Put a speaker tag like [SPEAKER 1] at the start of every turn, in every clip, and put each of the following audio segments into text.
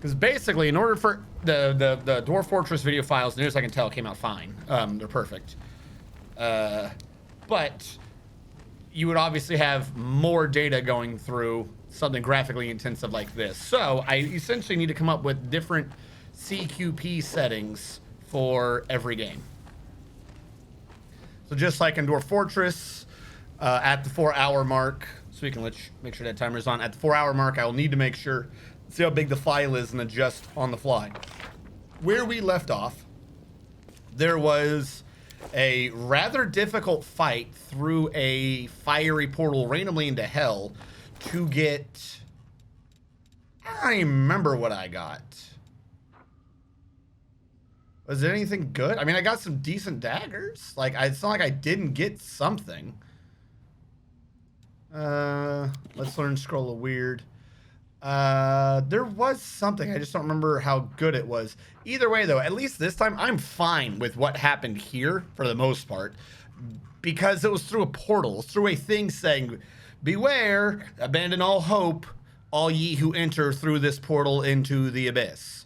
[SPEAKER 1] Because basically, in order for the Dwarf Fortress video files, near as I can tell, came out fine. They're perfect. But you would obviously have more data going through something graphically intensive like this. So I essentially need to come up with different CQP settings for every game. So just like in Dwarf Fortress, at the 4-hour mark, so we can make sure that timer's on. At the 4-hour mark, I will need to make sure, see how big the file is and adjust on the fly. Where we left off, there was a rather difficult fight through a fiery portal randomly into hell to get, I don't even remember what I got. Was there anything good? I mean, I got some decent daggers. Like, it's not like I didn't get something. Let's learn Scroll of Weird. There was something. I just don't remember how good it was. Either way, though, at least this time, I'm fine with what happened here for the most part. Because it was through a portal. Through a thing saying, beware, abandon all hope, all ye who enter through this portal into the abyss.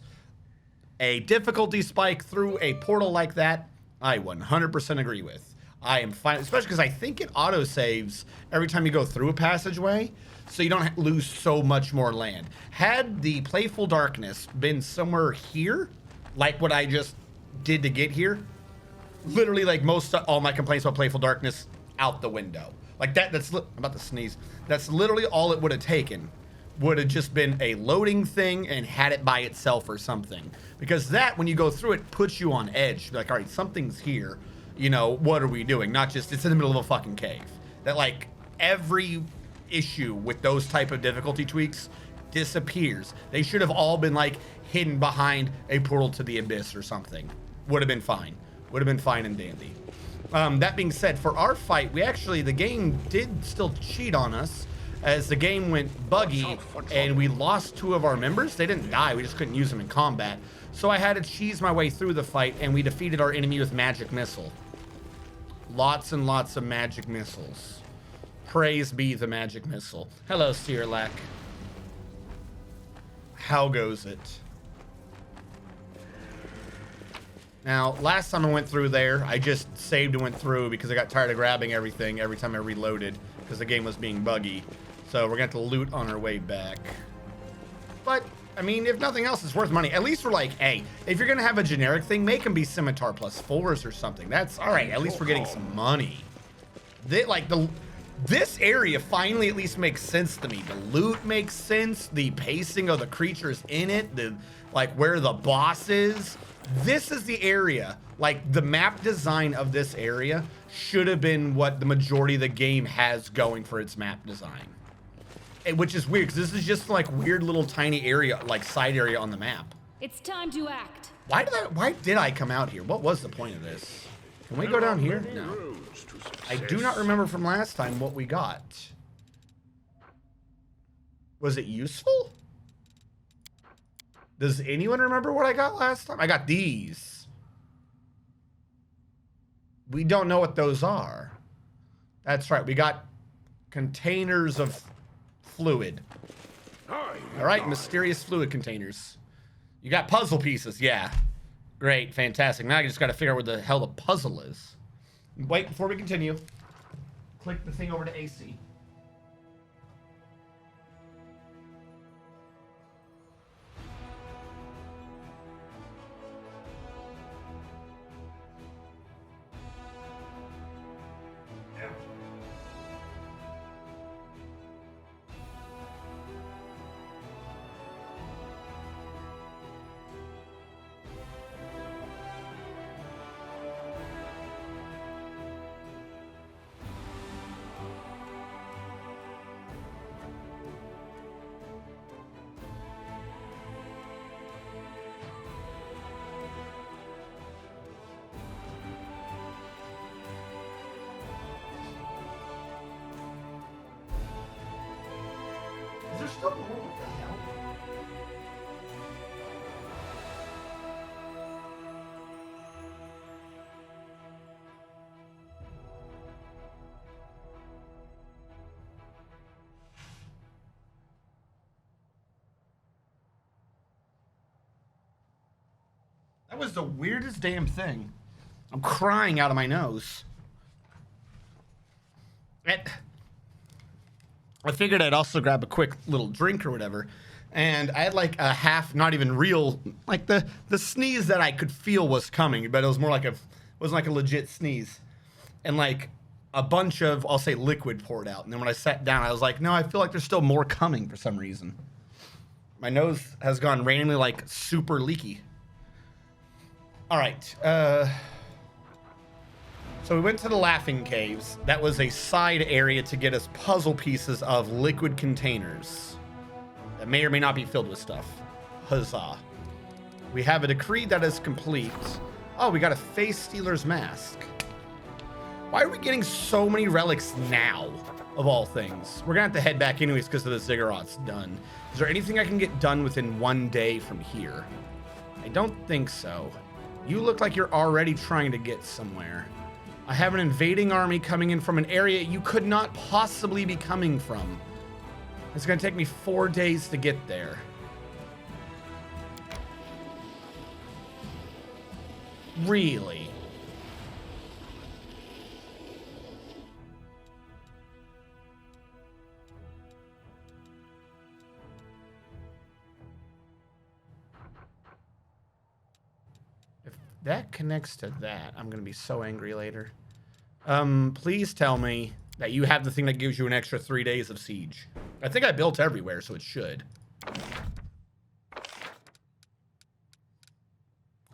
[SPEAKER 1] A difficulty spike through a portal like that, I 100% agree with. I am fine, especially because I think it autosaves every time you go through a passageway, so you don't lose so much more land. Had the Playful Darkness been somewhere here, like what I just did to get here, literally like all my complaints about Playful Darkness out the window. Like that's I'm about to sneeze. That's literally all it would have taken. Would have just been a loading thing and had it by itself or something. Because that, when you go through it, puts you on edge. Like, all right, something's here. You know, what are we doing? Not just, it's in the middle of a fucking cave. That, like, every issue with those type of difficulty tweaks disappears. They should have all been, like, hidden behind a portal to the abyss or something. Would have been fine. Would have been fine and dandy. That being said, for our fight, the game did still cheat on us. As the game went buggy and we lost 2 of our members. They didn't die, we just couldn't use them in combat. So I had to cheese my way through the fight and we defeated our enemy with magic missile. Lots and lots of magic missiles. Praise be the magic missile. Hello, Seelah. How goes it? Now, last time I went through there, I just saved and went through because I got tired of grabbing everything every time I reloaded because the game was being buggy. So we're going to have to loot on our way back. But, I mean, if nothing else, it's worth money. At least we're like, hey, if you're going to have a generic thing, make them be Scimitar +4s or something. That's, all right, at least we're getting some money. This area finally at least makes sense to me. The loot makes sense. The pacing of the creatures in it. Where the boss is. This is the area. Like, the map design of this area should have been what the majority of the game has going for its map design. Which is weird, because this is just like weird little tiny area, like side area on the map.
[SPEAKER 2] It's time to act.
[SPEAKER 1] Why did I come out here? What was the point of this? Can we go down here? No. I do not remember from last time what we got. Was it useful? Does anyone remember what I got last time? I got these. We don't know what those are. That's right. We got containers of fluid. All right, mysterious fluid containers. You got puzzle pieces. Yeah. Great. Fantastic. Now I just got to figure out where the hell the puzzle is. Wait, before we continue, click the thing over to AC. Is there still more? What the hell? That was the weirdest damn thing. I'm crying out of my nose. I figured I'd also grab a quick little drink or whatever. And I had like a half, not even real, like the sneeze that I could feel was coming, but it was more like wasn't like a legit sneeze. And like a bunch of, I'll say, liquid poured out. And then when I sat down, I was like, no, I feel like there's still more coming for some reason. My nose has gone randomly like super leaky. All right. So we went to the Laughing Caves. That was a side area to get us puzzle pieces of liquid containers that may or may not be filled with stuff. Huzzah. We have a decree that is complete. Oh, we got a face stealer's mask. Why are we getting so many relics now, of all things? We're gonna have to head back anyways because of the ziggurats done. Is there anything I can get done within 1 day from here? I don't think so. You look like you're already trying to get somewhere. I have an invading army coming in from an area you could not possibly be coming from. It's gonna take me 4 days to get there. Really? If that connects to that, I'm gonna be so angry later. Please tell me that you have the thing that gives you an extra 3 days of siege. I think I built everywhere, so it should.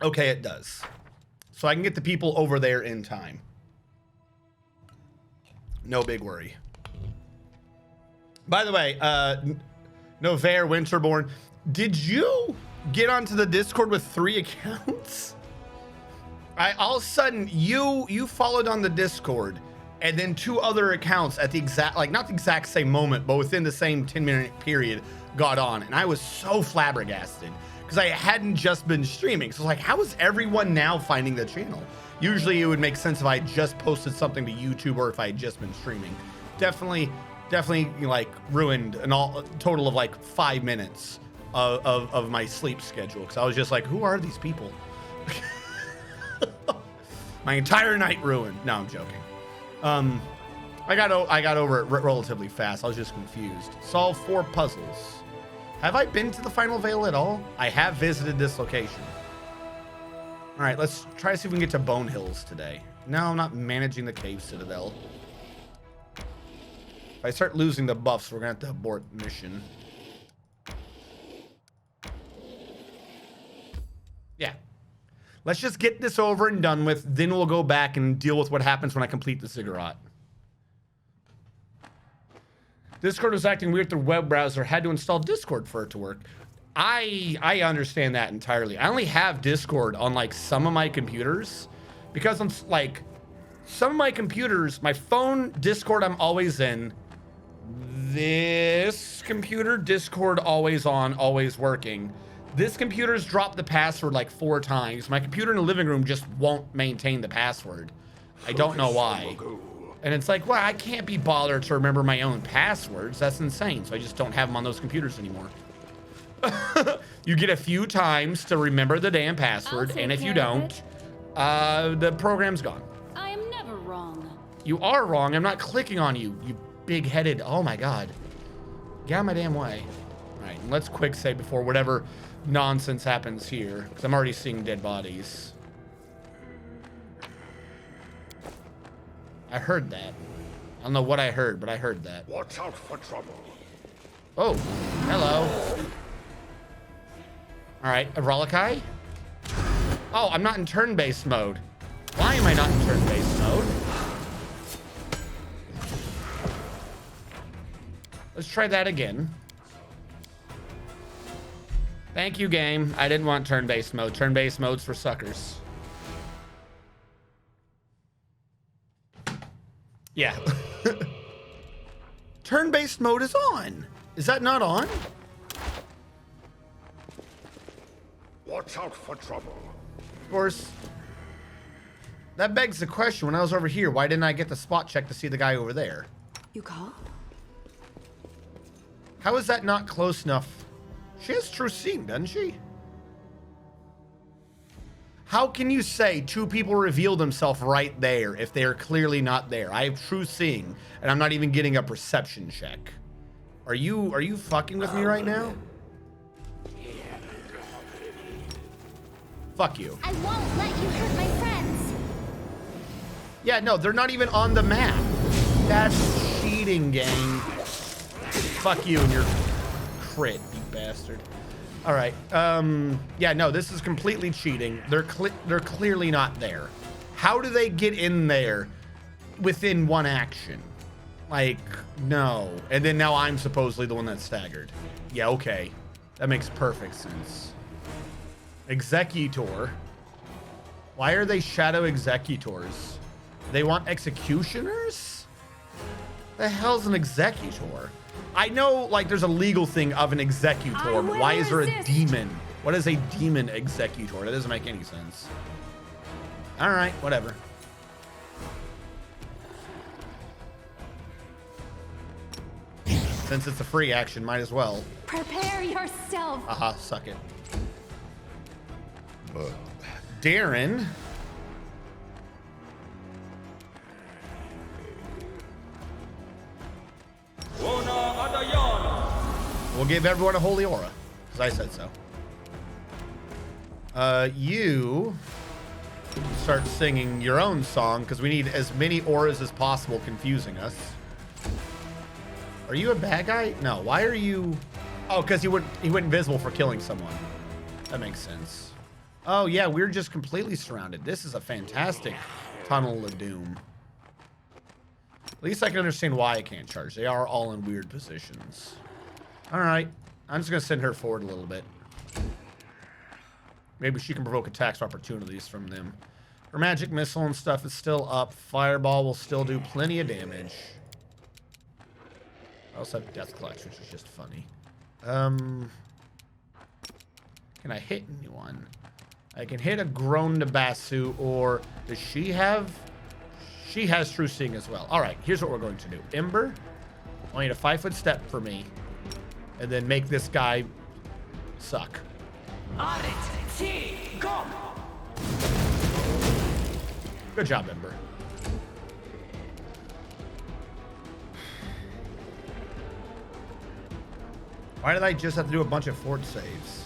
[SPEAKER 1] Okay, it does. So I can get the people over there in time. No big worry. By the way, Novair Winterborn, did you get onto the Discord with 3 accounts? All of a sudden, you followed on the Discord, and then 2 other accounts at the exact, like not the exact same moment, but within the same 10-minute period got on. And I was so flabbergasted because I hadn't just been streaming. So like, how is everyone now finding the channel? Usually it would make sense if I just posted something to YouTube or if I had just been streaming. Definitely like ruined a total of like 5 minutes of my sleep schedule. Because I was just like, who are these people? My entire night ruined. No, I'm joking. I got over it relatively fast. I was just confused. Solve 4 puzzles. Have I been to the Final Veil at all? I have visited this location. All right, let's try to see if we can get to Bone Hills today. No, I'm not managing the Cave Citadel. If I start losing the buffs, we're gonna have to abort the mission. Yeah. Let's just get this over and done with, then we'll go back and deal with what happens when I complete the ziggurat. Discord was acting weird through web browser, had to install Discord for it to work. I understand that entirely. I only have Discord on like some of my computers because I'm like, some of my computers, my phone, Discord I'm always in. This computer, Discord always on, always working. This computer's dropped the password like 4 times. My computer in the living room just won't maintain the password. I don't know why. And it's like, well, I can't be bothered to remember my own passwords. That's insane. So I just don't have them on those computers anymore. You get a few times to remember the damn password, and if you don't, the program's gone.
[SPEAKER 2] I am never wrong.
[SPEAKER 1] You are wrong. I'm not clicking on you, you big-headed. Oh my God. Get out of my damn way. All right, let's quick save before whatever nonsense happens here, because I'm already seeing dead bodies. I heard that. I don't know what I heard, but I heard that.
[SPEAKER 3] Watch out for trouble.
[SPEAKER 1] Oh, hello. All right, Avralicai? Oh, I'm not in turn-based mode. Why am I not in turn-based mode? Let's try that again. Thank you, game. I didn't want turn-based mode. Turn-based mode's for suckers. Yeah. Turn-based mode is on. Is that not on?
[SPEAKER 3] Watch out for trouble.
[SPEAKER 1] Of course. That begs the question, when I was over here, why didn't I get the spot check to see the guy over there?
[SPEAKER 2] You call?
[SPEAKER 1] How is that not close enough? She has true seeing, doesn't she? How can you say two people reveal themselves right there if they are clearly not there? I have true seeing, and I'm not even getting a perception check. Are you fucking with me right now? Fuck you.
[SPEAKER 4] I won't let you hurt my friends.
[SPEAKER 1] Yeah, no, they're not even on the map. That's cheating, gang. Fuck you and your crit, you bastard. All right. Yeah, no, this is completely cheating. They're clearly not there. How do they get in there within one action? Like, no. And then now I'm supposedly the one that's staggered. Yeah, okay. That makes perfect sense. Executor. Why are they shadow executors? They want executioners? The hell's an executor? I know, like, there's a legal thing of an executor, but why is there a demon? What is a demon executor? That doesn't make any sense. All right, whatever. Since it's a free action, might as well.
[SPEAKER 4] Prepare yourself.
[SPEAKER 1] Aha, suck it. Darren. We'll give everyone a holy aura, because I said so. You start singing your own song, because we need as many auras as possible confusing us. Are you a bad guy? No. Why are you? Oh, because he went invisible for killing someone. That makes sense. Oh yeah, we're just completely surrounded. This is a fantastic tunnel of doom. At least I can understand why I can't charge. They are all in weird positions. All right, I'm just gonna send her forward a little bit. Maybe she can provoke attacks or opportunities from them. Her magic missile and stuff is still up. Fireball will still do plenty of damage. I also have Death Clutch, which is just funny. Can I hit anyone? I can hit a Groan to Basu, or does she have? She has True Seeing as well. All right, here's what we're going to do. Ember, I need a 5-foot step for me, and then make this guy suck. Good job, Ember. Why did I just have to do a bunch of fort saves?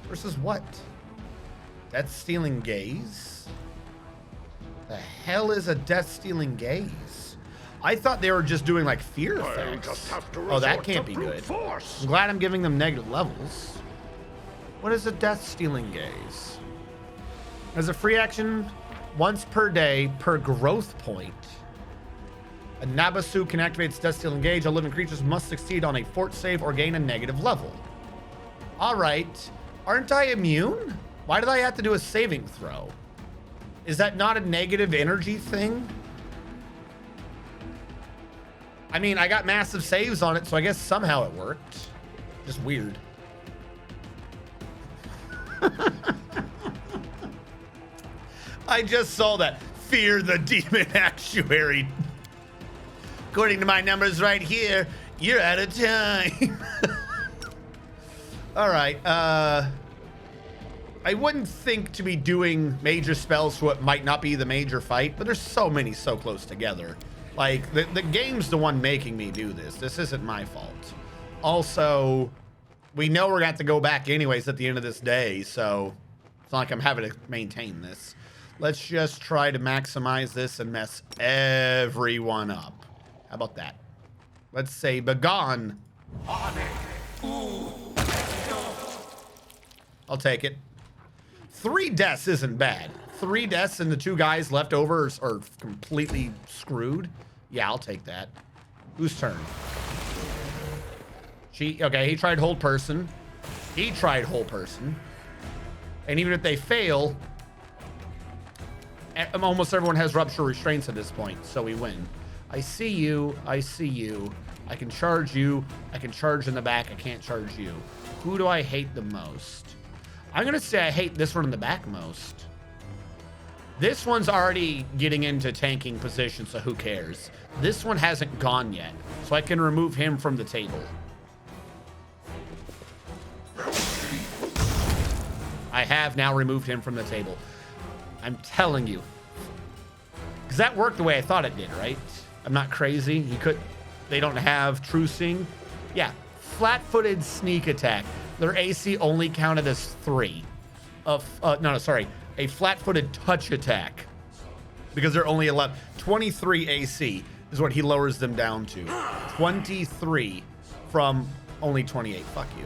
[SPEAKER 1] Versus what? Death-stealing gaze? The hell is a death-stealing gaze? I thought they were just doing like fear effects. Oh, that can't be good. I'm glad I'm giving them negative levels. What is a death-stealing gaze? As a free action, once per day per growth point, a Nabasu can activate its death-stealing gauge. All living creatures must succeed on a fort save or gain a negative level. All right. Aren't I immune? Why did I have to do a saving throw? Is that not a negative energy thing? I mean, I got massive saves on it, so I guess somehow it worked. Just weird. I just saw that. Fear the demon actuary. According to my numbers right here, you're out of time. All right. I wouldn't think to be doing major spells for what might not be the major fight, but there's so many so close together. Like, the game's the one making me do this. This isn't my fault. Also, we know we're going to have to go back anyways at the end of this day, so it's not like I'm having to maintain this. Let's just try to maximize this and mess everyone up. How about that? Let's say begone. I'll take it. 3 deaths isn't bad. 3 deaths and the 2 guys left over are completely screwed. Yeah, I'll take that. Whose turn? Okay, he tried hold person. He tried hold person. And even if they fail, almost everyone has rupture restraints at this point, so we win. I see you. I see you. I can charge you. I can charge in the back. I can't charge you. Who do I hate the most? I'm going to say I hate this one in the back most. This one's already getting into tanking position, so who cares? This one hasn't gone yet, so I can remove him from the table. I have now removed him from the table. I'm telling you. Because that worked the way I thought it did, right? I'm not crazy. They don't have true seeing. Yeah, flat-footed sneak attack. Their AC only counted as 3. A flat-footed touch attack. Because they're only 23 AC is what he lowers them down to. 23 from only 28. Fuck you.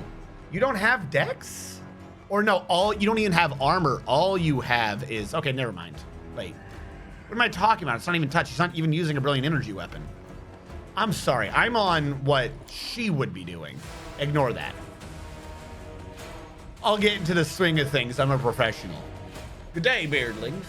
[SPEAKER 1] You don't have dex? Or no, you don't even have armor. All you have is... Okay, never mind. Wait. What am I talking about? It's not even touch. He's not even using a brilliant energy weapon. I'm sorry. I'm on what she would be doing. Ignore that. I'll get into the swing of things. I'm a professional. Good day, beardlings.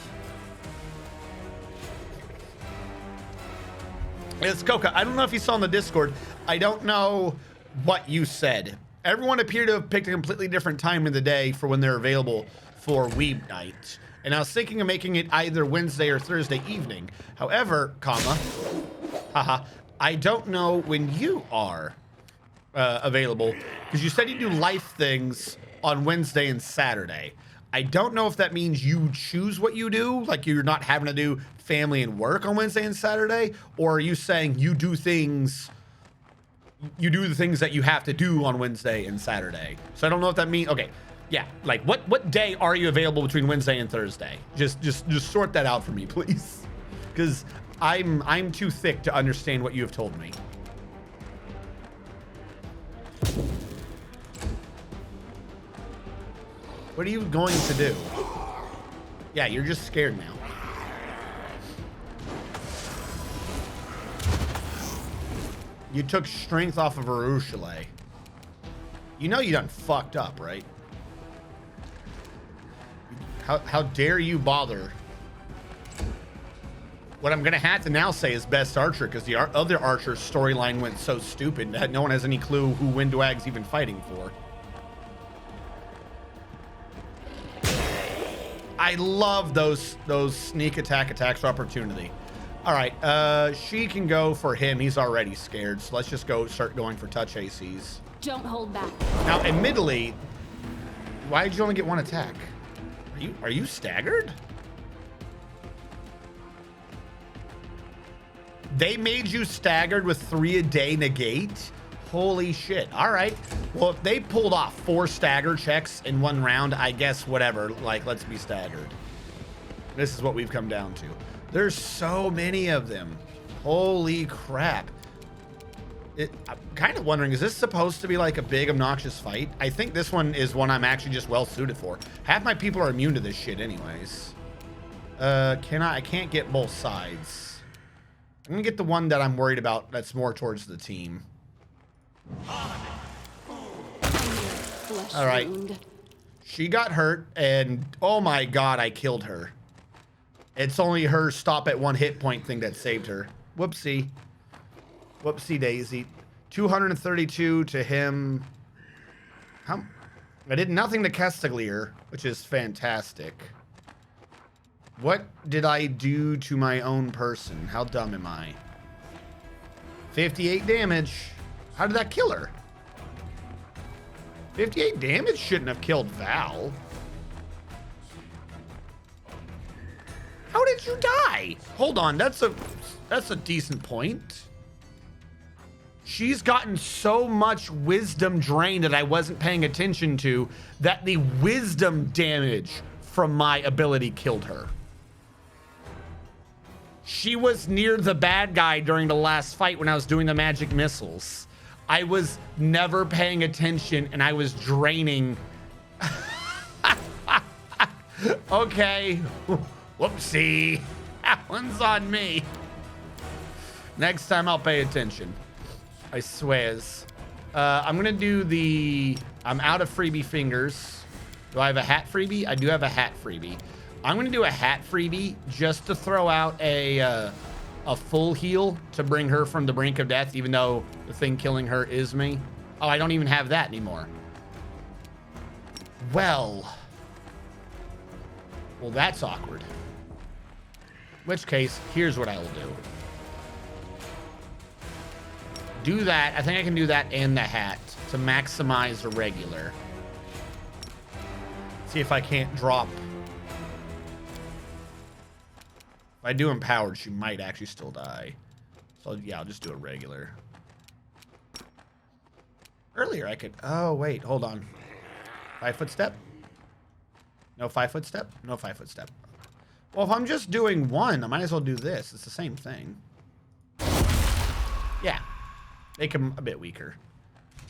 [SPEAKER 1] It's Coca. I don't know if you saw in the Discord. I don't know what you said. Everyone appeared to have picked a completely different time in the day for when they're available for Weeb Night. And I was thinking of making it either Wednesday or Thursday evening. However, I don't know when you are available, because you said you do life things on Wednesday and Saturday. I don't know if that means you choose what you do, like you're not having to do family and work on Wednesday and Saturday, or are you saying you do the things that you have to do on Wednesday and Saturday? So I don't know if that means, okay, yeah, like what day are you available between Wednesday and Thursday? Just sort that out for me, please, because I'm too thick to understand what you have told me. What are you going to do? Yeah, you're just scared now. You took strength off of Arushale. You know you done fucked up, right? How dare you bother? What I'm gonna have to now say is best archer, because the other archer's storyline went so stupid that no one has any clue who Windwag's even fighting for. I love those sneak attacks for opportunity. All right, she can go for him. He's already scared, so let's just start going for touch ACs.
[SPEAKER 2] Don't hold back.
[SPEAKER 1] Now, admittedly, why did you only get 1 attack? Are you staggered? They made you staggered with 3 a day negate? Holy shit. All right. Well, if they pulled off 4 stagger checks in 1 round, I guess whatever. Like, let's be staggered. This is what we've come down to. There's so many of them. Holy crap. I'm kind of wondering, is this supposed to be like a big obnoxious fight? I think this one is one I'm actually just well suited for. Half my people are immune to this shit anyways. I can't get both sides. I'm gonna get the one that I'm worried about that's more towards the team. All right. She got hurt, and oh my god, I killed her. It's only her stop at 1 hit point thing that saved her. Whoopsie. Whoopsie daisy. 232 to him. I did nothing to Castiglier, which is fantastic. What did I do to my own person? How dumb am I? 58 damage. How did that kill her? 58 damage shouldn't have killed Val. How did you die? Hold on, that's a decent point. She's gotten so much wisdom drain that I wasn't paying attention to that the wisdom damage from my ability killed her. She was near the bad guy during the last fight when I was doing the magic missiles. I was never paying attention and I was draining. Okay. Whoopsie. That one's on me. Next time I'll pay attention. I swears. I'm gonna do I'm out of freebie fingers. Do I have a hat freebie? I do have a hat freebie. I'm gonna do a hat freebie just to throw out a full heal to bring her from the brink of death, even though the thing killing her is me. Oh, I don't even have that anymore. Well, that's awkward. In which case, here's what I will do. Do that. I think I can do that and the hat to maximize the regular. See if I can't drop I do empowered, she might actually still die. So yeah, I'll just do a regular. Earlier I could, oh wait, hold on. 5-foot step? No 5-foot step? No 5-foot step. Well, if I'm just doing one, I might as well do this. It's the same thing. Yeah, make him a bit weaker.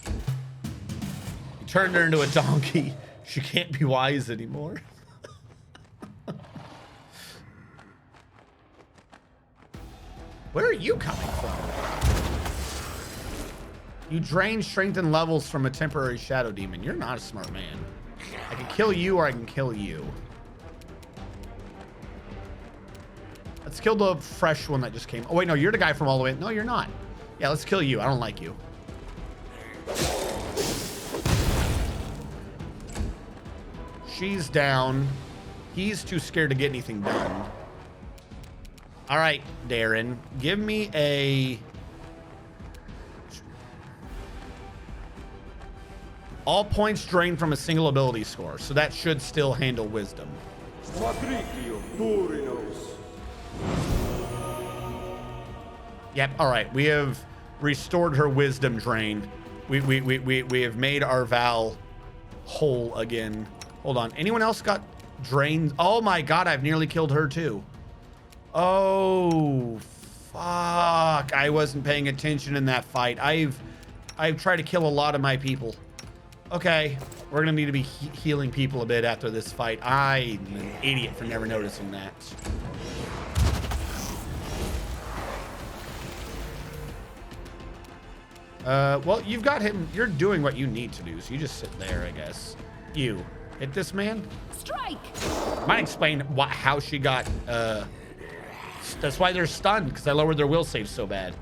[SPEAKER 1] You turned her into a donkey. She can't be wise anymore. Where are you coming from? You drain strength and levels from a temporary shadow demon. You're not a smart man. I can kill you or I can kill you. Let's kill the fresh one that just came. Oh, wait, no, you're the guy from all the way. No, you're not. Yeah, let's kill you. I don't like you. She's down. He's too scared to get anything done. All right, Darren, give me a... All points drained from a single ability score, so that should still handle wisdom. Yep, all right, we have restored her wisdom drain. We have made our Val whole again. Hold on, anyone else got drained? Oh my God, I've nearly killed her too. Oh, fuck. I wasn't paying attention in that fight. I've tried to kill a lot of my people. Okay, we're gonna need to be healing people a bit after this fight. I'm an idiot for never noticing that. Well, you've got him. You're doing what you need to do, so you just sit there, I guess. You hit this man.
[SPEAKER 2] Strike.
[SPEAKER 1] Might explain how she got. That's why they're stunned, because I lowered their will save so bad.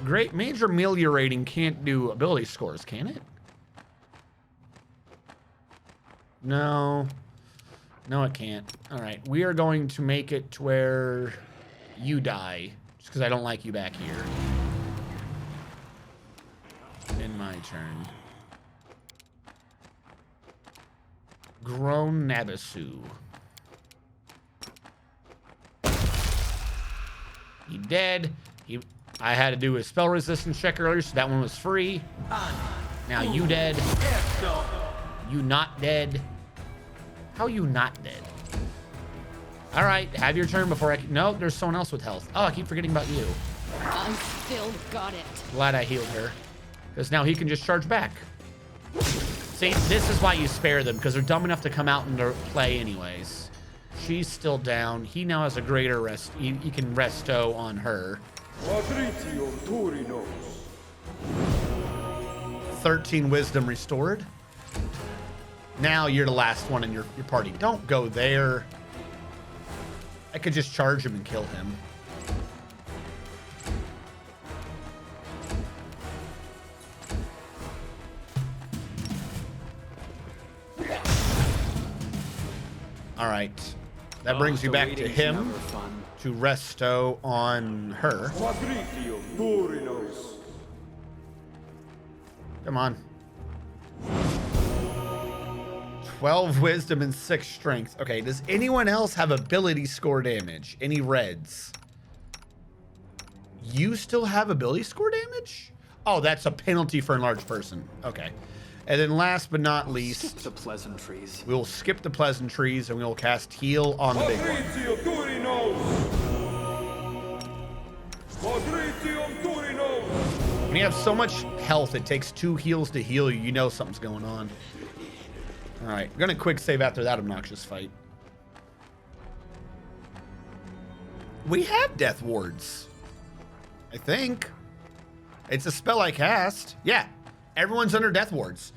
[SPEAKER 1] Great major ameliorating can't do ability scores, can it? No. No, it can't. All right, we are going to make it to where you die, just because I don't like you back here. In my turn. Grown Nabasu. He dead. I had to do a spell resistance check earlier, so that one was free. Now you dead. You not dead. How you not dead? All right, have your turn before I can... No, there's someone else with health. Oh, I keep forgetting about you.
[SPEAKER 2] I still got it.
[SPEAKER 1] Glad I healed her. Because now he can just charge back. See, this is why you spare them, because they're dumb enough to come out and play anyways. She's still down. He now has a greater rest. He can resto on her. 13 wisdom restored. Now you're the last one in your party. Don't go there. I could just charge him and kill him. All right. That brings you back to him to resto on her. Come on. 12 wisdom and 6 strength. Okay, does anyone else have ability score damage? Any reds? You still have ability score damage? Oh, that's a penalty for a large person. Okay. And then last but not least,
[SPEAKER 5] skip the pleasantries.
[SPEAKER 1] We'll skip the pleasantries and we'll cast heal on the big one. When you have so much health, it takes 2 heals to heal you. You know something's going on. All right, I'm gonna quick save after that obnoxious fight. We have death wards. I think. It's a spell I cast. Yeah, everyone's under death wards.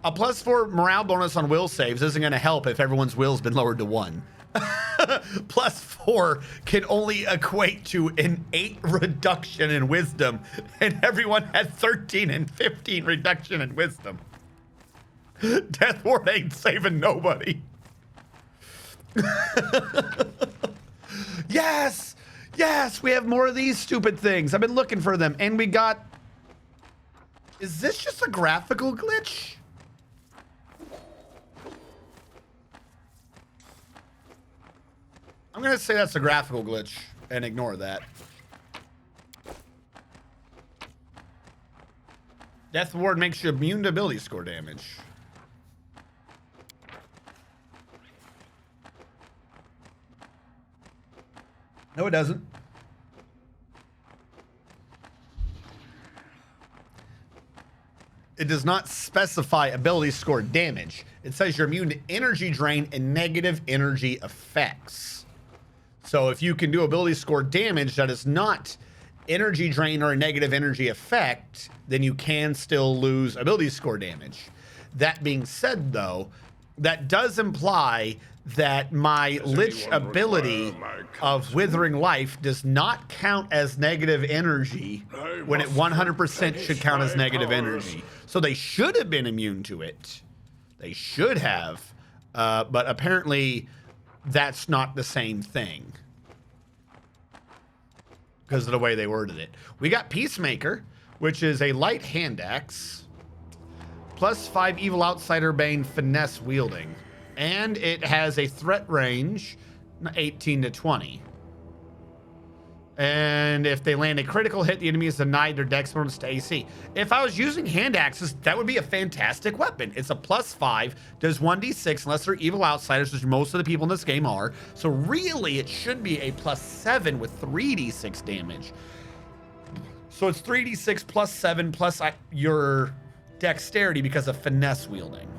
[SPEAKER 1] A +4 morale bonus on will saves isn't gonna help if everyone's will's been lowered to 1. +4 can only equate to an 8 reduction in wisdom, and everyone had 13 and 15 reduction in wisdom. Death ward ain't saving nobody. Yes! Yes! We have more of these stupid things. I've been looking for them. And we got... Is this just a graphical glitch? I'm going to say that's a graphical glitch and ignore that. Death Ward makes you immune to ability score damage. No, it doesn't. It does not specify ability score damage. It says you're immune to energy drain and negative energy effects. So if you can do ability score damage that is not energy drain or a negative energy effect, then you can still lose ability score damage. That being said, though, that does imply that my Lich ability of Withering Life does not count as negative energy when it 100% should count as negative energy. So they should have been immune to it. They should have. But apparently that's not the same thing because of the way they worded it. We got Peacemaker, which is a light hand axe, +5 Evil Outsider Bane finesse wielding. And it has a threat range, 18 to 20. And if they land a critical hit, the enemy is denied their dex bonus to AC. If I was using hand axes, that would be a fantastic weapon. It's a +5, does 1d6 unless they're evil outsiders, which most of the people in this game are. So really, it should be a +7 with 3d6 damage. So it's 3d6 +7 plus your dexterity because of finesse wielding.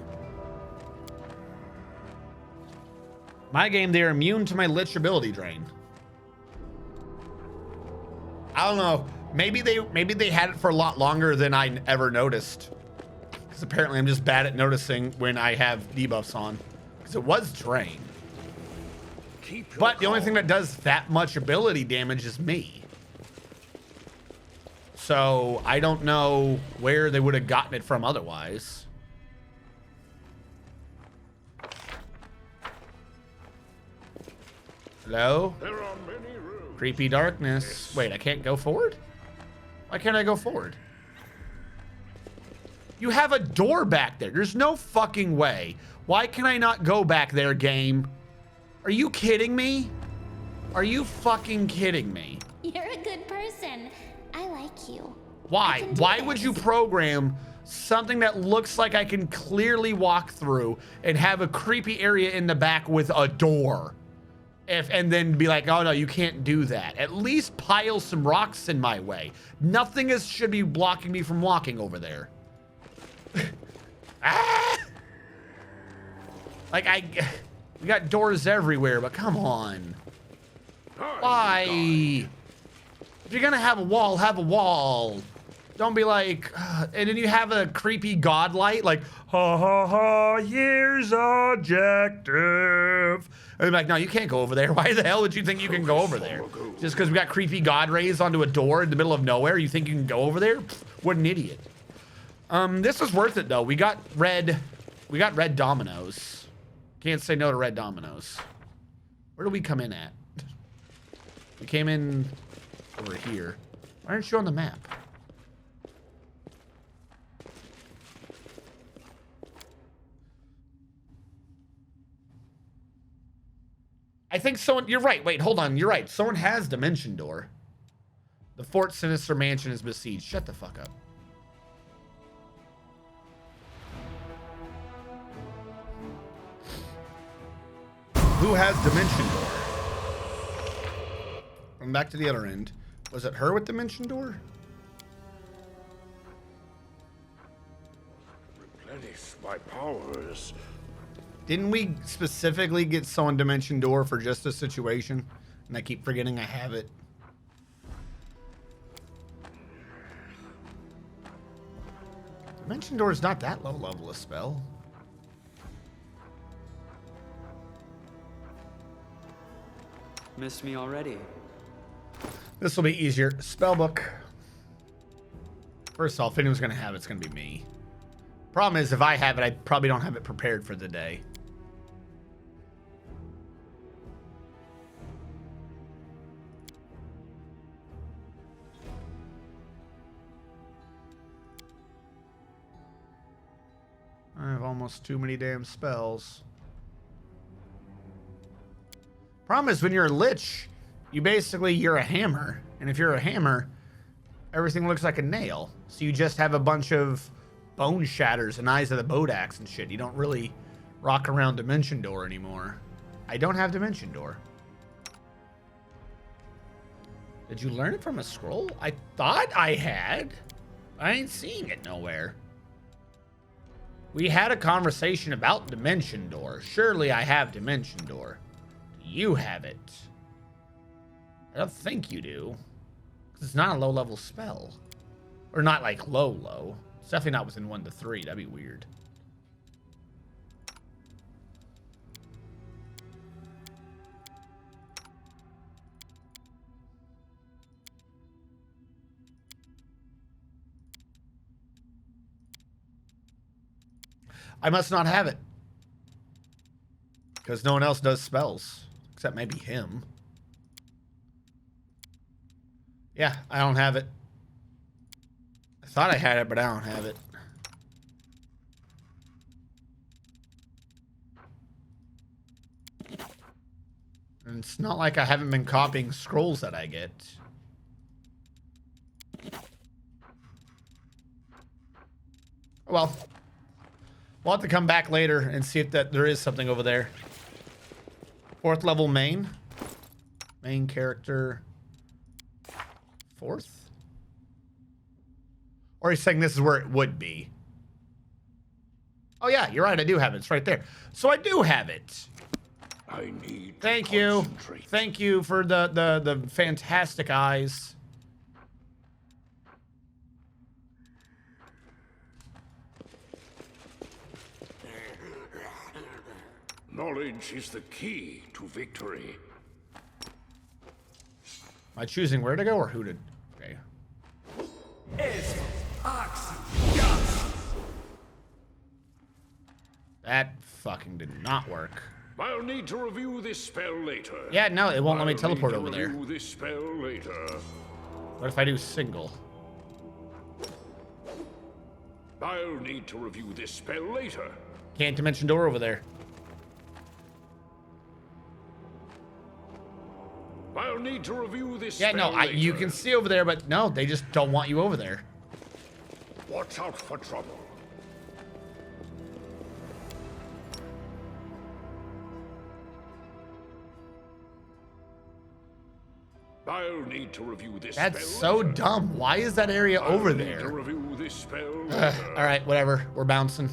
[SPEAKER 1] My game, they're immune to my Lich ability drain. I don't know. Maybe they had it for a lot longer than I ever noticed. Because apparently I'm just bad at noticing when I have debuffs on. Because it was drain. But the only thing that does that much ability damage is me. So I don't know where they would have gotten it from otherwise. Hello?
[SPEAKER 3] There are many rooms.
[SPEAKER 1] Creepy darkness. Wait, I can't go forward? Why can't I go forward? You have a door back there. There's no fucking way. Why can I not go back there, game? Are you kidding me? Are you fucking kidding me?
[SPEAKER 4] You're a good person. I like you.
[SPEAKER 1] Why? Why would you program something that looks like I can clearly walk through and have a creepy area in the back with a door? And then be like, oh no, you can't do that. At least pile some rocks in my way. Nothing should be blocking me from walking over there. Ah! Like we got doors everywhere, but come on. Why? If you're gonna have a wall, have a wall. Don't be like, and then you have a creepy god light, like, ha ha ha, here's objective. And they're like, no, you can't go over there. Why the hell would you think you can go over there? Just because we got creepy god rays onto a door in the middle of nowhere, you think you can go over there? Pfft, what an idiot. This was worth it though. We got red dominoes. Can't say no to red dominoes. Where do we come in at? We came in over here. Why aren't you on the map? I think someone, you're right. Wait, hold on. You're right. Someone has Dimension Door. The Fort Sinister Mansion is besieged. Shut the fuck up. Who has Dimension Door? I'm back to the other end. Was it her with Dimension Door?
[SPEAKER 3] Replenish my powers.
[SPEAKER 1] Didn't we specifically get someone Dimension Door for just this situation? And I keep forgetting I have it. Dimension Door is not that low level a spell.
[SPEAKER 5] Missed me already.
[SPEAKER 1] This will be easier. Spellbook. First off, if anyone's going to have it, it's going to be me. Problem is, if I have it, I probably don't have it prepared for the day. I have almost too many damn spells. Problem is, when you're a lich, you're a hammer. And if you're a hammer, everything looks like a nail. So you just have a bunch of bone shatters and eyes of the Bodax and shit. You don't really rock around Dimension Door anymore. I don't have Dimension Door. Did you learn it from a scroll? I thought I had. I ain't seeing it nowhere. We had a conversation about Dimension Door. Surely I have Dimension Door. Do you have it? I don't think you do. Because it's not a low-level spell. Or not like low. It's definitely not within 1 to 3. That'd be weird. I must not have it. Because no one else does spells. Except maybe him. Yeah, I don't have it. I thought I had it, but I don't have it. And it's not like I haven't been copying scrolls that I get. Well, we'll have to come back later and see if there is something over there. 4th level main. Main character. 4th? Or he's saying this is where it would be. Oh yeah, you're right, I do have it. It's right there. So I do have it.
[SPEAKER 3] I need
[SPEAKER 1] Thank you. Thank you for the fantastic eyes.
[SPEAKER 3] Knowledge is the key to victory.
[SPEAKER 1] Am I choosing where to go or who to? Okay. That fucking did not work.
[SPEAKER 3] I'll need to review this spell later.
[SPEAKER 1] Yeah, no, it won't let me teleport over there.
[SPEAKER 3] Review this spell later.
[SPEAKER 1] What if I do single?
[SPEAKER 3] I'll need to review this spell later.
[SPEAKER 1] Can't Dimension Door over there.
[SPEAKER 3] I'll need to review this
[SPEAKER 1] Yeah,
[SPEAKER 3] spell
[SPEAKER 1] no,
[SPEAKER 3] later.
[SPEAKER 1] you can see over there, but no, they just don't want you over there.
[SPEAKER 3] Watch out for trouble. I'll need to review this
[SPEAKER 1] That's
[SPEAKER 3] spell
[SPEAKER 1] so
[SPEAKER 3] later.
[SPEAKER 1] dumb. Why is that area over
[SPEAKER 3] I'll need to
[SPEAKER 1] there?
[SPEAKER 3] review this spell later.
[SPEAKER 1] All right, whatever. We're bouncing.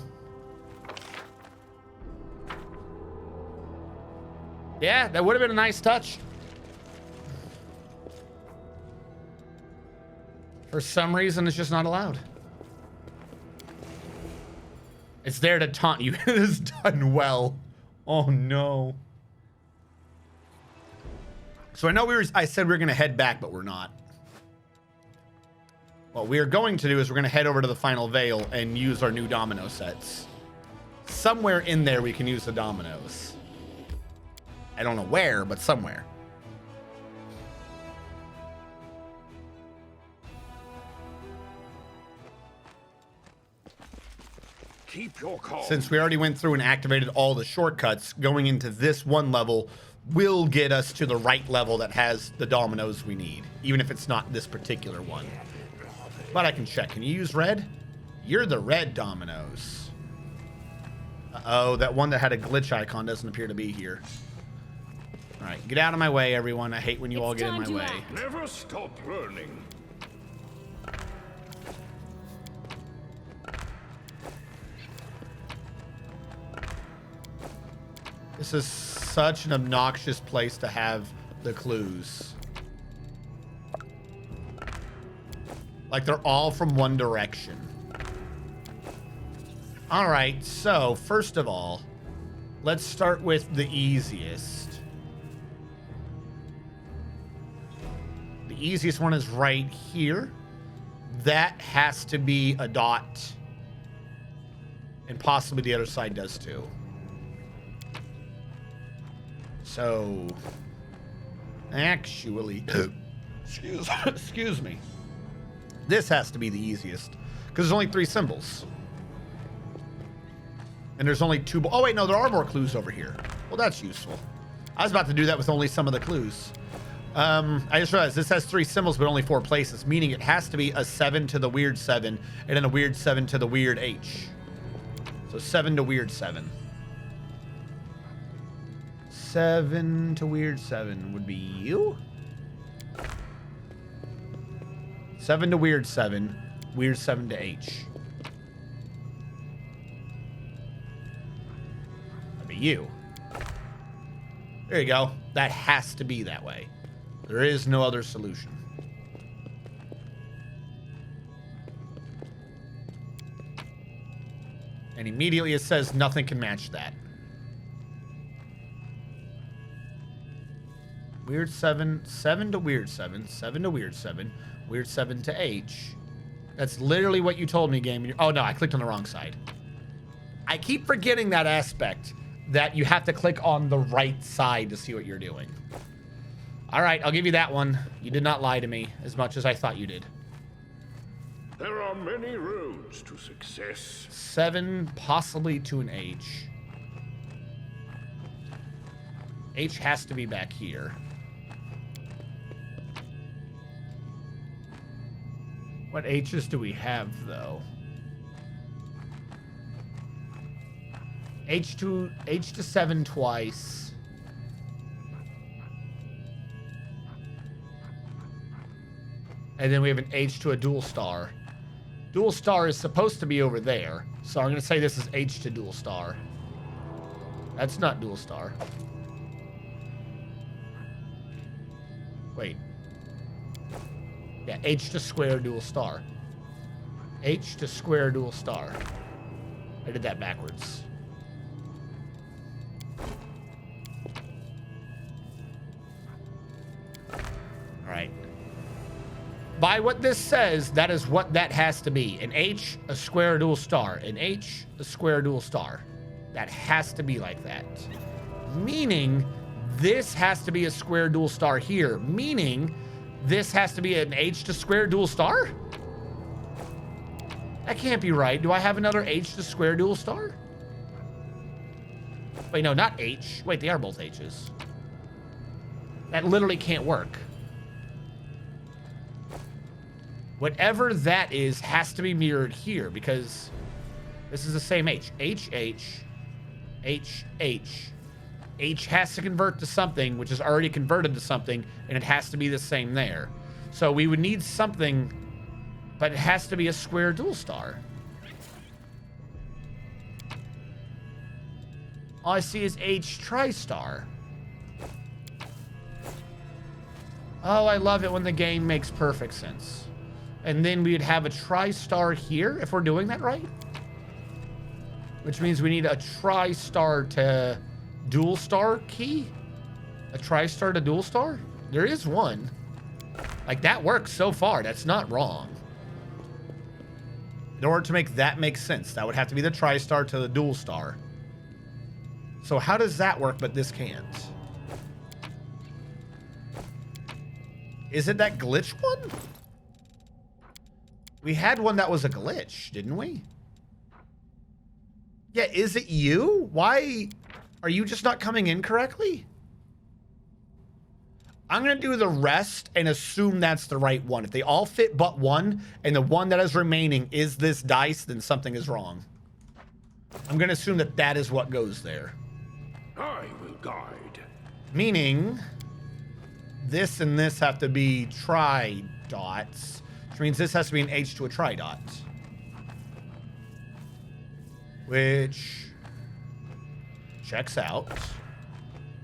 [SPEAKER 1] Yeah, that would have been a nice touch. For some reason, it's just not allowed. It's there to taunt you. It is done well. Oh, no. So I know I said we were going to head back, but we're not. What we are going to do is we're going to head over to the final veil and use our new domino sets. Somewhere in there we can use the dominoes. I don't know where, but somewhere.
[SPEAKER 3] Keep your calm.
[SPEAKER 1] Since we already went through and activated all the shortcuts, going into this one level will get us to the right level that has the dominoes we need, even if it's not this particular one. But I can check. Can you use red? You're the red dominoes. Uh-oh, that one that had a glitch icon doesn't appear to be here. All right, get out of my way, everyone. I hate when you all get in my way.
[SPEAKER 3] Never stop learning.
[SPEAKER 1] This is such an obnoxious place to have the clues. Like they're all from one direction. All right, so first of all, let's start with the easiest. The easiest one is right here. That has to be a dot. And possibly the other side does too. So, actually, excuse me. This has to be the easiest because there's only 3 symbols. And there's only 2. Oh, wait, no, there are more clues over here. Well, that's useful. I was about to do that with only some of the clues. I just realized this has 3 symbols, but only 4 places, meaning it has to be a 7 to the weird 7, and then a weird 7 to the weird H. So 7 to weird 7. 7 to weird 7 would be you. 7 to weird 7, weird 7 to H. That'd be you. There you go. That has to be that way. There is no other solution. And immediately it says nothing can match that. Weird 7, 7 to weird 7, 7 to weird 7, weird 7 to H. That's literally what you told me, game. Oh no, I clicked on the wrong side. I keep forgetting that aspect, that you have to click on the right side to see what you're doing. All right, I'll give you that one. You did not lie to me as much as I thought you did.
[SPEAKER 3] There are many roads to success.
[SPEAKER 1] 7, possibly to an H. H has to be back here. What H's do we have, though? H to 7 twice. And then we have an H to a dual star. Dual star is supposed to be over there. So I'm going to say this is H to dual star. That's not dual star. Wait. Yeah, H to square dual star. H to square dual star. I did that backwards. All right. By what this says, that is what that has to be. An H, a square, dual star. An H, a square, dual star. That has to be like that. Meaning, this has to be a square, dual star here. Meaning, this has to be an H to square, dual star? That can't be right. Do I have another H to square, dual star? Wait, no, not H. Wait, they are both H's. That literally can't work. Whatever that is has to be mirrored here because this is the same H. H, H, H, H. H has to convert to something, which is already converted to something, and it has to be the same there. So we would need something, but it has to be a square dual star. All I see is H tristar. Oh, I love it when the game makes perfect sense. And then we'd have a tri-star here, if we're doing that right. Which means we need a tri-star to dual star key. A tri-star to dual star? There is one. Like, that works so far. That's not wrong. In order to make that make sense, that would have to be the tri-star to the dual star. So how does that work, but this can't? Is it that glitch one? We had one that was a glitch, didn't we? Yeah, is it you? Why are you just not coming in correctly? I'm going to do the rest and assume that's the right one. If they all fit but one, and the one that is remaining is this dice, then something is wrong. I'm going to assume that that is what goes there.
[SPEAKER 3] I will guide.
[SPEAKER 1] Meaning, this and this have to be tri-dots. Which means this has to be an H to a tri-dot. Which checks out.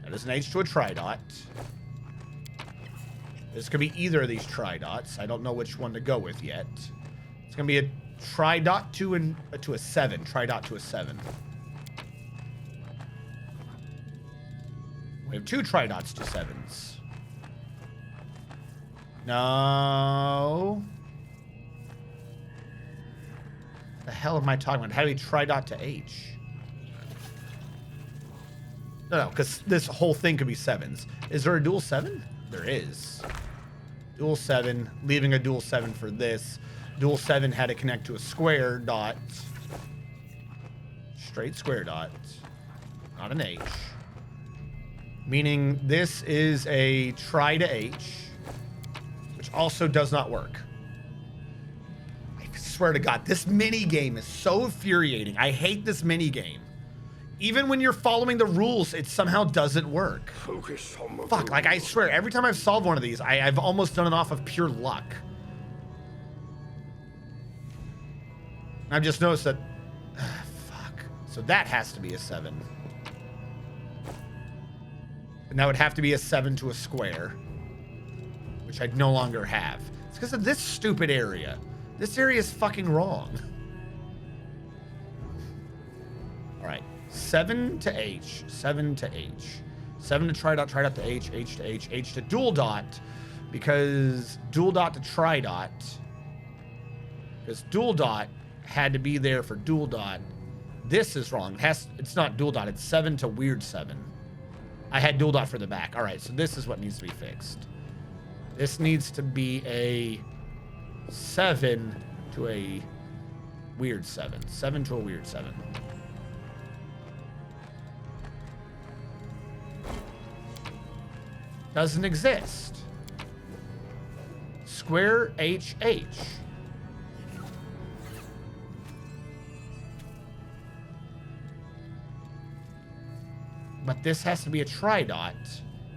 [SPEAKER 1] That is an H to a tri-dot. This could be either of these tri-dots. I don't know which one to go with yet. It's going to be a tri-dot to a 7. Tri-dot to a 7. We have 2 tri-dots to 7s. No. The hell am I talking about? How do we tri-dot to H? No, because this whole thing could be 7s. Is there a dual 7? There is. Dual 7, leaving a dual 7 for this. Dual 7 had to connect to a square dot. Straight square dot. Not an H. Meaning this is a try to H, which also does not work. I swear to God, this mini game is so infuriating. I hate this mini game. Even when you're following the rules, it somehow doesn't work.
[SPEAKER 3] Focus on the
[SPEAKER 1] Fuck, like I swear, every time I've solved one of these, I've almost done it off of pure luck. I've just noticed that... fuck. So that has to be a 7. And that would have to be a 7 to a square, which I no longer have. It's because of this stupid area. This area is fucking wrong. All right. 7 to H, 7 to H, 7 to try dot to H, H to H, H to dual dot, because dual dot to try dot, because dual dot had to be there for dual dot. This is wrong. It's not dual dot. It's 7 to weird 7. I had dual dot for the back. All right, so this is what needs to be fixed. This needs to be a 7 to a weird 7. 7 to a weird 7. Doesn't exist. Square H H. But this has to be a tri-dot.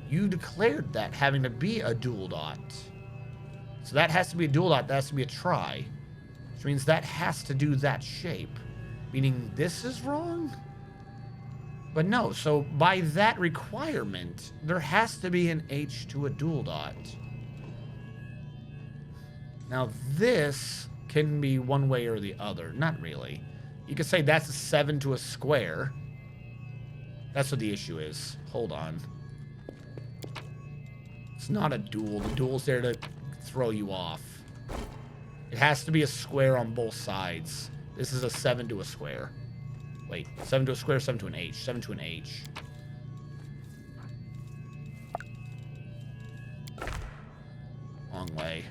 [SPEAKER 1] You declared that having to be a dual dot. So that has to be a dual dot, that has to be a tri. Which means that has to do that shape. Meaning this is wrong? But no, so by that requirement, there has to be an H to a dual dot. Now this can be one way or the other. Not really. You could say that's a 7 to a square. That's what the issue is. Hold on. It's not a dual. The dual's there to throw you off. It has to be a square on both sides. This is a 7 to a square. Wait, 7 to a square, 7 to an H. 7 to an H. Wrong way.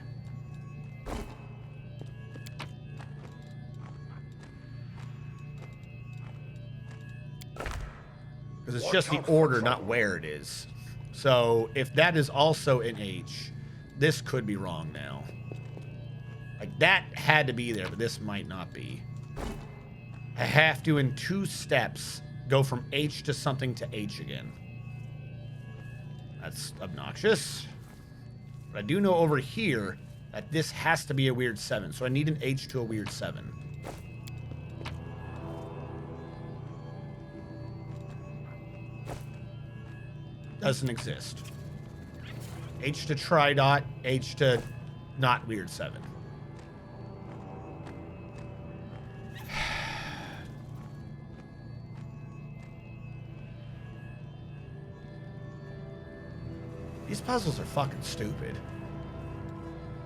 [SPEAKER 1] Because it's just the order, not where it is. So if that is also an H, this could be wrong now. Like that had to be there, but this might not be. I have to, in 2 steps, go from H to something to H again. That's obnoxious. But I do know over here that this has to be a weird 7. So I need an H to a weird 7. Doesn't exist. H to tri-dot, H to not weird 7. These puzzles are fucking stupid.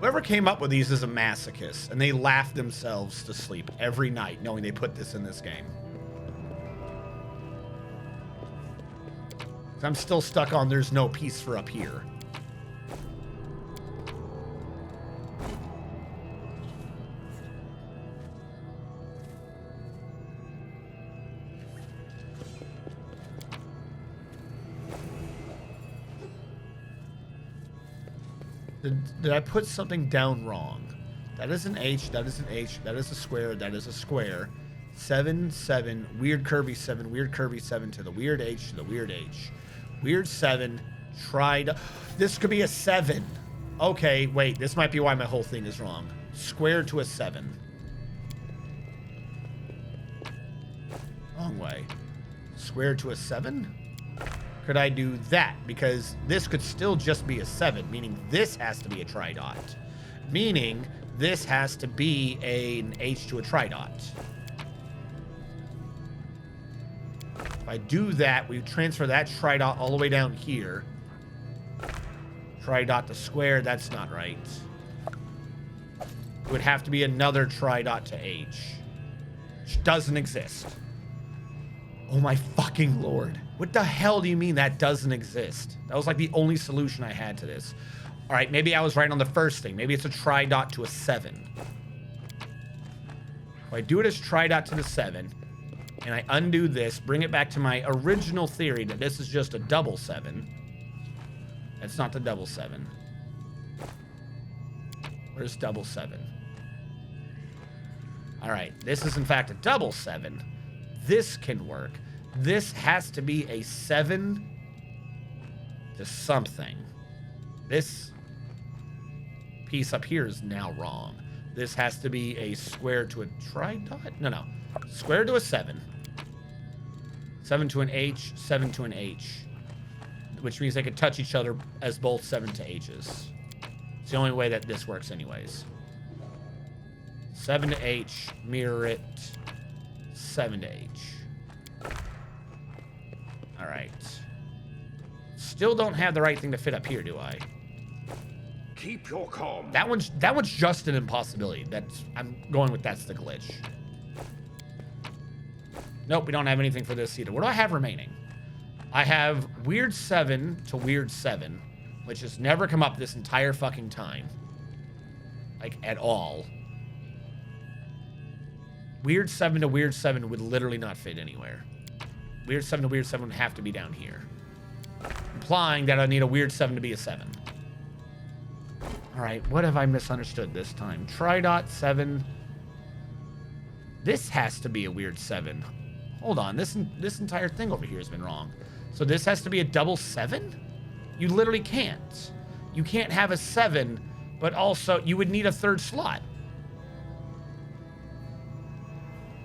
[SPEAKER 1] Whoever came up with these is a masochist, and they laugh themselves to sleep every night knowing they put this in this game. I'm still stuck on there's no piece for up here. Did I put something down wrong? That is an H, that is an H, that is a square, that is a square. 7, 7, weird curvy 7, weird curvy 7 to the weird H to the weird H. Weird 7, tried. This could be a 7. Okay, wait, this might be why my whole thing is wrong. Square to a 7. Wrong way. Square to a 7? Could I do that? Because this could still just be a 7, meaning this has to be a tri-dot. Meaning this has to be an H to a tri-dot. If I do that, we transfer that tri-dot all the way down here. Tri-dot to square, that's not right. It would have to be another tri-dot to H, which doesn't exist. Oh my fucking lord. What the hell do you mean that doesn't exist? That was like the only solution I had to this. All right, maybe I was right on the first thing. Maybe it's a tri-dot to a 7. If I do it as tri-dot to the 7, and I undo this, bring it back to my original theory that this is just a double 7. It's not the double 7. Where's double 7? All right, this is in fact a double 7. This can work. This has to be a 7 to something. This piece up here is now wrong. This has to be a square to a tridot? No. Square to a 7. 7 to an H, 7 to an H. Which means they could touch each other as both 7 to H's. It's the only way that this works anyways. 7 to H, mirror it. 7 to H. Alright. Still don't have the right thing to fit up here, do I?
[SPEAKER 3] Keep your calm.
[SPEAKER 1] That one's just an impossibility. I'm going with that's the glitch. Nope, we don't have anything for this either. What do I have remaining? I have weird 7 to weird 7, which has never come up this entire fucking time. Like, at all. Weird 7 to weird 7 would literally not fit anywhere. Weird 7 to weird 7 would have to be down here. Implying that I need a weird 7 to be a 7. Alright, what have I misunderstood this time? Tridot 7. This has to be a weird 7. Hold on, this entire thing over here has been wrong. So this has to be a double 7? You literally can't. You can't have a 7, but also you would need a third slot.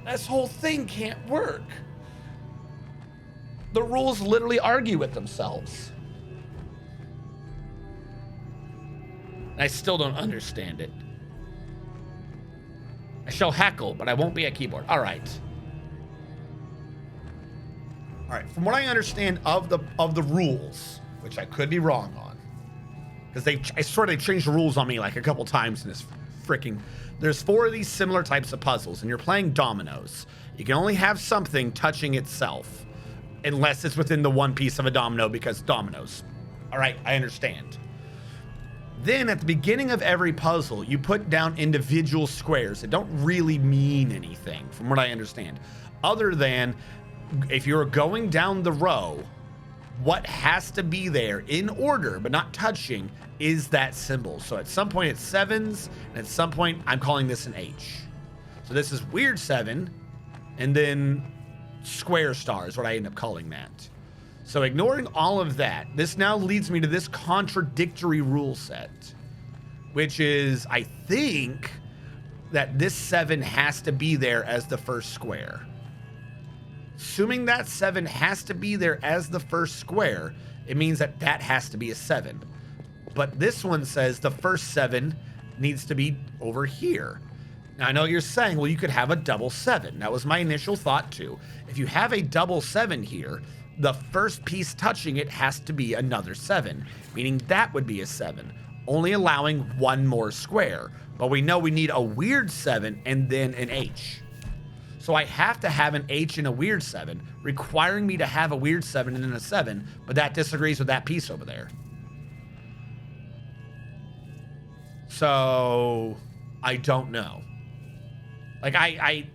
[SPEAKER 1] This whole thing can't work. The rules literally argue with themselves. I still don't understand it. I shall heckle, but I won't be a keyboard. All right. All right. From what I understand of the rules, which I could be wrong on, because I swear they changed the rules on me like a couple times in this freaking. There's 4 of these similar types of puzzles, and you're playing dominoes. You can only have something touching itself, unless it's within the one piece of a domino, because dominoes. All right, I understand. Then at the beginning of every puzzle, you put down individual squares that don't really mean anything, from what I understand, other than if you're going down the row, what has to be there in order but not touching is that symbol. So at some point it's 7s, and at some point I'm calling this an H. So this is weird 7, and then square star is what I end up calling that. So ignoring all of that, this now leads me to this contradictory rule set, which is, I think, that this 7 has to be there as the first square. Assuming that 7 has to be there as the first square, it means that that has to be a 7. But this one says the first 7 needs to be over here. Now, I know you're saying, well, you could have a double 7. That was my initial thought, too. If you have a double 7 here, the first piece touching it has to be another 7, meaning that would be a 7, only allowing one more square. But we know we need a weird 7 and then an H. So I have to have an H and a weird 7, requiring me to have a weird 7 and then a 7, but that disagrees with that piece over there. So I don't know. Like, I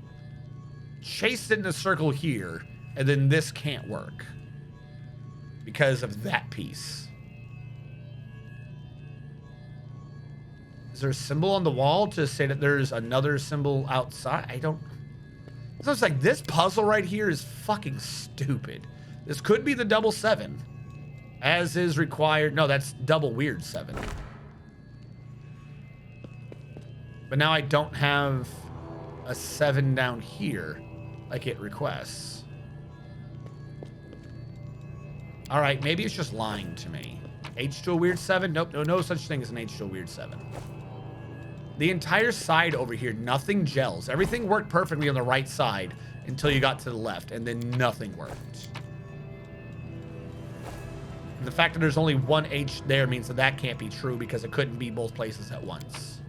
[SPEAKER 1] chased it in a circle here, and then this can't work because of that piece. Is there a symbol on the wall to say that there's another symbol outside? I don't. So it's like this puzzle right here is fucking stupid. This could be the double 7, as is required. No, that's double weird 7. But now I don't have a 7 down here like it requests. All right, maybe it's just lying to me. H to a weird 7? Nope, no such thing as an H to a weird 7. The entire side over here, nothing gels. Everything worked perfectly on the right side until you got to the left, and then nothing worked. And the fact that there's only one H there means that that can't be true because it couldn't be both places at once.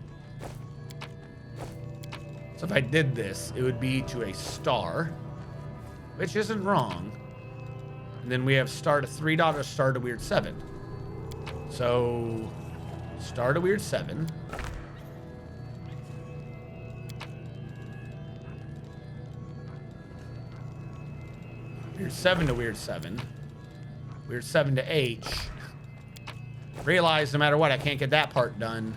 [SPEAKER 1] So if I did this, it would be to a star, which isn't wrong. And then we have star to 3 dot or star to weird 7. So star to weird 7. Weird 7 to weird 7. Weird 7 to H. Realize no matter what, I can't get that part done.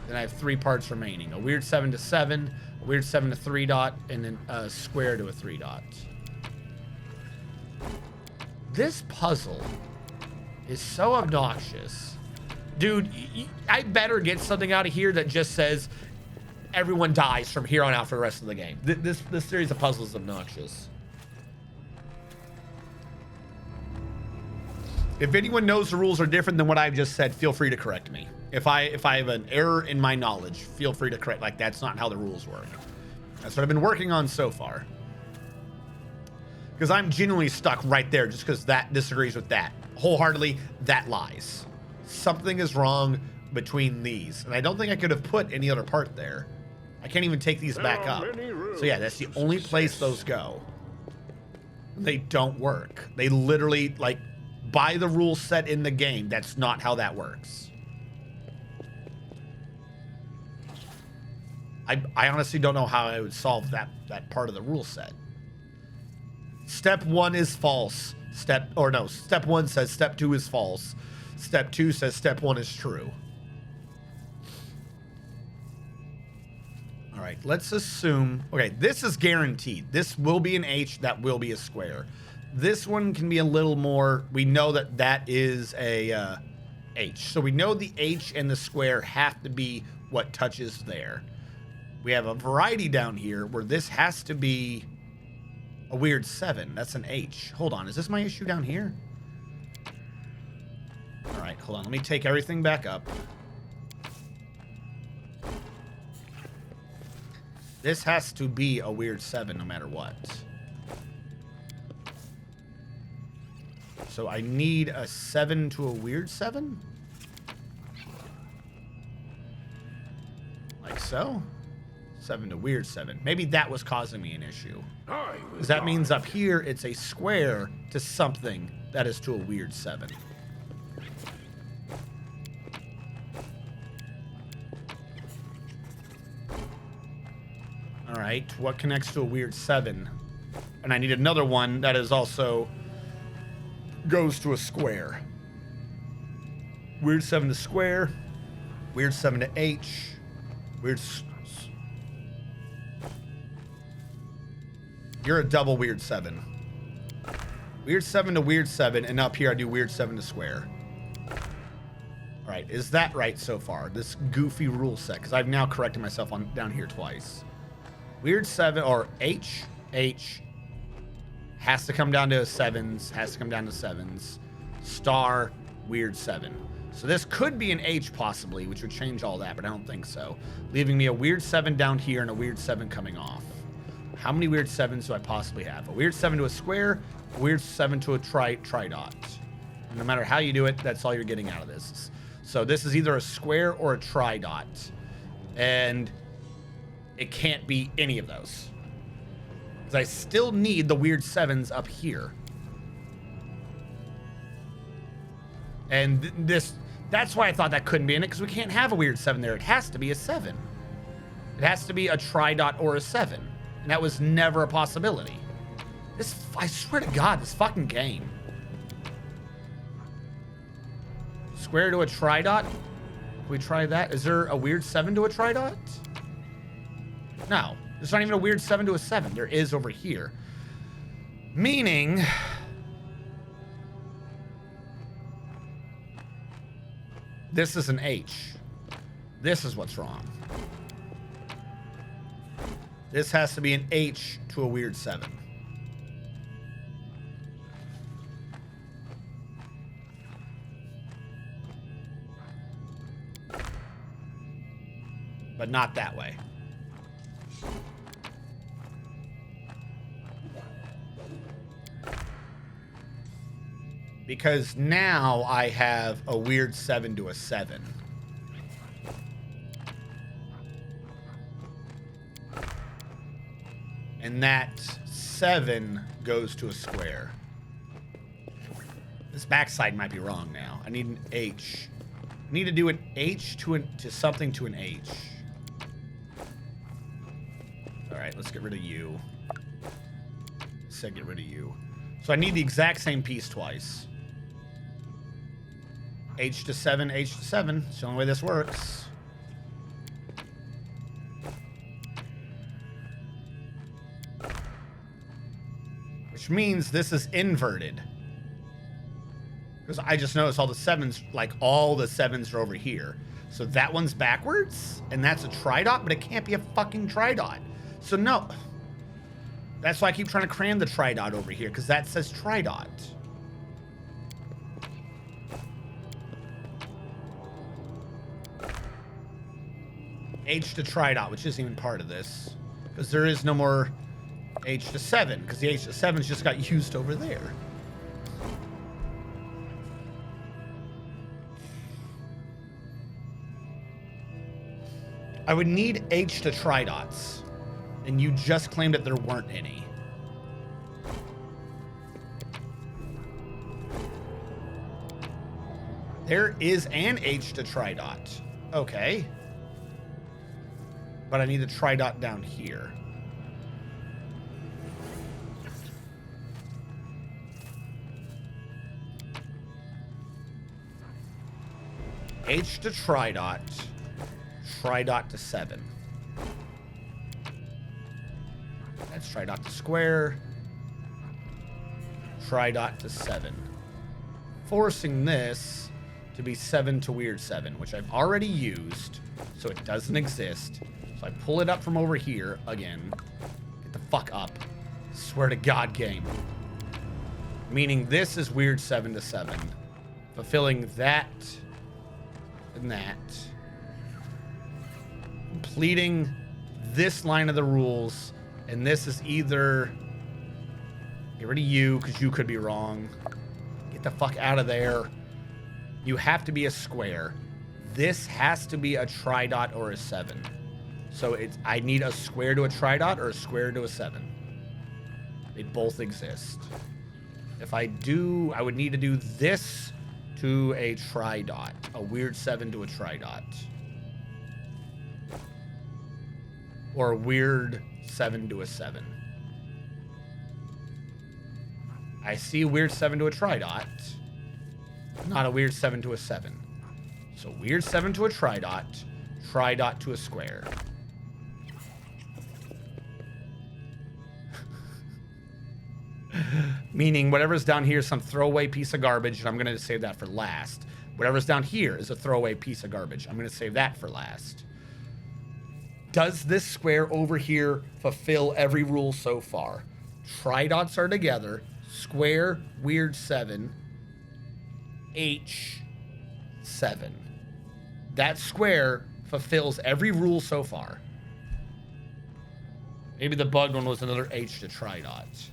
[SPEAKER 1] Then I have 3 parts remaining. A weird 7 to 7, a weird 7 to 3 dot, and then a square to a 3 dot. This puzzle is so obnoxious. Dude, I better get something out of here that just says everyone dies from here on out for the rest of the game. This series of puzzles is obnoxious. If anyone knows the rules are different than what I've just said, feel free to correct me. If I have an error in my knowledge, feel free to correct. Like, that's not how the rules work. That's what I've been working on so far. Because I'm genuinely stuck right there just because that disagrees with that. Wholeheartedly, that lies. Something is wrong between these. And I don't think I could have put any other part there. I can't even take these back up. So yeah, that's the only place those go. They don't work. They literally, like, by the rules set in the game, that's not how that works. I honestly don't know how I would solve that part of the rule set. Step 1 is false. Step 1 says step 2 is false. Step 2 says step 1 is true. All right, let's assume, okay, this is guaranteed. This will be an H, that will be a square. This one can be a little more, we know that is a H. So we know the H and the square have to be what touches there. We have a variety down here where this has to be a weird 7. That's an H. Hold on, is this my issue down here? All right, hold on, let me take everything back up. This has to be a weird 7 no matter what. So I need a 7 to a weird 7? Like so? 7 to weird 7. Maybe that was causing me an issue. Because that means up here it's a square to something that is to a weird 7. All right, what connects to a weird 7? And I need another one that is also goes to a square. Weird 7 to square. Weird 7 to H. Weird. You're a double weird 7. Weird 7 to weird 7, and up here I do weird 7 to square. All right, is that right so far? This goofy rule set, because I've now corrected myself on down here twice. Weird 7 or H has to come down to 7s, has to come down to 7s. Star, weird 7. So this could be an H possibly, which would change all that, but I don't think so. Leaving me a weird 7 down here and a weird 7 coming off. How many weird 7s do I possibly have? A weird 7 to a square, a weird 7 to a tri-dot. No matter how you do it, that's all you're getting out of this. So this is either a square or a tri-dot. And it can't be any of those. Because I still need the weird 7s up here. And that's why I thought that couldn't be in it, because we can't have a weird 7 there. It has to be a 7. It has to be a tri-dot or a 7. And that was never a possibility. I swear to God, this fucking game. Square to a tri-dot? Can we try that? Is there a weird 7 to a tri-dot? No. There's not even a weird 7 to a 7. There is over here. Meaning... this is an H. This is what's wrong. This has to be an H to a weird 7. But not that way. Because now I have a weird 7 to a 7. And that 7 goes to a square. This backside might be wrong now. I need an H. I need to do an H to something to an H. All right, let's get rid of you. Said get rid of you. So I need the exact same piece twice. H to 7, H to 7. It's the only way this works. Which means this is inverted. Because I just noticed all the 7s, like all the 7s are over here. So that one's backwards, and that's a tridot, but it can't be a fucking tridot. So no. That's why I keep trying to cram the tridot over here, because that says tridot. H to tridot, which isn't even part of this. Because there is no more H to 7, because the H to 7's just got used over there. I would need H to tridots, and you just claimed that there weren't any. There is an H to tridot. Okay. But I need a tridot down here. H to tridot. Tridot to 7. That's tridot to square. Tridot to 7. Forcing this to be 7 to weird 7, which I've already used, so it doesn't exist. So I pull it up from over here again. Get the fuck up. Swear to God, game. Meaning this is weird 7 to 7. Fulfilling that and that. Completing this line of the rules, and this is either get rid of you because you could be wrong. Get the fuck out of there. You have to be a square. This has to be a tridot or a 7. So I need a square to a tridot or a square to a 7. They both exist. If I do, I would need to do this to a tridot, a weird 7 to a tridot. Or a weird 7 to a 7. I see a weird 7 to a tridot. Not a weird 7 to a 7. So weird 7 to a tridot. Tridot to a square. Meaning whatever's down here is some throwaway piece of garbage, and I'm going to save that for last. Whatever's down here is a throwaway piece of garbage. I'm going to save that for last. Does this square over here fulfill every rule so far? Tridots are together. Square, weird 7. H, 7. That square fulfills every rule so far. Maybe the bug one was another H to tridot.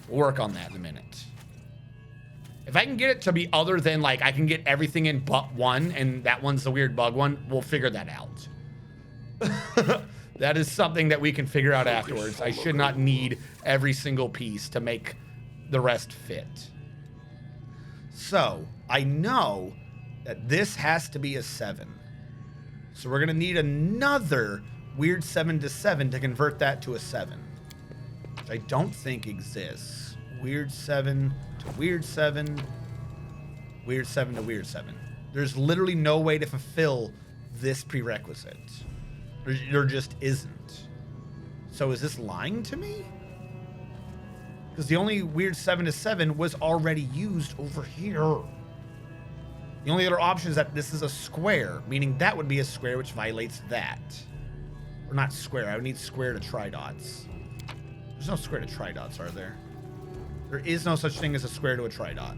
[SPEAKER 1] We'll work on that in a minute. If I can get it to be other than, like, I can get everything in but one, and that one's the weird bug one, we'll figure that out. That is something that we can figure out afterwards. I should not need every single piece to make the rest fit. So, I know that this has to be a 7. So we're going to need another weird 7 to 7 to convert that to a 7. Which I don't think exists. Weird 7 to weird 7. Weird 7 to weird 7. There's literally no way to fulfill this prerequisite. There just isn't. So is this lying to me? Because the only weird 7 to 7 was already used over here. The only other option is that this is a square, meaning that would be a square which violates that. Or not square, I would need square to tridots. There's no square to tridots, are there? There is no such thing as a square to a tridot.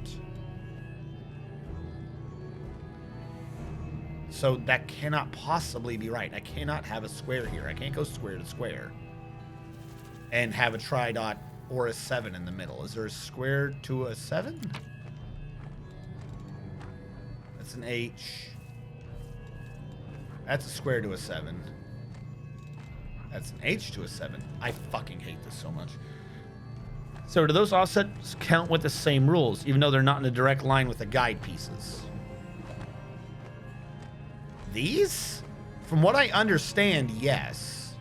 [SPEAKER 1] So that cannot possibly be right. I cannot have a square here. I can't go square to square and have a tridot or a 7 in the middle. Is there a square to a 7? That's an H. That's a square to a 7. That's an H to a 7. I fucking hate this so much. So do those offsets count with the same rules, even though they're not in a direct line with the guide pieces? These? From what I understand, yes.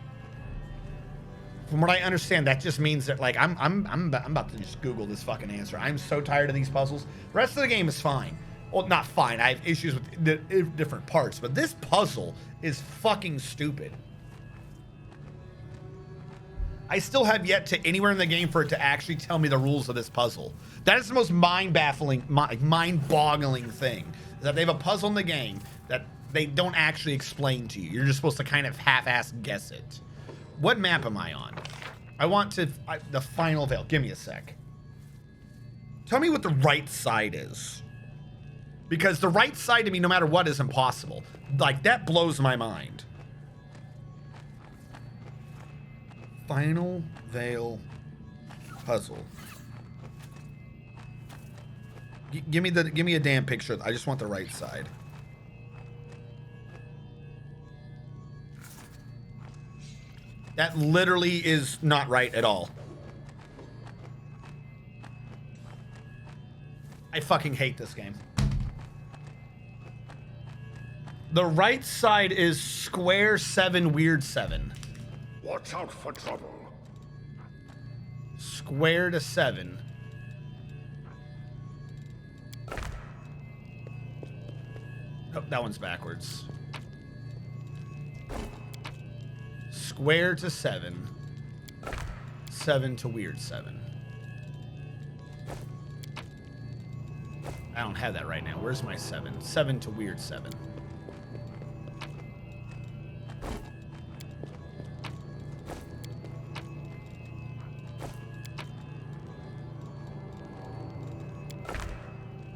[SPEAKER 1] From what I understand, that just means that like I'm about to just Google this fucking answer. I'm so tired of these puzzles. The rest of the game is fine. Well, not fine. I have issues with the different parts, but this puzzle is fucking stupid. I still have yet to anywhere in the game for it to actually tell me the rules of this puzzle. That is the most mind-boggling thing. That they have a puzzle in the game that they don't actually explain to you. You're just supposed to kind of half-ass guess it. What map am I on? I want to... the final veil. Give me a sec. Tell me what the right side is. Because the right side to me, no matter what, is impossible. Like, that blows my mind. Final veil puzzle. Give me a damn picture. I just want the right side. That literally is not right at all. I fucking hate this game. The right side is square 7, weird 7.
[SPEAKER 3] Watch out for trouble.
[SPEAKER 1] Square to 7. Oh, that one's backwards. Square to 7. 7 to weird 7. I don't have that right now. Where's my 7? 7 to weird 7.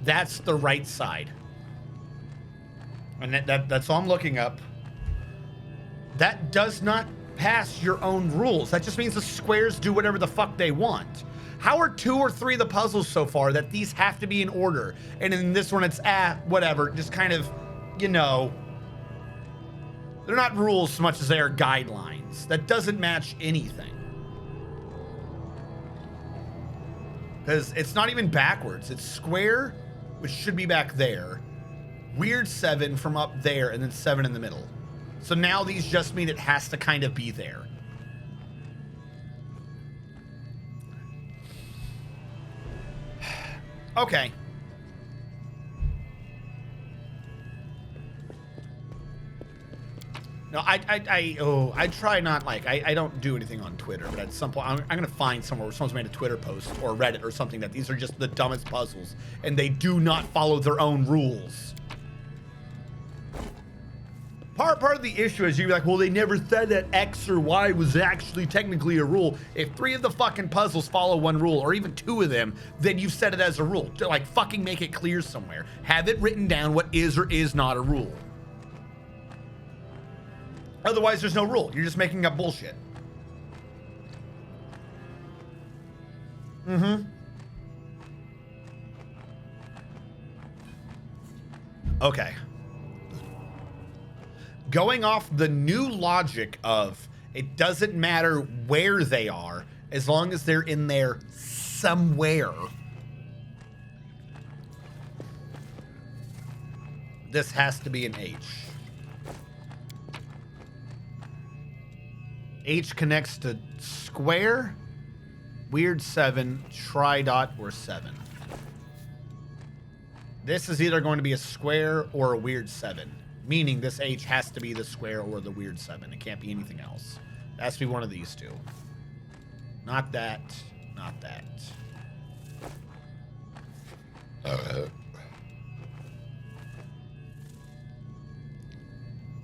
[SPEAKER 1] That's the right side. And that's all I'm looking up. That does not pass your own rules. That just means the squares do whatever the fuck they want. How are 2 or 3 of the puzzles so far that these have to be in order? And in this one, it's whatever. Just kind of, you know, they're not rules so much as they are guidelines. That doesn't match anything. Because it's not even backwards. It's square, which should be back there. Weird 7 from up there, and then 7 in the middle. So now these just mean it has to kind of be there. Okay. No, I try not like, I don't do anything on Twitter, but at some point I'm gonna find somewhere where someone's made a Twitter post or Reddit or something that these are just the dumbest puzzles and they do not follow their own rules. Part of the issue is you'd be like, well, they never said that X or Y was actually technically a rule. If 3 of the fucking puzzles follow one rule, or even 2 of them, then you've set it as a rule. To like fucking make it clear somewhere. Have it written down what is or is not a rule. Otherwise, there's no rule. You're just making up bullshit. Okay. Going off the new logic of it doesn't matter where they are as long as they're in there somewhere. This has to be an H. H connects to square, weird 7, tri-dot, or 7. This is either going to be a square or a weird 7. Meaning this H has to be the square or the weird 7. It can't be anything else. It has to be one of these 2. Not that. Not that.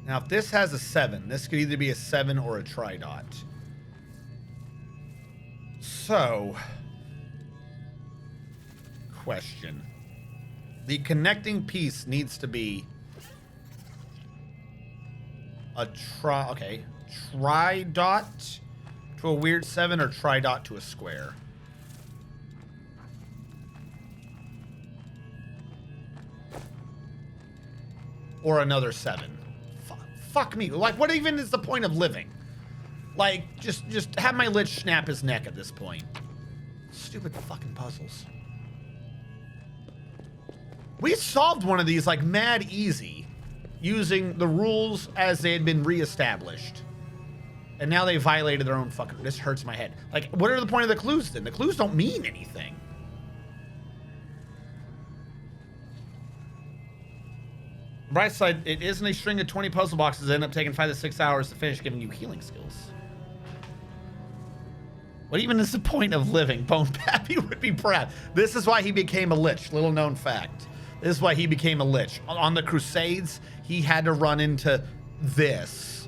[SPEAKER 1] Now, if this has a 7, this could either be a 7 or a tri-dot. So, question. The connecting piece needs to be a tri-dot to a weird 7 or tri-dot to a square. Or another 7. Fuck me. Like, what even is the point of living? Like, just have my lich snap his neck at this point. Stupid fucking puzzles. We solved one of these like mad easy using the rules as they had been reestablished. And now they violated their own fucking... This hurts my head. Like, what are the point of the clues then? The clues don't mean anything. Bright side, it isn't a string of 20 puzzle boxes that end up taking 5 to 6 hours to finish, giving you healing skills. What even is the point of living? Bone Pappy would be proud. This is why he became a lich. Little known fact. This is why he became a lich. On the Crusades, he had to run into this.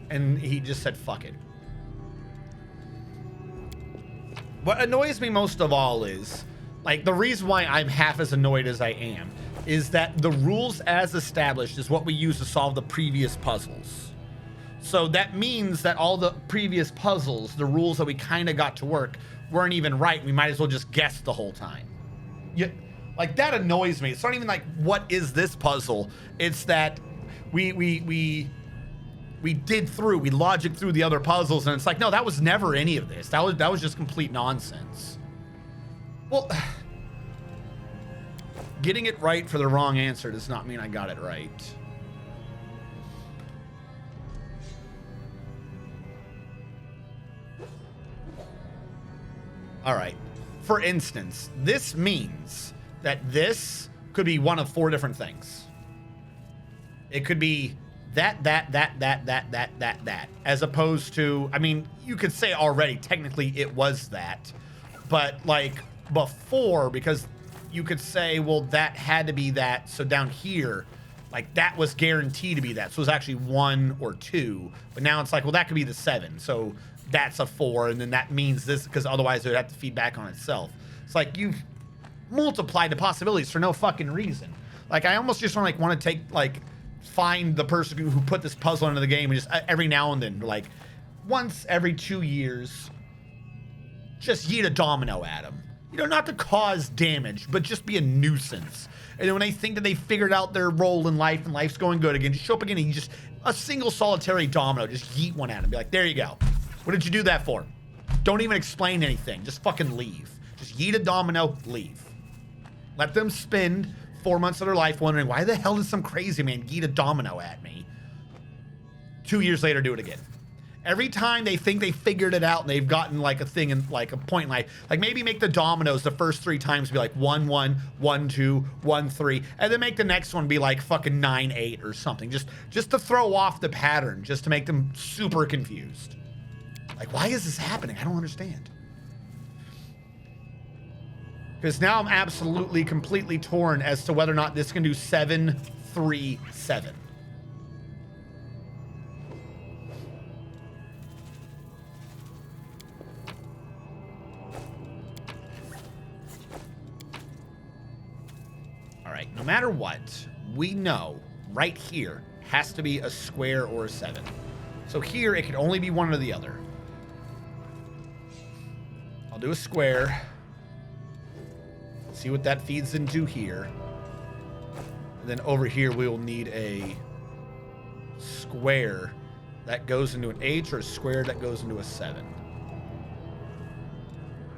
[SPEAKER 1] And he just said, fuck it. What annoys me most of all is, like, the reason why I'm half as annoyed as I am is that the rules as established is what we use to solve the previous puzzles. So that means that all the previous puzzles, the rules that we kind of got to work, weren't even right. We might as well just guess the whole time. Like, that annoys me. It's not even like, what is this puzzle? It's that we logic through the other puzzles, and it's like, no, that was never any of this. That was just complete nonsense. Well, getting it right for the wrong answer does not mean I got it right. All right. For instance, this means that this could be one of 4 different things. It could be that, as opposed to, I mean, you could say already, technically it was that, but like before, because you could say, well, that had to be that. So down here, like that was guaranteed to be that. So it was actually 1 or 2, but now it's like, well, that could be the 7. So that's a 4. And then that means this, because otherwise it would have to feed back on itself. It's like you've multiplied the possibilities for no fucking reason. Like I almost just want to take, like, find the person who put this puzzle into the game and just every now and then, like once every 2 years, just yeet a domino at them. You know, not to cause damage, but just be a nuisance. And then when they think that they figured out their role in life and life's going good again, just show up again and you just, a single solitary domino, just yeet one at them. Be like, there you go. What did you do that for? Don't even explain anything. Just fucking leave. Just yeet a domino, leave. Let them spend 4 months of their life wondering, why the hell did some crazy man yeet a domino at me? 2 years later, do it again. Every time they think they figured it out and they've gotten like a thing in like a point in life, like maybe make the dominoes the first 3 times be like 1 1 1 2 1 3, and then make the next one be like fucking 9 8 or something, just to throw off the pattern, just to make them super confused. Like, why is this happening? I don't understand. Because now I'm absolutely completely torn as to whether or not this can do 7 3 7. All right, no matter what, we know right here has to be a square or a 7. So here it can only be one or the other. I'll do a square. See what that feeds into here. And then over here we will need a square that goes into an H or a square that goes into a 7.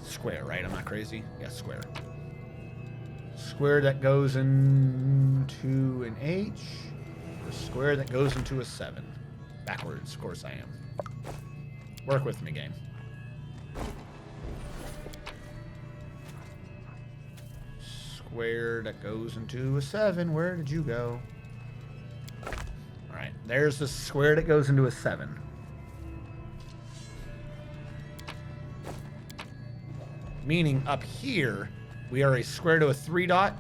[SPEAKER 1] Square, right? I'm not crazy? Yeah, square. Square that goes into an H, or a square that goes into a 7. Backwards, of course I am. Work with me, game. Square that goes into a 7. Where did you go? All right, there's the square that goes into a 7. Meaning up here, we are a square to a 3 dot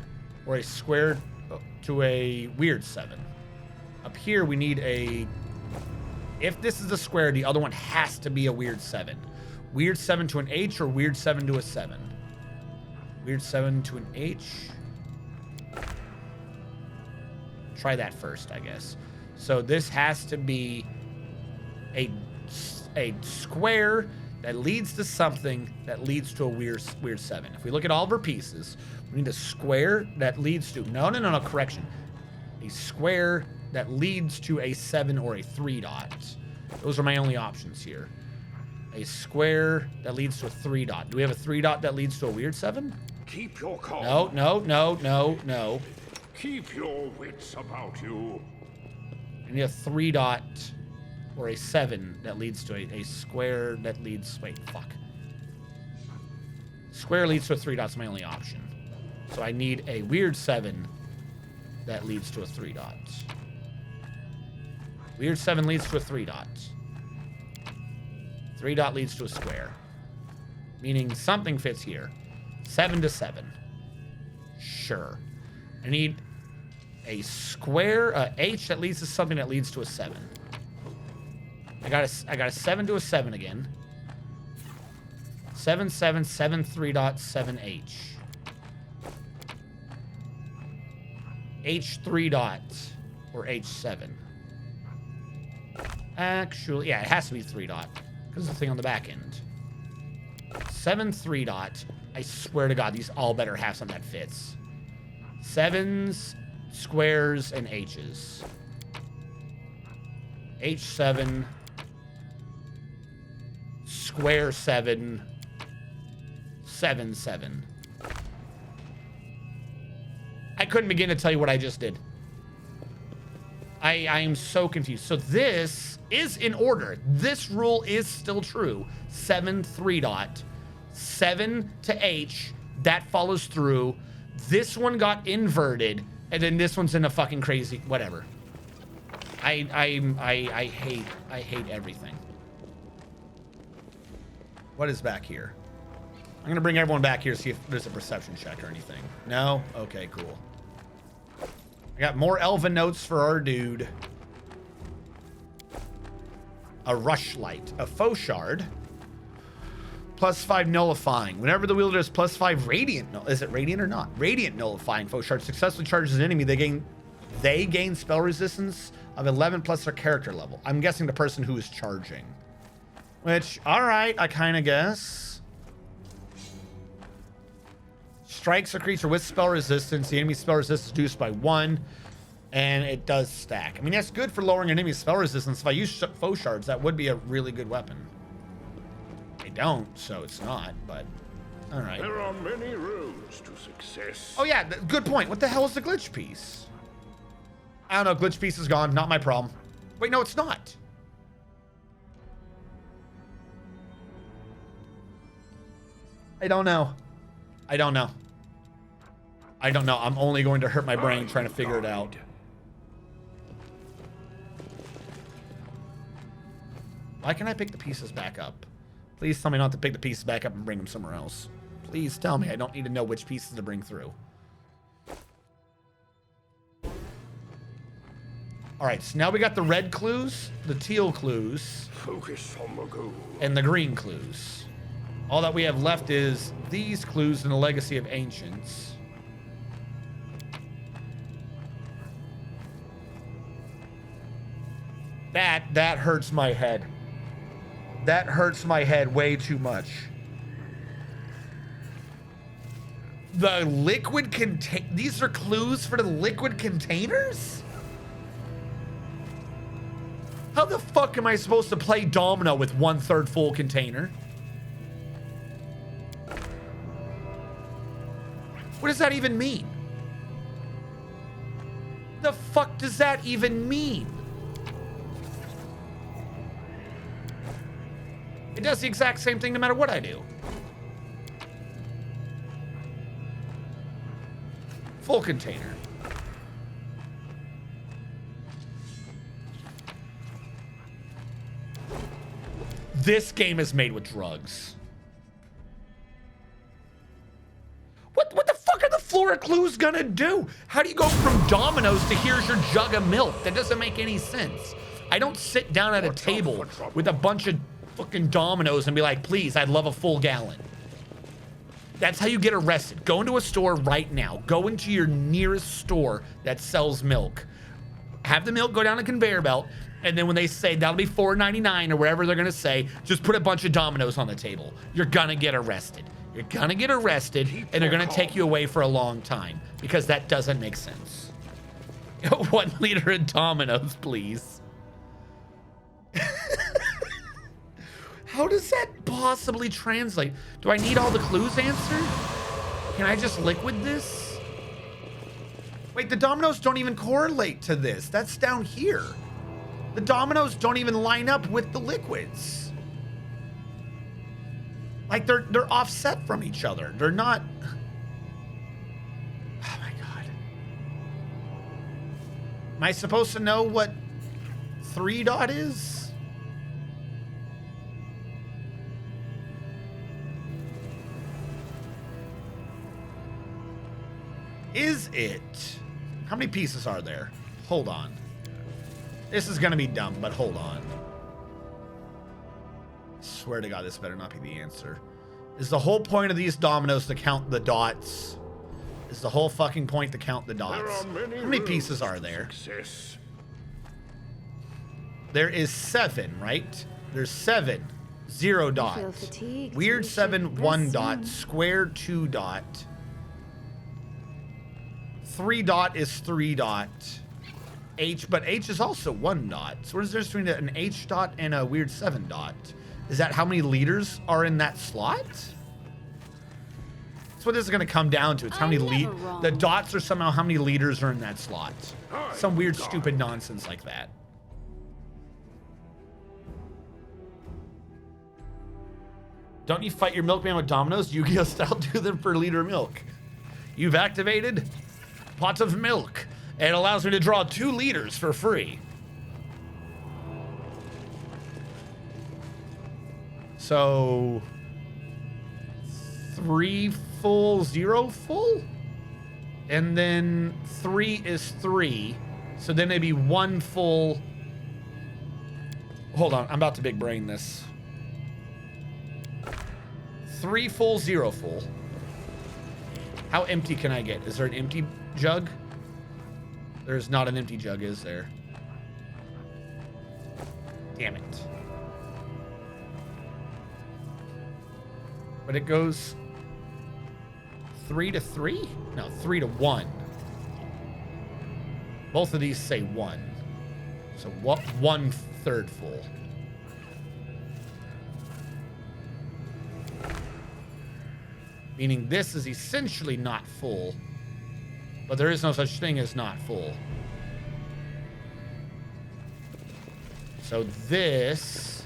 [SPEAKER 1] or a square to a weird 7. Up here, we need a... If this is a square, the other one has to be a weird 7. Weird 7 to an H or weird 7 to a 7. Weird 7 to an H. Try that first, I guess. So this has to be a square that leads to something that leads to a weird 7. If we look at all of our pieces, we need a square that leads to... No, correction. A square that leads to a 7 or a 3 dot. Those are my only options here. A square that leads to a 3 dot. Do we have a 3 dot that leads to a weird 7?
[SPEAKER 3] Keep your calm.
[SPEAKER 1] No.
[SPEAKER 3] Keep your wits about you.
[SPEAKER 1] I need a 3 dot or a 7 that leads to a square that leads... Wait, fuck. Square leads to a 3 dot's my only option. So I need a weird 7 that leads to a 3 dots. Weird 7 leads to a 3 dots. 3 dot leads to a square. Meaning something fits here. 7 to 7. Sure. I need a square, H that leads to something that leads to a 7. I got a 7 to a 7 again. 7, 7, 7, 3 dot, 7 H. H 3 dot or H7. Actually, yeah, it has to be 3 dot because of the thing on the back end. 7 3 dot. I swear to God, these all better have something that fits. 7s, squares, and H's. H7, square 7, 7 7. I couldn't begin to tell you what I just did. I am so confused. So this is in order. This rule is still true. 7 3 dot. 7 to H. That follows through. This one got inverted. And then this one's in a fucking crazy... Whatever. I hate everything. What is back here? I'm going to bring everyone back here to see if there's a perception check or anything. No? Okay, cool. I got more elven notes for our dude. A rushlight. A faux shard. +5 nullifying. Whenever the wielder is +5 radiant. Is it radiant or not? Radiant nullifying. Faux shard successfully charges an enemy. They gain spell resistance of 11 plus their character level. I'm guessing the person who is charging. Which, alright, I kind of guess. Strikes a creature with spell resistance. The enemy's spell resistance is reduced by 1. And it does stack. I mean, that's good for lowering an enemy's spell resistance. If I use faux shards, that would be a really good weapon. I don't, so it's not, but... Alright.
[SPEAKER 3] There are many roads to success.
[SPEAKER 1] Oh yeah, good point. What the hell is the glitch piece? I don't know, glitch piece is gone. Not my problem. Wait, no, it's not. I don't know. I don't know. I don't know. I'm only going to hurt my brain trying to figure it out. Why can't I pick the pieces back up? Please tell me not to pick the pieces back up and bring them somewhere else. Please tell me. I don't need to know which pieces to bring through. All right, so now we got the red clues, the teal clues,
[SPEAKER 3] Focus on the goal.
[SPEAKER 1] and the green clues. All that we have left is these clues in the Legacy of Ancients. That hurts my head. That hurts my head way too much. The liquid these are clues for the liquid containers? How the fuck am I supposed to play domino with 1/3 full container? What does that even mean? The fuck does that even mean? It does the exact same thing no matter what I do. Full container. This game is made with drugs. What the fuck are the Flora clues gonna do? How do you go from dominoes to here's your jug of milk? That doesn't make any sense. I don't sit down at a table with a bunch of fucking dominoes and be like, please, I'd love a full gallon. That's how you get arrested. Go into a store right now. Go into your nearest store that sells milk. Have the milk go down a conveyor belt, and then when they say that'll be $4.99 or whatever they're gonna say, just put a bunch of dominoes on the table. You're gonna get arrested. You're gonna get arrested, and they're gonna take you away for a long time because that doesn't make sense. 1 liter of dominoes, please. How does that possibly translate? Do I need all the clues answered? Can I just liquid this? Wait, the dominoes don't even correlate to this. That's down here. The dominoes don't even line up with the liquids. Like they're offset from each other. They're not. Oh my god. Am I supposed to know what 3 dot is? Is it? How many pieces are there? Hold on. This is gonna be dumb, but hold on. Swear to God, this better not be the answer. Is the whole point of these dominoes to count the dots? Is the whole fucking point to count the dots? How many pieces are there?
[SPEAKER 3] Success.
[SPEAKER 1] There is 7, right? There's 7. 0 dot. Weird 7, 1 dot. Square 2 dot. 3 dot is 3 dot. H, but H is also 1 dot. So what is there between an H dot and a weird 7 dot? Is that how many liters are in that slot? That's what this is going to come down to. It's how many the dots are somehow how many liters are in that slot. Some weird, stupid nonsense like that. Don't you fight your milkman with dominoes? Yu-Gi-Oh style, do them for a liter of milk. You've activated pot of milk. It allows me to draw 2 liters for free. So 3 full, 0 full? And then 3 is 3. So then maybe 1 full. Hold on, I'm about to big brain this. 3 full, 0 full. How empty can I get? Is there an empty jug? There's not an empty jug, is there? Damn it. But it goes 3 to 3? No, 3 to 1. Both of these say 1. So what? 1/3 full. Meaning this is essentially not full. But there is no such thing as not full. So this...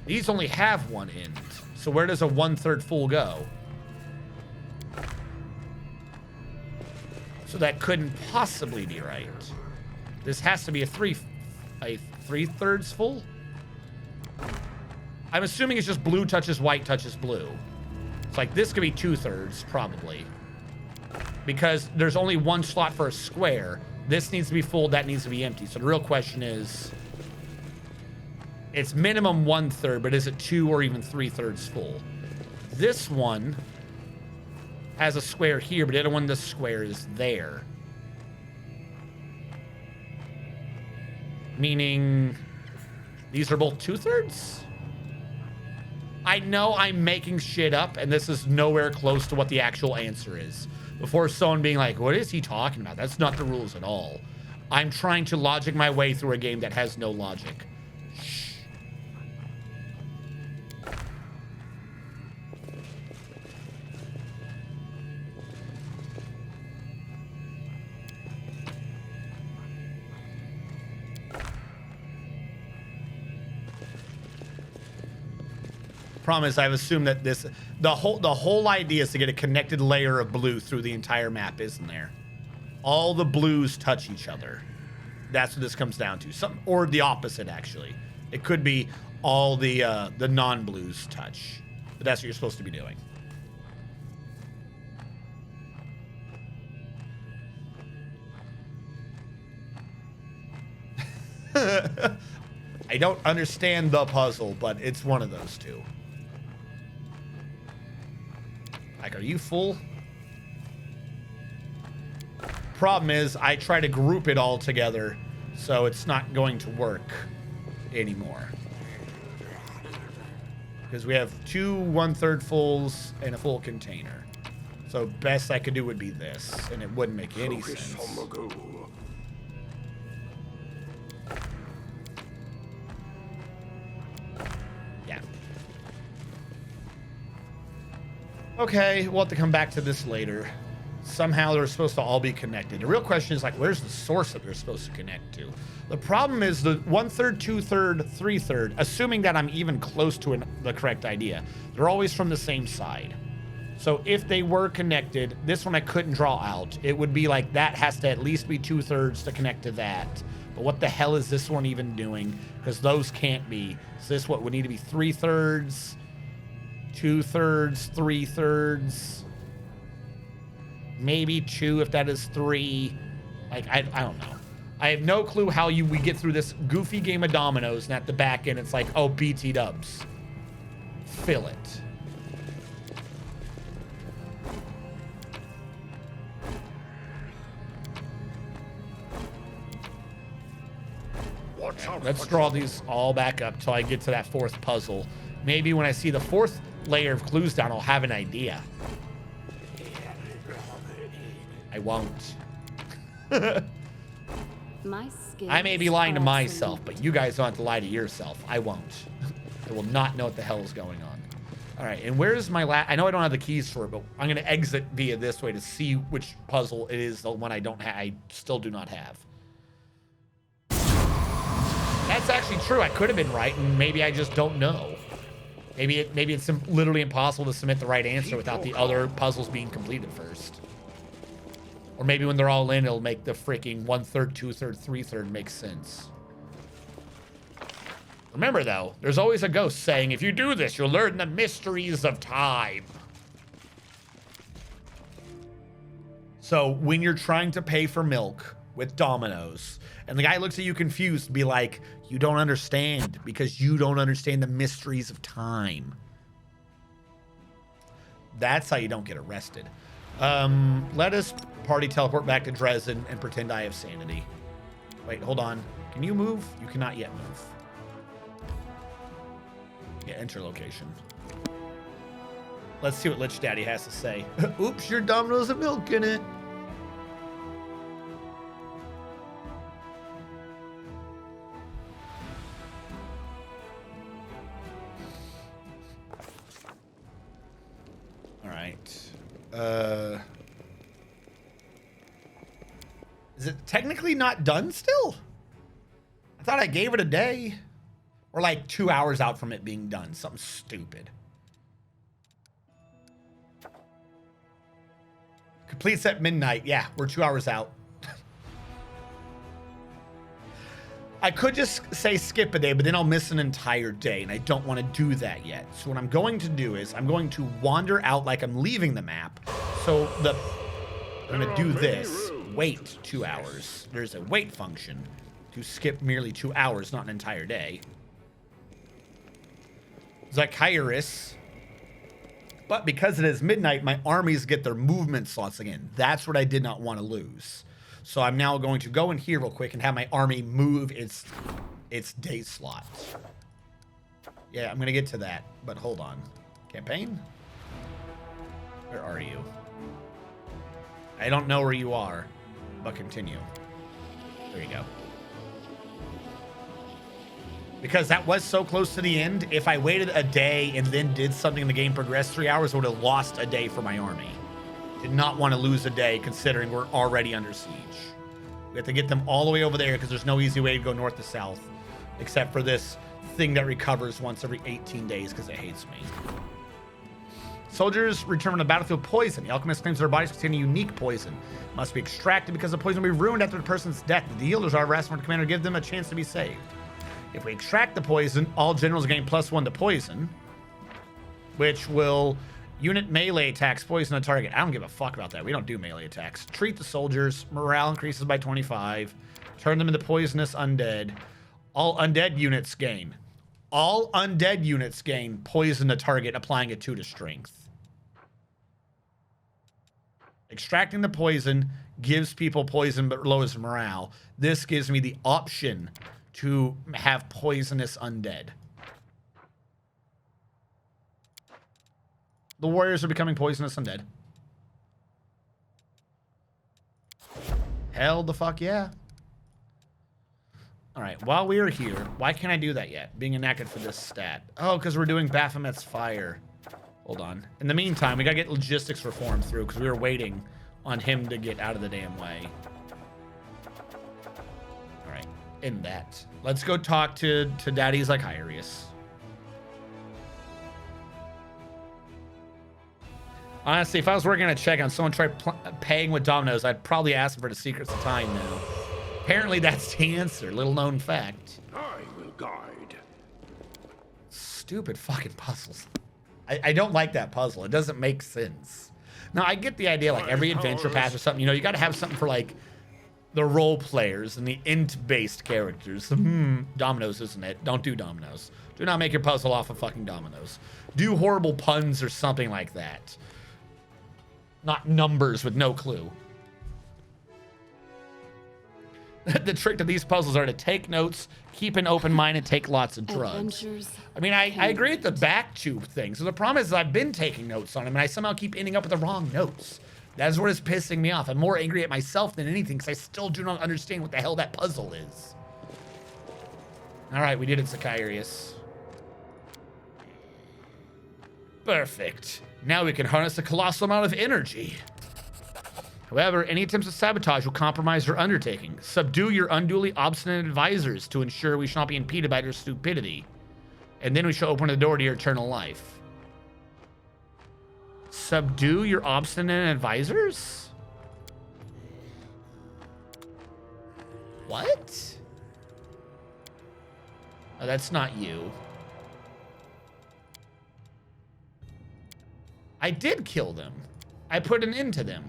[SPEAKER 1] These only have 1 end. So where does a 1/3 full go? So that couldn't possibly be right. This has to be a 3/3 full? I'm assuming it's just blue touches white touches blue. It's like this could be 2/3 probably. Because there's only 1 slot for a square. This needs to be full, that needs to be empty. So the real question is, it's minimum 1/3, but is it 2 or even 3/3 full? This one has a square here, but the other one, the square is there. Meaning these are both 2/3? I know I'm making shit up, and this is nowhere close to what the actual answer is. Before someone being like, what is he talking about? That's not the rules at all. I'm trying to logic my way through a game that has no logic. Shh. Problem is, I've assumed that this the whole idea is to get a connected layer of blue through the entire map, isn't there? All the blues touch each other. That's what this comes down to. Some or the opposite, actually. It could be all the non-blues touch, but that's what you're supposed to be doing. I don't understand the puzzle, but it's one of those two. Like, are you full? Problem is, I try to group it all together, so it's not going to work anymore. Because we have 2 1/3 fulls and a full container. So best I could do would be this, and it wouldn't make any sense.
[SPEAKER 3] On the goal.
[SPEAKER 1] Yeah. Okay, we'll have to come back to this later. somehow they're supposed to all be connected. The real question is like, where's the source that they're supposed to connect to? The problem is the 1/3, 2/3, 3/3, assuming that I'm even close to the correct idea, they're always from the same side. So if they were connected, this one I couldn't draw out. It would be like that has to at least be 2/3 to connect to that. But what the hell is this one even doing? Because those can't be. So this what would need to be 3/3, 2/3, 3/3. Maybe 2 if that is 3. Like, I don't know. I have no clue how we get through this goofy game of dominoes, and at the back end it's like, oh, BT dubs. Fill it. Let's draw these all back up till I get to that 4th puzzle. Maybe when I see the 4th layer of clues down, I'll have an idea. I won't. I may be lying to myself, but you guys don't have to lie to yourself. I won't. I will not know what the hell is going on. All right, and where's my I know I don't have the keys for it, but I'm going to exit via this way to see which puzzle it is, the one I still do not have. That's actually true. I could have been right, and maybe I just don't know. Maybe it's literally impossible to submit the right answer without the other puzzles being completed first. Or maybe when they're all in, it'll make the freaking 1/3, 2/3, 3/3 make sense. Remember, though, there's always a ghost saying, if you do this, you'll learn the mysteries of time. So when you're trying to pay for milk with Domino's, and the guy looks at you confused, be like, you don't understand because you don't understand the mysteries of time. That's how you don't get arrested. Let us party teleport back to Dresden and pretend I have sanity. Wait, hold on. Can you move? You cannot yet move. Yeah, enter location. Let's see what Lich Daddy has to say. Oops, your Domino's have milk in it. All right. Is it technically not done still? I thought I gave it a day. Or like 2 hours out from it being done. Something stupid. Completes at midnight. Yeah, we're 2 hours out. I could just say skip a day, but then I'll miss an entire day, and I don't want to do that yet. So what I'm going to do is I'm going to wander out like I'm leaving the map. So I'm going to do this. Wait 2 hours. There's a wait function to skip merely 2 hours, not an entire day. Zacchaeus. But because it is midnight, my armies get their movement slots again. That's what I did not want to lose. So I'm now going to go in here real quick and have my army move its day slot. Yeah, I'm going to get to that. But hold on. Campaign? Where are you? I don't know where you are, but continue. There you go. Because that was so close to the end. If I waited a day and then did something, the game progressed 3 hours, I would have lost a day for my army. Did not want to lose a day considering we're already under siege. We have to get them all the way over there because there's no easy way to go north to south. Except for this thing that recovers once every 18 days because it hates me. Soldiers return from the battlefield poison. The alchemist claims their bodies contain a unique poison. Must be extracted because the poison will be ruined after the person's death. The healers are asking for the commander to give them a chance to be saved. If we extract the poison, all generals gain +1 to poison, which will unit melee attacks poison a target. I don't give a fuck about that. We don't do melee attacks. Treat the soldiers. Morale increases by 25. Turn them into poisonous undead. All undead units gain. All undead units gain poison a target, applying a 2 to strength. Extracting the poison gives people poison but lowers morale. This gives me the option to have poisonous undead. The warriors are becoming poisonous undead. Hell the fuck yeah. Alright, while we are here, why can't I do that yet? Being enacted for this stat. Oh, because we're doing Baphomet's Fire. Hold on. In the meantime, we gotta get logistics reform through because we were waiting on him to get out of the damn way. All right, in that. Let's go talk to Daddy's Lichdom. Honestly, if I was working on a check and someone tried paying with dominoes, I'd probably ask them for the secrets of time now. Apparently, that's the answer. Little known fact.
[SPEAKER 3] I will guide.
[SPEAKER 1] Stupid fucking puzzles. I don't like that puzzle. It doesn't make sense. Now, I get the idea, like every adventure path or something, you know, you got to have something for like the role players and the int-based characters. Dominoes, isn't it? Don't do dominoes. Do not make your puzzle off of fucking dominoes. Do horrible puns or something like that. Not numbers with no clue. The trick to these puzzles are to take notes, keep an open mind, and take lots of drugs. I mean, I agree with the back tube thing. So the problem is I've been taking notes on them, and I somehow keep ending up with the wrong notes. That's what is pissing me off. I'm more angry at myself than anything, because I still do not understand what the hell that puzzle is. All right, we did it, Sicarius. Perfect. Now we can harness a colossal amount of energy. However, any attempts at sabotage will compromise your undertaking. Subdue your unduly obstinate advisors to ensure we shall not be impeded by their stupidity. And then we shall open the door to your eternal life. Subdue your obstinate advisors? What? Oh, that's not you. I did kill them. I put an end to them.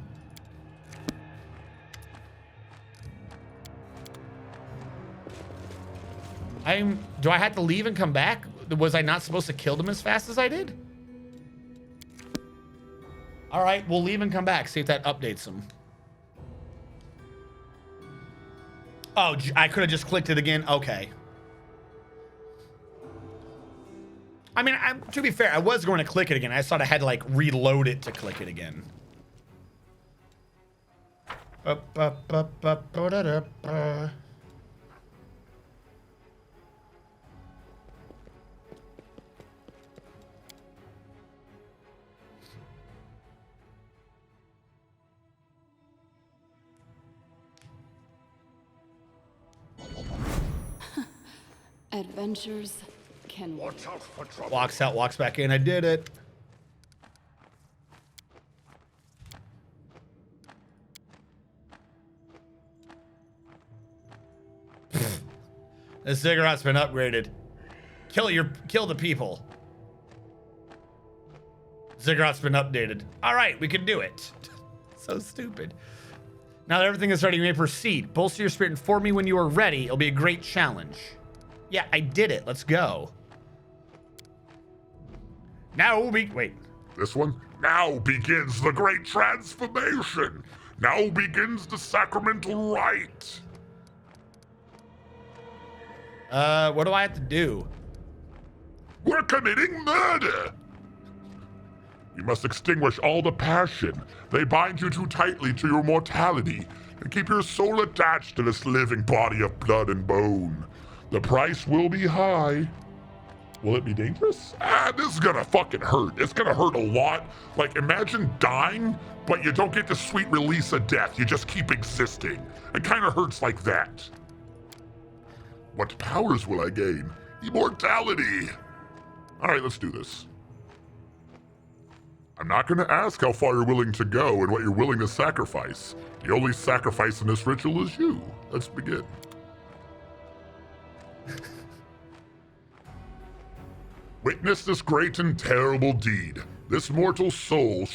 [SPEAKER 1] Do I have to leave and come back? Was I not supposed to kill them as fast as I did? All right, we'll leave and come back. See if that updates them. Oh, I could have just clicked it again. Okay. I mean, to be fair, I was going to click it again. I just thought I had to like reload it to click it again.
[SPEAKER 2] Adventures can
[SPEAKER 3] Watch out for trouble.
[SPEAKER 1] Walks out, walks back in. I did it. The ziggurat's been upgraded. Kill the people. Ziggurat's been updated. All right, we can do it. So stupid. Now that everything is ready, you may proceed. Bolster your spirit and inform me when you are ready. It'll be a great challenge. Yeah, I did it. Let's go. Now wait.
[SPEAKER 3] This one? Now begins the great transformation. Now begins the sacramental rite.
[SPEAKER 1] What do I have to do?
[SPEAKER 3] We're committing murder. You must extinguish all the passion. They bind you too tightly to your mortality and keep your soul attached to this living body of blood and bone. The price will be high. Will it be dangerous? This is gonna fucking hurt. It's gonna hurt a lot. Like, imagine dying, but you don't get the sweet release of death. You just keep existing. It kind of hurts like that. What powers will I gain? Immortality. All right, let's do this. I'm not gonna ask how far you're willing to go and what you're willing to sacrifice. The only sacrifice in this ritual is you. Let's begin. Witness this great and terrible deed. This mortal soul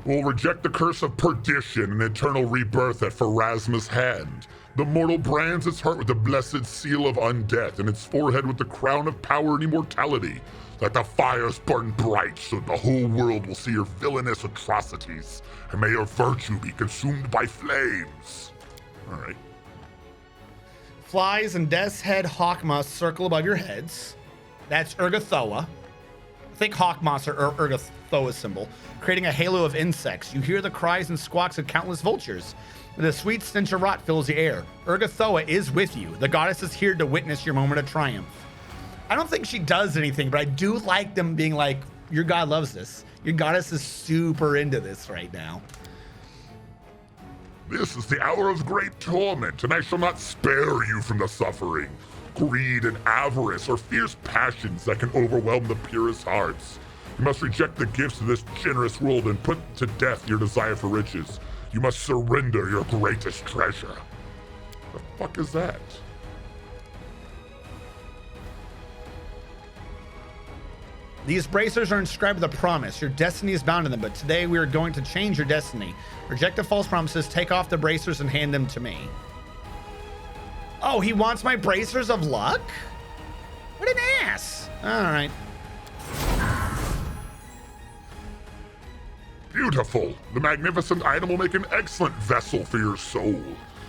[SPEAKER 3] will reject the curse of perdition and eternal rebirth at Pharasma's hand. The mortal brands its heart with the blessed seal of undeath and its forehead with the crown of power and immortality. Let the fires burn bright so the whole world will see your villainous atrocities, and may your virtue be consumed by flames. All right.
[SPEAKER 1] Flies and Death's Head hawk moths circle above your heads. That's Urgathoa. Think hawk moths are Urgathoa's symbol, creating a halo of insects. You hear the cries and squawks of countless vultures. The sweet stench of rot fills the air. Urgathoa is with you. The goddess is here to witness your moment of triumph. I don't think she does anything, but I do like them being like, your god loves this. Your goddess is super into this right now.
[SPEAKER 3] This is the hour of great torment, and I shall not spare you from the suffering. Greed and avarice are fierce passions that can overwhelm the purest hearts. You must reject the gifts of this generous world and put to death your desire for riches. You must surrender your greatest treasure. The fuck is that?
[SPEAKER 1] These bracers are inscribed with a promise. Your destiny is bound in them, but today we are going to change your destiny. Reject the false promises, take off the bracers, and hand them to me. Oh, he wants my bracers of luck? What an ass. All right.
[SPEAKER 3] Beautiful. The magnificent item will make an excellent vessel for your soul.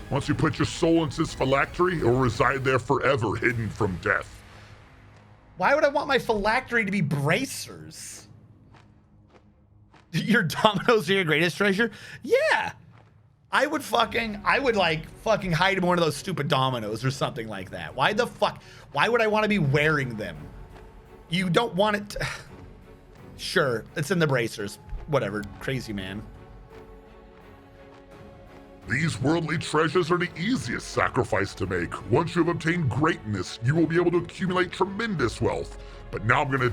[SPEAKER 3] Once you put your soul into this phylactery, it will reside there forever, hidden from death.
[SPEAKER 1] Why would I want my phylactery to be bracers? Your dominoes are your greatest treasure? Yeah. I would like fucking hide in one of those stupid dominoes or something like that. Why the fuck? Why would I want to be wearing them? You don't want it to... Sure, it's in the bracers. Whatever, crazy man.
[SPEAKER 3] These worldly treasures are the easiest sacrifice to make. Once you have obtained greatness, you will be able to accumulate tremendous wealth. But now I'm gonna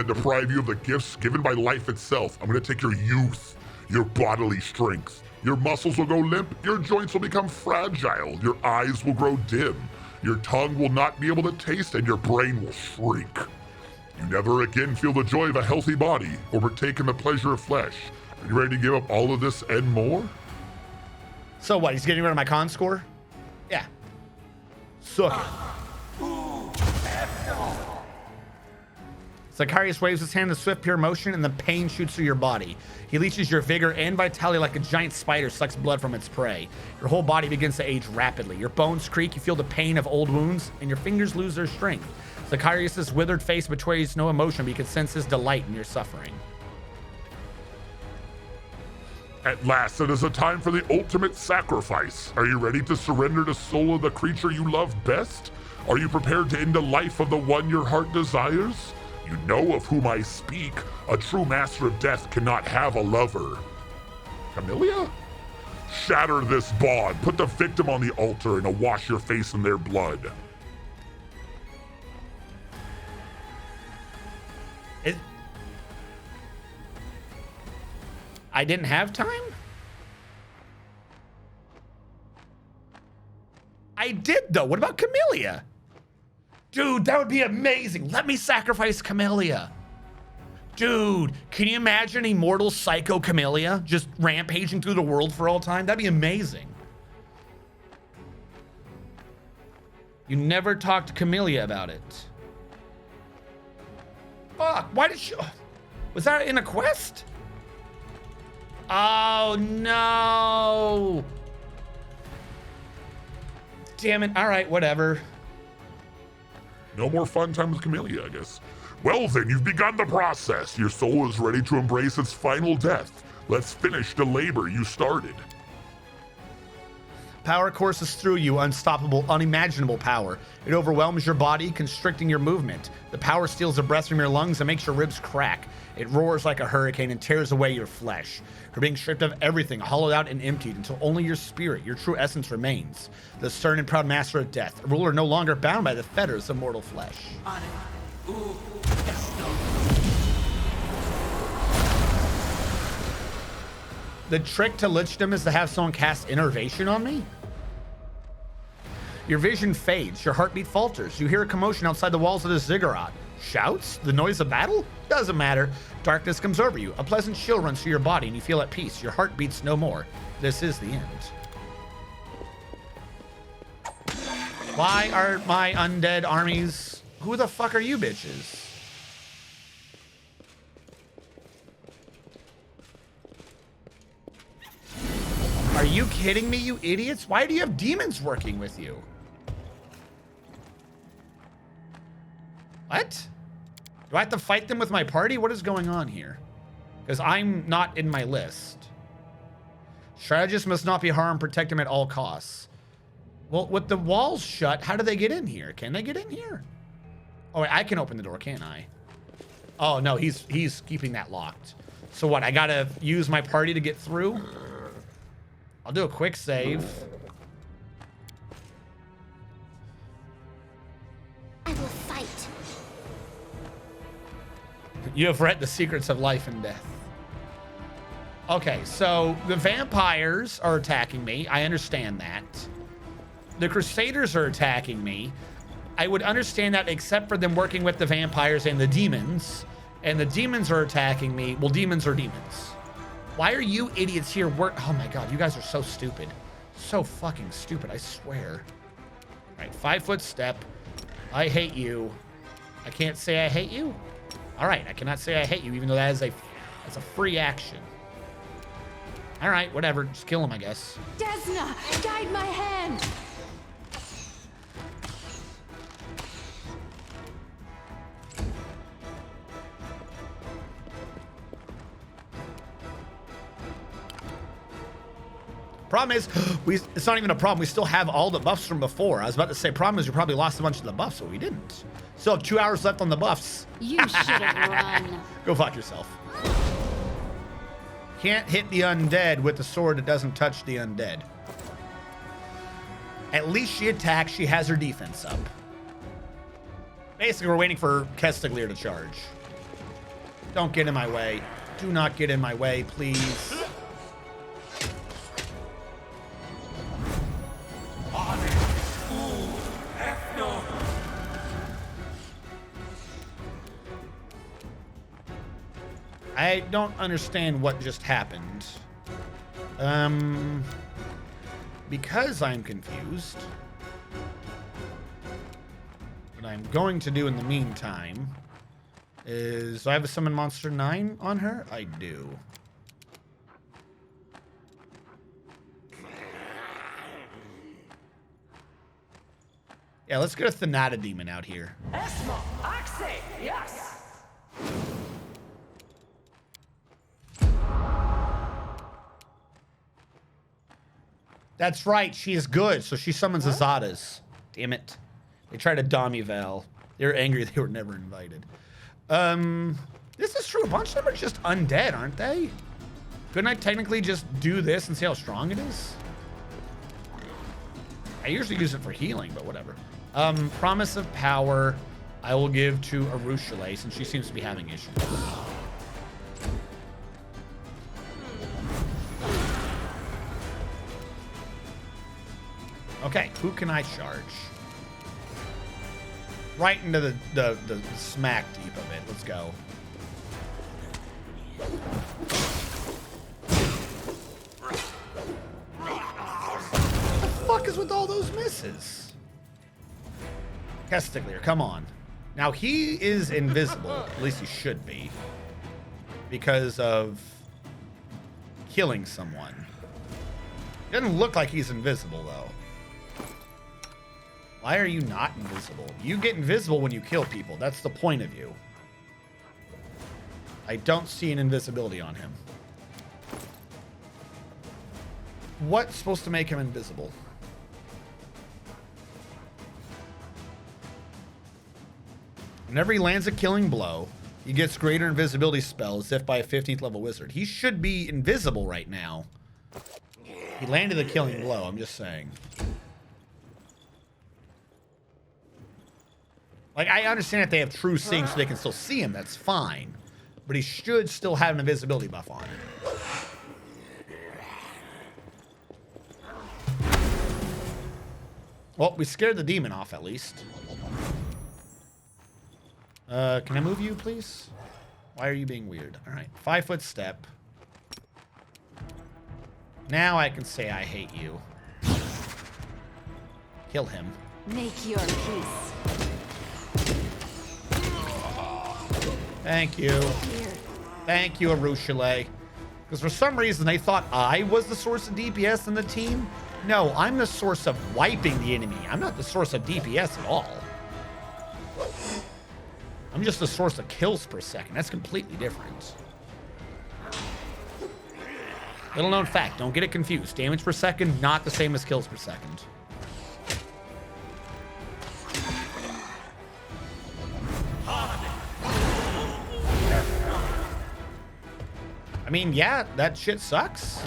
[SPEAKER 3] deprive you of the gifts given by life itself. I'm gonna take your youth, your bodily strength. Your muscles will go limp, your joints will become fragile, your eyes will grow dim, your tongue will not be able to taste, and your brain will shrink. You never again feel the joy of a healthy body or partake in the pleasure of flesh. Are you ready to give up all of this and more?
[SPEAKER 1] So what, he's getting rid of my con score? Yeah. Suck it. Zacharias waves his hand in swift, pure motion, and the pain shoots through your body. He leeches your vigor and vitality like a giant spider sucks blood from its prey. Your whole body begins to age rapidly. Your bones creak, you feel the pain of old wounds, and your fingers lose their strength. Zacharias' withered face betrays no emotion, but you can sense his delight in your suffering.
[SPEAKER 3] At last, it is a time for the ultimate sacrifice. Are you ready to surrender the soul of the creature you love best? Are you prepared to end the life of the one your heart desires? You know of whom I speak. A true master of death cannot have a lover. Camellia? Shatter this bond. Put the victim on the altar and wash your face in their blood.
[SPEAKER 1] I didn't have time? I did, though. What about Camellia? Dude, that would be amazing. Let me sacrifice Camellia. Dude, can you imagine immortal psycho Camellia just rampaging through the world for all time? That'd be amazing. You never talked to Camellia about it. Fuck, why did she... Was that in a quest? Oh, no. Damn it. All right, whatever.
[SPEAKER 3] No more fun time with Camellia, I guess. Well then, you've begun the process. Your soul is ready to embrace its final death. Let's finish the labor you started.
[SPEAKER 1] Power courses through you, unstoppable, unimaginable power. It overwhelms your body, constricting your movement. The power steals the breath from your lungs and makes your ribs crack. It roars like a hurricane and tears away your flesh. You're being stripped of everything, hollowed out and emptied until only your spirit, your true essence remains. The stern and proud master of death, a ruler no longer bound by the fetters of mortal flesh. The trick to Lichdom is to have someone cast Innervation on me? Your vision fades, your heartbeat falters. You hear a commotion outside the walls of the ziggurat. Shouts? The noise of battle? Doesn't matter. Darkness comes over you. A pleasant chill runs through your body and you feel at peace. Your heart beats no more. This is the end. Why are my undead armies... Who the fuck are you bitches? Are you kidding me, you idiots? Why do you have demons working with you? What? Do I have to fight them with my party? What is going on here? Because I'm not in my list. Strategists must not be harmed. Protect them at all costs. Well, with the walls shut, how do they get in here? Can they get in here? Oh, wait, I can open the door, can't I? Oh, no, he's keeping that locked. So what, I gotta use my party to get through? I'll do a quick save.
[SPEAKER 4] I will fight.
[SPEAKER 1] You have read the secrets of life and death. Okay, so the vampires are attacking me. I understand that. The Crusaders are attacking me. I would understand that except for them working with the vampires and the demons. And the demons are attacking me. Well, demons are demons. Why are you idiots here? Oh my God, you guys are so stupid. So fucking stupid, I swear. All right, 5-foot step. I hate you. I can't say I hate you. All right, I cannot say I hate you, even though that's a free action. All right, whatever. Just kill him, I guess.
[SPEAKER 2] Desna, guide my hand.
[SPEAKER 1] Problem is, it's not even a problem. We still have all the buffs from before. I was about to say, problem is you probably lost a bunch of the buffs, but we didn't. Still have 2 hours left on the buffs.
[SPEAKER 2] You should have run.
[SPEAKER 1] Go fuck yourself. Can't hit the undead with the sword that doesn't touch the undead. At least she attacks. She has her defense up. Basically, we're waiting for Castiglier to charge. Don't get in my way. Do not get in my way, please. I don't understand what just happened. Because I'm confused, what I'm going to do in the meantime is, do I have a summon monster 9 on her? I do. Yeah, let's get a Thanata demon out here.
[SPEAKER 6] Yes.
[SPEAKER 1] That's right, she is good, so she summons Azadas. Damn it. They tried to dom me, Val. They're angry they were never invited. This is true. A bunch of them are just undead, aren't they? Couldn't I technically just do this and see how strong it is? I usually use it for healing, but whatever. Promise of Power, I will give to Arushale, since she seems to be having issues. Okay, who can I charge? Right into the smack deep of it. Let's go. What the fuck is with all those misses? Castiglier, come on. Now he is invisible. At least he should be. Because of killing someone. He doesn't look like he's invisible though. Why are you not invisible? You get invisible when you kill people. That's the point of you. I don't see an invisibility on him. What's supposed to make him invisible? Whenever he lands a killing blow, he gets greater invisibility spells as if by a 15th level wizard. He should be invisible right now. He landed a killing blow, I'm just saying. Like, I understand if they have true seeing so they can still see him, that's fine. But he should still have an invisibility buff on him. Well, we scared the demon off at least. Can I move you, please? Why are you being weird? All right, 5-foot step. Now I can say I hate you. Kill him.
[SPEAKER 2] Make your peace.
[SPEAKER 1] Thank you. Thank you, Arushale. Because for some reason they thought I was the source of DPS in the team. No, I'm the source of wiping the enemy. I'm not the source of DPS at all. I'm just the source of kills per second. That's completely different. Little known fact, don't get it confused. Damage per second, not the same as kills per second. I mean, yeah, that shit sucks.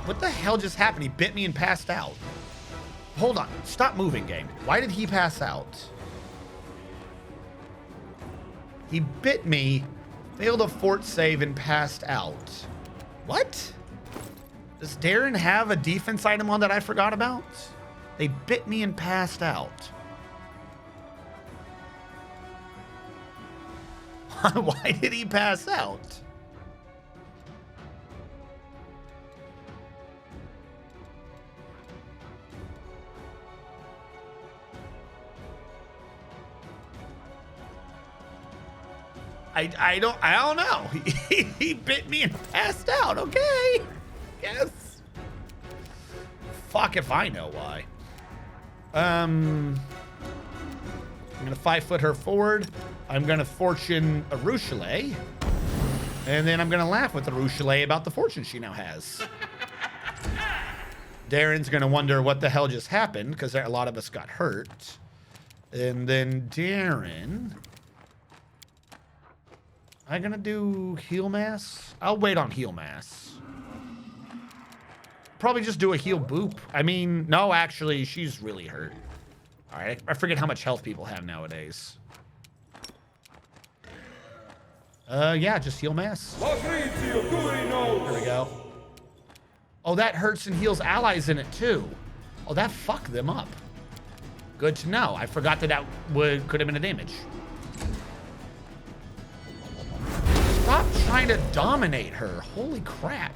[SPEAKER 1] What the hell just happened? He bit me and passed out. Hold on. Stop moving, game. Why did he pass out? He bit me, failed a fort save, and passed out. What? Does Darren have a defense item on that I forgot about? They bit me and passed out. Why did he pass out? I don't know. He bit me and passed out. Okay. Yes. Fuck if I know why. I'm gonna 5-foot her forward. I'm gonna fortune a Rochelet. And then I'm gonna laugh with the Rochelet about the fortune she now has. Darren's gonna wonder what the hell just happened because a lot of us got hurt. And then Darren, I'm gonna do heal mass. I'll wait on heal mass. Probably just do a heal boop. I mean, no, actually, she's really hurt. All right, I forget how much health people have nowadays. Yeah, just heal mass. There we go. Oh, that hurts and heals allies in it too. Oh, that fucked them up. Good to know. I forgot that could have been a damage. Stop trying to dominate her. Holy crap.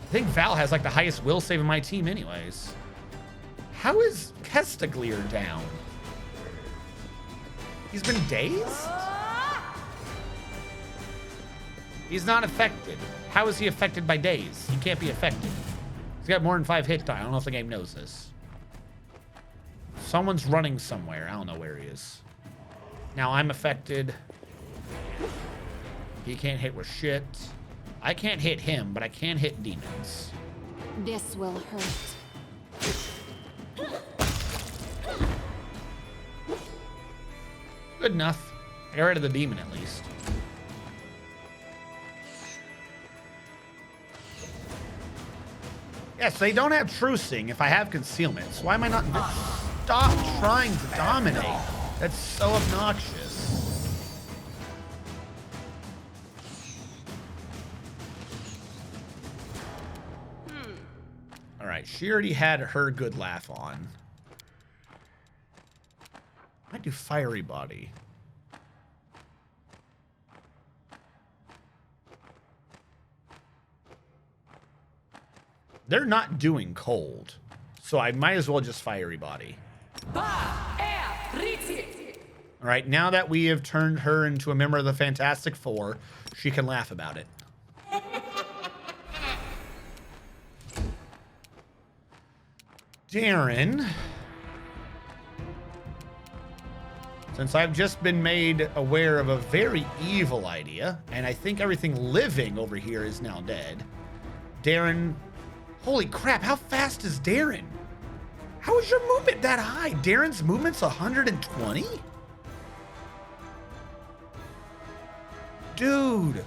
[SPEAKER 1] I think Val has like the highest will save in my team anyways. How is Kestaglier down? He's been dazed? He's not affected. How is he affected by daze? He can't be affected. He's got more than 5 hit die. I don't know if the game knows this. Someone's running somewhere. I don't know where he is. Now I'm affected. He can't hit with shit. I can't hit him, but I can hit demons.
[SPEAKER 2] This will hurt.
[SPEAKER 1] Good enough. Get rid of the demon at least. Yes, they don't have trucing if I have concealment. So why am I not... Stop trying to dominate. That's so obnoxious. All right, she already had her good laugh on. I do fiery body. They're not doing cold, so I might as well just fiery body. All right, now that we have turned her into a member of the Fantastic Four, she can laugh about it. Darren, since I've just been made aware of a very evil idea, and I think everything living over here is now dead, Darren... Holy crap, how fast is Darren? How is your movement that high? Darren's movement's 120? Dude.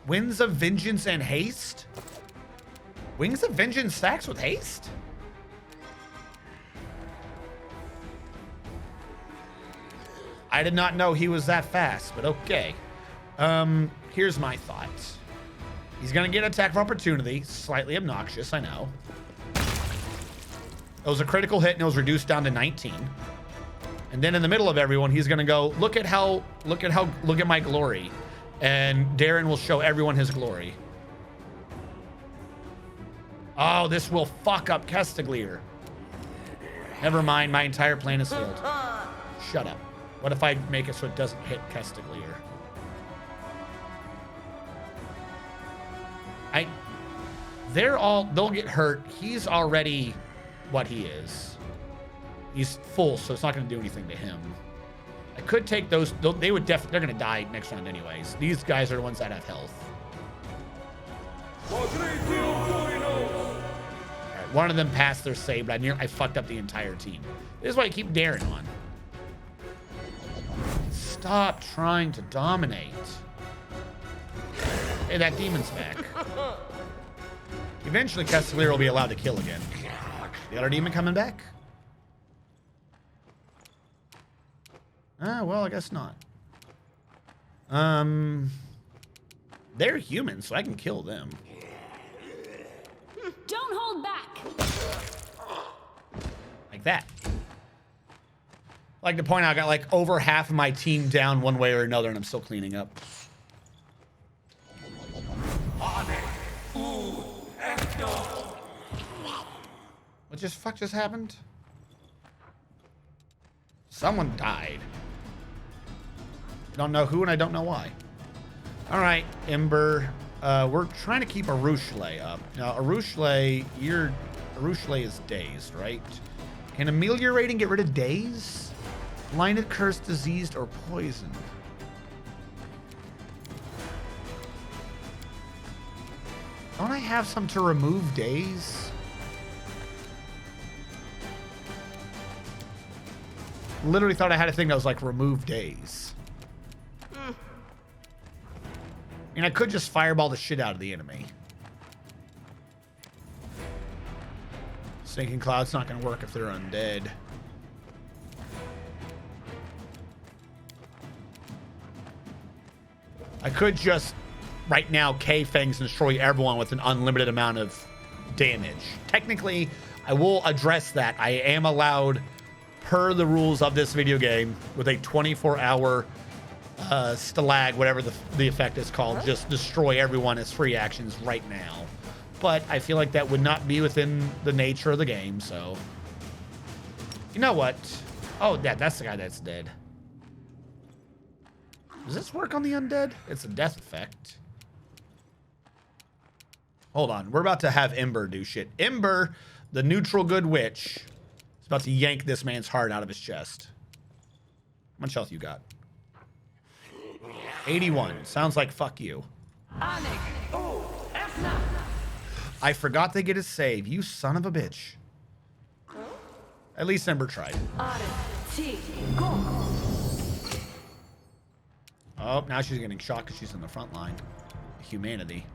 [SPEAKER 1] Winds of Vengeance and Haste? Wings of Vengeance stacks with haste? I did not know he was that fast, but okay. Here's my thoughts. He's going to get attack of opportunity. Slightly obnoxious, I know. It was a critical hit and it was reduced down to 19. And then in the middle of everyone, he's going to go, look at my glory. And Darren will show everyone his glory. Oh, this will fuck up Kestaglier. Never mind, my entire plan is failed. Shut up. What if I make it so it doesn't hit Kestaglier? They'll get hurt. He's already what he is. He's full, so it's not going to do anything to him. I could take those. They're going to die next round anyways. These guys are the ones that have health. All right, one of them passed their save, but I fucked up the entire team. This is why I keep Darren on. Stop trying to dominate. Hey, that demon's back. Eventually, Castellier will be allowed to kill again. The other demon coming back? Ah, well, I guess not. They're humans, so I can kill them.
[SPEAKER 2] Don't hold back.
[SPEAKER 1] Like that. I like to point out, I got like over half of my team down one way or another, and I'm still cleaning up. What just happened? Someone died. Don't know who, and I don't know why. All right, Ember. We're trying to keep Arushale up. Now, Arushale is dazed, right? Can ameliorating get rid of daze? Blinded, cursed, diseased, or poisoned? Don't I have some to remove daze? Literally thought I had a thing that was like remove daze. I mean, I could just fireball the shit out of the enemy. Sinking Cloud's not going to work if they're undead. I could just, right now, K-Fangs and destroy everyone with an unlimited amount of damage. Technically, I will address that. I am allowed, per the rules of this video game, with a 24-hour stalag, whatever the effect is called, just destroy everyone as free actions right now. But I feel like that would not be within the nature of the game, so... You know what? Oh, yeah, that's the guy that's dead. Does this work on the undead? It's a death effect. Hold on. We're about to have Ember do shit. Ember, the neutral good witch, is about to yank this man's heart out of his chest. How much health you got? 81. Sounds like fuck you. I forgot they get a save. You son of a bitch. At least Ember tried. Oh, now she's getting shot because she's in the front line. Humanity.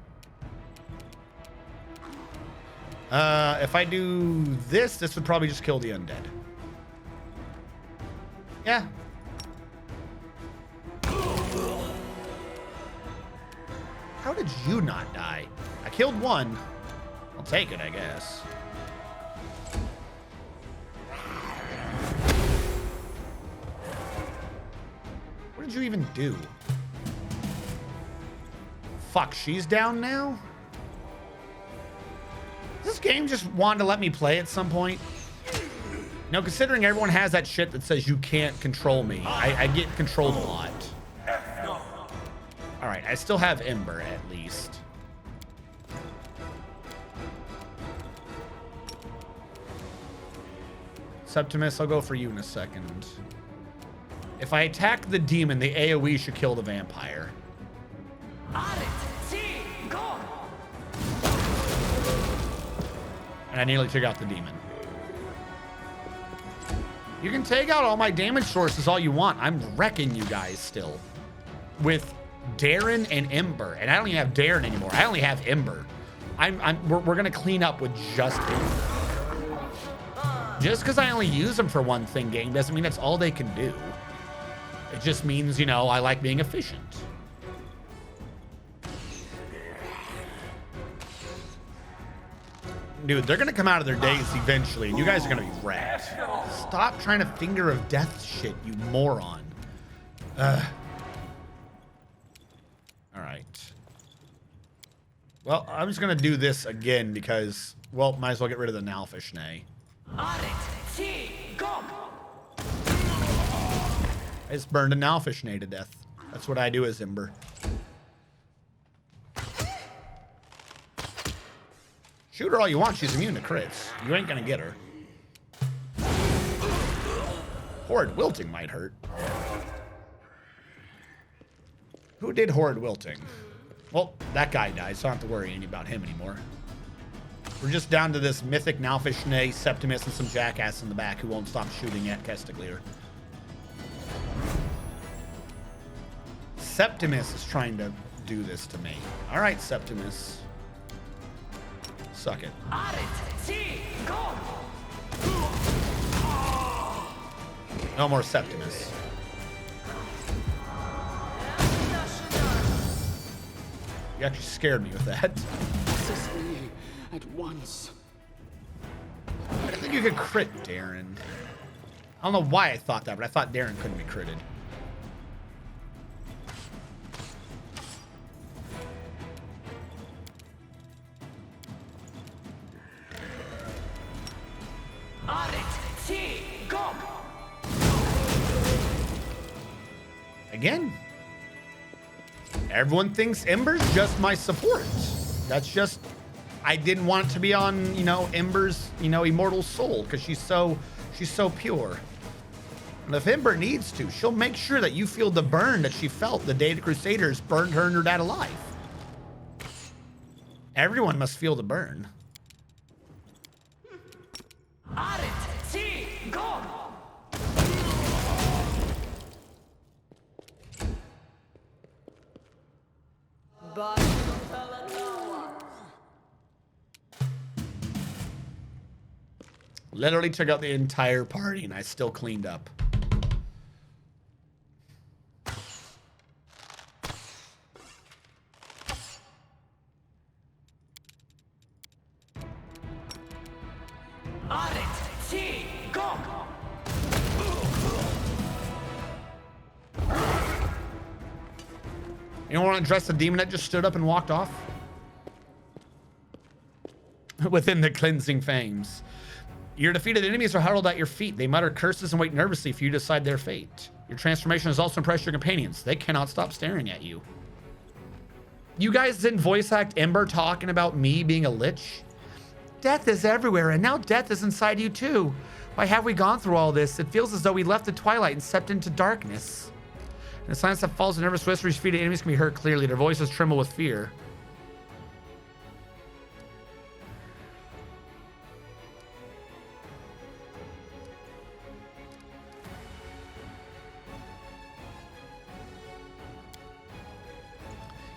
[SPEAKER 1] If I do this, this would probably just kill the undead. Yeah. How did you not die? I killed one. I'll take it, I guess. What did you even do? Fuck, she's down now? This game just wanted to let me play at some point. You know, considering everyone has that shit that says you can't control me, I get controlled a lot. Alright, I still have Ember at least. Septimus, I'll go for you in a second. If I attack the demon, the AoE should kill the vampire. And I nearly took out the demon. You can take out all my damage sources all you want. I'm wrecking you guys still. With Darren and Ember. And I don't even have Darren anymore. I only have Ember. We're gonna clean up with just Ember. Just because I only use them for one thing, game, doesn't mean that's all they can do. It just means, you know, I like being efficient. Dude, they're gonna come out of their days eventually, and you guys are gonna be wrecked. Stop trying to finger of death shit, you moron. Alright. Well, I'm just gonna do this again because, well, might as well get rid of the Nalfishnay. I just burned a Nalfishnay to death. That's what I do as Ember. Shoot her all you want, she's immune to crits. You ain't gonna get her. Horrid Wilting might hurt. Who did Horrid Wilting? Well, that guy died, so I don't have to worry any about him anymore. We're just down to this mythic Nalfishnay, Septimus, and some jackass in the back who won't stop shooting at Castiglier. Septimus is trying to do this to me. All right, Septimus. suck it. No more Septimus. You actually scared me with that.
[SPEAKER 5] Assist me at once.
[SPEAKER 1] I think you could crit Darren. I don't know why I thought that, but I thought Darren couldn't be critted. Again, everyone thinks Ember's just my support. That's just, I didn't want it to be on, you know, Ember's, you know, immortal soul because she's so pure. And if Ember needs to, she'll make sure that you feel the burn that she felt the day the Crusaders burned her and her dad alive. Everyone must feel the burn. Literally took out the entire party and I still cleaned up. You don't want to address the demon that just stood up and walked off? Within the cleansing fangs. Your defeated enemies are huddled at your feet. They mutter curses and wait nervously for you to decide their fate. Your transformation has also impressed your companions. They cannot stop staring at you. You guys didn't voice act Ember talking about me being a lich? Death is everywhere, and now death is inside you too. Why have we gone through all this? It feels as though we left the twilight and stepped into darkness. In the silence that falls, the nervous whispers defeated enemies can be heard clearly. Their voices tremble with fear.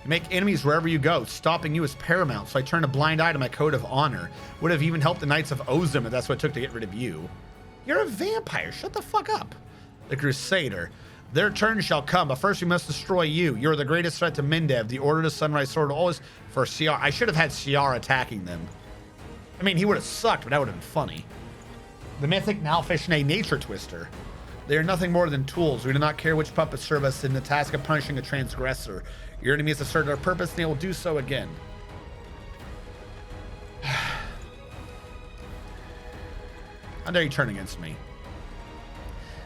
[SPEAKER 1] You make enemies wherever you go. Stopping you is paramount, so I turned a blind eye to my code of honor. Would have even helped the Knights of Ozum if that's what it took to get rid of you. You're a vampire. Shut the fuck up. The Crusader. Their turn shall come, but first we must destroy you. You're the greatest threat to Mendev. The Order to Sunrise Sword always for CR. I should have had CR attacking them. I mean, he would have sucked, but that would have been funny. The mythic Nalfishne Nature Twister. They are nothing more than tools. We do not care which puppets serve us in the task of punishing a transgressor. Your enemy has asserted our purpose, and they will do so again. How dare you turn against me?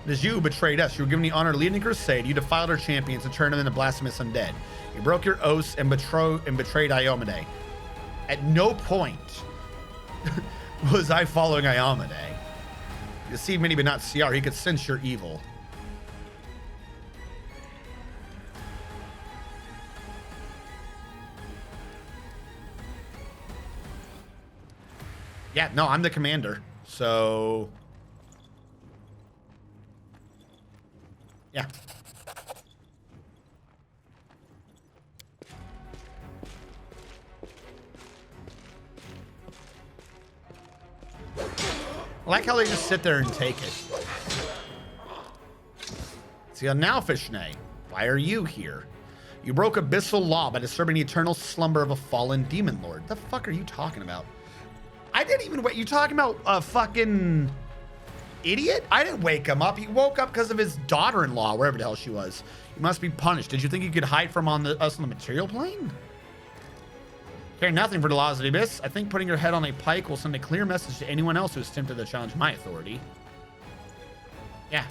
[SPEAKER 1] It is you who betrayed us. You were given the honor of leading the crusade. You defiled our champions and turned them into blasphemous undead. You broke your oaths and betrayed Iomade. At no point was I following Iomade. You deceived many, but not CR. He could sense your evil. Yeah, no, I'm the commander. So... yeah. I like how they just sit there and take it. See, now Fishne, why are you here? You broke abyssal law by disturbing the eternal slumber of a fallen demon lord. The fuck are you talking about? I didn't even wait. You talking about a fucking idiot? I didn't wake him up. He woke up because of his daughter-in-law, wherever the hell she was. You must be punished. Did you think you could hide from us on the material plane? Care nothing for the laws of the abyss. I think putting your head on a pike will send a clear message to anyone else who is tempted to challenge my authority. Yeah.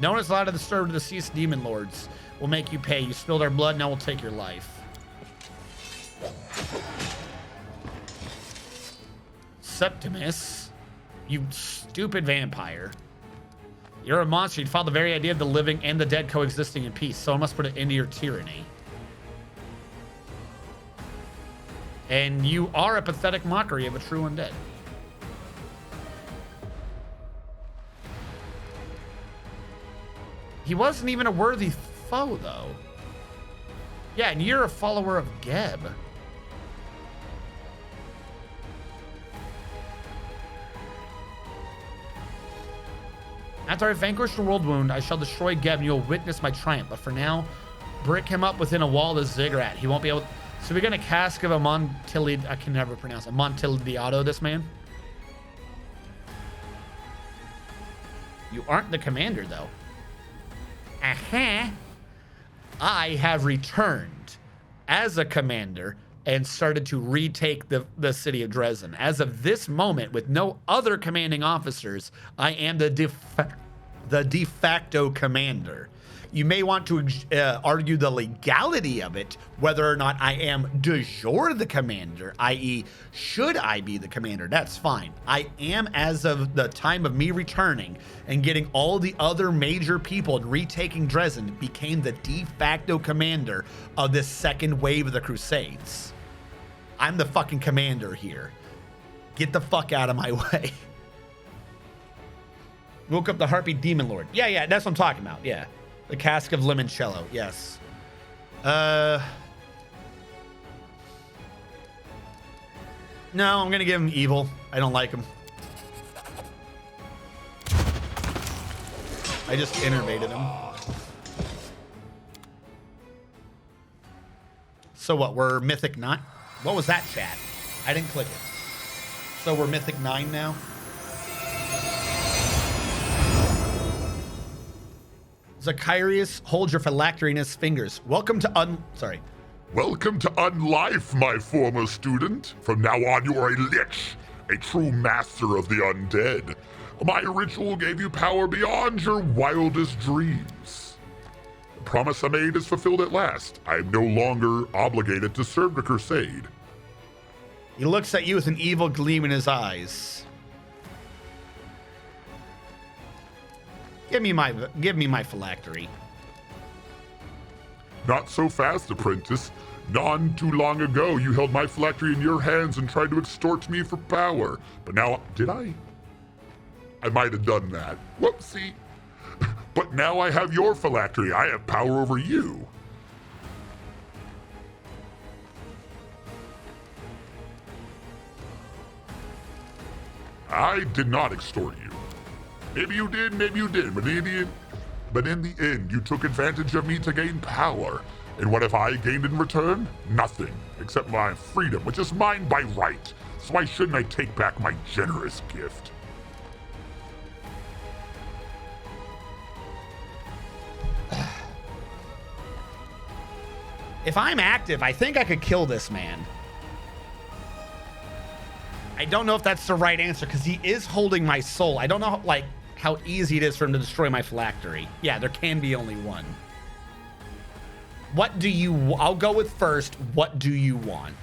[SPEAKER 1] No one is allowed to disturb the deceased demon lords. We'll make you pay. You spilled our blood, now we'll take your life. Septimus, you stupid vampire. You're a monster. You'd follow the very idea of the living and the dead coexisting in peace. Someone must put an end to your tyranny. And you are a pathetic mockery of a true undead. He wasn't even a worthy foe, though. Yeah, and you're a follower of Geb. After I vanquish the world wound, I shall destroy Geb and you'll witness my triumph. But for now, brick him up within a wall of ziggurat. He won't be able... So we're going to cask of a Montillid... I can never pronounce it. Montiliado, this man. You aren't the commander, though. Uh-huh. I have returned as a commander and started to retake the city of Dresden. As of this moment, with no other commanding officers, I am the de facto commander. You may want to argue the legality of it, whether or not I am de jure the commander, i.e. should I be the commander? That's fine. I am, as of the time of me returning and getting all the other major people and retaking Dresden, became the de facto commander of this second wave of the Crusades. I'm the fucking commander here. Get the fuck out of my way. Woke up the Harpy Demon Lord. Yeah, that's what I'm talking about. Yeah. The Cask of Limoncello, yes. No, I'm gonna give him evil. I don't like him. I just innervated him. So what, we're Mythic 9? What was that, chat? I didn't click it. So we're Mythic 9 now? Zacharias, hold your phylactery in his fingers. Welcome to
[SPEAKER 3] Welcome to Unlife, my former student. From now on, you are a Lich, a true master of the undead. My ritual gave you power beyond your wildest dreams. The promise I made is fulfilled at last. I am no longer obligated to serve the crusade.
[SPEAKER 1] He looks at you with an evil gleam in his eyes. Give me my phylactery.
[SPEAKER 3] Not so fast, apprentice. None too long ago, you held my phylactery in your hands and tried to extort me for power. But now, did I? I might have done that. Whoopsie. But now I have your phylactery. I have power over you. I did not extort you. Maybe you did, but in the end, you took advantage of me to gain power. And what have I gained in return? Nothing, except my freedom, which is mine by right. So why shouldn't I take back my generous gift?
[SPEAKER 1] If I'm active, I think I could kill this man. I don't know if that's the right answer, because he is holding my soul. I don't know, how easy it is for him to destroy my phylactery. Yeah, there can be only one. What do you... I'll go with first. What do you want?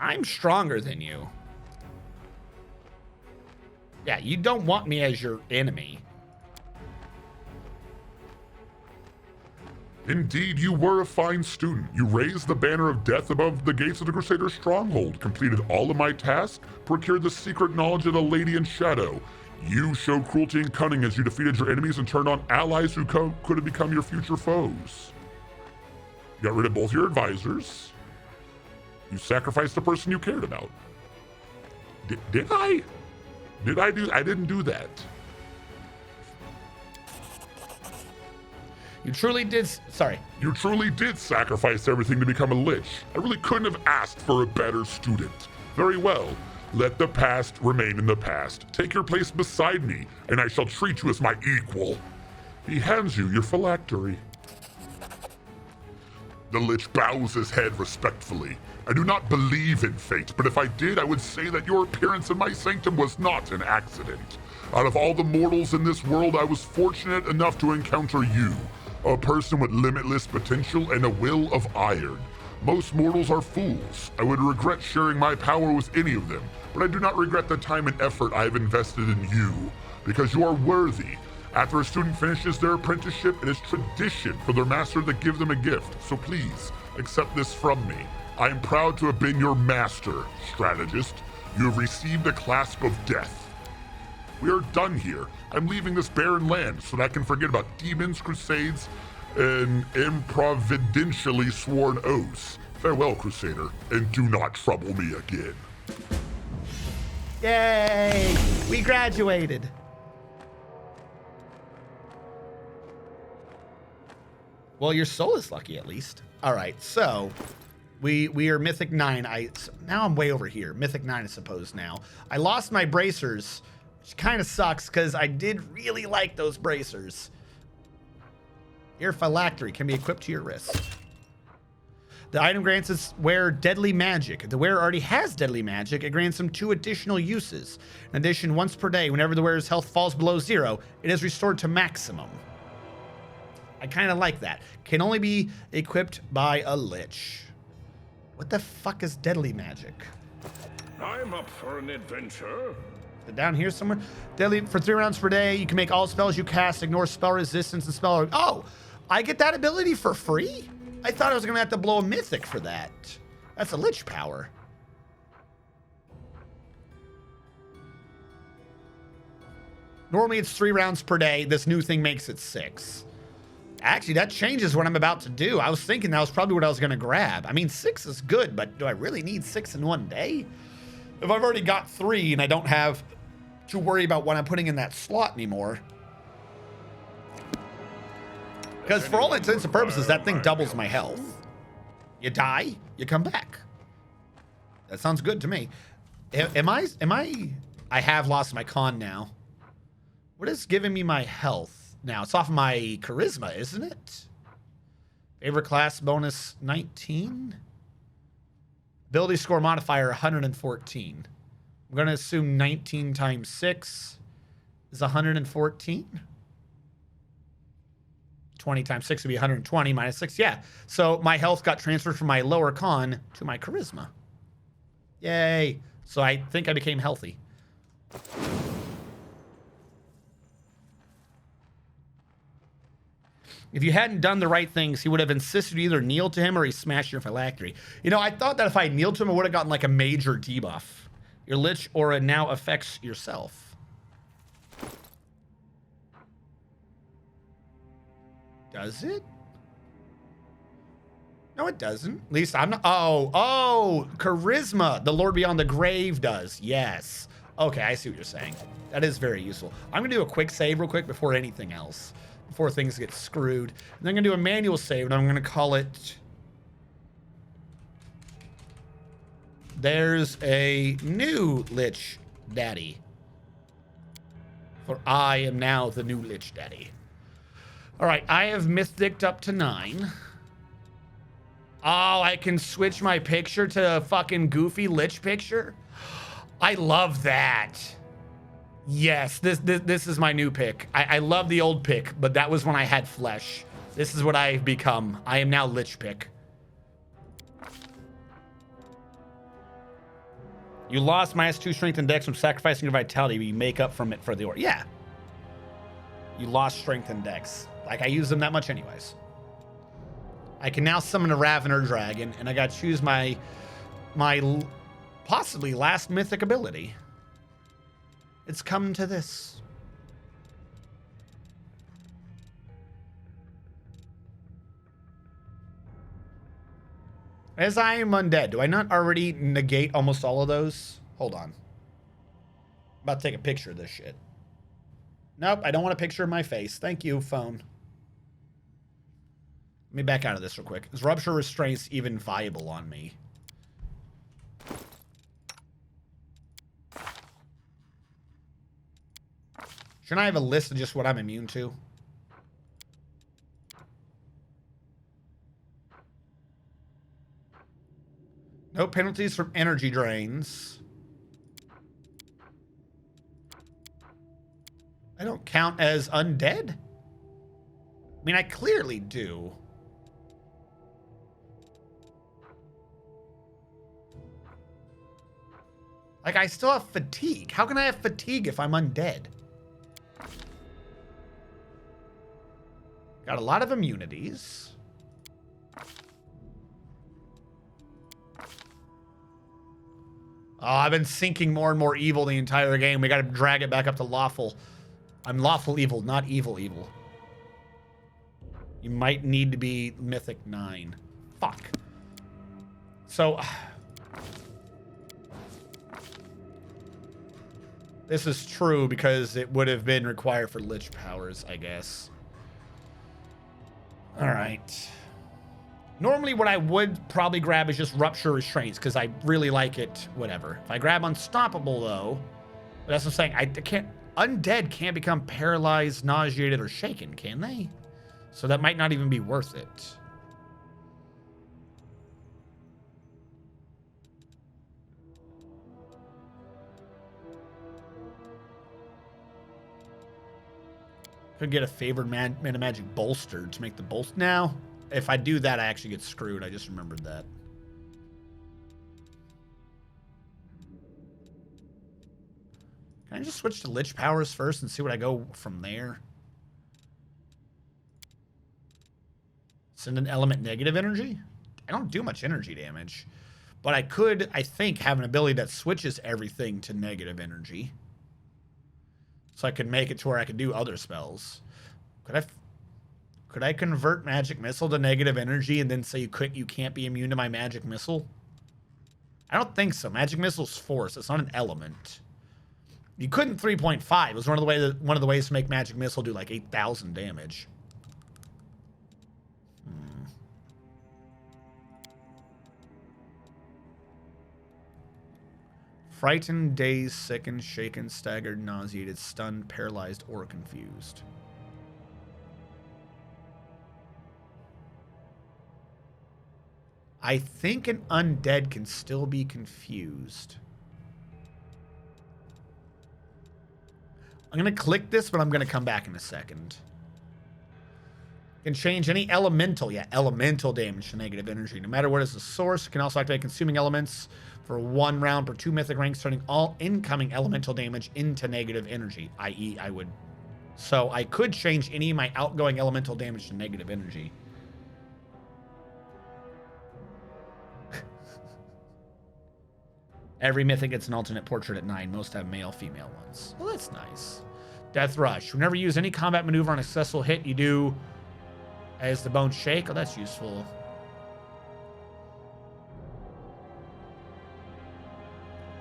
[SPEAKER 1] I'm stronger than you. Yeah, you don't want me as your enemy.
[SPEAKER 3] Indeed, you were a fine student. You raised the banner of death above the gates of the Crusader stronghold, completed all of my tasks, procured the secret knowledge of the Lady in Shadow. You showed cruelty and cunning as you defeated your enemies and turned on allies who could have become your future foes. You got rid of both your advisors. You sacrificed the person you cared about. Did I? I didn't do that.
[SPEAKER 1] You truly did... Sorry.
[SPEAKER 3] You truly did sacrifice everything to become a Lich. I really couldn't have asked for a better student. Very well. Let the past remain in the past. Take your place beside me, and I shall treat you as my equal. He hands you your phylactery. The Lich bows his head respectfully. I do not believe in fate, but if I did, I would say that your appearance in my sanctum was not an accident. Out of all the mortals in this world, I was fortunate enough to encounter you. A person with limitless potential and a will of iron. Most mortals are fools. I would regret sharing my power with any of them, but I do not regret the time and effort I have invested in you, because you are worthy. After a student finishes their apprenticeship, it is tradition for their master to give them a gift, so please, accept this from me. I am proud to have been your master, strategist. You have received a clasp of death. We are done here. I'm leaving this barren land so that I can forget about demons, crusades, and improvidentially sworn oaths. Farewell, Crusader, and do not trouble me again.
[SPEAKER 1] Yay! We graduated. Well, your soul is lucky at least. All right, so we are Mythic 9. Now I'm way over here. Mythic 9, I suppose now. I lost my bracers, which kind of sucks because I did really like those bracers. Your phylactery can be equipped to your wrist. The item grants its wearer deadly magic. If the wearer already has deadly magic, it grants them 2 additional uses. In addition, once per day, whenever the wearer's health falls below 0, it is restored to maximum. I kind of like that. Can only be equipped by a lich. What the fuck is deadly magic?
[SPEAKER 6] I'm up for an adventure.
[SPEAKER 1] Is it down here somewhere? Deadly for 3 rounds per day. You can make all spells you cast ignore spell resistance and spell. Oh, I get that ability for free? I thought I was gonna have to blow a mythic for that. That's a lich power. Normally it's 3 rounds per day. This new thing makes it 6. Actually, that changes what I'm about to do. I was thinking that was probably what I was gonna grab. I mean, 6 is good, but do I really need 6 in one day? If I've already got 3 and I don't have to worry about what I'm putting in that slot anymore. Because for all intents and purposes, that thing doubles my health. You die, you come back. That sounds good to me. I have lost my con now. What is giving me my health now? It's off my charisma, isn't it? Favorite class bonus 19. Ability score modifier 114. I'm going to assume 19 times 6 is 114. 20 times 6 would be 120 minus 6. Yeah. So my health got transferred from my lower con to my charisma. Yay. So I think I became healthy. If you hadn't done the right things, he would have insisted you either kneel to him or he smashed your phylactery. You know, I thought that if I kneeled to him, I would have gotten like a major debuff. Your Lich aura now affects yourself. Does it? No, it doesn't. At least I'm not. Oh, charisma. The Lord Beyond the Grave does. Yes. Okay, I see what you're saying. That is very useful. I'm going to do a quick save real quick before anything else. Before things get screwed. And then I'm going to do a manual save, and I'm going to call it... There's a new Lich Daddy. For I am now the new Lich Daddy. All right, I have mythiced up to 9. Oh, I can switch my picture to a fucking goofy Lich picture? I love that. Yes, this is my new pick. I love the old pick, but that was when I had flesh. This is what I've become. I am now Lich pick. You lost -2 strength and dex from sacrificing your vitality, but you make up from it for the aura. Yeah. You lost strength and dex. Like, I use them that much anyways. I can now summon a Ravener Dragon, and I gotta choose my possibly last mythic ability. It's come to this. As I am undead, do I not already negate almost all of those? Hold on. I'm about to take a picture of this shit. Nope, I don't want a picture of my face. Thank you, phone. Let me back out of this real quick. Is Rupture Restraints even viable on me? Shouldn't I have a list of just what I'm immune to? No penalties from energy drains. I don't count as undead? I mean, I clearly do. Like, I still have fatigue. How can I have fatigue if I'm undead? Got a lot of immunities. Oh, I've been sinking more and more evil the entire game. We gotta drag it back up to lawful. I'm lawful evil, not evil evil. You might need to be Mythic 9. Fuck. So this is true because it would have been required for Lich powers, I guess. All right. Normally what I would probably grab is just Rupture Restraints because I really like it, whatever. If I grab Unstoppable though, that's what I'm saying. I can't, undead can't become paralyzed, nauseated, or shaken, can they? So that might not even be worth it. Could get a favored mana magic bolster to make the bolster. Now, if I do that, I actually get screwed. I just remembered that. Can I just switch to Lich powers first and see what I go from there? Send an element negative energy? I don't do much energy damage. But I could, I think, have an ability that switches everything to negative energy. So I could make it to where I could do other spells. Could I convert Magic Missile to negative energy and then say you can't be immune to my Magic Missile? I don't think so. Magic Missile's force. It's not an element. You couldn't 3.5. It was one of the ways to make Magic Missile do like 8,000 damage. Frightened, dazed, sickened, shaken, staggered, nauseated, stunned, paralyzed, or confused. I think an undead can still be confused. I'm going to click this, but I'm going to come back in a second. Can change any elemental. Yeah, elemental damage to negative energy. No matter what is the source, it can also activate consuming elements for 1 round per 2 mythic ranks, turning all incoming elemental damage into negative energy, i.e. I would... So I could change any of my outgoing elemental damage to negative energy. Every mythic gets an alternate portrait at 9. Most have male, female ones. Well, that's nice. Death Rush. Whenever you use any combat maneuver on a successful hit, you do as the bones shake. Oh, that's useful.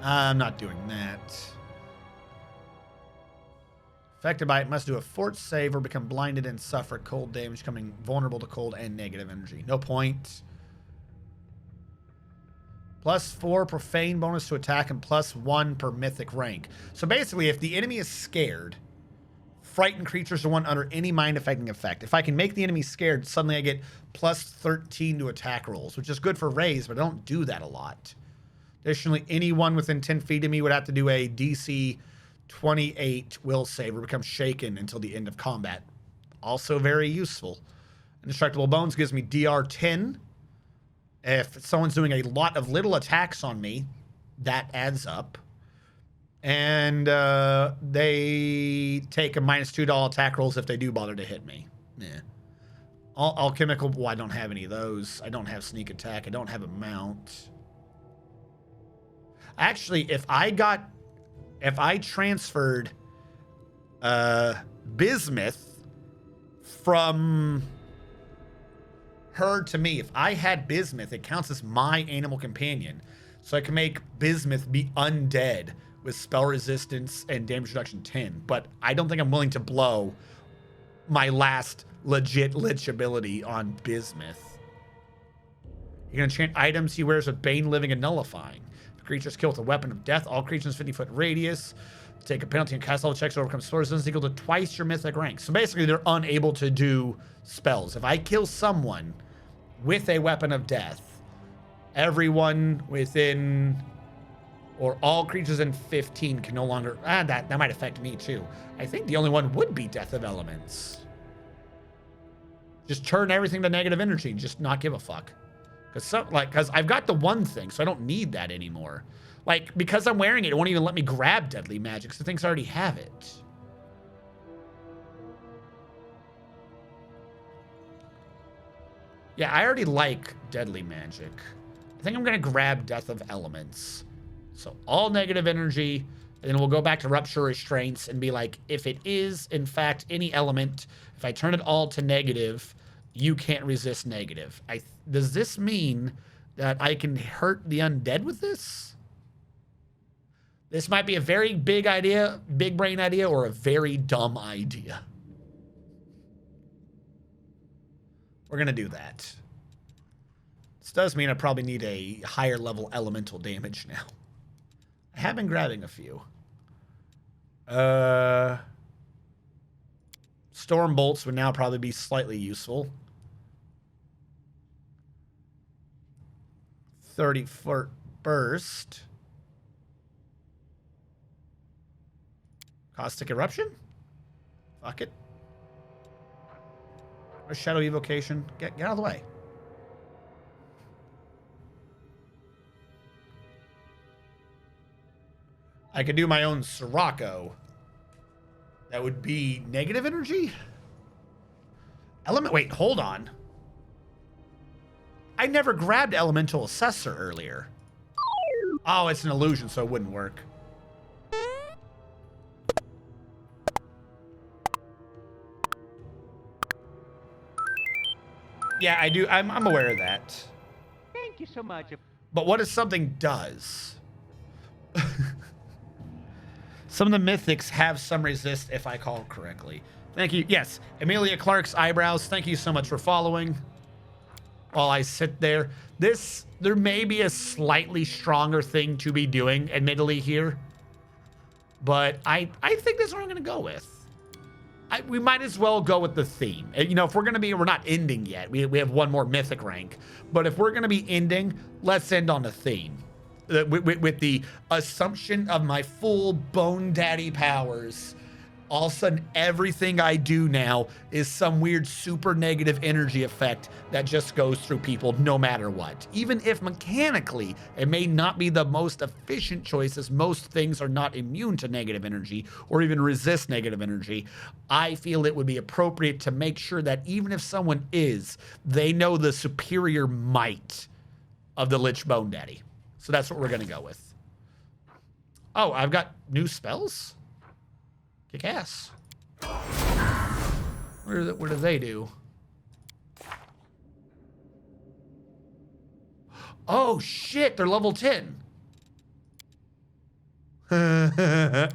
[SPEAKER 1] I'm not doing that. Affected by it must do a fort save or become blinded and suffer cold damage, becoming vulnerable to cold and negative energy. No point. +4 profane bonus to attack and +1 per mythic rank. So basically, if the enemy is scared, frightened creatures are one under any mind-affecting effect. If I can make the enemy scared, suddenly I get +13 to attack rolls, which is good for raise, but I don't do that a lot. Additionally, anyone within 10 feet of me would have to do a DC 28 will save or become shaken until the end of combat. Also very useful. Indestructible Bones gives me DR 10. If someone's doing a lot of little attacks on me, that adds up. And they take a -2 to all attack rolls if they do bother to hit me. Yeah. Alchemical, well, I don't have any of those. I don't have sneak attack. I don't have a mount. Actually, if I transferred Bismuth from her to me, if I had Bismuth, it counts as my animal companion. So I can make Bismuth be undead with spell resistance and damage reduction 10. But I don't think I'm willing to blow my last legit Lich ability on Bismuth. You can enchant items he wears with Bane, Living, and Nullifying. If a creature is killed with a weapon of death, all creatures 50-foot radius take a penalty and cast all checks to overcome spell resistance equal to twice your mythic rank. So basically, they're unable to do spells. If I kill someone with a weapon of death, everyone within, or all creatures in 15 can no longer, that might affect me too. I think the only one would be Death of Elements. Just turn everything to negative energy and just not give a fuck. Because I've got the one thing, so I don't need that anymore. Like, because I'm wearing it, it won't even let me grab Deadly Magic, so things already have it. Yeah, I already like Deadly Magic. I think I'm going to grab Death of Elements. So all negative energy, and then we'll go back to Rupture Restraints and be like, if it is, in fact, any element, if I turn it all to negative, you can't resist negative. Does this mean that I can hurt the undead with this? This might be a very big idea, big brain idea, or a very dumb idea. We're going to do that. This does mean I probably need a higher level elemental damage now. I have been grabbing a few. Storm bolts would now probably be slightly useful. 30-foot burst. Caustic eruption? Fuck it. Or shadow evocation. Get out of the way. I could do my own Sirocco. That would be negative energy? Element, wait, hold on. I never grabbed Elemental Assessor earlier. Oh, it's an illusion, so it wouldn't work. Yeah, I do. I'm aware of that.
[SPEAKER 7] Thank you so much.
[SPEAKER 1] But what if something does? Some of the mythics have some resist, if I call correctly. Thank you. Yes, Amelia Clark's eyebrows. Thank you so much for following. While I sit there, there may be a slightly stronger thing to be doing, admittedly here, but I think that's what I'm gonna go with. We might as well go with the theme. You know, if we're gonna be, we're not ending yet. We have one more mythic rank, but if we're gonna be ending, let's end on a theme. With the assumption of my full Bone Daddy powers, all of a sudden everything I do now is some weird super negative energy effect that just goes through people no matter what. Even if mechanically it may not be the most efficient choice, as most things are not immune to negative energy or even resist negative energy, I feel it would be appropriate to make sure that even if someone is, they know the superior might of the Lich Bone Daddy. So that's what we're going to go with. Oh, I've got new spells? Kick ass. What do they do? Oh, shit. They're level 10. So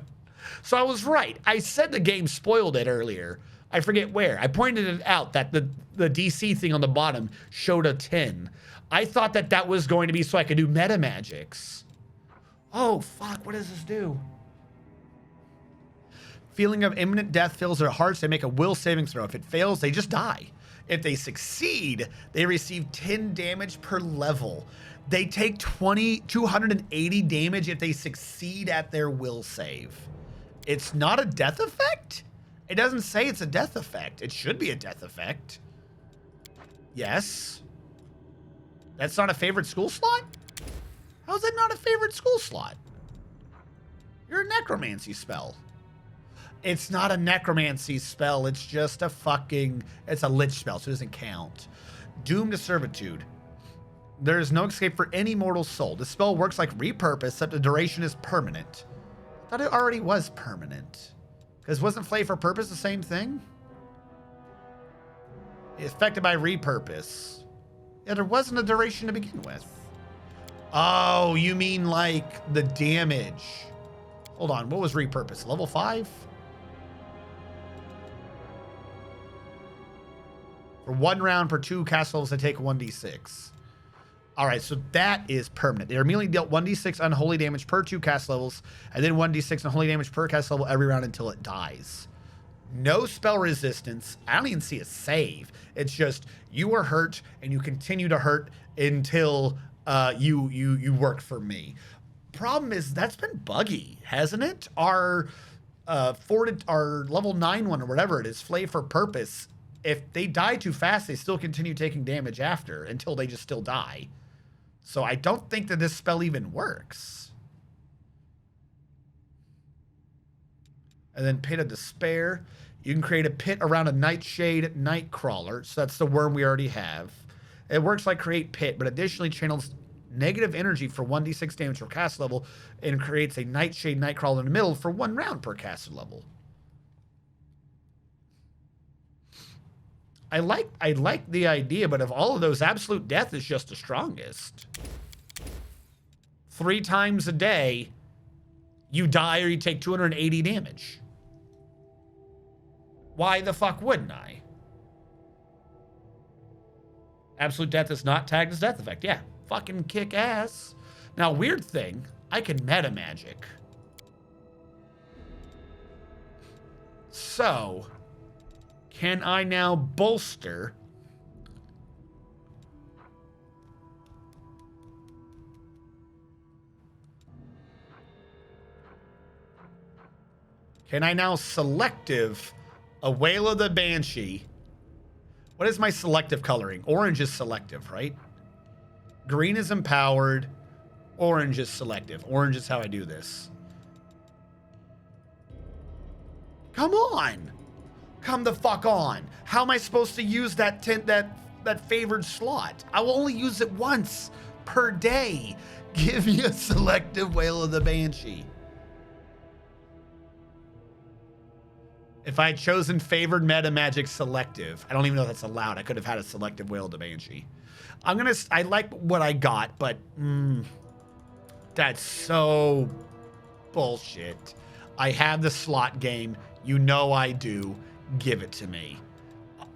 [SPEAKER 1] I was right. I said the game spoiled it earlier. I forget where. I pointed it out that the DC thing on the bottom showed a 10. I thought that was going to be so I could do meta magics. Oh, fuck. What does this do? Feeling of imminent death fills their hearts. They make a will saving throw. If it fails, they just die. If they succeed, they receive 10 damage per level. They take 280 damage if they succeed at their will save. It's not a death effect? It doesn't say it's a death effect. It should be a death effect. Yes. That's not a favorite school slot? How is that not a favorite school slot? You're a necromancy spell. It's not a necromancy spell. It's just a it's a lich spell, so it doesn't count. Doom to servitude. There is no escape for any mortal soul. The spell works like repurpose, except the duration is permanent. I thought it already was permanent. Because wasn't Flay for Purpose the same thing? Affected by repurpose. Yeah, there wasn't a duration to begin with. Oh, you mean like the damage. Hold on, what was repurpose? Level 5? For 1 round per 2 cast levels, they take 1d6. All right, so that is permanent. They are immediately dealt 1d6 unholy damage per 2 cast levels, and then 1d6 unholy damage per cast level every round until it dies. No spell resistance. I don't even see a save. It's just you are hurt and you continue to hurt until you work for me. Problem is that's been buggy, hasn't it? Our level 9 one or whatever it is, Flay for Purpose. If they die too fast, they still continue taking damage after until they just still die. So I don't think that this spell even works. And then Pit of Despair. You can create a pit around a Nightshade Nightcrawler. So that's the worm we already have. It works like Create Pit, but additionally channels negative energy for 1d6 damage per cast level and creates a Nightshade Nightcrawler in the middle for 1 round per cast level. I like the idea, but of all of those, absolute death is just the strongest. 3 times a day, you die or you take 280 damage. Why the fuck wouldn't I? Absolute death is not tagged as death effect. Yeah, fucking kick ass. Now, weird thing, I can meta magic. So, can I now bolster Can I now selective a Wail of the Banshee? What is my selective coloring? Orange is selective, right? Green is empowered. Orange is selective. Orange is how I do this. Come on. Come the fuck on. How am I supposed to use that favored slot? I will only use it once per day. Give me a selective Wail of the Banshee. If I had chosen favored meta magic selective, I don't even know if that's allowed. I could have had a selective Wail of the Banshee. I like what I got, but that's so bullshit. I have the slot game. You know I do. Give it to me.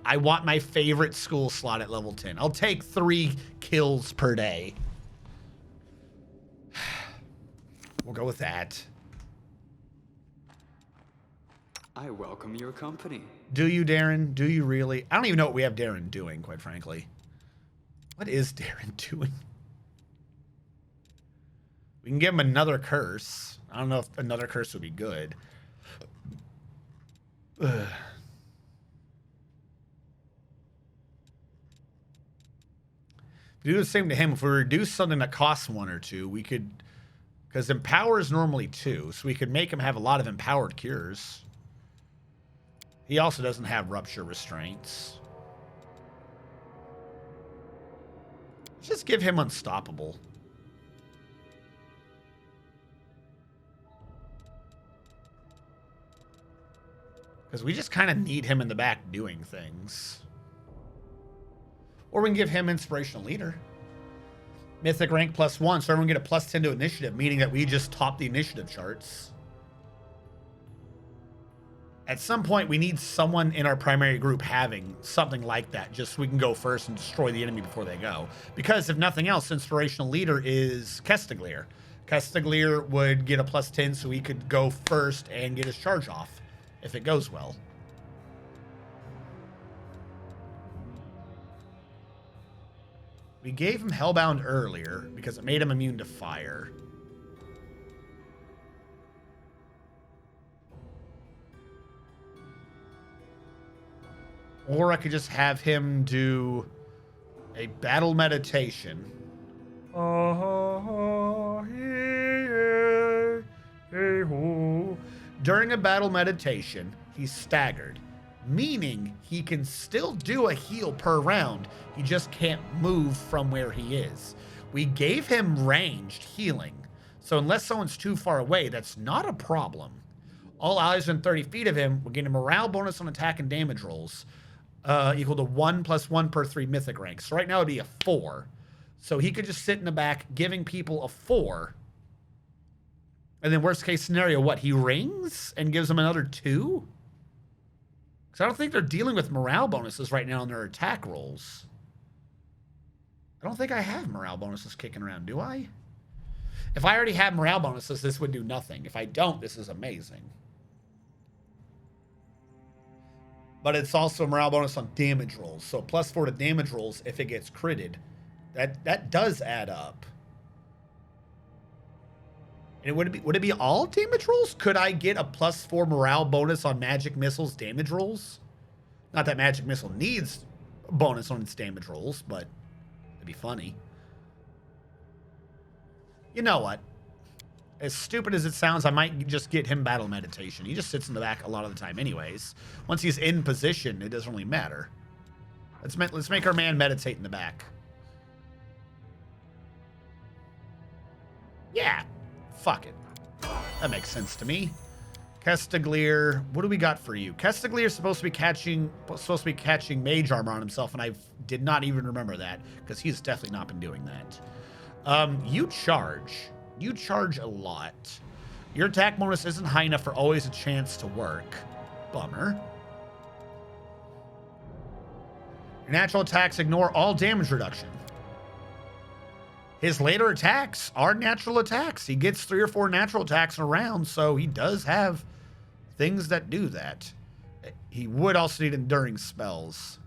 [SPEAKER 1] I want my favorite school slot at level 10. I'll take 3 kills per day. We'll go with that.
[SPEAKER 5] I welcome your company.
[SPEAKER 1] Do you, Darren? Do you really? I don't even know what we have Darren doing, quite frankly. What is Darren doing? We can give him another curse. I don't know if another curse would be good. Ugh. If we do the same to him, if we reduce something that costs 1 or 2, we could... Because empower is normally 2, so we could make him have a lot of empowered cures. He also doesn't have rupture restraints. Let's just give him unstoppable. Because we just kind of need him in the back doing things. Or we can give him inspirational leader. Mythic rank +1, so everyone get a +10 to initiative, meaning that we just top the initiative charts. At some point, we need someone in our primary group having something like that, just so we can go first and destroy the enemy before they go. Because if nothing else, inspirational leader is Kestaglier. Kestaglier would get a +10, so he could go first and get his charge off, if it goes well. We gave him Hellbound earlier, because it made him immune to fire. Or I could just have him do a battle meditation. During a battle meditation, he's staggered, meaning he can still do a heal per round. He just can't move from where he is. We gave him ranged healing, so unless someone's too far away, that's not a problem. All allies within 30 feet of him will get a morale bonus on attack and damage rolls. Equal to 1 + 1 per 3 mythic ranks. So right now it'd be a 4. So he could just sit in the back giving people a 4. And then worst case scenario, what? He rings and gives them another 2? Because I don't think they're dealing with morale bonuses right now on their attack rolls. I don't think I have morale bonuses kicking around, do I? If I already have morale bonuses, this would do nothing. If I don't, this is amazing. But it's also a morale bonus on damage rolls. So +4 to damage rolls if it gets critted. That does add up. And would it be all damage rolls? Could I get a +4 morale bonus on magic missiles damage rolls? Not that magic missile needs a bonus on its damage rolls, but it'd be funny. You know what? As stupid as it sounds, I might just get him battle meditation. He just sits in the back a lot of the time anyways. Once he's in position, it doesn't really matter. Let's make our man meditate in the back. Yeah. Fuck it. That makes sense to me. Kestaglier, what do we got for you? Kestaglier is supposed to be catching mage armor on himself, and I did not even remember that because he's definitely not been doing that. You charge a lot. Your attack bonus isn't high enough for always a chance to work. Bummer. Your natural attacks ignore all damage reduction. His later attacks are natural attacks. He gets 3 or 4 natural attacks in a round, so he does have things that do that. He would also need enduring spells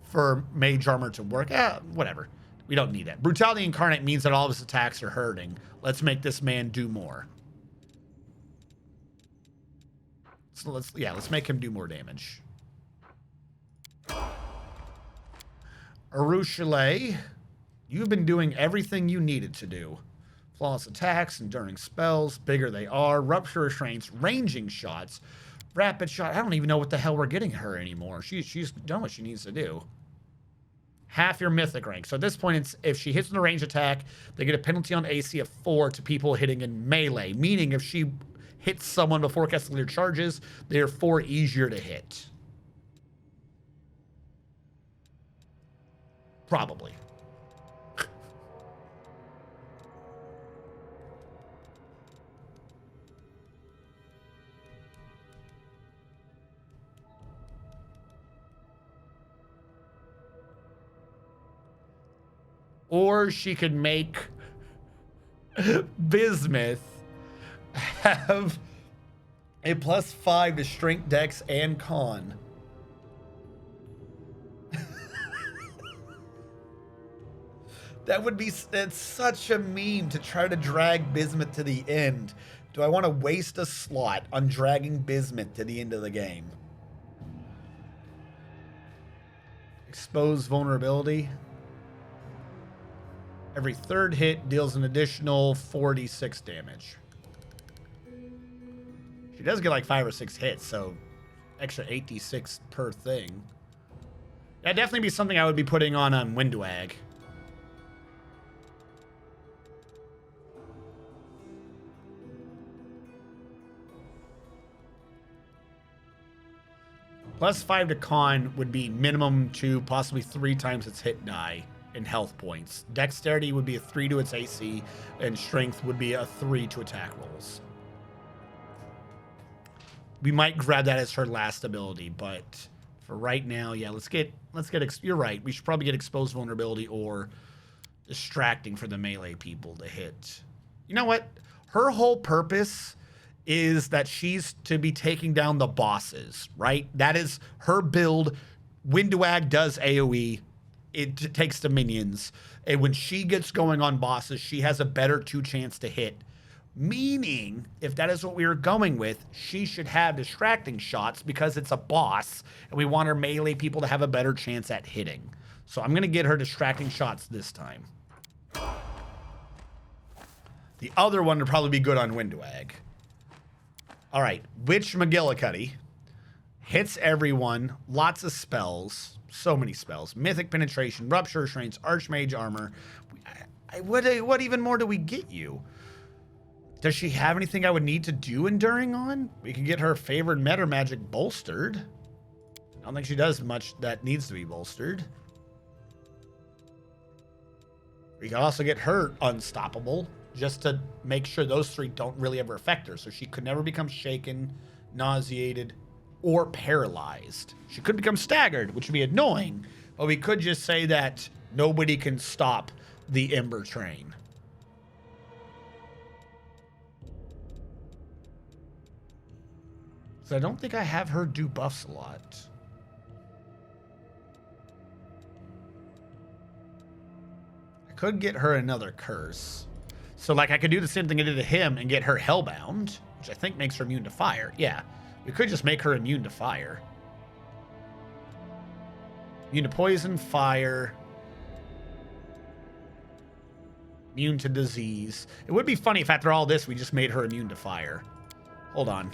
[SPEAKER 1] for mage armor to work. Whatever. We don't need that. Brutality Incarnate means that all of his attacks are hurting. Let's make this man do more. So let's make him do more damage. Arushale, you've been doing everything you needed to do. Flawless attacks, enduring spells, bigger they are, rupture restraints, ranging shots, rapid shot. I don't even know what the hell we're getting her anymore. She's done what she needs to do. Half your mythic rank. So at this point, it's, if she hits in a range attack, they get a penalty on AC of 4 to people hitting in melee. Meaning if she hits someone before Kestaglier charges, they are 4 easier to hit. Probably. Or she could make Bismuth have a +5 to strength, dex, and con. That's such a meme to try to drag Bismuth to the end. Do I want to waste a slot on dragging Bismuth to the end of the game? Expose vulnerability. Every 3rd hit deals an additional 46 damage. She does get like 5 or 6 hits, so extra 86 per thing. That'd definitely be something I would be putting on Windwag. +5 to con would be minimum 2, possibly 3 times its hit die in health points. Dexterity would be a 3 to its AC, and strength would be a 3 to attack rolls. We might grab that as her last ability, but for right now, yeah, let's get. You're right. We should probably get exposed vulnerability or distracting for the melee people to hit. You know what? Her whole purpose is that she's to be taking down the bosses, right? That is her build. Windwag does AoE. It takes the minions. And when she gets going on bosses, she has a better 2 chance to hit. Meaning, if that is what we were going with, she should have distracting shots because it's a boss, and we want our melee people to have a better chance at hitting. So I'm going to get her distracting shots this time. The other one would probably be good on Windwag. All right, Witch McGillicuddy hits everyone, lots of spells, so many spells. Mythic Penetration, Rupture Restraints, Archmage Armor. What even more do we get you? Does she have anything I would need to do Enduring on? We could get her Favored Meta Magic bolstered. I don't think she does much that needs to be bolstered. We can also get her Unstoppable, just to make sure those 3 don't really ever affect her. So she could never become shaken, nauseated, or paralyzed. She could become staggered, which would be annoying, but we could just say that nobody can stop the Ember Train. So I don't think I have her do buffs a lot. I could get her another curse. So, like, I could do the same thing I did to him and get her Hellbound, which I think makes her immune to fire. Yeah, we could just make her immune to fire. Immune to poison, fire. Immune to disease. It would be funny if after all this, we just made her immune to fire. Hold on.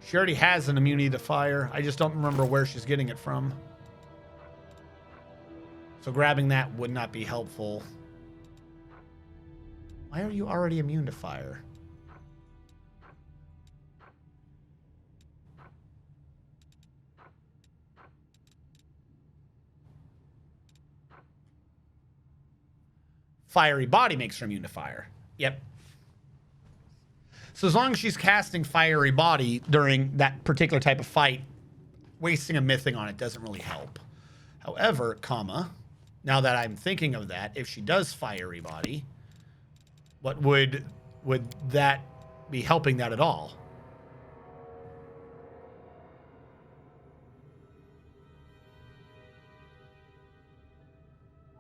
[SPEAKER 1] She already has an immunity to fire. I just don't remember where she's getting it from. So grabbing that would not be helpful. Why are you already immune to fire? Fiery body makes her immune to fire. Yep. So as long as she's casting fiery body during that particular type of fight, wasting a mythic on it doesn't really help. However, now that I'm thinking of that, if she does fiery body, what would that be helping that at all?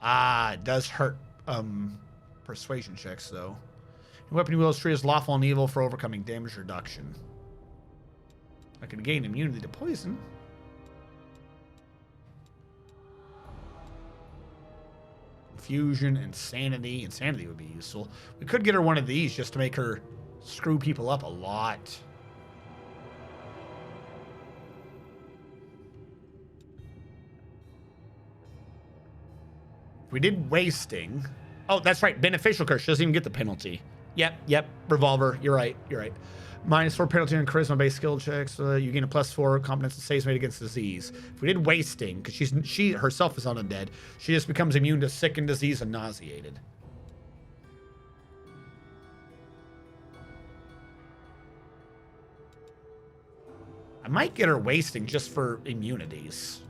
[SPEAKER 1] It does hurt persuasion checks though. Weapon you wield is lawful and evil for overcoming damage reduction. I can gain immunity to poison. Confusion, insanity. Insanity would be useful. We could get her one of these just to make her screw people up a lot. We did wasting. Oh, that's right. Beneficial curse. She doesn't even get the penalty. Yep. Revolver. You're right. -4 penalty on charisma-based skill checks. You gain a +4 competence and saves made against disease. If we did wasting, because she herself is undead, she just becomes immune to sick and disease and nauseated. I might get her wasting just for immunities.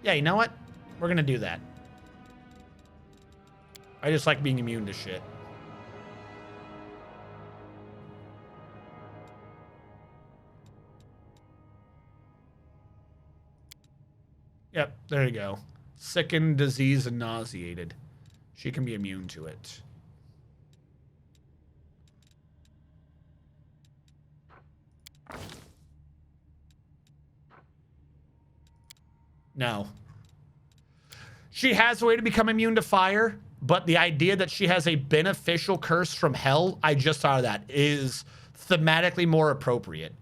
[SPEAKER 1] Yeah, you know what? We're gonna do that. I just like being immune to shit. Yep, there you go. Sickened, disease, and nauseated. She can be immune to it. No. She has a way to become immune to fire, but the idea that she has a beneficial curse from hell, I just thought of that, is thematically more appropriate.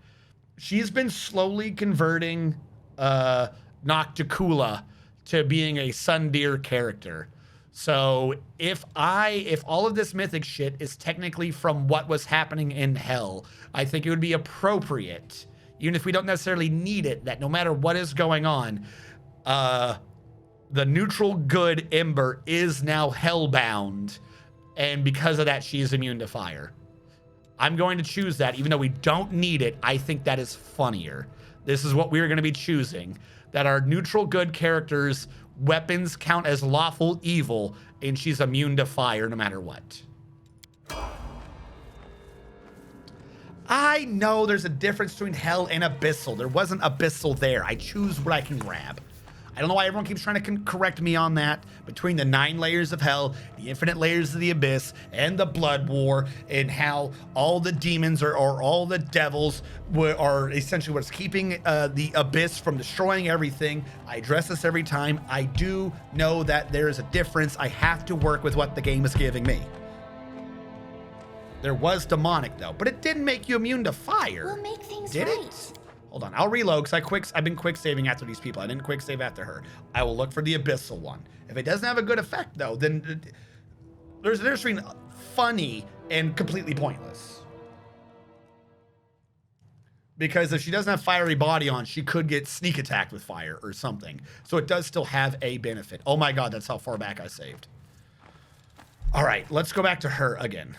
[SPEAKER 1] She's been slowly converting Nocticula to being a Sundeer character. So if all of this mythic shit is technically from what was happening in hell, I think it would be appropriate, even if we don't necessarily need it, that no matter what is going on, the neutral good Ember is now hellbound, and because of that, she is immune to fire. I'm going to choose that, even though we don't need it. I think that is funnier. This is what we're going to be choosing, that our neutral good characters' weapons count as lawful evil, and she's immune to fire no matter what. I know there's a difference between hell and abyssal. There wasn't abyssal there. I choose what I can grab. I don't know why everyone keeps trying to correct me on that. Between the 9 layers of hell, the infinite layers of the abyss, and the blood war, and how all the demons or all the devils are essentially what's keeping the abyss from destroying everything. I address this every time. I do know that there is a difference. I have to work with what the game is giving me. There was demonic though, but it didn't make you immune to fire.
[SPEAKER 4] We'll make things
[SPEAKER 1] Did
[SPEAKER 4] right.
[SPEAKER 1] it? Hold on, I'll reload because I've been quick saving after these people. I didn't quick save after her. I will look for the abyssal one. If it doesn't have a good effect though, then there's a difference between funny and completely pointless. Because if she doesn't have fiery body on, she could get sneak attacked with fire or something. So it does still have a benefit. Oh my God, that's how far back I saved. All right, let's go back to her again.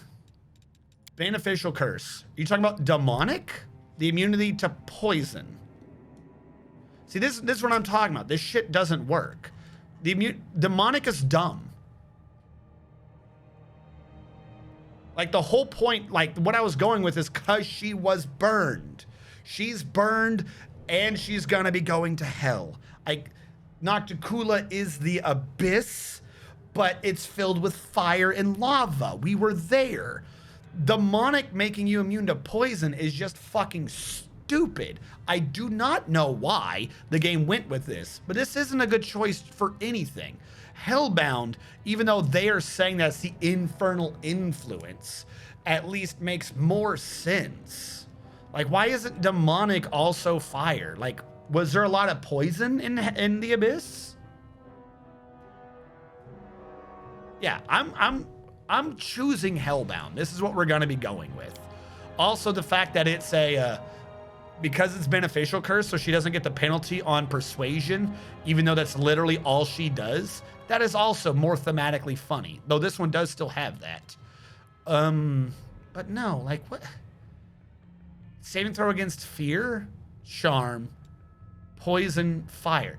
[SPEAKER 1] Beneficial curse. Are you talking about demonic? The immunity to poison. See, this is what I'm talking about. This shit doesn't work. Demonic is dumb. Like the whole point, like what I was going with is because she was burned. She's burned and she's gonna be going to hell. Nocticula is the abyss, but it's filled with fire and lava. We were there. Demonic making you immune to poison is just fucking stupid. I do not know why the game went with this, but this isn't a good choice for anything. Hellbound, even though they are saying that's the infernal influence, at least makes more sense. Like, why isn't demonic also fire? Like, was there a lot of poison in the abyss? Yeah, I'm choosing Hellbound. This is what we're gonna be going with. Also, the fact that it's a because it's beneficial curse, so she doesn't get the penalty on persuasion, even though that's literally all she does. That is also more thematically funny, though this one does still have that. But no, like what? Saving throw against fear, charm, poison, fire.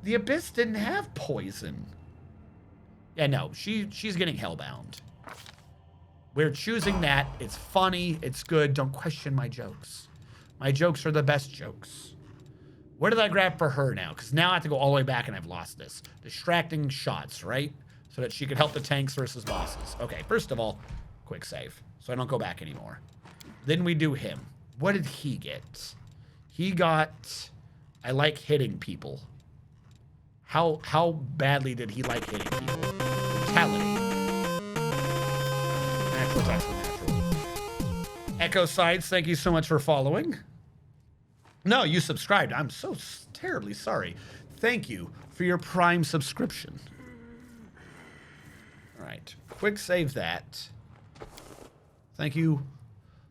[SPEAKER 1] The abyss didn't have poison. Yeah, no, she's getting Hellbound. We're choosing that. It's funny. It's good. Don't question my jokes. My jokes are the best jokes. What did I grab for her now? Because now I have to go all the way back and I've lost this. Distracting shots, right? So that she could help the tanks versus bosses. Okay, first of all, quick save. So I don't go back anymore. Then we do him. What did he get? He got, I like hitting people. How badly did he like hitting people? Brutality. Natural attacks with natural. Echo Sides, thank you so much for following. No, you subscribed. I'm so terribly sorry. Thank you for your Prime subscription. All right, quick save that. Thank you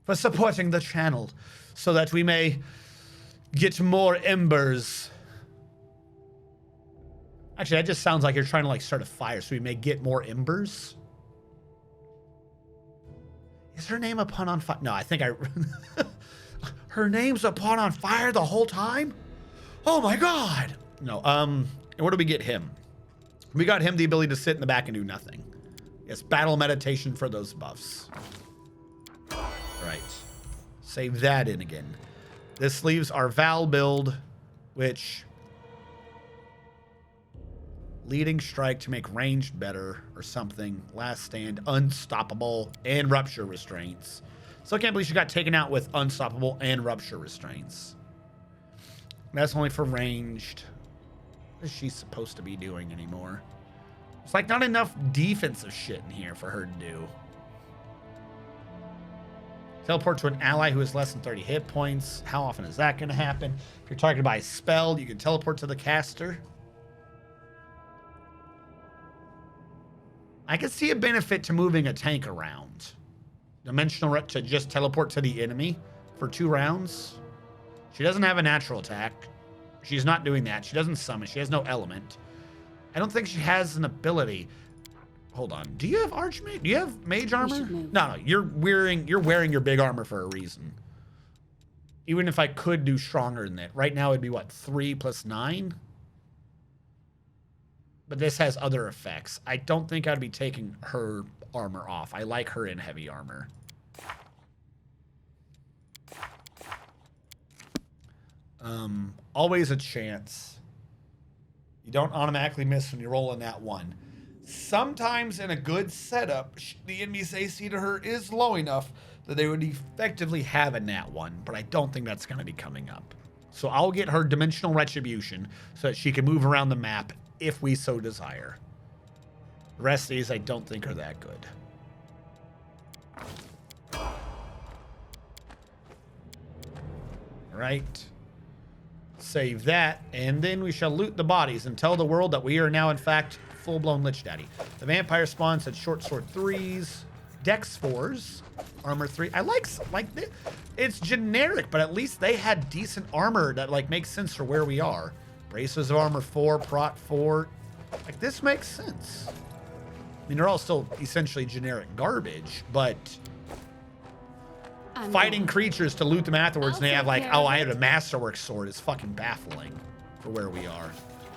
[SPEAKER 1] for supporting the channel so that we may get more embers. Actually, that just sounds like you're trying to like start a fire so we may get more embers. Is her name a pun on fire? No, I think her name's a pun on fire the whole time? Oh my God. No, and where do we get him? We got him the ability to sit in the back and do nothing. Yes, battle meditation for those buffs. Right. Save that in again. This leaves our Val build, which leading strike to make ranged better or something. Last stand, unstoppable, and rupture restraints. So I can't believe she got taken out with unstoppable and rupture restraints. That's only for ranged. What is she supposed to be doing anymore? It's like not enough defensive shit in here for her to do. Teleport to an ally who has less than 30 hit points. How often is that going to happen? If you're targeted by a spell, you can teleport to the caster. I can see a benefit to moving a tank around. Dimensional to just teleport to the enemy for 2 rounds. She doesn't have a natural attack. She's not doing that. She doesn't summon. She has no element. I don't think she has an ability. Hold on. Do you have Archmage? Do you have mage armor? No, you're wearing your big armor for a reason. Even if I could do stronger than that. Right now it'd be what, 3 + 9? But this has other effects. I don't think I'd be taking her armor off. I like her in heavy armor. Always a chance. You don't automatically miss when you're rolling that 1. Sometimes in a good setup, the enemy's AC to her is low enough that they would effectively have a nat 1, but I don't think that's going to be coming up. So I'll get her Dimensional Retribution so that she can move around the map if we so desire. The rest of these I don't think are that good. Right. Save that, and then we shall loot the bodies and tell the world that we are now, in fact, full-blown Lich Daddy. The vampire spawns at short sword 3s, dex 4s, armor 3. I like this. It's generic, but at least they had decent armor that like makes sense for where we are. Braces of armor 4, prot 4. Like this makes sense. I mean, they're all still essentially generic garbage, but fighting creatures to loot them afterwards, and they have like, oh, I had a masterwork sword is fucking baffling for where we are.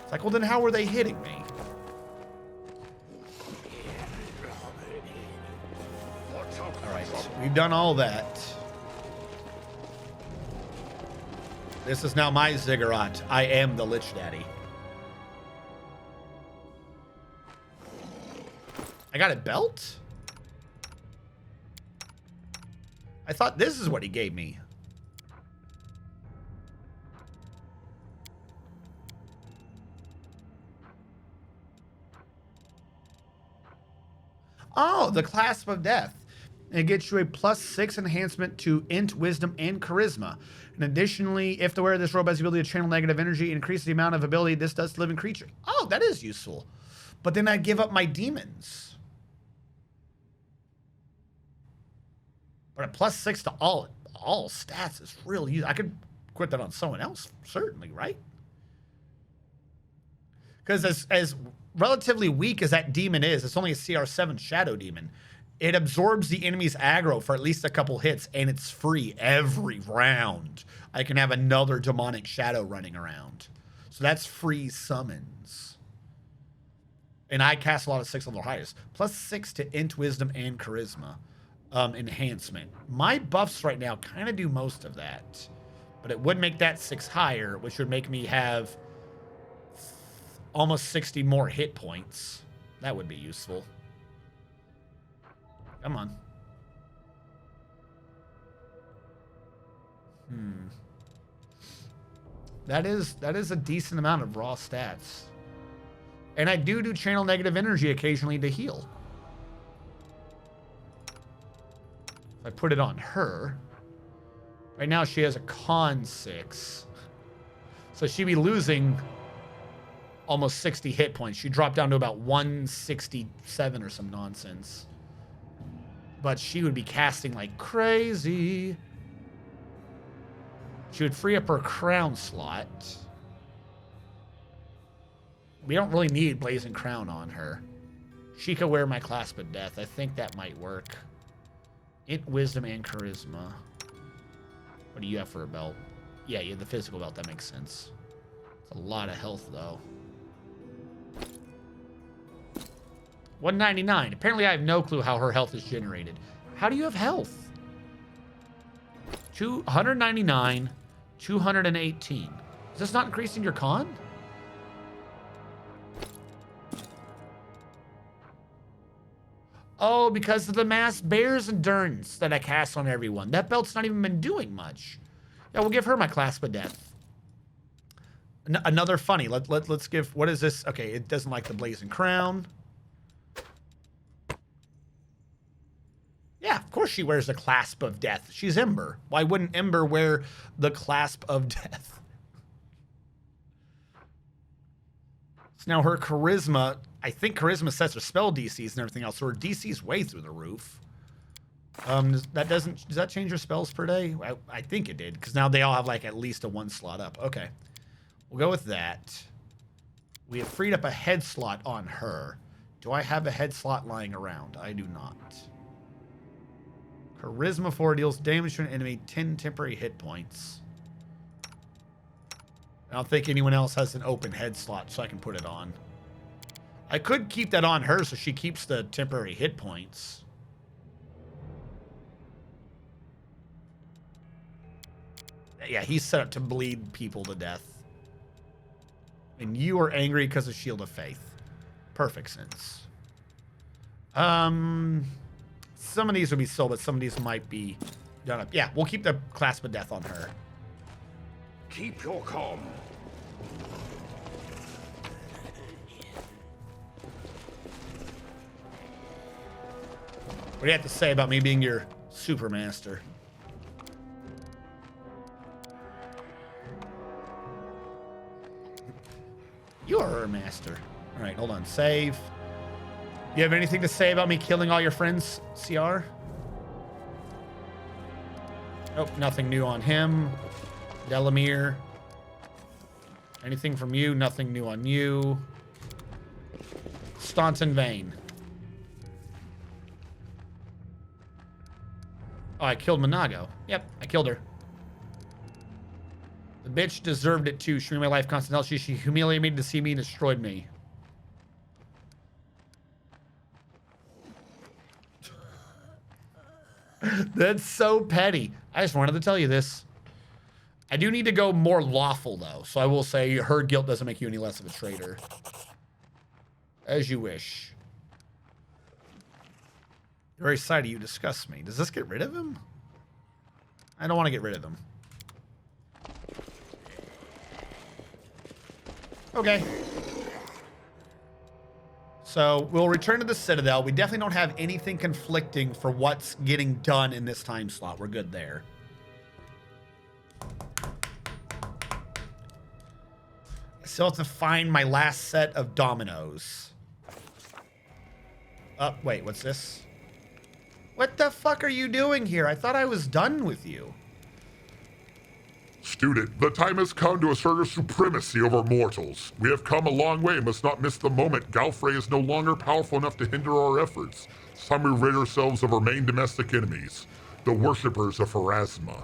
[SPEAKER 1] It's like, well, then how were they hitting me? All right, we've done all that. This is now my ziggurat. I am the Lich Daddy. I got a belt? I thought this is what he gave me. Oh, the Clasp of Death. And it gets you a +6 enhancement to Int, Wisdom, and Charisma. And additionally, if the wearer of this robe has the ability to channel negative energy and increase the amount of ability this does to living creature. Oh, that is useful. But then I give up my demons. But a +6 to all stats is really useful. I could quit that on someone else, certainly, right? Because as relatively weak as that demon is, it's only a CR7 shadow demon. It absorbs the enemy's aggro for at least a couple hits, and it's free every round. I can have another demonic shadow running around. So that's free summons. And I cast a lot of 6 level highest. +6 to Int, Wisdom, and Charisma enhancement. My buffs right now kind of do most of that. But it would make that 6 higher, which would make me have almost 60 more hit points. That would be useful. Come on. That is a decent amount of raw stats. And I do channel negative energy occasionally to heal. If I put it on her. Right now she has a con 6. So she'd be losing almost 60 hit points. She dropped down to about 167 or some nonsense. But she would be casting like crazy. She would free up her crown slot. We don't really need Blazing Crown on her. She could wear my Clasp of Death. I think that might work. Int, Wisdom, and Charisma. What do you have for a belt? Yeah, you have the physical belt. That makes sense. It's a lot of health, though. 199. Apparently, I have no clue how her health is generated. How do you have health? 199, 218. Is this not increasing your con? Oh, because of the mass bear's endurance that I cast on everyone. That belt's not even been doing much. Yeah, we'll give her my Clasp of Death. Another funny. Let's give... What is this? Okay, it doesn't like the Blazing Crown. Yeah, of course she wears the Clasp of Death. She's Ember. Why wouldn't Ember wear the Clasp of Death? So now her Charisma... I think Charisma sets her spell DCs and everything else, so her DC's way through the roof. Does that change her spells per day? I think it did, because now they all have like at least a 1 slot up. Okay. We'll go with that. We have freed up a head slot on her. Do I have a head slot lying around? I do not. Charisma 4 deals damage to an enemy, 10 temporary hit points. I don't think anyone else has an open head slot, so I can put it on. I could keep that on her so she keeps the temporary hit points. Yeah, he's set up to bleed people to death. And you are angry because of Shield of Faith. Perfect sense. Some of these would be sold, but some of these might be done up. Yeah, we'll keep the Clasp of Death on her.
[SPEAKER 6] Keep your calm.
[SPEAKER 1] What do you have to say about me being your super master? You are her master. All right, hold on. Save. You have anything to say about me killing all your friends, CR? Nope, nothing new on him. Delamere. Anything from you? Nothing new on you. Staunton Vane. Oh, I killed Monago. Yep, I killed her. The bitch deserved it too. She made my life constant hell. She humiliated me to see me and destroyed me. That's so petty. I just wanted to tell you this. I do need to go more lawful, though. So I will say her guilt doesn't make you any less of a traitor. As you wish. The very sight of you disgusts me. Does this get rid of him? I don't want to get rid of him. Okay. So we'll return to the Citadel. We definitely don't have anything conflicting for what's getting done in this time slot. We're good there. I still have to find my last set of dominoes. Oh, wait, what's this? What the fuck are you doing here? I thought I was done with you.
[SPEAKER 3] Student, the time has come to assert our supremacy over mortals. We have come a long way and must not miss the moment Galfrey is no longer powerful enough to hinder our efforts. It's time we rid ourselves of our main domestic enemies, the worshippers of Pharasma.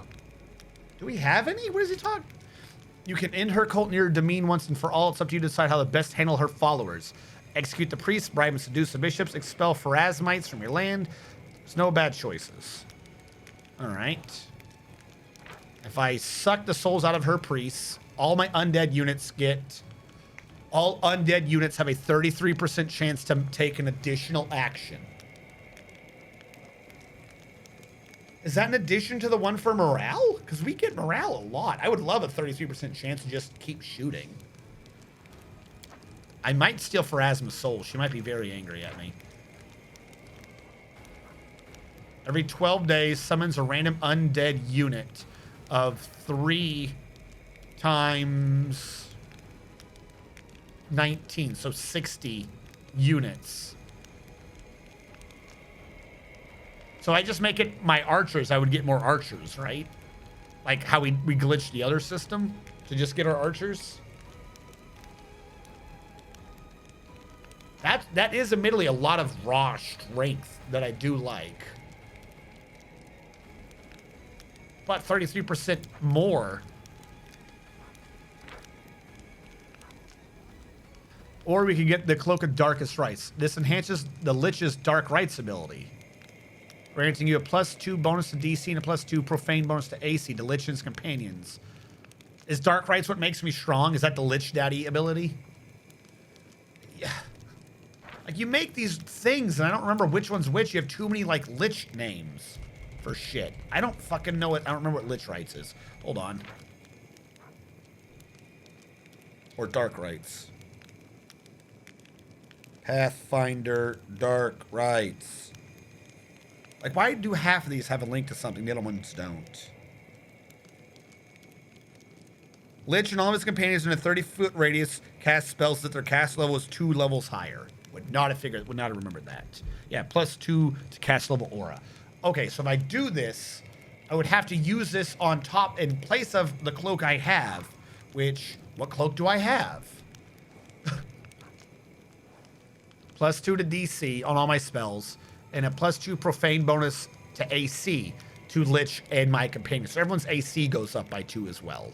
[SPEAKER 1] Do we have any? What is he talking? You can end her cult near Demean once and for all. It's up to you to decide how to best handle her followers. Execute the priests, bribe and seduce the bishops, expel Pharasmites from your land. There's no bad choices. All right. If I suck the souls out of her priests, all my undead units get... All undead units have a 33% chance to take an additional action. Is that in addition to the one for morale? Because we get morale a lot. I would love a 33% chance to just keep shooting. I might steal Pharasma's soul. She might be very angry at me. Every 12 days, summons a random undead unit of 3 times 19, so 60 units. So I just make it my archers, I would get more archers, right? Like how we glitched the other system to just get our archers. That is admittedly a lot of raw strength that I do like. But 33% more. Or we could get the Cloak of Darkest Rites. This enhances the Lich's Dark Rites ability, granting you a +2 bonus to DC and a +2 profane bonus to AC to Lich and his companions. Is Dark Rites what makes me strong? Is that the Lich Daddy ability? Yeah. Like, you make these things, and I don't remember which one's which. You have too many, like, Lich names. For shit. I don't fucking know it. I don't remember what Lich Rites is. Hold on. Or Dark Rites. Pathfinder Dark Rites. Like, why do half of these have a link to something the other ones don't? Lich and all of his companions in a 30-foot radius cast spells that their cast level is 2 levels higher. Would not have remembered that. Yeah, +2 to cast level aura. Okay, so if I do this, I would have to use this on top in place of the cloak I have, which, what cloak do I have? +2 to DC on all my spells, and a +2 profane bonus to AC to Lich and my companions. So everyone's AC goes up by 2 as well.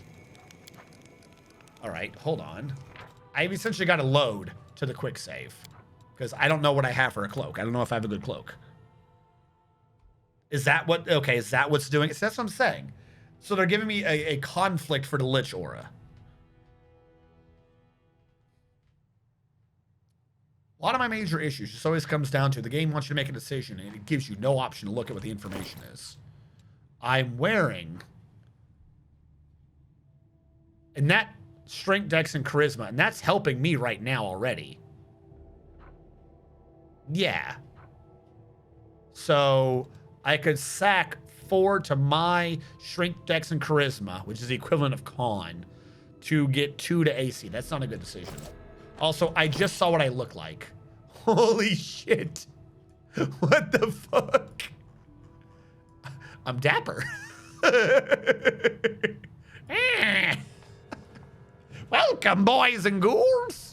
[SPEAKER 1] All right, hold on. I've essentially got to load to the quick save, because I don't know what I have for a cloak. I don't know if I have a good cloak. Is that what, okay, is that what's doing it? So that's what I'm saying. So they're giving me a conflict for the Lich aura. A lot of my major issues just always comes down to the game wants you to make a decision and it gives you no option to look at what the information is. I'm wearing, and that strength, dex, and charisma, and that's helping me right now already. Yeah. So I could sack 4 to my strength, dex, and charisma, which is the equivalent of con, to get 2 to AC. That's not a good decision. Also, I just saw what I look like. Holy shit. What the fuck? I'm dapper. Welcome, boys and ghouls.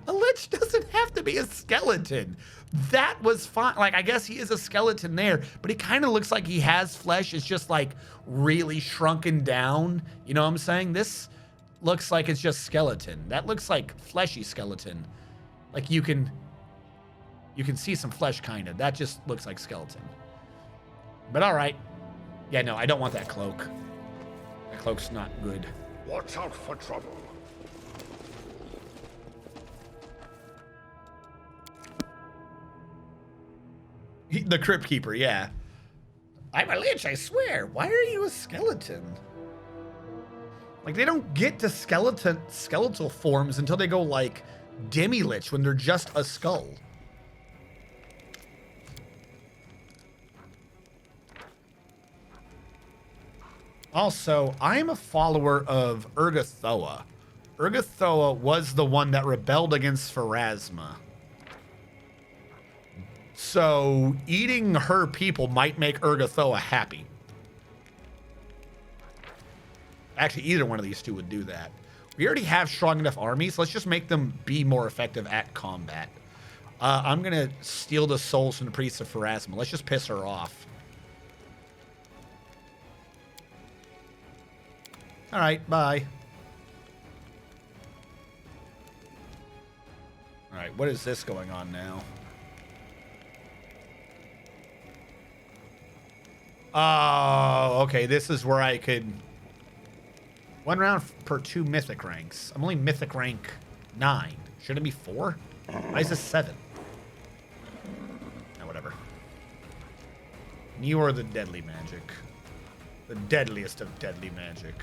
[SPEAKER 1] A Lich doesn't have to be a skeleton. That was fine. Like, I guess he is a skeleton there, but he kind of looks like he has flesh. It's just like really shrunken down. You know what I'm saying? This looks like it's just skeleton. That looks like fleshy skeleton. Like you can see some flesh kind of. That just looks like skeleton. But all right. Yeah, no, I don't want that cloak. That cloak's not good.
[SPEAKER 6] Watch out for trouble.
[SPEAKER 1] The Crypt Keeper, yeah. I'm a Lich, I swear. Why are you a skeleton? Like, they don't get to skeletal forms until they go, like, Demi-Lich when they're just a skull. Also, I am a follower of Urgathoa. Urgathoa was the one that rebelled against Pharasma. So, eating her people might make Urgathoa happy. Actually, either one of these two would do that. We already have strong enough armies. Let's just make them be more effective at combat. I'm going to steal the souls from the Priest of Pharasma. Let's just piss her off. All right, bye. All right, what is this going on now? Oh, okay, this is where I could... 1 round per 2 mythic ranks. I'm only mythic rank 9. Should it be 4? Why is this 7? No, whatever. You are the deadly magic. The deadliest of deadly magic.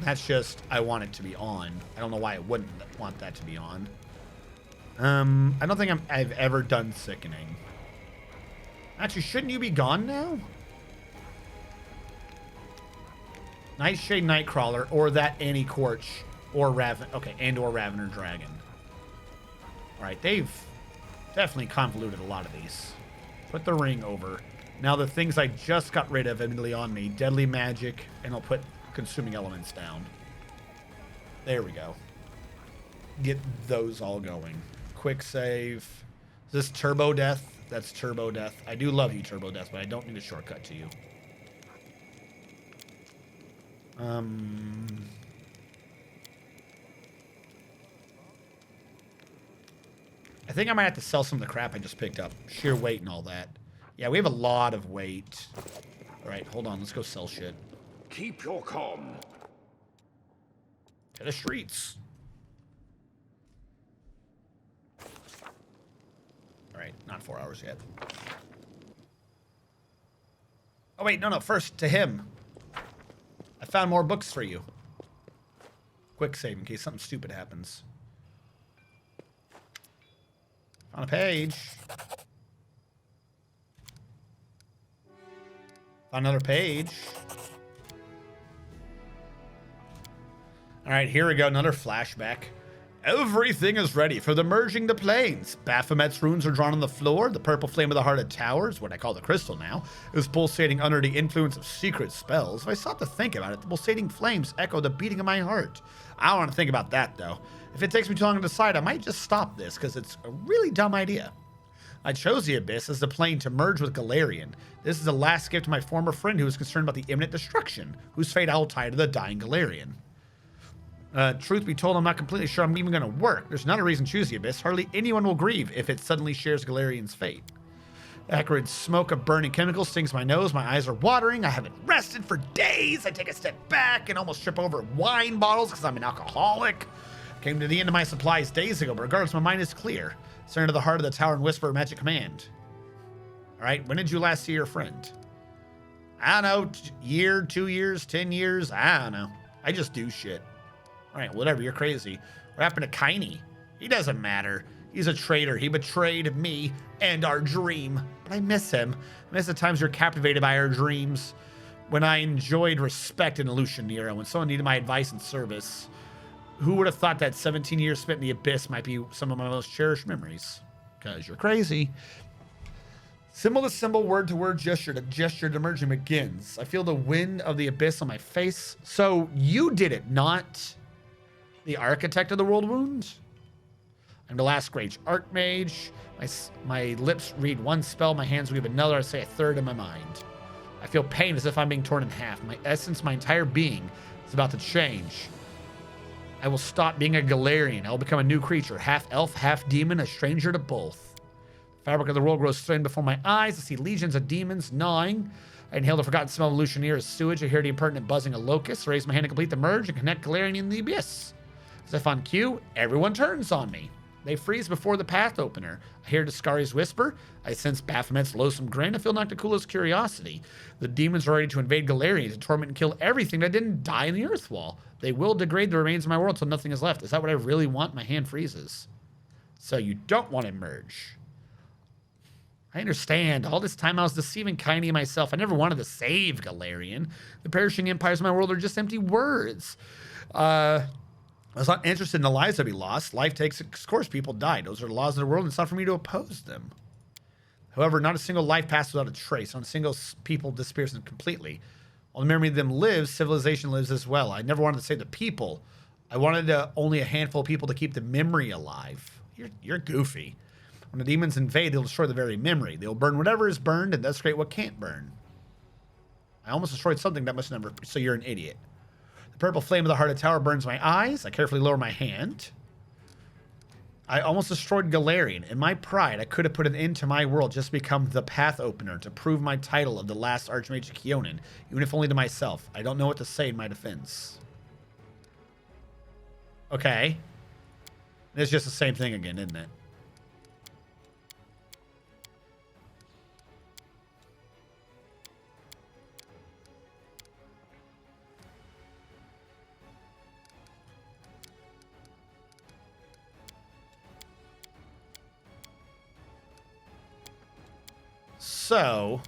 [SPEAKER 1] That's just, I want it to be on. I don't know why I wouldn't want that to be on. I don't think I've ever done sickening. Actually, shouldn't you be gone now? Nightshade Nightcrawler, or that Anti-Corch, or Raven. Okay, and or Ravener Dragon. Alright, they've definitely convoluted a lot of these. Put the ring over. Now the things I just got rid of immediately on me. Deadly Magic, and I'll put Consuming Elements down. There we go. Get those all going. Quick save. Is this Turbo Death? That's Turbo Death. I do love you, Turbo Death, but I don't need a shortcut to you. I think I might have to sell some of the crap I just picked up. Sheer weight and all that. Yeah, we have a lot of weight. All right, hold on. Let's go sell shit.
[SPEAKER 6] Keep your calm.
[SPEAKER 1] To the streets. All right, not 4 hours yet. Oh, wait, no. First, to him. I found more books for you. Quick save in case something stupid happens. Found a page. Found another page. All right, here we go. Another flashback. Everything is ready for the merging the planes. Baphomet's runes are drawn on the floor. The purple flame of the Hearted Towers, what I call the crystal now, is pulsating under the influence of secret spells. If I stop to think about it, the pulsating flames echo the beating of my heart. I don't want to think about that, though. If it takes me too long to decide, I might just stop this, because it's a really dumb idea. I chose the Abyss as the plane to merge with Galarian. This is the last gift to my former friend who was concerned about the imminent destruction, whose fate I will tie to the dying Galarian. Truth be told, I'm not completely sure I'm even going to work. There's another reason to choose the Abyss. Hardly anyone will grieve if it suddenly shares Galarian's fate. The acrid smoke of burning chemicals stings my nose. My eyes are watering. I haven't rested for days. I take a step back and almost trip over wine bottles because I'm an alcoholic. Came to the end of my supplies days ago, but regardless, my mind is clear. Turn to the heart of the tower and whisper a magic command. All right, when did you last see your friend? I don't know, year, 2 years, 10 years, I don't know. I just do shit. All right, whatever, you're crazy. What happened to Kaini? He doesn't matter. He's a traitor. He betrayed me and our dream. But I miss him. I miss the times we were captivated by our dreams. When I enjoyed respect in Illusionera. When someone needed my advice and service. Who would have thought that 17 years spent in the Abyss might be some of my most cherished memories? Because you're crazy. Symbol to symbol, word to word, gesture to gesture, the merging begins. I feel the wind of the Abyss on my face. So you did it, not the architect of the world wound? I'm the last Grage Archmage. My lips read one spell, my hands read another. I say a third in my mind. I feel pain as if I'm being torn in half. My essence, my entire being is about to change. I will stop being a Galarian. I will become a new creature, half elf, half demon, a stranger to both. The fabric of the world grows thin before my eyes. I see legions of demons gnawing. I inhale the forgotten smell of Illusionera's sewage. I hear the impertinent buzzing of locusts. I raise my hand to complete the merge and connect Galarian in the Abyss. As I find Q, everyone turns on me. They freeze before the path opener. I hear Discari's whisper. I sense Baphomet's loathsome grin. I feel Nocticula's curiosity. The demons are ready to invade Galarian to torment and kill everything that didn't die in the Earth Wall. They will degrade the remains of my world until nothing is left. Is that what I really want? My hand freezes. So you don't want to merge. I understand. All this time I was deceiving Kaini and myself. I never wanted to save Galarian. The perishing empires of my world are just empty words. I was not interested in the lives that we lost. Life takes its course. People die. Those are the laws of the world, and it's not for me to oppose them. However, not a single life passes without a trace. Not a single people disappears completely. While the memory of them lives, civilization lives as well. I never wanted to save the people. I wanted only a handful of people to keep the memory alive. You're goofy. When the demons invade, they'll destroy the very memory. They'll burn whatever is burned and desecrate what can't burn. I almost destroyed something that must never... So you're an idiot. The purple flame of the Hearted Tower burns my eyes. I carefully lower my hand. I almost destroyed Galarian. In my pride, I could have put an end to my world, just become the path opener to prove my title of the last Archmage of Keonan, even if only to myself. I don't know what to say in my defense. Okay. It's just the same thing again, isn't it? So,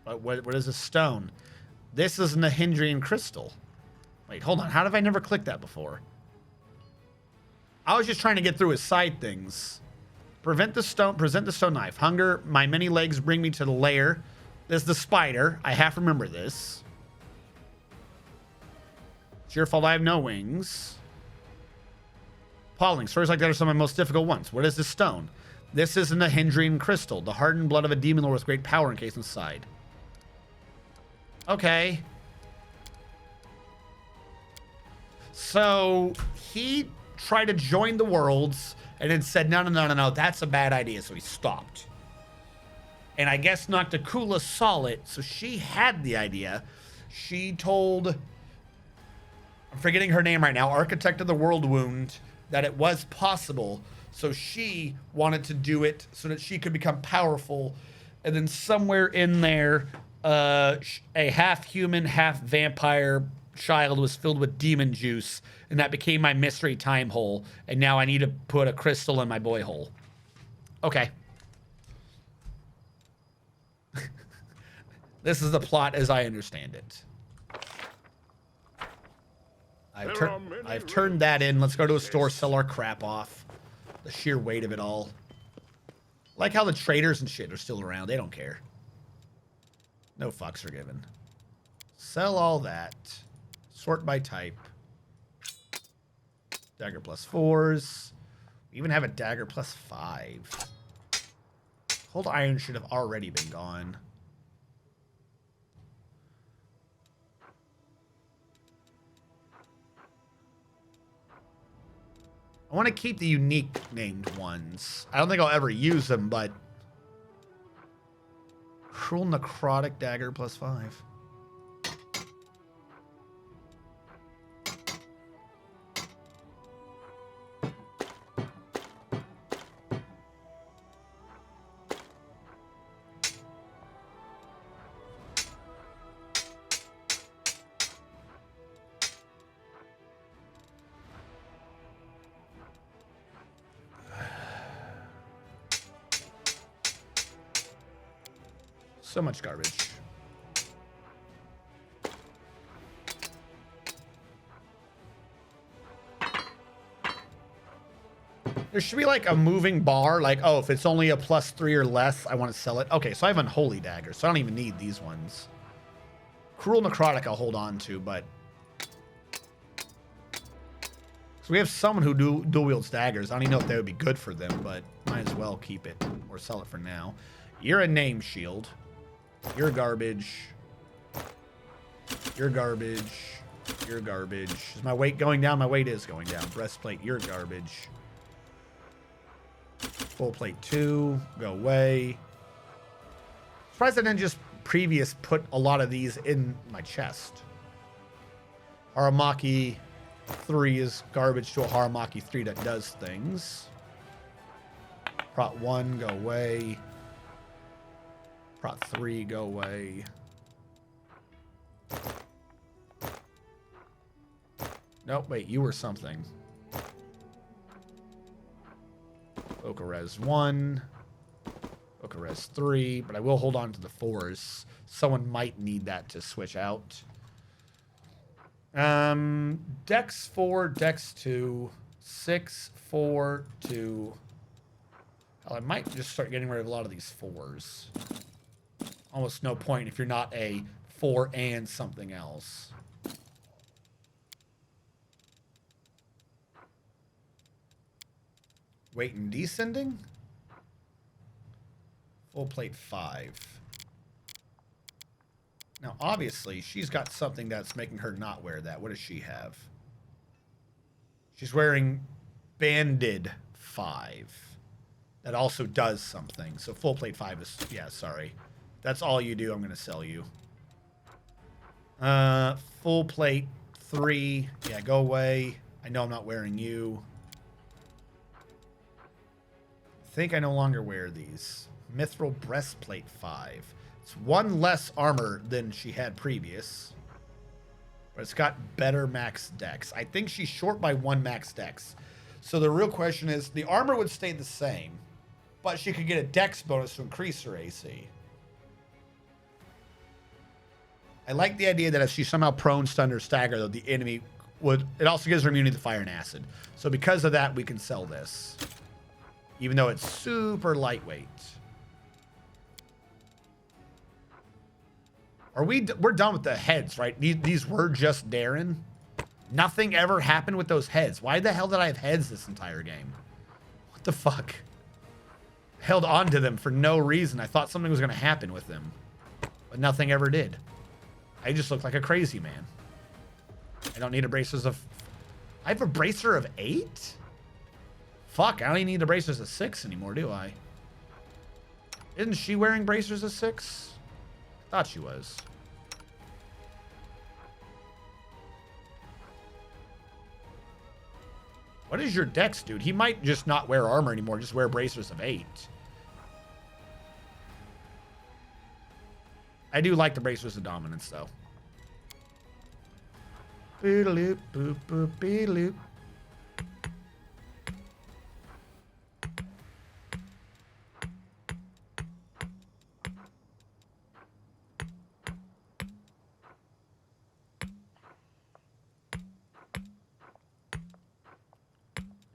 [SPEAKER 1] what is a stone? This is an Hindrian crystal. Wait, hold on. How have I never clicked that before? I was just trying to get through his side things. Present the stone knife. Hunger, my many legs bring me to the lair. This is the spider. I have to remember this. It's your fault I have no wings. Appalling. Stories like that are some of my most difficult ones. What is this stone? This isn't a Hindrian crystal. The hardened blood of a demon lord with great power encased inside. Okay. So he tried to join the worlds and then said, no, that's a bad idea. So he stopped. And I guess Nocticula saw it. So she had the idea. She told, I'm forgetting her name right now, Architect of the World Wound, that it was possible. So she wanted to do it so that she could become powerful. And then somewhere in there, a half-human, half-vampire child was filled with demon juice. And that became my mystery time hole. And now I need to put a crystal in my boy hole. Okay. This is the plot as I understand it. I've turned that in. Let's go to a store, sell our crap off. The sheer weight of it all. Like how the traders and shit are still around. They don't care. No fucks are given. Sell all that. Sort by type. Dagger +4s. We even have a dagger +5. Cold iron should have already been gone. I want to keep the unique named ones. I don't think I'll ever use them, but... Cruel Necrotic Dagger +5. So much garbage. There should be like a moving bar, like, oh, if it's only a +3 or less, I want to sell it. Okay, so I have Unholy Dagger, so I don't even need these ones. Cruel Necrotic I'll hold on to, but... So we have someone who dual wields daggers. I don't even know if that would be good for them, but might as well keep it or sell it for now. You're a name shield. You're garbage. You're garbage. You're garbage. Is my weight going down? My weight is going down. Breastplate, you're garbage. Full plate 2, go away. Surprised I didn't just put a lot of these in my chest. Aramaki, 3 is garbage to a Haramaki 3 that does things. Prot 1, go away. Prot 3, go away. Nope, wait, you were something. Okarez 1. Okarez 3, but I will hold on to the 4s. Someone might need that to switch out. Dex 4, Dex 2, 6, 4, 2. Hell, I might just start getting rid of a lot of these 4s. Almost no point if you're not a 4 and something else. Weight and descending? Full plate 5. Now, obviously, she's got something that's making her not wear that. What does she have? She's wearing banded 5. That also does something. So full plate 5 is... Yeah, sorry. That's all you do. I'm going to sell you. Full plate 3. Yeah, go away. I know I'm not wearing you. I think I no longer wear these. Mithril breastplate 5. It's 1 less armor than she had previous. But it's got better max dex. I think she's short by 1 max dex. So the real question is, the armor would stay the same, but she could get a dex bonus to increase her AC. I like the idea that if she's somehow prone, stunned, or staggered, though, the enemy would... It also gives her immunity to fire and acid. So because of that, we can sell this. Even though it's super lightweight. We're done with the heads, right? These were just Darren. Nothing ever happened with those heads. Why the hell did I have heads this entire game? What the fuck? Held on to them for no reason. I thought something was going to happen with them. But nothing ever did. I just look like a crazy man. I don't need a bracers of... I have a bracer of 8? Fuck, I don't even need the bracers of 6 anymore, do I? Isn't she wearing bracers of 6? Thought she was. What is your dex, dude? He might just not wear armor anymore, just wear bracers of 8. I do like the bracers of dominance, though. Beedaloop, boop, boop, beedaloop.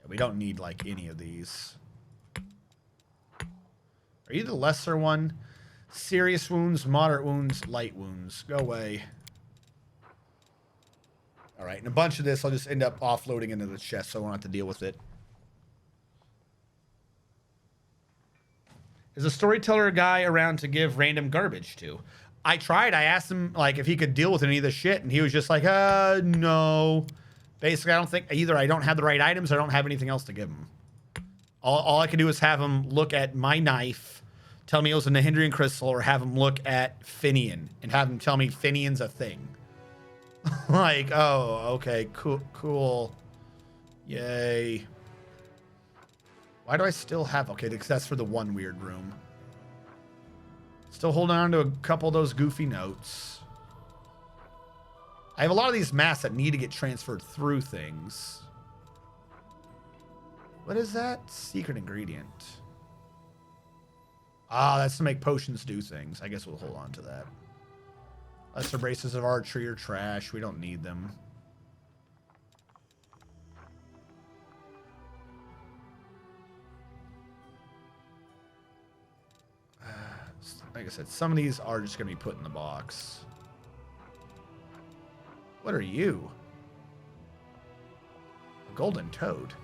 [SPEAKER 1] We don't need, like, any of these. Are you the lesser one? Serious wounds, moderate wounds, light wounds. Go away. All right, and a bunch of this I'll just end up offloading into the chest so I won't have to deal with it. Is a storyteller guy around to give random garbage to? I tried. I asked him, like, if he could deal with any of this shit, and he was just like, no. Basically, I don't think either I don't have the right items or I don't have anything else to give him. All I could do is have him look at my knife, tell me it was a Nahindrian crystal, or have him look at Finian and have him tell me Finian's a thing. Like, oh, okay, cool. Yay. Why do I still have... Okay, because that's for the one weird room. Still holding on to a couple of those goofy notes. I have a lot of these masks that need to get transferred through things. What is that? Secret ingredient. Ah, that's to make potions do things. I guess we'll hold on to that. Lesser braces of archery are trash. We don't need them. Like I said, some of these are just going to be put in the box. What are you? A golden toad.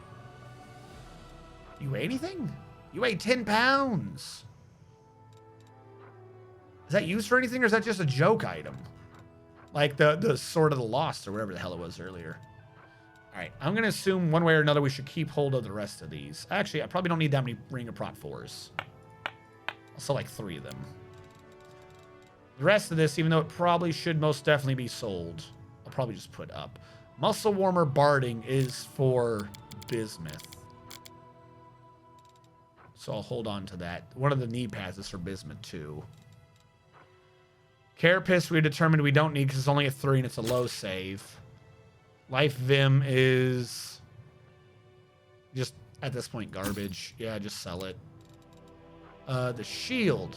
[SPEAKER 1] You weigh anything? You weigh 10 pounds. Is that used for anything, or is that just a joke item? Like the Sword of the Lost, or whatever the hell it was earlier. All right, I'm going to assume one way or another we should keep hold of the rest of these. Actually, I probably don't need that many Ring of Prot 4s. I'll sell like 3 of them. The rest of this, even though it probably should most definitely be sold, I'll probably just put up. Muscle Warmer Barding is for Bismuth. So I'll hold on to that. One of the knee pads is for Bismuth too. Carapace we determined we don't need because it's only a 3 and it's a low save. Life Vim is just at this point garbage. Yeah, just sell it. The shield.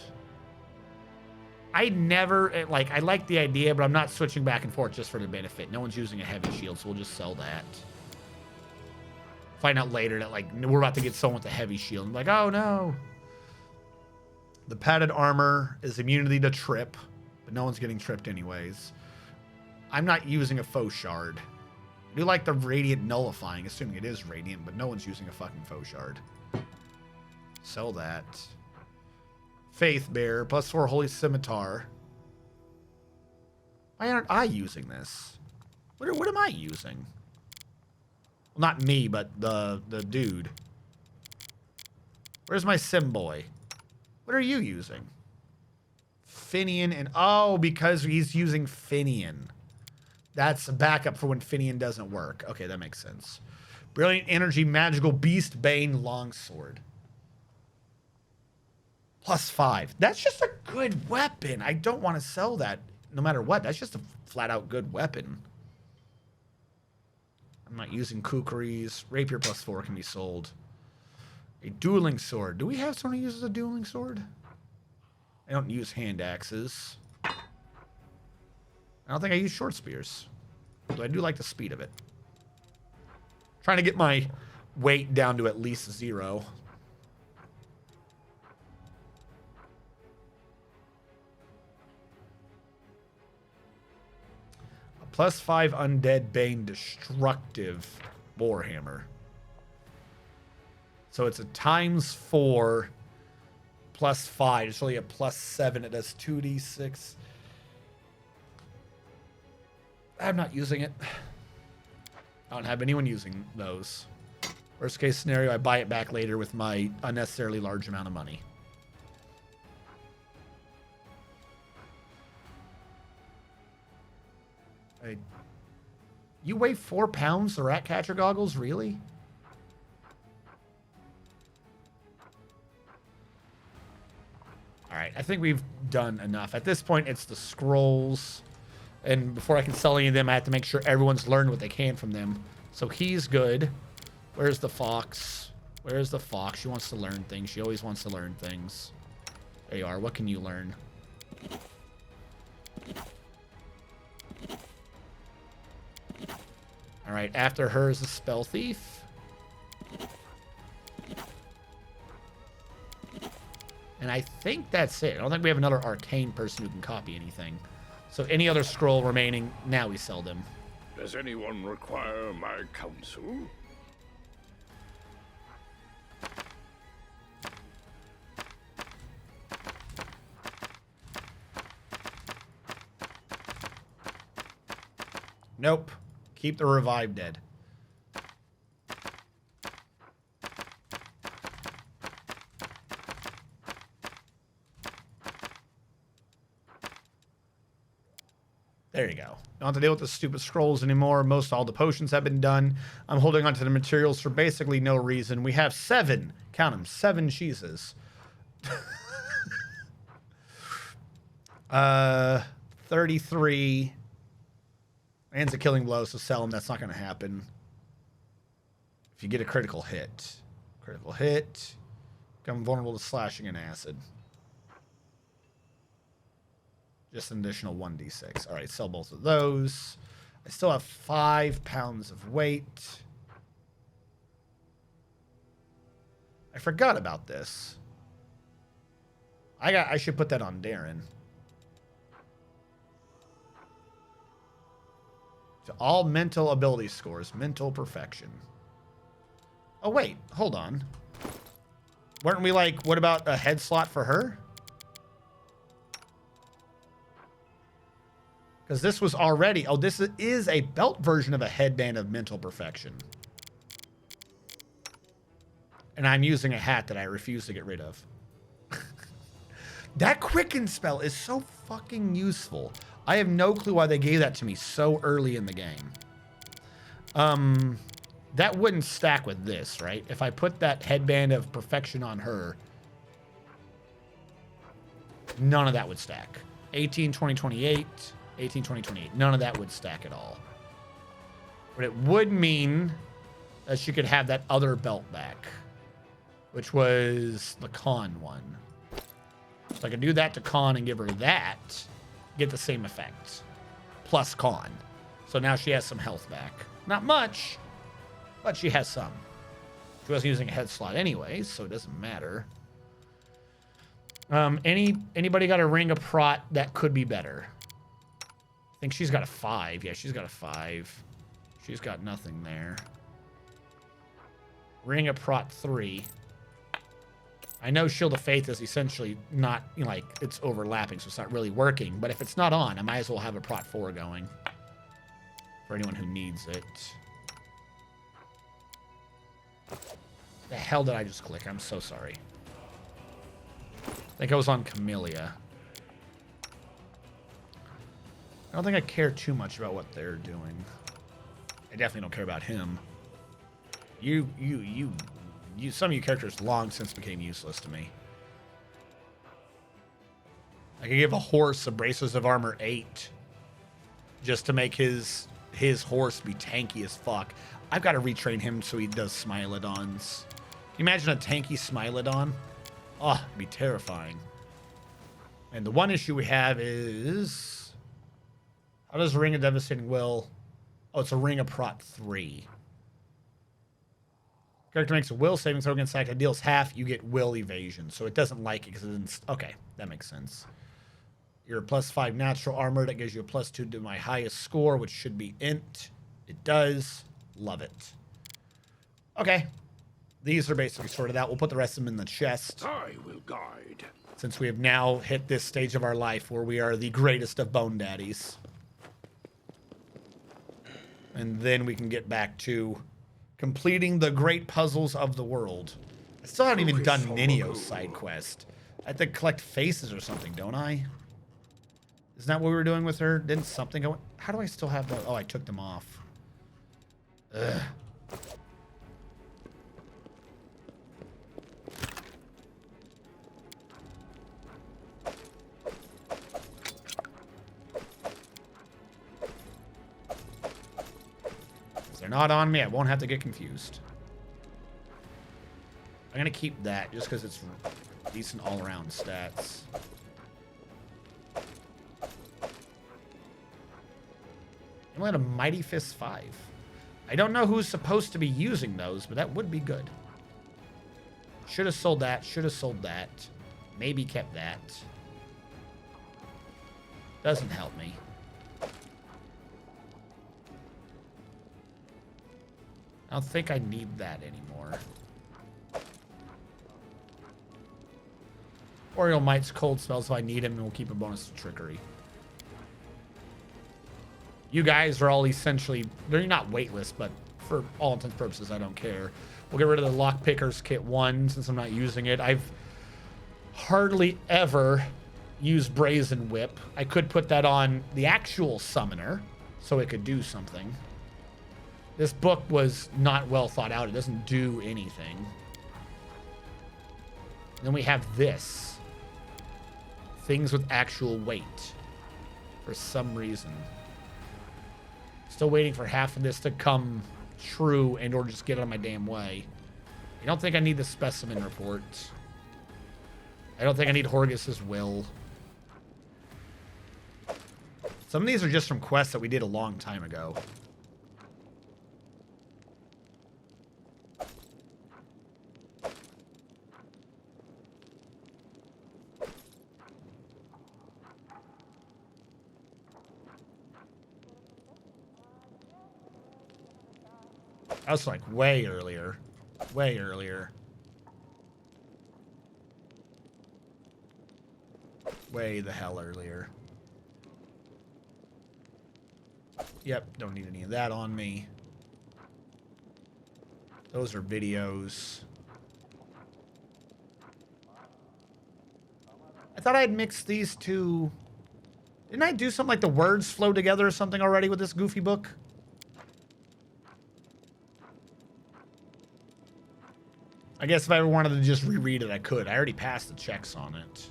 [SPEAKER 1] I never, like, I like the idea, but I'm not switching back and forth just for the benefit. No one's using a heavy shield, so we'll just sell that. Find out later that, like, we're about to get someone with a heavy shield. I'm like, oh no. The padded armor is immunity to trip, but no one's getting tripped anyways. I'm not using a faux shard. I do like the radiant nullifying, assuming it is radiant, but no one's using a fucking faux shard. Sell that. Faith Bearer, +4 Holy Scimitar. Why aren't I using this? What am I using? Well, not me, but the dude. Where's my sim boy? What are you using? Finian and... Oh, because he's using Finian. That's a backup for when Finian doesn't work. Okay, that makes sense. Brilliant Energy, Magical Beast Bane, Longsword. +5. That's just a good weapon. I don't want to sell that no matter what. That's just a flat-out good weapon. I'm not using kukris. Rapier +4 can be sold. A dueling sword. Do we have someone who uses a dueling sword? I don't use hand axes. I don't think I use short spears. Though I do like the speed of it. Trying to get my weight down to at least 0. +5 Undead Bane Destructive Warhammer. So it's a ×4 +5. It's really a +7. It does 2d6. I'm not using it. I don't have anyone using those. Worst case scenario, I buy it back later with my unnecessarily large amount of money. You weigh 4 pounds, the rat catcher goggles? Really? Alright, I think we've done enough. At this point, it's the scrolls. And before I can sell any of them, I have to make sure everyone's learned what they can from them. So he's good. Where's the fox? Where's the fox? She wants to learn things. She always wants to learn things. There you are. What can you learn? All right, after her is the Spell Thief. And I think that's it. I don't think we have another arcane person who can copy anything. So any other scroll remaining, now we sell them.
[SPEAKER 6] Does anyone require my counsel?
[SPEAKER 1] Nope. Keep the revive dead. There you go. Don't have to deal with the stupid scrolls anymore. Most all the potions have been done. I'm holding on to the materials for basically no reason. We have 7, count them, 7 cheeses. 33. Man's a killing blow, so sell him. That's not going to happen. If you get a critical hit. Critical hit. Become vulnerable to slashing and acid. Just an additional 1d6. All right, sell both of those. I still have 5 pounds of weight. I forgot about this. I should put that on Darren. To all mental ability scores. Mental perfection. Oh, wait. Hold on. Weren't we like, what about a head slot for her? Because this was already... Oh, this is a belt version of a headband of mental perfection. And I'm using a hat that I refuse to get rid of. That quicken spell is so fucking useful. I have no clue why they gave that to me so early in the game. That wouldn't stack with this, right? If I put that headband of perfection on her, none of that would stack. 18, 20, 28, 18, 20, 28. None of that would stack at all. But it would mean that she could have that other belt back, which was the Khan one. So I could do that to Khan and give her that, get the same effect, plus Khan. So now she has some health back. Not much, but she has some. She wasn't using a head slot anyways, so it doesn't matter. Anybody got a ring of prot that could be better? I think she's got a 5. Yeah, she's got a 5. She's got nothing there. Ring of prot 3. I know Shield of Faith is essentially not, you know, like, it's overlapping, so it's not really working. But if it's not on, I might as well have a prot 4 going. For anyone who needs it. The hell did I just click? I'm so sorry. I think I was on Camellia. I don't think I care too much about what they're doing. I definitely don't care about him. Some of you characters long since became useless to me. I could give a horse abrasives of armor 8 just to make his horse be tanky as fuck. I've got to retrain him so he does Smilodons. Can you imagine a tanky Smilodon? Oh, it'd be terrifying. And the one issue we have is... How does Ring of Devastating Will... Oh, it's a Ring of Prot 3. Character makes a will saving throw against attack. It deals half. You get will evasion. So it doesn't like it because it didn't... Okay, that makes sense. You're a +5 natural armor. That gives you a +2 to my highest score, which should be int. It does. Love it. Okay. These are basically sorted out. We'll put the rest of them in the chest.
[SPEAKER 6] I will guide.
[SPEAKER 1] Since we have now hit this stage of our life where we are the greatest of bone daddies. And then we can get back to completing the great puzzles of the world. I still haven't even done Ninio's side quest. I have to collect faces or something, don't I? Isn't that what we were doing with her? Didn't something go... How do I still have those? Oh, I took them off. Ugh. If they're not on me, I won't have to get confused. I'm going to keep that just because it's decent all-around stats. I only had a Mighty Fist 5. I don't know who's supposed to be using those, but that would be good. Should have sold that. Should have sold that. Maybe kept that. Doesn't help me. I don't think I need that anymore. Oriole Might's cold spells if I need him, and we'll keep a bonus to trickery. You guys are all essentially, they're not weightless, but for all intents and purposes, I don't care. We'll get rid of the Lockpickers Kit 1 since I'm not using it. I've hardly ever used Brazen Whip. I could put that on the actual summoner so it could do something. This book was not well thought out. It doesn't do anything. Then we have this. Things with actual weight. For some reason. Still waiting for half of this to come true and or just get out of my damn way. I don't think I need the specimen report. I don't think I need Horgus's will. Some of these are just from quests that we did a long time ago. That was like way earlier. Way earlier. Way the hell earlier. Yep, don't need any of that on me. Those are videos. I thought I'd mixed these two. Didn't I do something like the words flow together or something already with this goofy book? I guess if I ever wanted to just reread it, I could. I already passed the checks on it.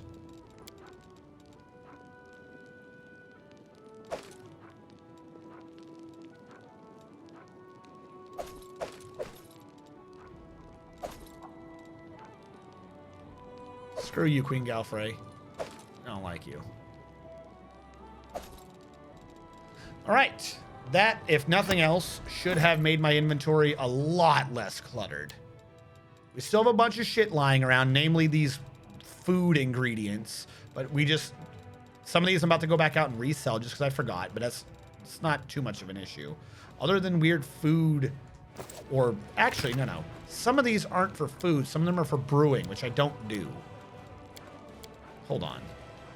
[SPEAKER 1] Screw you, Queen Galfrey. I don't like you. All right. That, if nothing else, should have made my inventory a lot less cluttered. We still have a bunch of shit lying around, namely these food ingredients. But we just... Some of these I'm about to go back out and resell just because I forgot. But it's not too much of an issue. Other than weird food... Or... Actually, no. Some of these aren't for food. Some of them are for brewing, which I don't do. Hold on.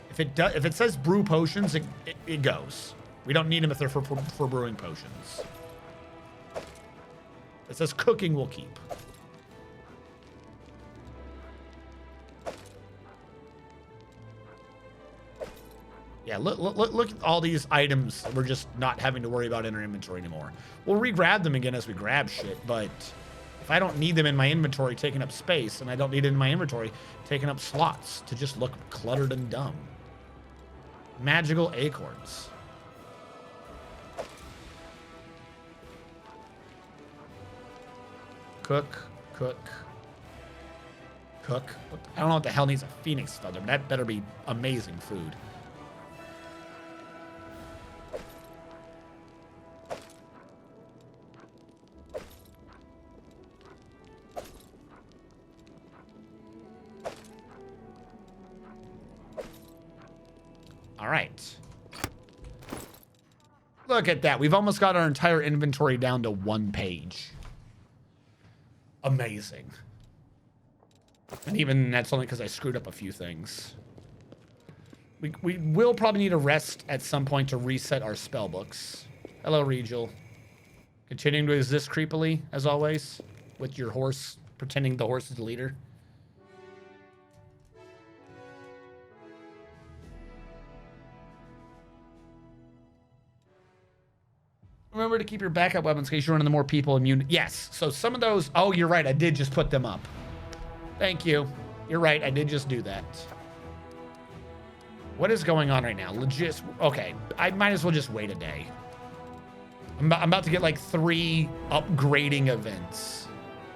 [SPEAKER 1] If it says brew potions, it goes. We don't need them if they're for brewing potions. It says cooking will keep. Yeah, look at all these items we're just not having to worry about in our inventory anymore. We'll re-grab them again as we grab shit, but if I don't need them in my inventory taking up space, and I don't need it in my inventory taking up slots to just look cluttered and dumb. Magical acorns. Cook. I don't know what the hell needs a phoenix feather, but that better be amazing food. All right. Look at that. We've almost got our entire inventory down to 1 page. Amazing. And even that's only because I screwed up a few things. We will probably need a rest at some point to reset our spell books. Hello, Regal. Continuing to exist creepily, as always, with your horse, pretending the horse is the leader. Remember to keep your backup weapons in case you run into more people immune. Yes. So some of those... Oh, you're right. I did just put them up. Thank you. You're right. I did just do that. What is going on right now? Legit... Okay. I might as well just wait a day. I'm about to get like 3 upgrading events.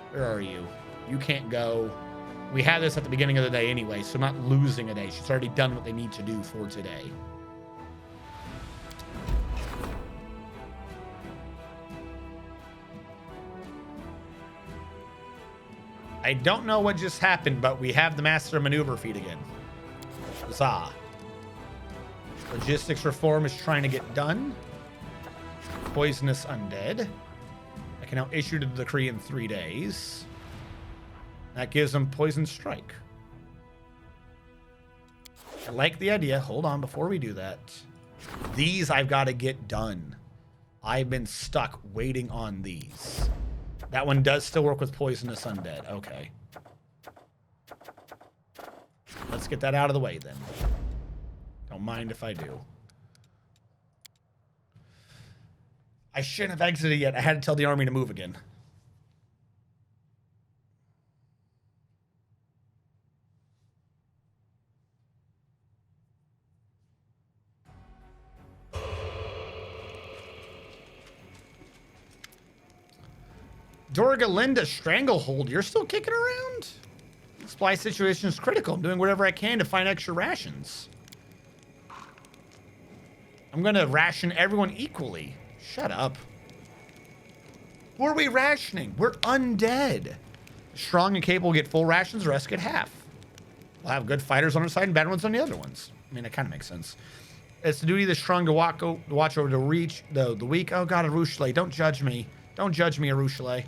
[SPEAKER 1] Where are you? You can't go. We had this at the beginning of the day anyway, so I'm not losing a day. She's already done what they need to do for today. I don't know what just happened, but we have the Master Maneuver feat again. Huzzah. Logistics reform is trying to get done. Poisonous undead. I can now issue the decree in 3 days. That gives them poison strike. I like the idea. Hold on, before we do that. These I've got to get done. I've been stuck waiting on these. That one does still work with poisonous undead. Okay. Let's get that out of the way then. Don't mind if I do. I shouldn't have exited yet. I had to tell the army to move again. Dorgalinda Stranglehold, you're still kicking around? Supply situation is critical. I'm doing whatever I can to find extra rations. I'm gonna ration everyone equally. Shut up. Who are we rationing? We're undead. Strong and capable get full rations, the rest get half. We'll have good fighters on our side and bad ones on the other ones. I mean, that kind of makes sense. It's the duty of the strong to watch over the weak. Oh god, Arushale, don't judge me. Don't judge me, Arushale.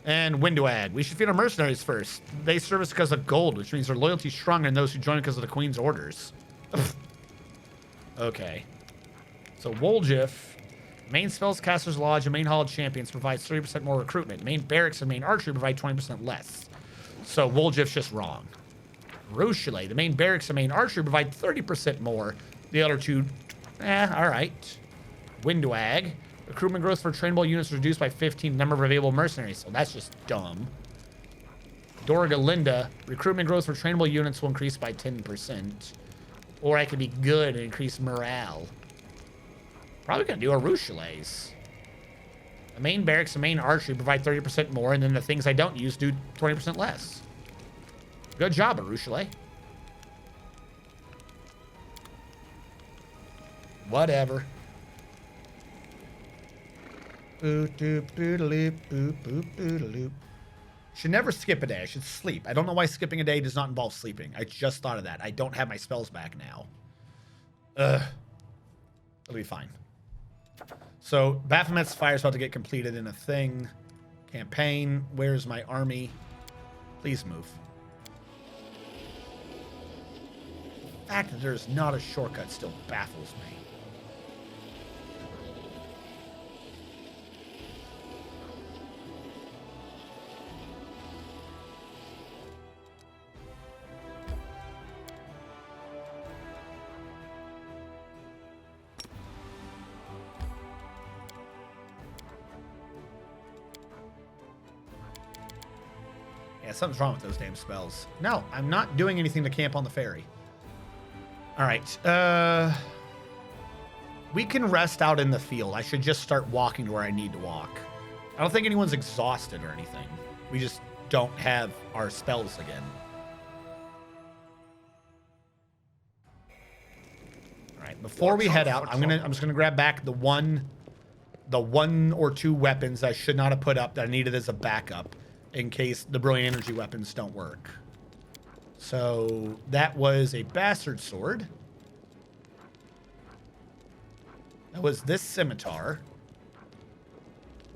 [SPEAKER 1] And Windwag. We should feed our mercenaries first. They serve us because of gold, which means their loyalty is stronger than those who join because of the Queen's orders. Okay. So Woljif, main spellcasters lodge and main hall of champions provides 30% more recruitment. Main barracks and main archery provide 20% less. So Woljif's just wrong. Rushale, the main barracks and main archery provide 30% more. The other two, all right. Windwag. Recruitment growth for trainable units reduced by 15 number of available mercenaries. So that's just dumb.
[SPEAKER 8] Dorgalinda, recruitment growth for trainable units will increase by 10%. Or I could be good and increase morale. Probably gonna do a Rochelaise. The main barracks and main archery provide 30% more, and then the things I don't use do 20% less. Good job, Rochelet. Whatever. Boop doop doodaloop boop boop doodaloop. Should never skip a day. I should sleep. I don't know why skipping a day does not involve sleeping. I just thought of that. I don't have my spells back now. Ugh. It'll be fine. So, Baphomet's fire is about to get completed in a thing. Campaign. Where's my army? Please move. The fact that there's not a shortcut still baffles me. Yeah, something's wrong with those damn spells. No, I'm not doing anything to camp on the ferry. All right. We can rest out in the field. I should just start walking to where I need to walk. I don't think anyone's exhausted or anything. We just don't have our spells again. All right, before we head out, I'm just gonna grab back the one or two weapons I should not have put up that I needed as a backup in case the brilliant energy weapons don't work. So that was a bastard sword. That was this scimitar.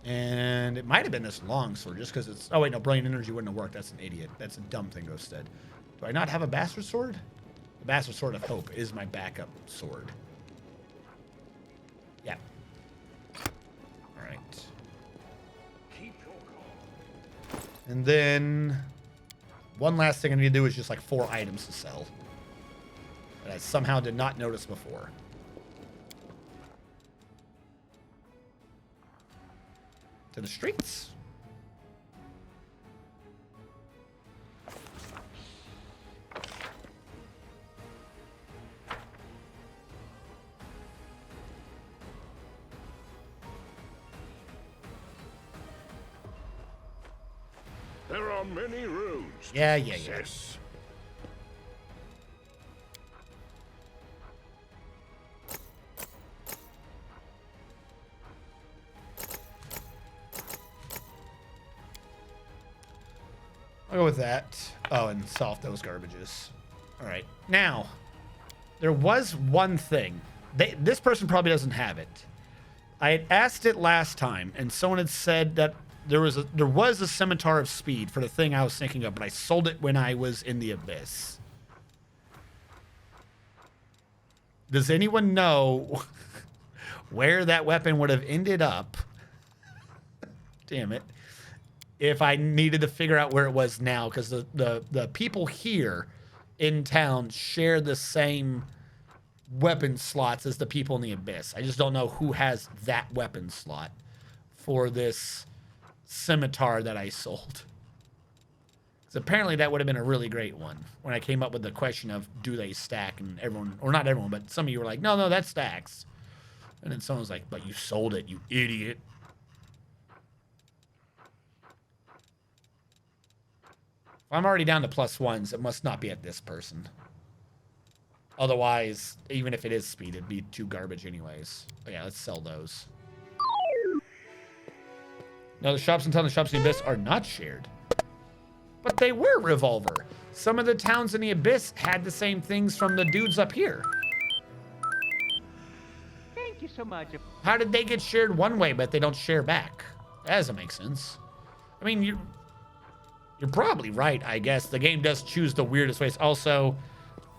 [SPEAKER 8] And it might have been this long sword just because it's... Oh, wait, no. Brilliant energy wouldn't have worked. That's an idiot. That's a dumb thing to have said. Do I not have a bastard sword? The bastard sword of hope is my backup sword. Yeah. All right. And then one last thing I need to do is just like 4 items to sell that I somehow did not notice before. To the streets.
[SPEAKER 6] There are many roads.
[SPEAKER 8] Yeah.
[SPEAKER 6] Yes.
[SPEAKER 8] I'll go with that. Oh, and solve those garbages. All right. Now, there was one thing. This person probably doesn't have it. I had asked it last time, and someone had said that there was a scimitar of speed for the thing I was thinking of, but I sold it when I was in the abyss. Does anyone know where that weapon would have ended up? Damn it. If I needed to figure out where it was now, because the people here in town share the same weapon slots as the people in the abyss. I just don't know who has that weapon slot for this scimitar that I sold. Because apparently that would have been a really great one when I came up with the question of do they stack, and everyone, or not everyone, but some of you were like, no, that stacks. And then someone was like, but you sold it, you idiot. If I'm already down to +1s, it must not be at this person. Otherwise, even if it is speed, it'd be too garbage anyways. But yeah, let's sell those. No, the shops in town, the shops in the abyss are not shared. But they were Revolver. Some of the towns in the abyss had the same things from the dudes up here.
[SPEAKER 7] Thank you so much.
[SPEAKER 8] How did they get shared one way, but they don't share back? That doesn't make sense. I mean, you're probably right, I guess. The game does choose the weirdest ways. Also,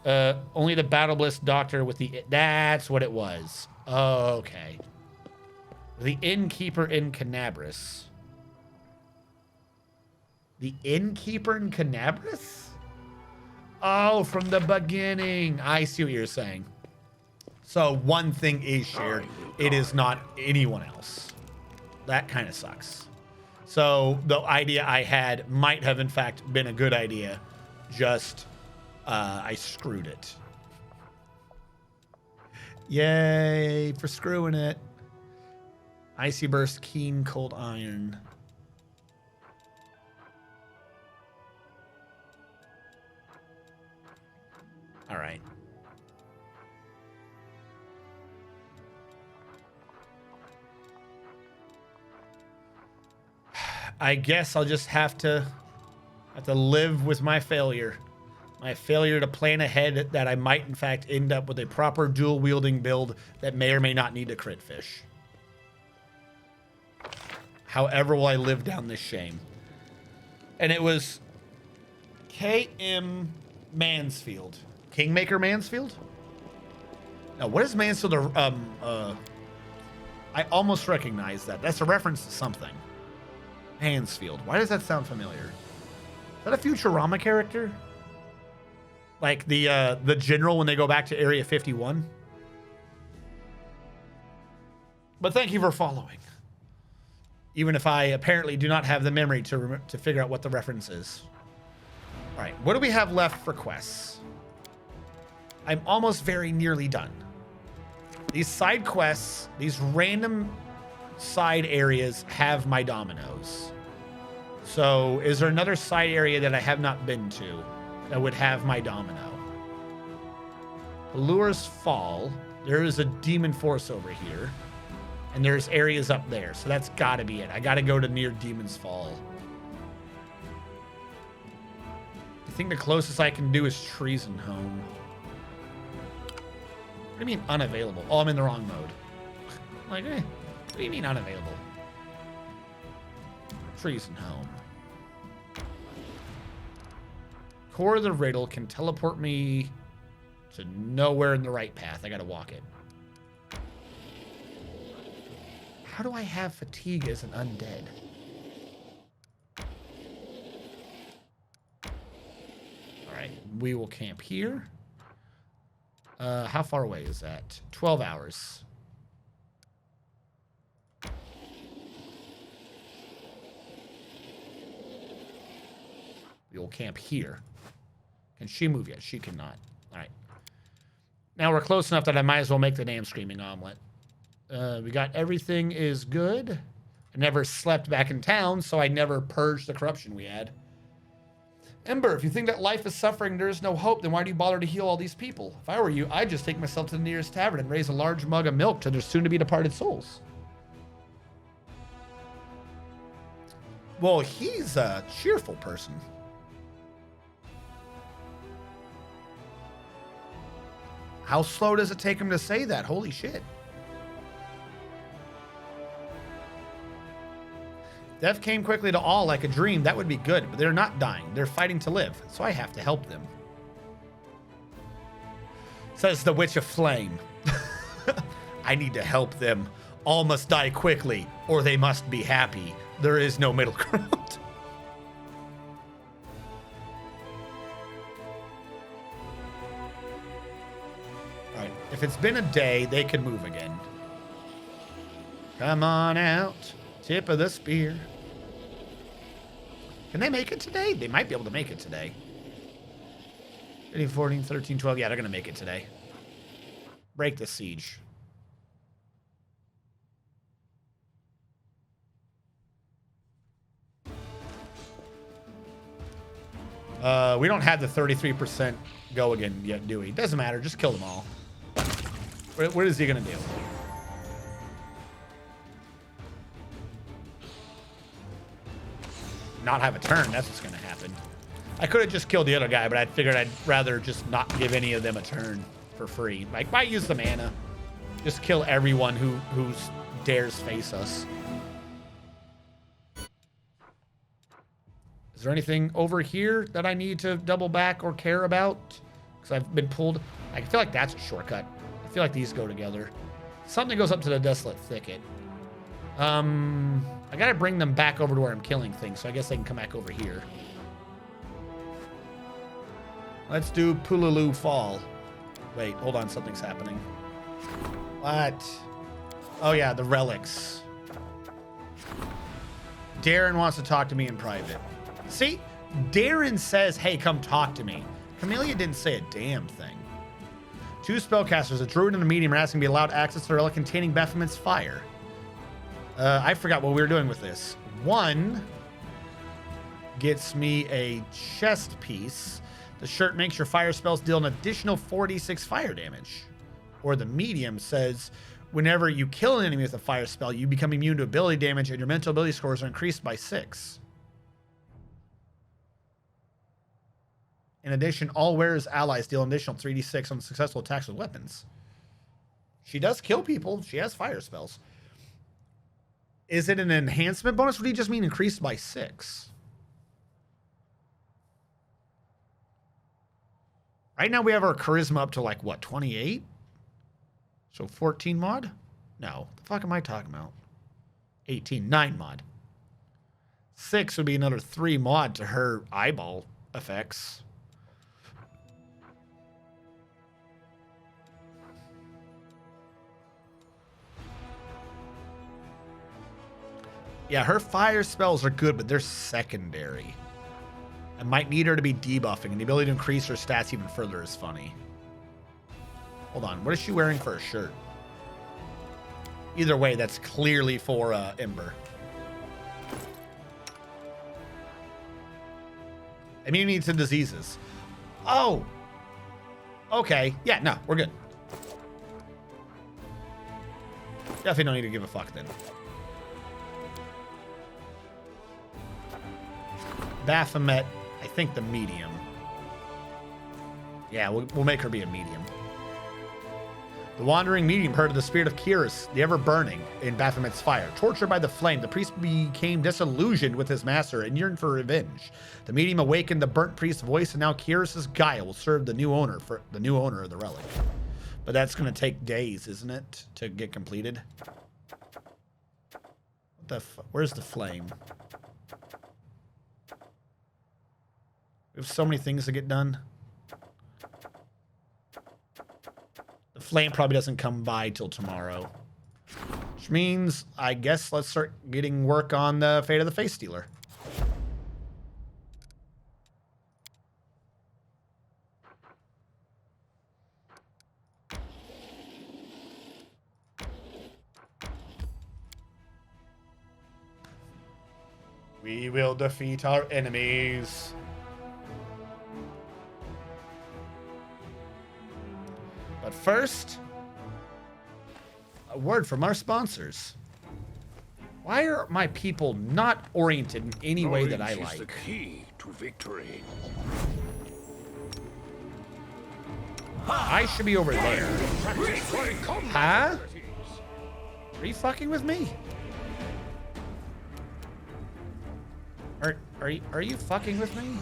[SPEAKER 8] only the Battle Bliss Doctor with the... That's what it was. Oh, okay. The Innkeeper in Canabris. The Innkeeper in Canabris? Oh, from the beginning. I see what you're saying. So one thing is shared. It is not anyone else. That kind of sucks. So the idea I had might have in fact been a good idea. Just I screwed it. Yay for screwing it. Icy burst, keen cold iron. All right. I guess I'll just have to live with my failure. My failure to plan ahead that I might in fact end up with a proper dual wielding build that may or may not need a crit fish. However will I live down this shame. And it was K.M. Mansfield. Kingmaker Mansfield? No, what is Mansfield? I almost recognize that. That's a reference to something. Mansfield. Why does that sound familiar? Is that a Futurama character? Like the general when they go back to Area 51? But thank you for following. Even if I apparently do not have the memory to figure out what the reference is. All right, what do we have left for quests? I'm almost very nearly done. These side quests, these random side areas have my dominoes. So is there another side area that I have not been to that would have my domino? Allura's Fall. There is a demon force over here. And there's areas up there. So that's got to be it. I got to go to near Demon's Fall. I think the closest I can do is Treason Home. What do you mean unavailable? Oh, I'm in the wrong mode. Like, what do you mean unavailable? Treason Home. Core of the Riddle can teleport me to nowhere in the right path. I got to walk it. How do I have fatigue as an undead? All right, we will camp here. How far away is that? 12 hours. We will camp here. Can she move yet? She cannot. All right. Now we're close enough that I might as well make the damn screaming omelet. We got everything is good. I never slept back in town, so I never purged the corruption we had. Ember, if you think that life is suffering, there is no hope, then why do you bother to heal all these people? If I were you, I'd just take myself to the nearest tavern and raise a large mug of milk to their soon-to-be departed souls.
[SPEAKER 1] Well, he's a cheerful person. How slow does it take him to say that? Holy shit. Death came quickly to all like a dream. That would be good, but they're not dying. They're fighting to live, so I have to help them. Says the Witch of Flame. I need to help them. All must die quickly, or they must be happy. There is no middle ground. All right, if it's been a day, they can move again. Come on out, tip of the spear. Can they make it today? They might be able to make it today. 15, 14, 13, 12. Yeah, they're going to make it today. Break the siege. We don't have the 33% go again yet, do we? Doesn't matter. Just kill them all. What is he going to do? Not have a turn. That's what's going to happen. I could have just killed the other guy, but I figured I'd rather just not give any of them a turn for free. Like, why use the mana? Just kill everyone who dares face us. Is there anything over here that I need to double back or care about? Because I've been pulled. I feel like that's a shortcut. I feel like these go together. Something goes up to the Desolate Thicket. I gotta bring them back over to where I'm killing things, so I guess they can come back over here. Let's do Pululu Fall. Wait, hold on, something's happening. What? Oh yeah, the relics.
[SPEAKER 8] Darren wants to talk to me in private. See, Darren says, hey, come talk to me. Camellia didn't say a damn thing. 2 spellcasters, a druid and a medium, are asking to be allowed access to the relic containing Baphomet's fire. I forgot what we were doing with this. 1 gets me a chest piece. The shirt makes your fire spells deal an additional 4d6 fire damage. Or the medium says, whenever you kill an enemy with a fire spell, you become immune to ability damage and your mental ability scores are increased by 6. In addition, all wearers' allies deal an additional 3d6 on successful attacks with weapons. She does kill people. She has fire spells. Is it an enhancement bonus? Or do you just mean increased by 6? Right now we have our charisma up to like, what, 28? So 14 mod? No. The fuck am I talking about? 18. 9 mod. 6 would be another 3 mod to her eyeball effects. Yeah, her fire spells are good, but they're secondary. I might need her to be debuffing, and the ability to increase her stats even further is funny. Hold on, what is she wearing for a shirt? Either way, that's clearly for Ember. Immunity to diseases. Oh! Okay, yeah, no, we're good. Definitely don't need to give a fuck then. Baphomet, I think the medium. Yeah, we'll make her be a medium. The wandering medium heard of the spirit of Kyrus, the ever-burning, in Baphomet's fire. Tortured by the flame, the priest became disillusioned with his master and yearned for revenge. The medium awakened the burnt priest's voice, and now Kyrus's Gaia will serve the new owner of the relic. But that's going to take days, isn't it, to get completed? Where's the flame? We have so many things to get done. The flame probably doesn't come by till tomorrow. Which means, I guess, let's start getting work on the Fate of the Face Stealer. We will defeat our enemies. But first, a word from our sponsors. Why are my people not oriented in any way that I like?
[SPEAKER 6] Is the key to victory.
[SPEAKER 8] I should be over there. Huh? Are you fucking with me? Are you fucking with me?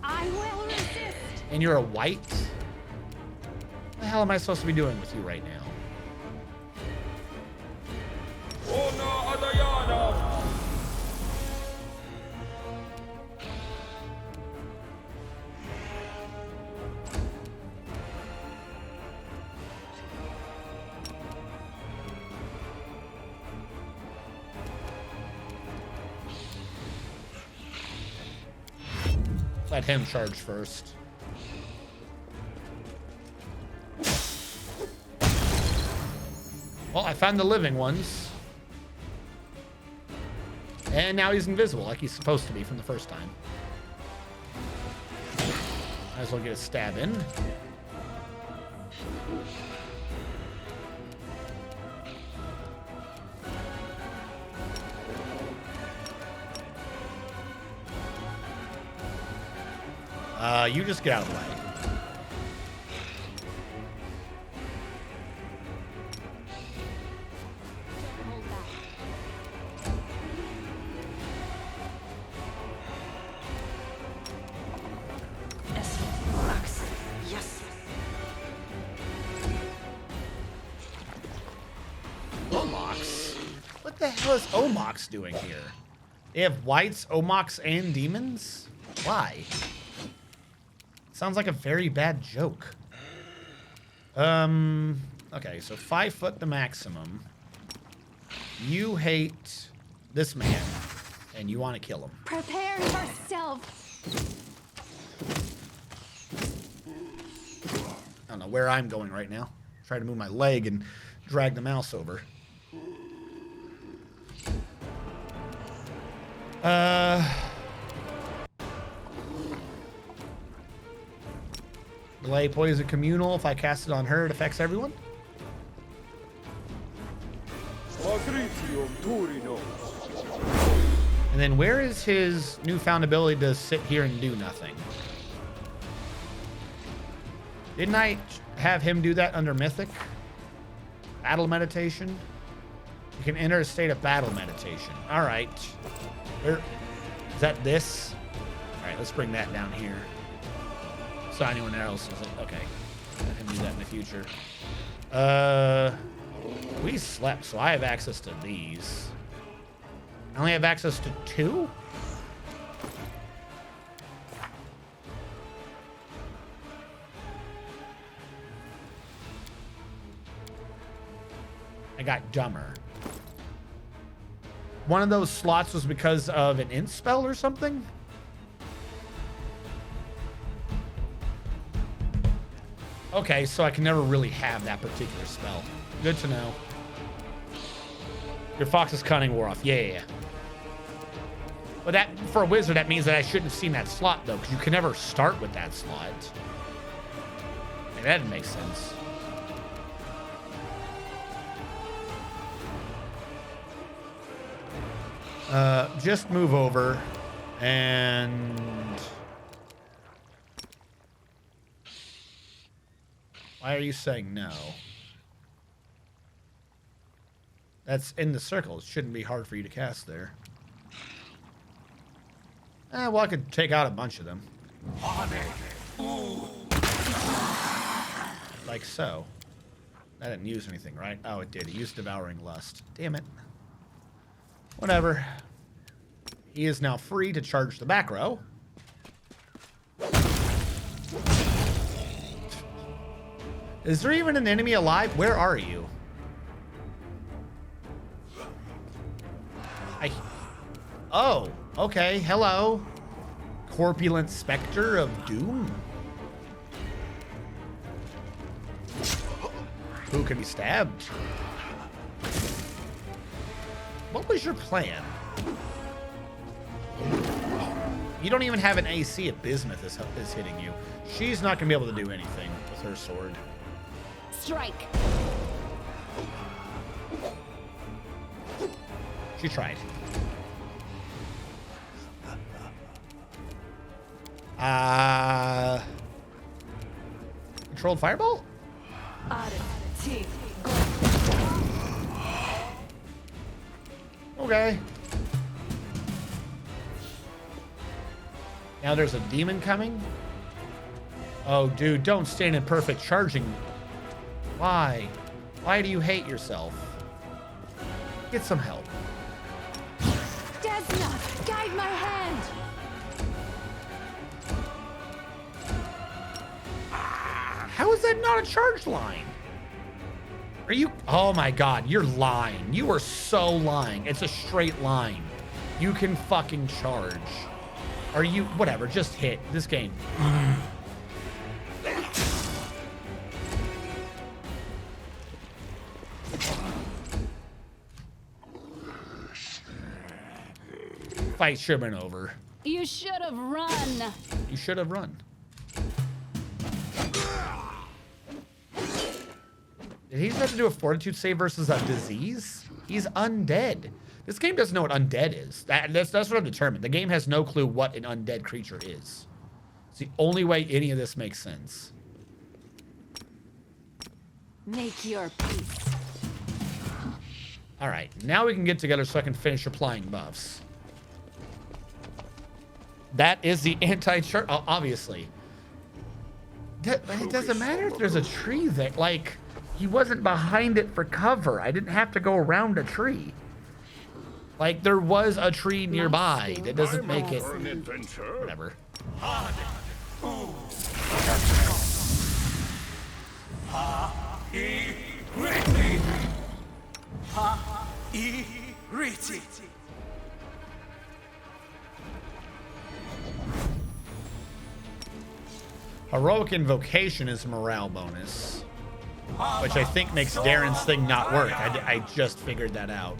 [SPEAKER 2] I will resist.
[SPEAKER 8] And you're a white? What the hell am I supposed to be doing with you right now? Let him charge first. Well, I found the living ones. And now he's invisible, like he's supposed to be from the first time. Might as well get a stab in. You just get out of the way.
[SPEAKER 2] Yes.
[SPEAKER 8] Omox? What the hell is Omox doing here? They have whites, Omox, and demons? Why? Sounds like a very bad joke. Okay, so 5 foot the maximum. You hate this man, and you want to kill him.
[SPEAKER 2] Prepare yourself.
[SPEAKER 8] I don't know where I'm going right now. Try to move my leg and drag the mouse over. Delay poison communal. If I cast it on her, it affects everyone. And then where is his newfound ability to sit here and do nothing? Didn't I have him do that under Mythic? Battle meditation? You can enter a state of battle meditation. All right. Where is that this? All right, let's bring that down here. So anyone else is like, okay. Let him do that in the future. We slept, so I have access to these. I only have access to 2? I got dumber. One of those slots was because of an int spell or something? Okay, so I can never really have that particular spell. Good to know. Your Fox's Cunning wore off. Yeah. But that, for a wizard, that means that I shouldn't have seen that slot, though, because you can never start with that slot. Like, that didn't make sense. Just move over and... Why are you saying no? That's in the circle. It shouldn't be hard for you to cast there. Well, I could take out a bunch of them. Like so. That didn't use anything, right? Oh, it did. It used Devouring Lust. Damn it. Whatever. He is now free to charge the back row. Is there even an enemy alive? Where are you? Oh, okay. Hello. Corpulent Spectre of Doom. Who can be stabbed? What was your plan? You don't even have an AC if Bismuth is hitting you. She's not going to be able to do anything with her sword.
[SPEAKER 2] Strike.
[SPEAKER 8] She tried. Controlled Fireball? Okay. Now there's a demon coming? Oh, dude, don't stand in perfect charging. Why? Why do you hate yourself? Get some help.
[SPEAKER 2] Desna, guide my hand.
[SPEAKER 8] How is that not a charge line? Are you? Oh my God, you're lying. You are so lying. It's a straight line. You can fucking charge. Are you? Whatever, just hit this game. Fight should have been over.
[SPEAKER 2] You should have run.
[SPEAKER 8] You should have run. Did he have to do a fortitude save versus a disease? He's undead. This game doesn't know what undead is. That's what I'm determined. The game has no clue what an undead creature is. It's the only way any of this makes sense.
[SPEAKER 2] Make your peace.
[SPEAKER 8] All right, now we can get together so I can finish applying buffs. That is the anti-chart, obviously. It doesn't matter if there's a tree there. Like, he wasn't behind it for cover. I didn't have to go around a tree. Like, there was a tree nearby. That doesn't make it... Whatever. Heroic Invocation is a morale bonus, which I think makes Darren's thing not work. I just figured that out.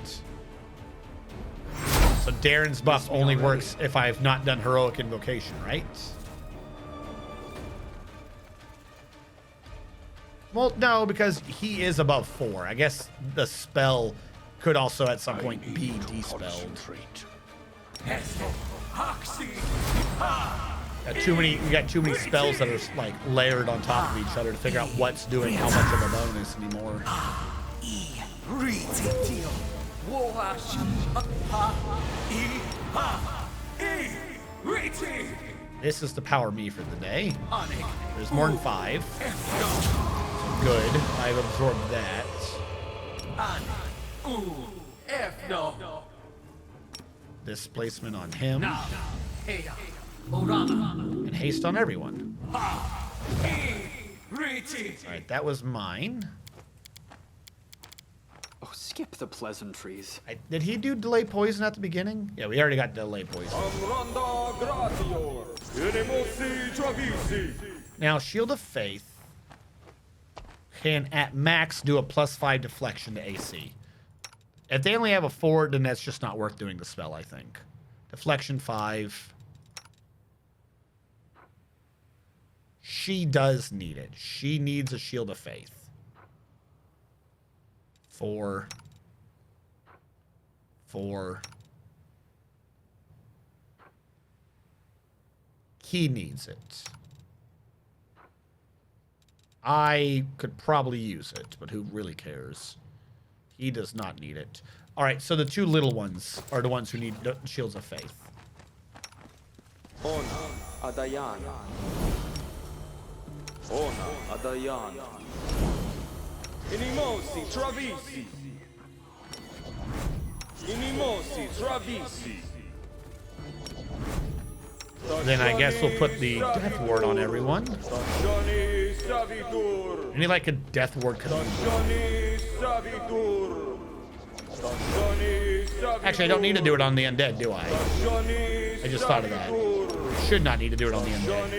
[SPEAKER 8] So Darren's buff only works if I've not done Heroic Invocation, right? Well, no, because he is above 4. I guess the spell could also at some point be despelled. We got too many spells that are like layered on top of each other to figure out what's doing how much of a bonus anymore. This is the power me for the day. There's more than 5. Good. I've absorbed that. Displacement on him. And haste on everyone. Alright, that was mine.
[SPEAKER 5] Oh, skip the pleasantries.
[SPEAKER 8] Did he do delay poison at the beginning? Yeah, we already got delay poison. Now, Shield of Faith can at max do a +5 deflection to AC. If they only have a 4, then that's just not worth doing the spell, I think. Deflection 5. She does need it. She needs a Shield of Faith. 4. 4. He needs it. I could probably use it, but who really cares? He does not need it. All right, so the 2 little ones are the ones who need Shields of Faith.
[SPEAKER 9] Ona Adayana. Ona Adayana. Inimosi Travisi. Inimosi Travisi.
[SPEAKER 8] Then I guess we'll put the Death Ward on everyone. I need like a Death Ward. Actually, I don't need to do it on the undead, do I? I just thought of that. Should not need to do it on the undead.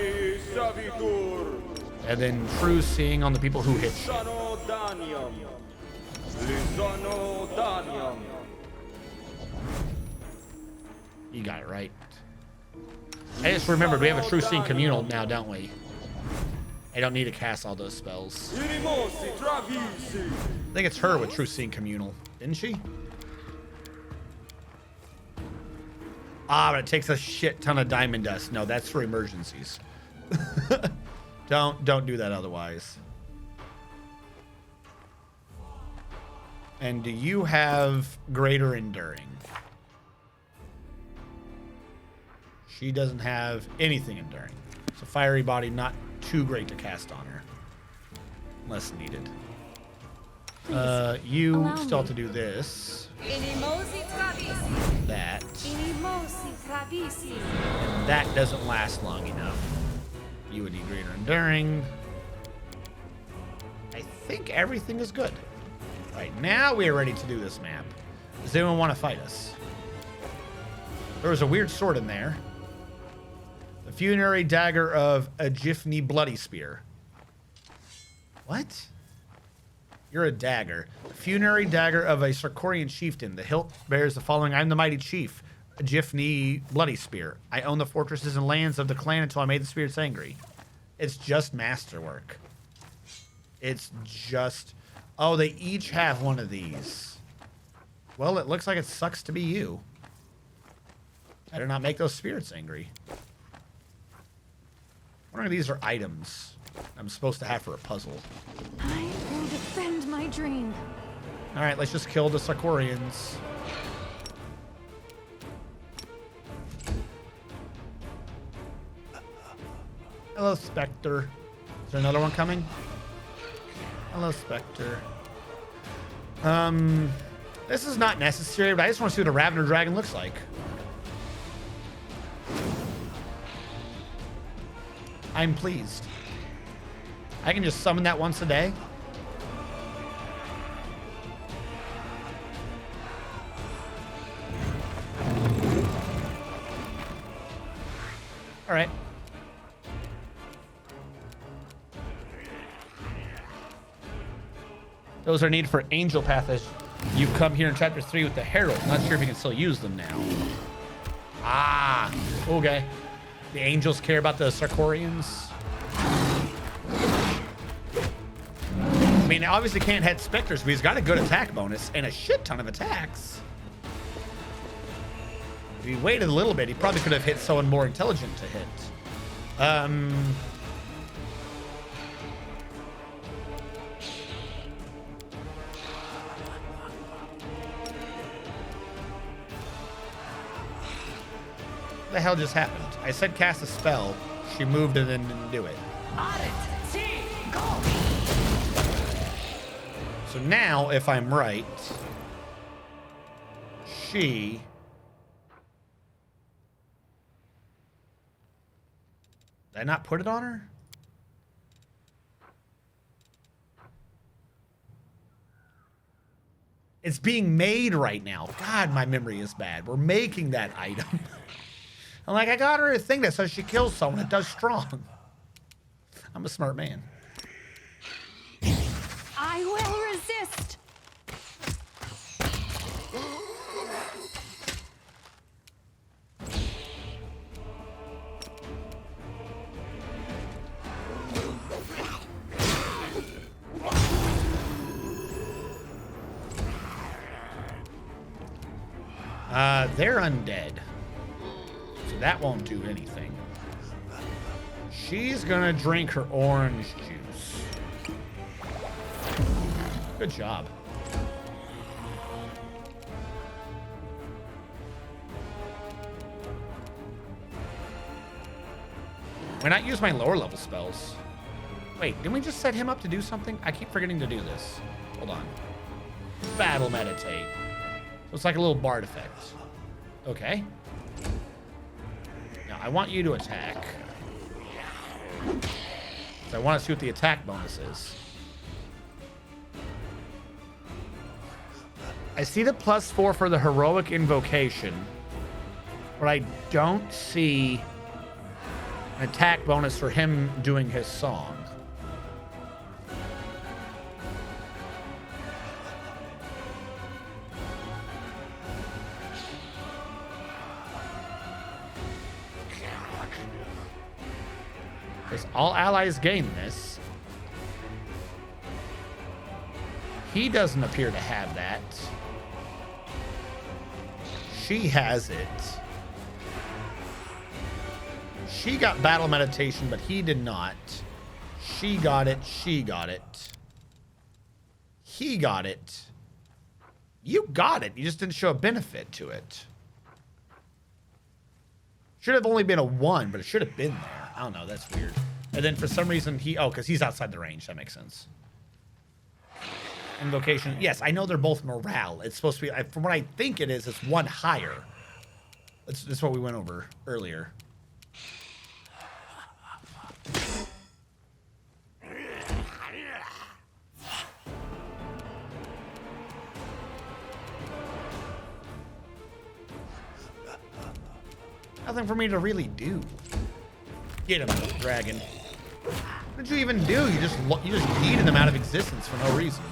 [SPEAKER 8] And then true seeing on the people who hit shit. You got it right. I just remembered we have a true seeing communal now, don't we? I don't need to cast all those spells. I think it's her with true seeing communal, didn't she? Ah, but it takes a shit ton of diamond dust. No, that's for emergencies. Don't do that otherwise. And do you have greater enduring? She doesn't have anything enduring. So fiery body, not too great to cast on her. Unless needed. You still have to do this. That. And that doesn't last long enough. You would need greater enduring. I think everything is good. Right, now we are ready to do this map. Does anyone want to fight us? There was a weird sword in there. The funerary dagger of a Jifni bloody spear. What? You're a dagger. The funerary dagger of a Sarkorian chieftain. The hilt bears the following: I'm the mighty chief, a Jifni bloody spear. I own the fortresses and lands of the clan until I made the spirits angry. It's just masterwork. It's just... Oh, they each have one of these. Well, it looks like it sucks to be you. Better not make those spirits angry. One of these are items I'm supposed to have for a puzzle.
[SPEAKER 2] I will defend my dream.
[SPEAKER 8] All right, let's just kill the Sarkorians. Hello, Spectre. Is there another one coming? Hello, Spectre. This is not necessary, but I just want to see what a Ravener Dragon looks like. I'm pleased. I can just summon that once a day. All right. Those are needed for angel path as you come here in chapter 3 with the herald. Not sure if you can still use them now. Ah, okay. The angels care about the Sarkorians. I mean, obviously can't hit specters, but he's got a good attack bonus and a shit ton of attacks. If he waited a little bit, he probably could have hit someone more intelligent to hit. What the hell just happened? I said cast a spell. She moved and then didn't do it. So now, if I'm right, she... Did I not put it on her? It's being made right now. God, my memory is bad. We're making that item. I'm like, I got her a thing that says she kills someone. It does strong. I'm a smart man.
[SPEAKER 2] I will resist.
[SPEAKER 8] They're undead. So that won't do anything. She's gonna drink her orange juice. Good job. Why not use my lower level spells? Wait, didn't we just set him up to do something? I keep forgetting to do this. Hold on. Battle meditate. So it's like a little bard effect. Okay. Now I want you to attack. So I want to see what the attack bonus is. I see the +4 for the heroic invocation, but I don't see an attack bonus for him doing his song. Because all allies gain this. He doesn't appear to have that. She has it. She got battle meditation, but he did not. She got it. She got it. He got it. You got it. You just didn't show a benefit to it. Should have only been a 1, but it should have been there. I don't know. That's weird. And then for some reason he... Oh, because he's outside the range. That makes sense. Invocation. Yes, I know they're both morale. It's supposed to be... From what I think it is, it's 1 higher. That's what we went over earlier. Nothing for me to really do. Get him, dragon. What did you even do? You just yeeted them out of existence for no reason.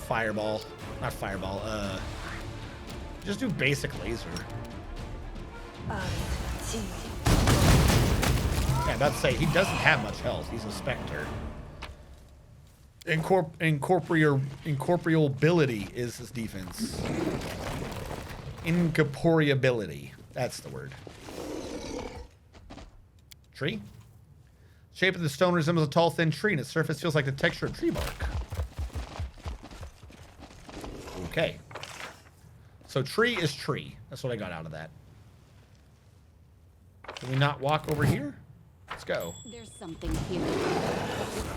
[SPEAKER 8] Fireball. Not fireball. Just do basic laser. Yeah, I'm about to say, he doesn't have much health. He's a specter. Incorporeability is his defense. Incorporeability. That's the word. Tree? Shape of the stone resembles a tall, thin tree, and its surface feels like the texture of tree bark. Okay. So tree is tree. That's what I got out of that. Can we not walk over here? Let's go.
[SPEAKER 2] There's something here.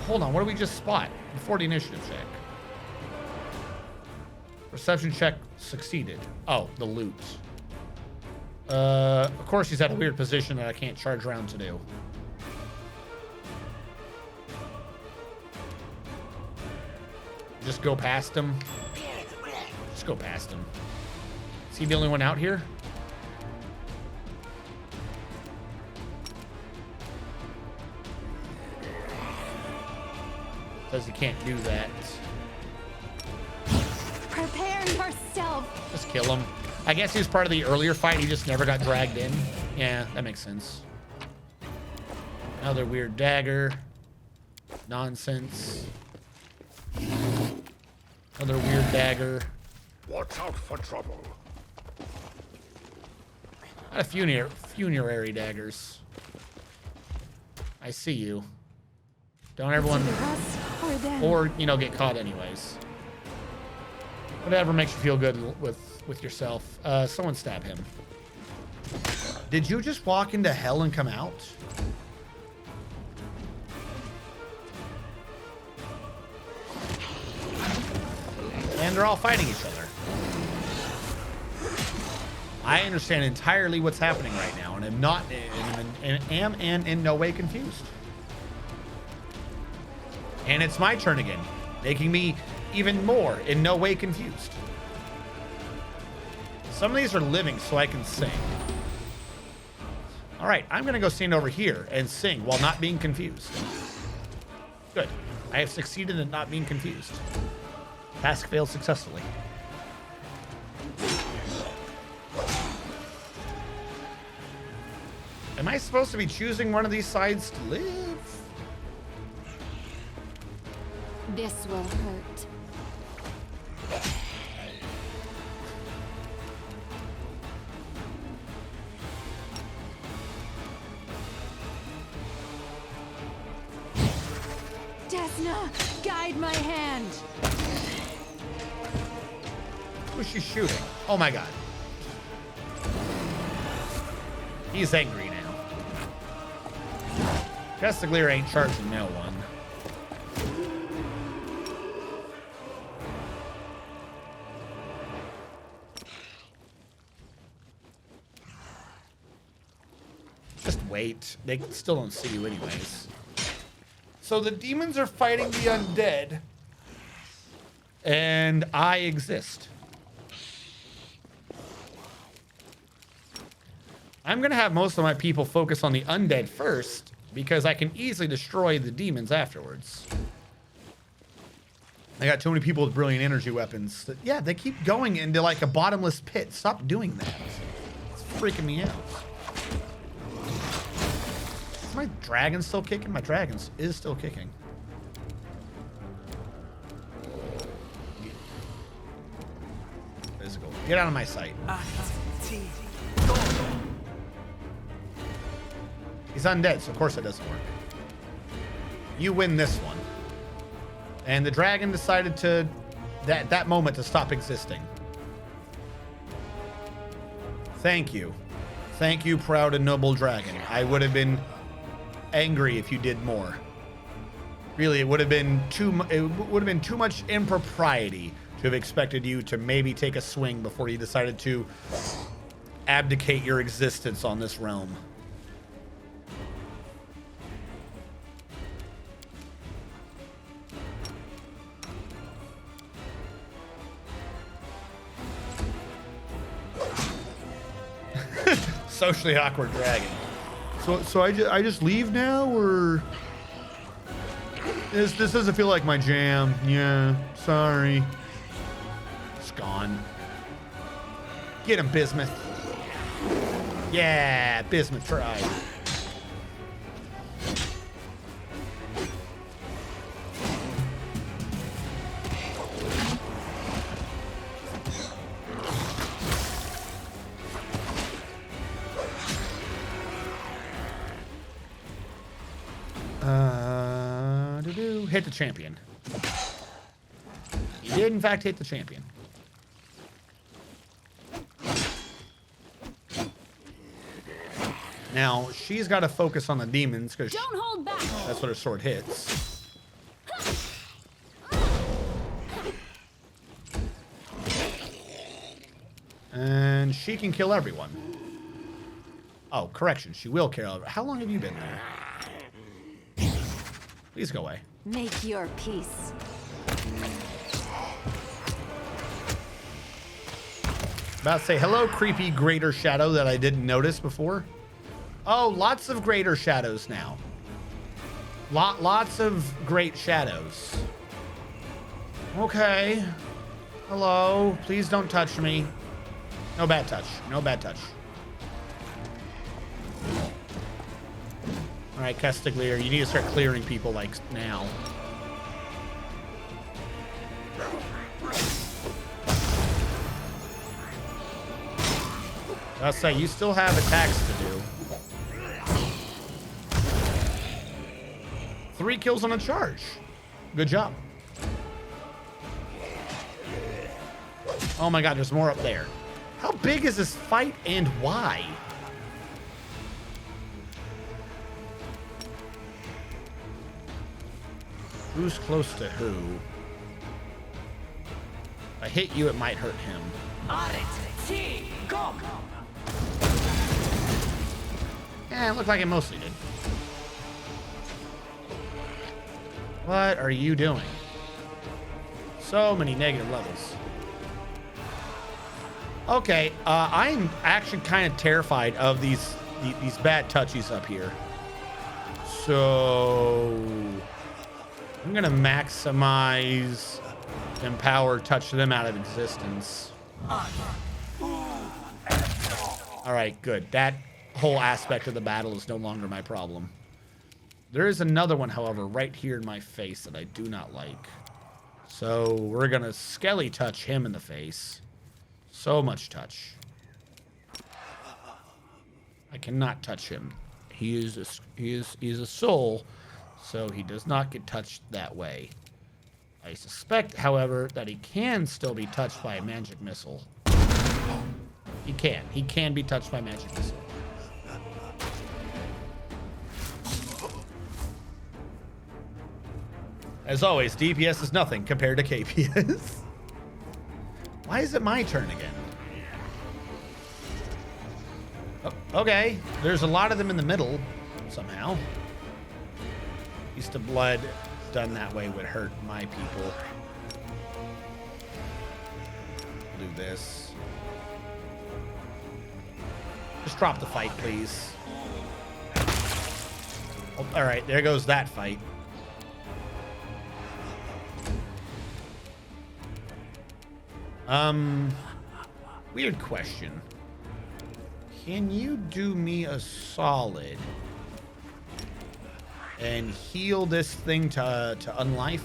[SPEAKER 8] Hold on, what did we just spot? Before the initiative check. Perception check succeeded. Oh, the loot. Of course he's at a weird position that I can't charge around to do. Just go past him. Just go past him. Is he the only one out here? Says he can't do that.
[SPEAKER 2] Prepare yourself.
[SPEAKER 8] Just kill him. I guess he was part of the earlier fight. He just never got dragged in. Yeah, that makes sense. Another weird dagger. Nonsense. Another weird dagger.
[SPEAKER 3] Watch out for trouble.
[SPEAKER 8] A lot of funerary daggers. I see you. Don't everyone...
[SPEAKER 2] Us or them.
[SPEAKER 8] Or, you know, get caught anyways. Whatever makes you feel good with yourself. Someone stab him.
[SPEAKER 1] Did you just walk into hell and come out?
[SPEAKER 8] And they're all fighting each other. I understand entirely what's happening right now, and am not, and am in no way confused. And it's my turn again, making me even more in no way confused. Some of these are living so I can sing. All right, I'm gonna go stand over here and sing while not being confused. Good. I have succeeded in not being confused. Task failed successfully. Am I supposed to be choosing one of these sides to live?
[SPEAKER 2] This will hurt. Desna, guide my hand.
[SPEAKER 8] Who's she shooting? Oh my god. He's angry now. Castiglier ain't charging no one. Just wait. They still don't see you anyways. So the demons are fighting the undead. And I exist. I'm going to have most of my people focus on the undead first, because I can easily destroy the demons afterwards.
[SPEAKER 1] I got too many people with brilliant energy weapons. Yeah, they keep going into like a bottomless pit. Stop doing that. It's freaking me out. Is my dragon still kicking? My dragon is still kicking. Physical. Get out of my sight. He's undead, so of course it doesn't work. You win this one. And the dragon decided to, that moment, to stop existing. Thank you. Thank you, proud and noble dragon. I would have been angry if you did more. Really, it would have been too much impropriety to have expected you to maybe take a swing before you decided to abdicate your existence on this realm. Socially awkward dragon. So I just leave now, or this doesn't feel like my jam. Yeah, sorry. It's gone. Get him, Bismuth. Yeah, Bismuth tried. Hit the champion. He did, in fact, hit the champion. Now, she's got to focus on the demons, because
[SPEAKER 2] Don't hold back.
[SPEAKER 8] that's what her sword hits. And she can kill everyone. Oh, correction. She will kill everyone. How long have you been there? Please go away.
[SPEAKER 2] Make your peace.
[SPEAKER 1] About to say, hello, creepy greater shadow that I didn't notice before. Oh, lots of greater shadows now.
[SPEAKER 8] Lots of great shadows. Okay. Hello. Please don't touch me. No bad touch. No bad touch. All right, Castiglier, you need to start clearing people like now. I'll say you still have attacks to do. 3 kills on a charge. Good job. Oh my god, there's more up there. How big is this fight and why? Who's close to who? If I hit you, it might hurt him. Yeah, it looked like it mostly did. What are you doing? So many negative levels. Okay, I'm actually kind of terrified of these bad touchies up here. So I'm gonna maximize empower, touch them out of existence. All right, good. That whole aspect of the battle is no longer my problem. There is another one, however, right here in my face that I do not like. So we're gonna skelly touch him in the face. So much touch. I cannot touch him. He is a soul, so he does not get touched that way. I suspect, however, that he can still be touched by a magic missile. He can. He can be touched by magic missile. As always, DPS is nothing compared to KPS. Why is it my turn again? Oh, okay. There's a lot of them in the middle, somehow. East of blood done that way would hurt my people. Do this. Just drop the fight, please. Oh, all right, there goes that fight. Weird question. Can you do me a solid and heal this thing to unlife?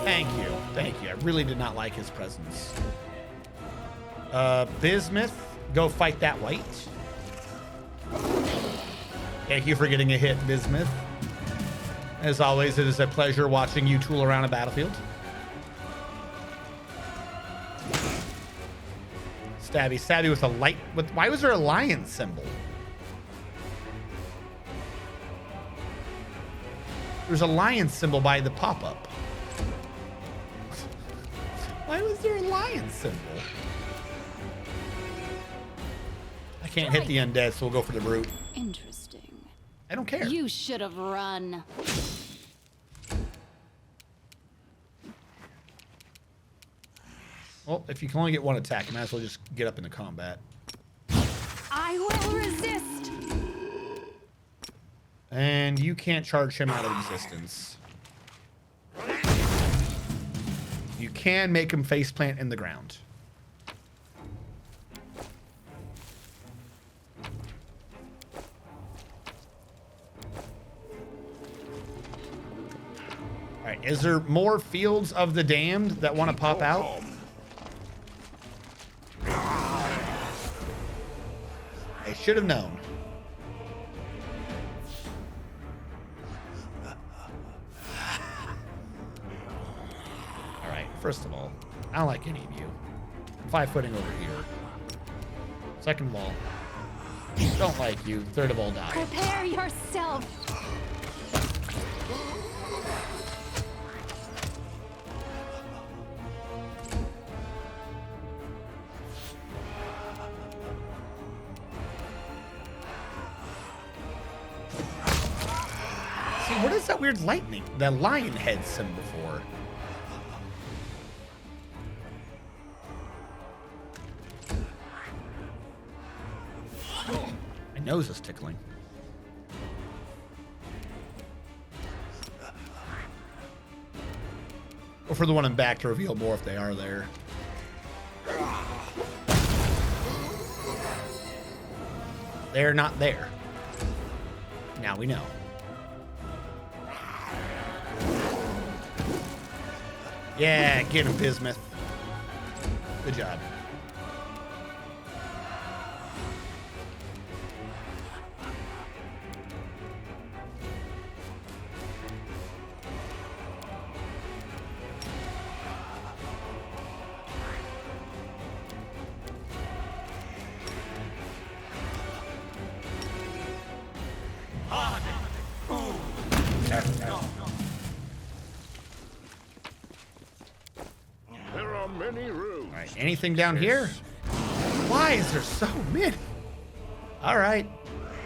[SPEAKER 8] Thank you. Thank you. I really did not like his presence. Bismuth, go fight that white. Thank you for getting a hit, Bismuth. As always, it is a pleasure watching you tool around a battlefield. Stabby, stabby with a light. Why was there a lion symbol? There's a lion symbol by the pop-up. Why was there a lion symbol? I can't hit the undead, so we'll go for the brute.
[SPEAKER 2] Interesting.
[SPEAKER 8] I don't care.
[SPEAKER 2] You should have run.
[SPEAKER 8] Well, if you can only get one attack, you might as well just get up into combat.
[SPEAKER 2] I will resist.
[SPEAKER 8] And you can't charge him out of existence. You can make him faceplant in the ground. All right, is there more Fields of the Damned that want to pop out? I should have known. All right, first of all, I don't like any of you. 5-footing over here. Second of all, don't like you. Third of all, die.
[SPEAKER 2] Prepare yourself.
[SPEAKER 8] See, what is that weird lightning? The lion head symbol for? My nose is tickling. Or for the one in back to reveal more if they are there. They're not there. Now we know. Yeah, get him, Bismuth. Good job.
[SPEAKER 6] There are many rooms.
[SPEAKER 8] All right, anything down here? Why is there so many? All right,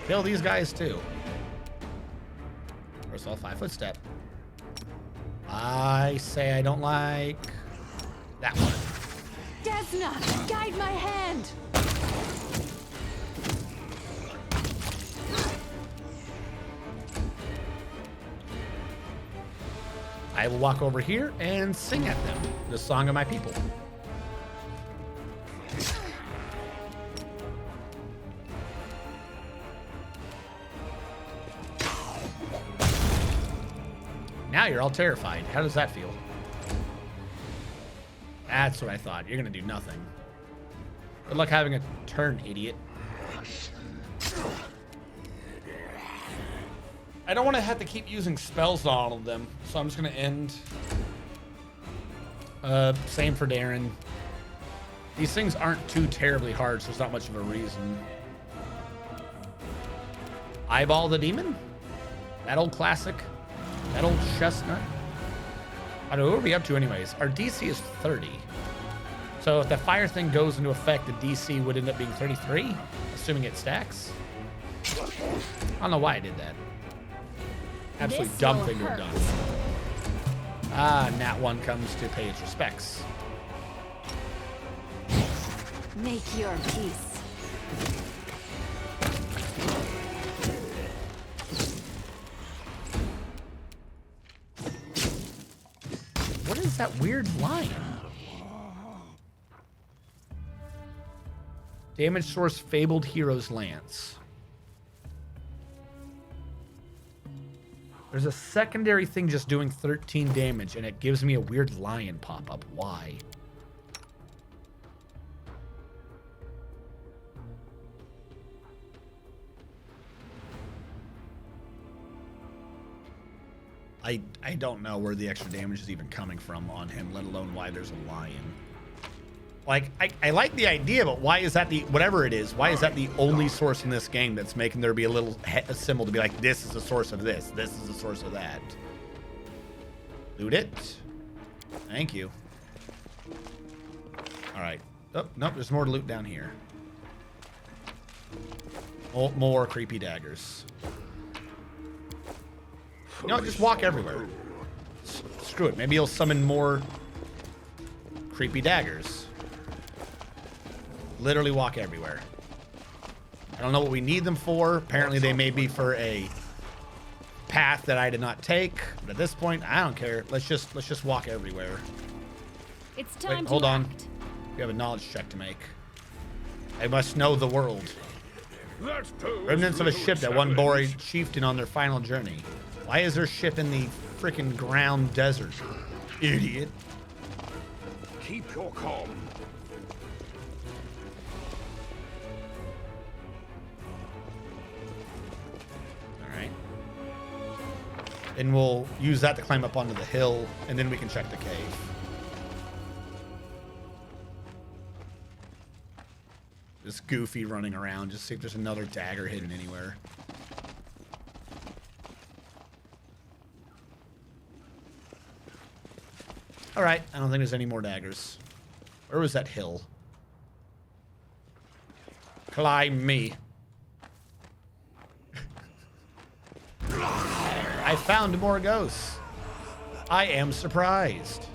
[SPEAKER 8] kill these guys too. First of all, 5-foot step. I say I don't like that one.
[SPEAKER 2] Desna, guide my hand.
[SPEAKER 8] I will walk over here and sing at them the song of my people. Now you're all terrified. How does that feel? That's what I thought. You're gonna do nothing. Good luck having a turn, idiot. I don't want to have to keep using spells on all of them, so I'm just gonna end. Same for Darren. These things aren't too terribly hard, so there's not much of a reason. Eyeball the demon? That old classic? That old chestnut? I don't know, what are we up to anyways? Our DC is 30. So if the fire thing goes into effect, the DC would end up being 33, assuming it stacks. I don't know why I did that. Absolute dumb thing to have done. Ah, Nat 1 comes to pay its respects.
[SPEAKER 2] Make your peace.
[SPEAKER 8] What is that weird line? Damage source Fabled Hero's Lance. There's a secondary thing just doing 13 damage, and it gives me a weird lion pop-up. Why? I don't know where the extra damage is even coming from on him, let alone why there's a lion. Like, I like the idea, but why is that the, whatever it is, why is that the only source in this game that's making there be a symbol to be like, this is the source of this is the source of that? Loot it. Thank you. All right. Oh, nope, there's more to loot down here. More creepy daggers. You know, just walk everywhere. Screw it. Maybe he'll summon more creepy daggers. Literally walk everywhere. I don't know what we need them for. Apparently they may be for a path that I did not take. But at this point, I don't care. Let's just walk everywhere.
[SPEAKER 2] It's time
[SPEAKER 8] Wait,
[SPEAKER 2] to
[SPEAKER 8] hold on.
[SPEAKER 2] act.
[SPEAKER 8] We have a knowledge check to make. I must know the world. Remnants of a ship that one buried chieftain on their final journey. Why is their ship in the freaking ground desert? Idiot.
[SPEAKER 6] Keep your calm.
[SPEAKER 8] Alright. And we'll use that to climb up onto the hill, and then we can check the cave. This Goofy running around, just see if there's another dagger hidden anywhere. Alright, I don't think there's any more daggers. Where was that hill? Climb me. I found more ghosts. I am surprised.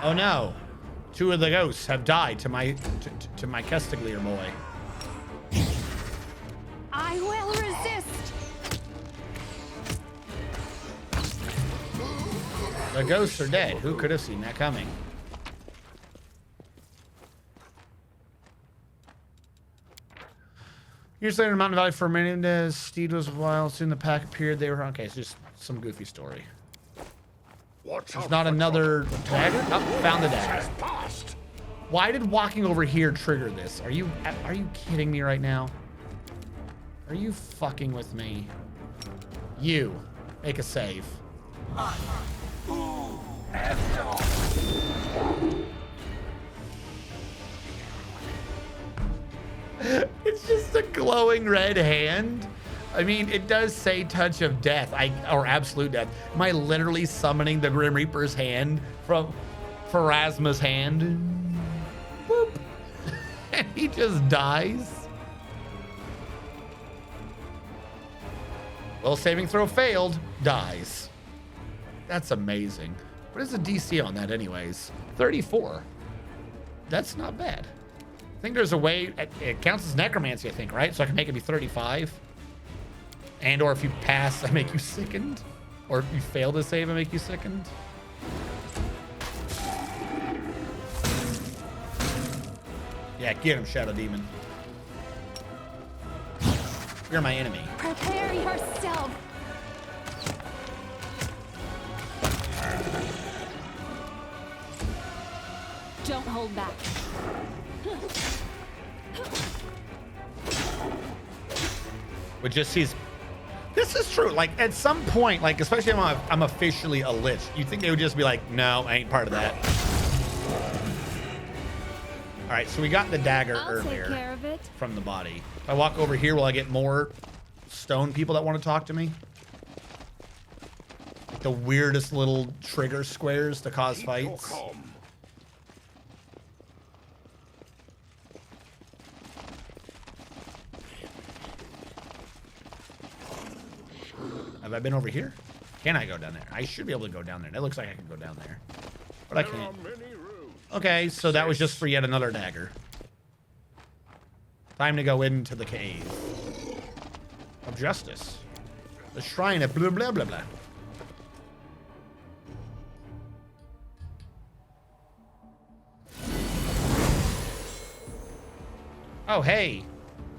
[SPEAKER 8] Oh no. 2 of the ghosts have died to my Castiglier boy.
[SPEAKER 2] I will resist.
[SPEAKER 8] The ghosts are dead. Who could have seen that coming? Years later in Mountain Valley, for Menendez, Steed was wild. Soon the pack appeared. They were okay. It's just some goofy story. There's not another dagger. Oh, found the dagger. Why did walking over here trigger this? Are you kidding me right now? Are you fucking with me? You make a save. It's just a glowing red hand. I mean, it does say touch of death, or absolute death. Am I literally summoning the Grim Reaper's hand from Pharasma's hand? Boop. And he just dies. Well, saving throw failed, dies. That's amazing. What is the DC on that anyways? 34. That's not bad. I think there's a way, it counts as necromancy, I think, right? So I can make it be 35. And or if you pass, I make you sickened. Or if you fail to save, I make you sickened. Yeah, get him, Shadow Demon. You're my enemy.
[SPEAKER 2] Prepare yourself. Don't hold back.
[SPEAKER 8] Which just sees. This is true. Like at some point, like especially if I'm officially a lich, you'd think they would just be like, no, I ain't part of that. All right, so we got the dagger earlier
[SPEAKER 2] Take care of it.
[SPEAKER 8] from the body. If I walk over here, will I get more stone people that want to talk to me? Like the weirdest little trigger squares to cause fights. Have I been over here? Can I go down there? I should be able to go down there. That looks like I can go down there. But I can't. Okay, so that was just for yet another dagger. Time to go into the cave of justice. The shrine of blah, blah, blah, blah. Oh, hey,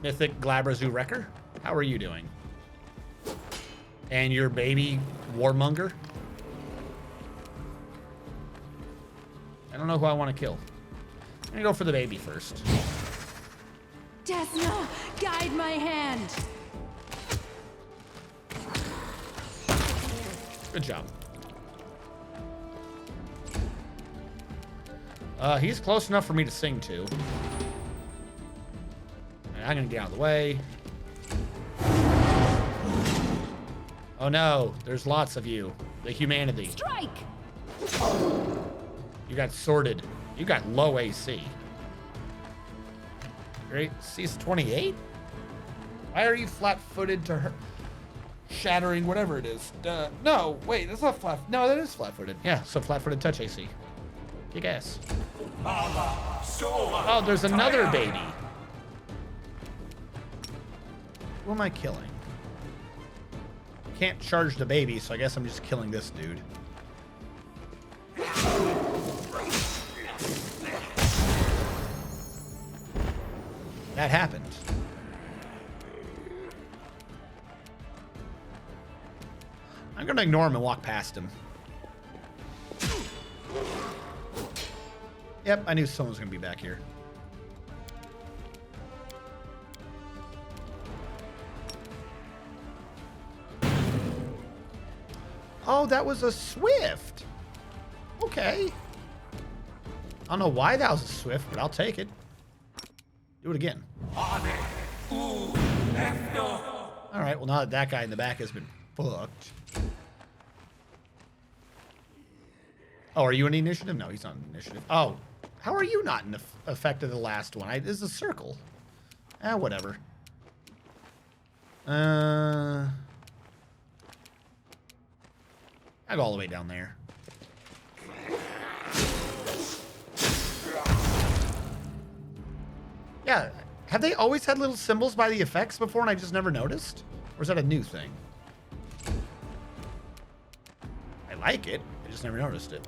[SPEAKER 8] Mythic Glabrazu Wrecker. How are you doing? And your baby warmonger? I don't know who I want to kill. I'm gonna go for the baby first.
[SPEAKER 2] Desna, guide my hand.
[SPEAKER 8] Good job. He's close enough for me to sing to. And I'm gonna get out of the way. Oh no, there's lots of you. The humanity.
[SPEAKER 2] Strike!
[SPEAKER 8] You got sorted. You got low AC. Great. C's 28? Why are you flat-footed to her? Shattering whatever it is. No, wait, that's not flat. No, that is flat-footed. Yeah, so flat-footed touch AC. Kick ass. Oh, there's another baby. Who am I killing? Can't charge the baby, so I guess I'm just killing this dude. That happened. I'm gonna ignore him and walk past him. Yep, I knew someone was gonna be back here. Oh, that was a swift. Okay. I don't know why that was a swift, but I'll take it. Do it again. All right, well, now that that guy in the back has been fucked. Oh, are you in the initiative? No, he's not in the initiative. Oh, how are you not in the effect of the last one? This is a circle. Whatever. I go all the way down there. Yeah, have they always had little symbols by the effects before and I just never noticed? Or is that a new thing? I like it. I just never noticed it.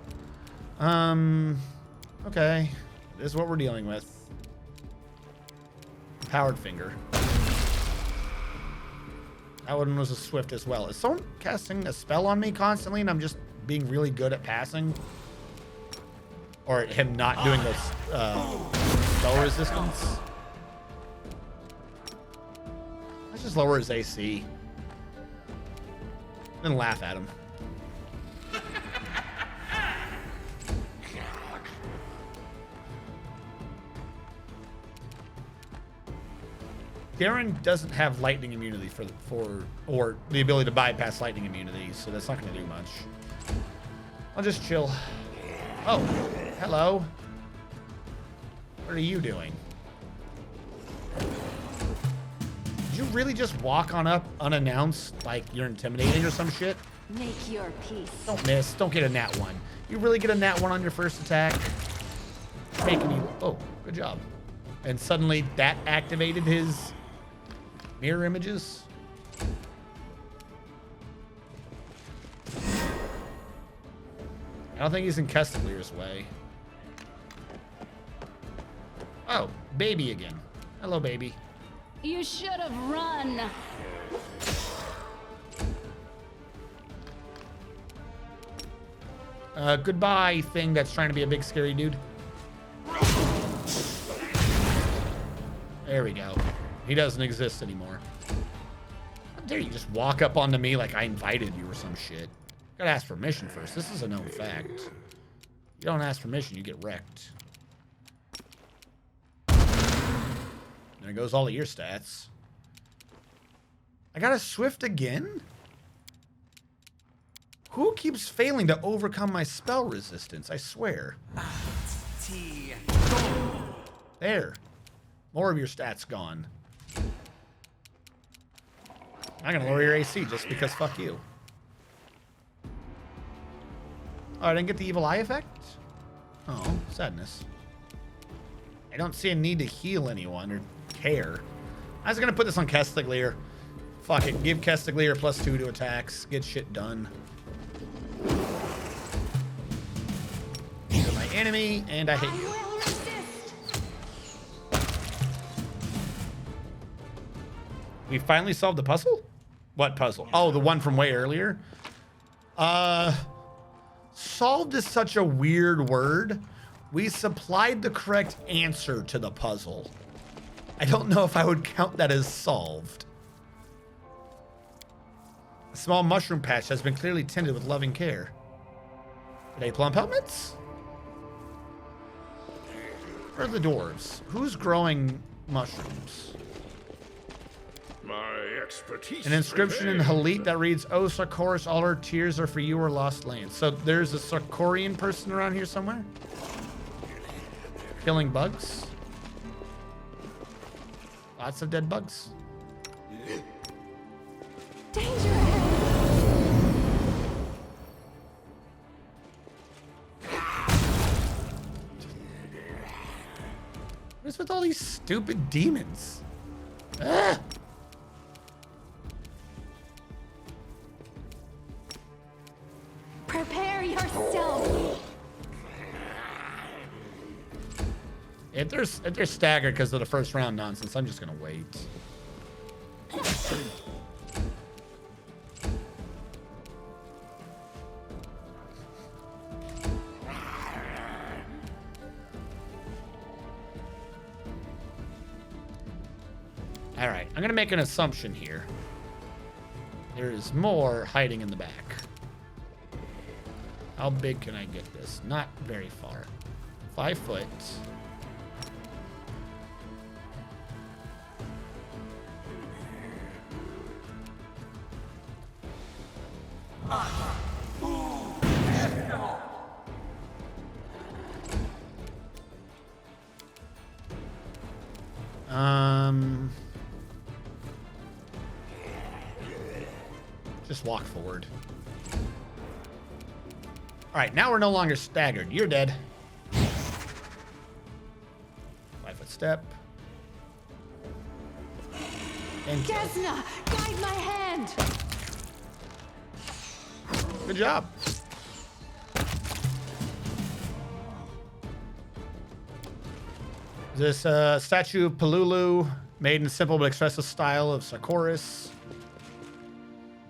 [SPEAKER 8] Okay. This is what we're dealing with. Powered finger. That one was a swift as well. Is someone casting a spell on me constantly and I'm just being really good at passing? Or him not doing those spell resistance? Let's just lower his AC. Then laugh at him. Darren doesn't have lightning immunity or the ability to bypass lightning immunity, so that's not going to do much. I'll just chill. Oh, hello. What are you doing? Did you really just walk on up unannounced like you're intimidating or some shit?
[SPEAKER 2] Make your peace.
[SPEAKER 8] Don't miss. Don't get a nat 1. You really get a nat 1 on your first attack? Making you... Oh, good job. And suddenly that activated his mirror images. I don't think he's in Kestaglir's way. Oh, baby again. Hello, baby.
[SPEAKER 2] You should have run.
[SPEAKER 8] Goodbye, thing that's trying to be a big scary dude. There we go. He doesn't exist anymore. How dare you just walk up onto me like I invited you or some shit? Gotta ask permission first. This is a known fact. You don't ask permission, you get wrecked. There goes all of your stats. I got a swift again? Who keeps failing to overcome my spell resistance? I swear. There. More of your stats gone. I'm gonna lower your AC just because fuck you. Oh, I didn't get the evil eye effect? Oh, sadness. I don't see a need to heal anyone or care. I was gonna put this on Kestaglir. Fuck it, give Kestaglir +2 to attacks. Get shit done. You're my enemy, and I hate you. We finally solved the puzzle? What puzzle? Oh, the one from way earlier? Solved is such a weird word. We supplied the correct answer to the puzzle. I don't know if I would count that as solved. A small mushroom patch has been clearly tended with loving care. Are they plump helmets? Where are the dwarves? Who's growing mushrooms?
[SPEAKER 6] My expertise.
[SPEAKER 8] An inscription in Halit that reads, "Oh, Sarkoris, all our tears are for you or lost lands." So there's a Sarkorian person around here somewhere? Killing bugs? Lots of dead bugs.
[SPEAKER 2] Danger ahead.
[SPEAKER 8] What is with all these stupid demons? Ah!
[SPEAKER 2] Prepare yourself.
[SPEAKER 8] If they're staggered because of the first round nonsense, I'm just gonna wait. All right, I'm gonna make an assumption here. There is more hiding in the back. How big can I get this? Not very far. 5 foot. Just walk forward. All right, now we're no longer staggered. You're dead. 5 foot step. And
[SPEAKER 2] Gesna, guide my hand.
[SPEAKER 8] good job. This statue of Palulu, made in a simple but expressive style of Sarkoris.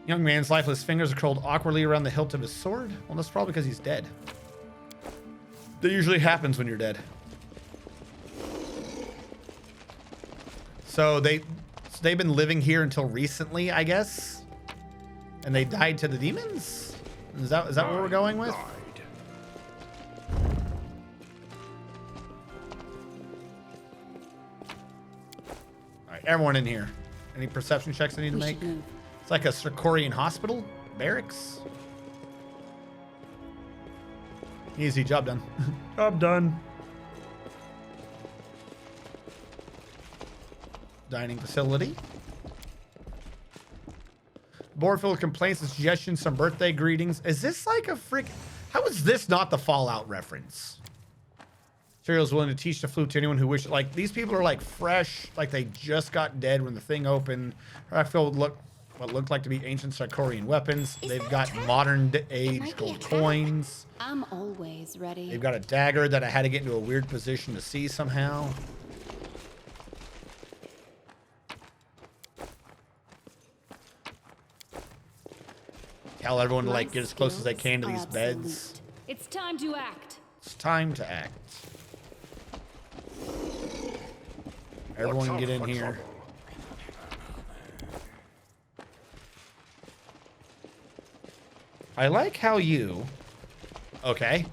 [SPEAKER 8] Young man's lifeless fingers are curled awkwardly around the hilt of his sword. Well, that's probably because he's dead. That usually happens when you're dead. So they've been living here until recently, I guess, and they died to the demons. Is that what we're going with? All right, everyone in here. Any perception checks I need to make? It's like a Sarkorian hospital barracks. Easy, job done. Job done. Dining facility. Board filled with complaints and suggestions, some birthday greetings. Is this like a frick? How is this not the Fallout reference? Serial's willing to teach the flute to anyone who wishes. Like, these people are like fresh, like they just got dead when the thing opened. I feel what looked like to be ancient Sarkorian weapons. They've got modern age gold coins.
[SPEAKER 2] I'm always ready.
[SPEAKER 8] They've got a dagger that I had to get into a weird position to see somehow. Tell everyone to like get as close as they can to these beds.
[SPEAKER 2] It's time to act.
[SPEAKER 8] It's time to act. Everyone get in here. I like how you... Okay.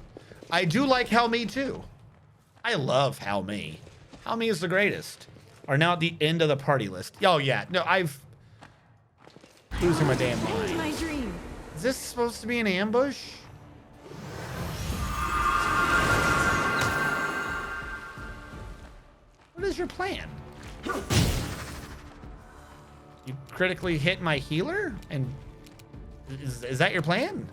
[SPEAKER 8] I do like how me too. I love how me. How me is the greatest. Are now at the end of the party list. Oh yeah. No, I've... Losing my damn mind.
[SPEAKER 2] My dream.
[SPEAKER 8] Is this supposed to be an ambush? What is your plan? You critically hit my healer? And is that your plan?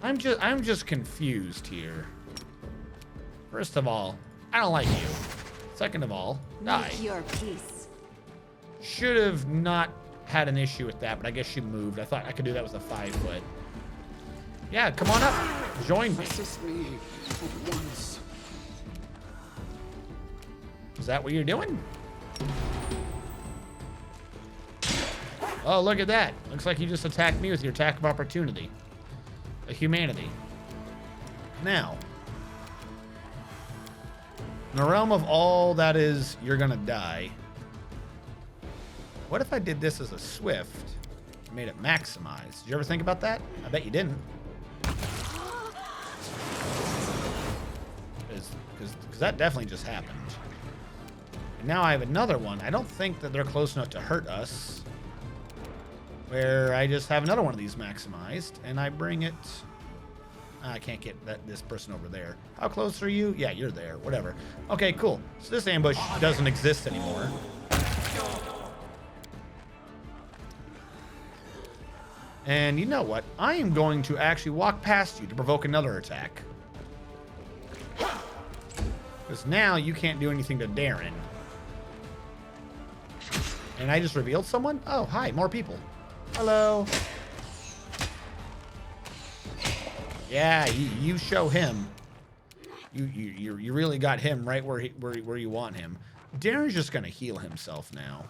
[SPEAKER 8] I'm just confused here. First of all, I don't like you. Second of all, die.
[SPEAKER 2] Make your peace.
[SPEAKER 8] Should have not had an issue with that, but I guess she moved. I thought I could do that with a 5 foot. Yeah, come on up. Join me.
[SPEAKER 5] Assist me at once.
[SPEAKER 8] Is that what you're doing? Oh, look at that. Looks like you just attacked me with your attack of opportunity. A humanity. Now, in the realm of all that is, you're gonna die. What if I did this as a swift, made it maximized? Did you ever think about that? I bet you didn't. Because that definitely just happened. And now I have another one. I don't think that they're close enough to hurt us. Where I just have another one of these maximized, and I bring it... I can't get this person over there. How close are you? Yeah, you're there. Whatever. Okay, cool. So this ambush doesn't exist anymore. And you know what? I am going to actually walk past you to provoke another attack. Because now you can't do anything to Darren. And I just revealed someone? Oh, hi, more people. Hello. Yeah, you show him. You really got him right where you want him. Darren's just gonna heal himself now.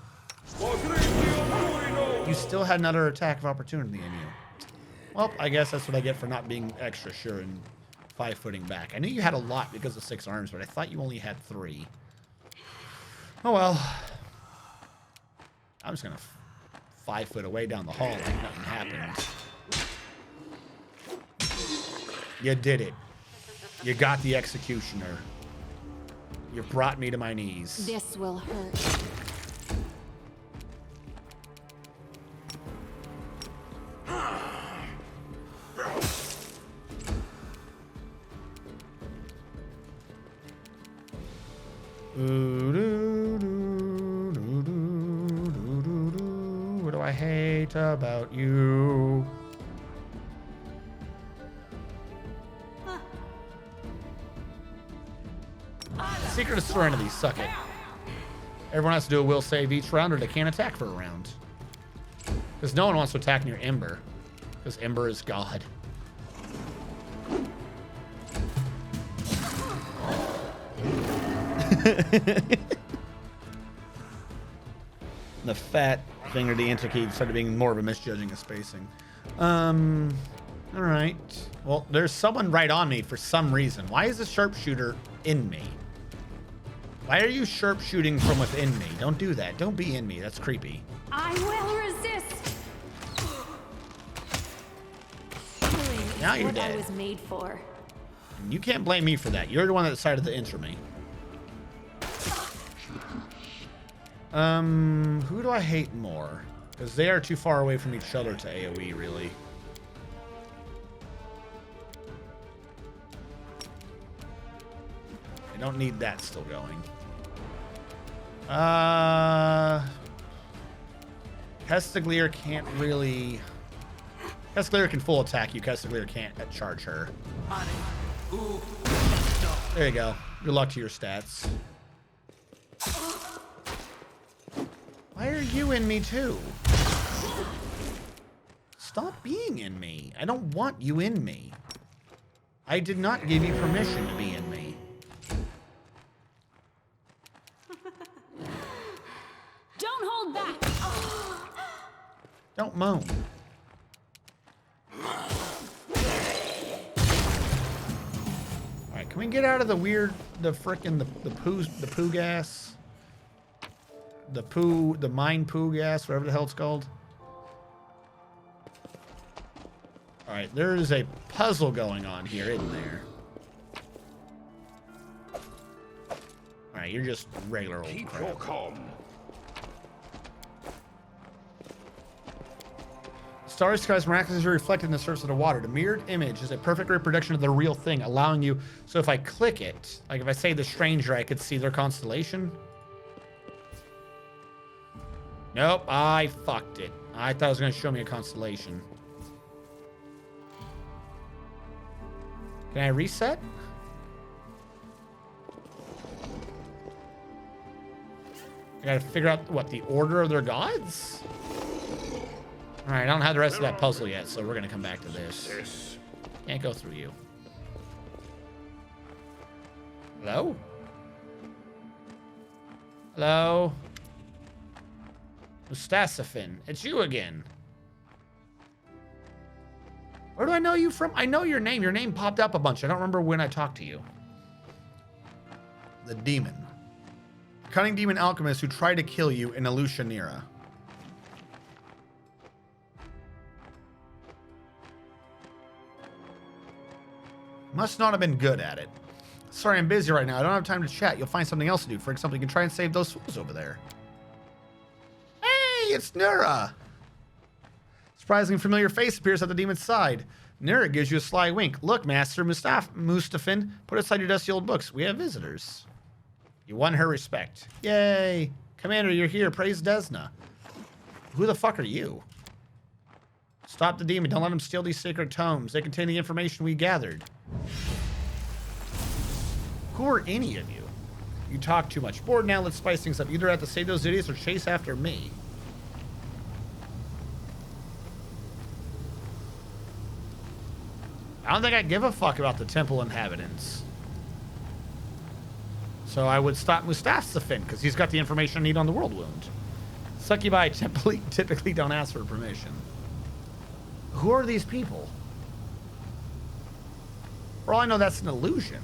[SPEAKER 8] You still had another attack of opportunity in you. Well, I guess that's what I get for not being extra sure and 5-footing back. I knew you had a lot because of 6 arms, but I thought you only had 3. Oh well. I'm just gonna 5 foot away down the hall like nothing happened. You did it. You got the executioner. You brought me to my knees.
[SPEAKER 2] This will hurt.
[SPEAKER 8] What do I hate about you? Secret of Serenity, suck it. Everyone has to do a will save each round or they can't attack for a round. Because no one wants to attack near Ember. Because Ember is God. The fat finger, the enter key, started being more of a misjudging of spacing. All right. Well, there's someone right on me for some reason. Why is the sharpshooter in me? Why are you sharpshooting from within me? Don't do that. Don't be in me. That's creepy.
[SPEAKER 2] I will resist. Killing is
[SPEAKER 8] Now you're
[SPEAKER 2] what
[SPEAKER 8] dead.
[SPEAKER 2] I was made for.
[SPEAKER 8] You can't blame me for that. You're the one that decided to enter me. Who do I hate more? Because they are too far away from each other to AoE, really. I don't need that still going. Castiglier can't really... Castiglier can full attack you. Castiglier can't charge her. There you go. Good luck to your stats. Why are you in me too? Stop being in me. I don't want you in me. I did not give you permission to be in me.
[SPEAKER 2] Don't hold back.
[SPEAKER 8] Don't moan. Alright, can we get out of the weird, the poo gas? The mine poo gas, whatever the hell it's called. Alright, there is a puzzle going on here, isn't there? Alright, you're just regular old
[SPEAKER 6] Keep
[SPEAKER 8] crap.
[SPEAKER 6] your calm.
[SPEAKER 8] Starry skies miraculously reflected in the surface of the water. The mirrored image is a perfect reproduction of the real thing, allowing you... So if I click it, like if I say the stranger, I could see their constellation. Nope, I fucked it. I thought it was going to show me a constellation. Can I reset? I gotta figure out, what, the order of their gods? Alright, I don't have the rest of that puzzle yet, so we're gonna come back to this.
[SPEAKER 6] Yes.
[SPEAKER 8] Can't go through you. Hello? Hello? Mustasafin, it's you again. Where do I know you from? I know your name. Your name popped up a bunch. I don't remember when I talked to you.
[SPEAKER 1] The demon. Cunning demon alchemist who tried to kill you in Alushanira. Must not have been good at it. Sorry, I'm busy right now. I don't have time to chat. You'll find something else to do. For example, you can try and save those fools over there. Hey, it's Nura. Surprisingly familiar face appears at the demon's side. Nura gives you a sly wink. Look, Master Mustafin, put aside your dusty old books. We have visitors. You won her respect. Yay. Commander, you're here. Praise Desna. Who the fuck are you? Stop the demon. Don't let him steal these sacred tomes. They contain the information we gathered. Who are any of you? You talk too much. Bored now. Let's spice things up. You either have to save those idiots or chase after me. I don't think I give a fuck about the temple inhabitants. So I would stop Mustafin, because he's got the information I need on the world wound. Succubi typically don't ask for permission. Who are these people? For all I know, that's an illusion.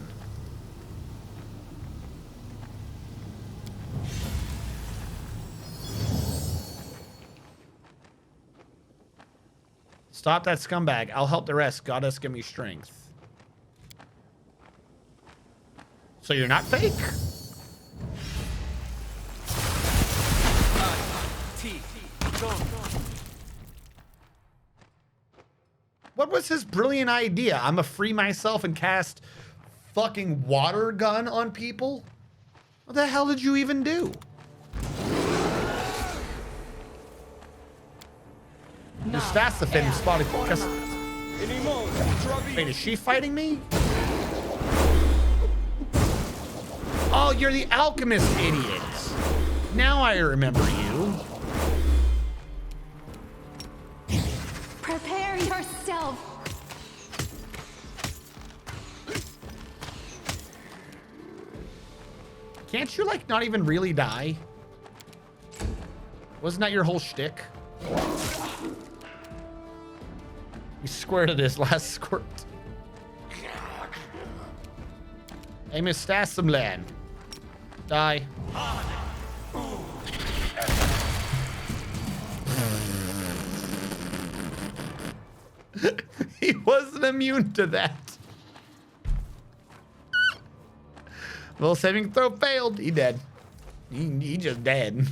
[SPEAKER 1] Stop that scumbag. I'll help the rest. Goddess, give me strength. So you're not fake? What was his brilliant idea? I'm gonna free myself and cast fucking water gun on people? What the hell did you even do? Mustafin spotted. Wait, is she fighting me? Oh, you're the alchemist idiot. Now I remember you.
[SPEAKER 2] Prepare yourself.
[SPEAKER 8] Can't you, like, not even really die? Wasn't that your whole shtick? He squirted his last squirt. Hey, Miss Stassamland. Die. He wasn't immune to that. Well, saving throw failed. He dead. He just dead.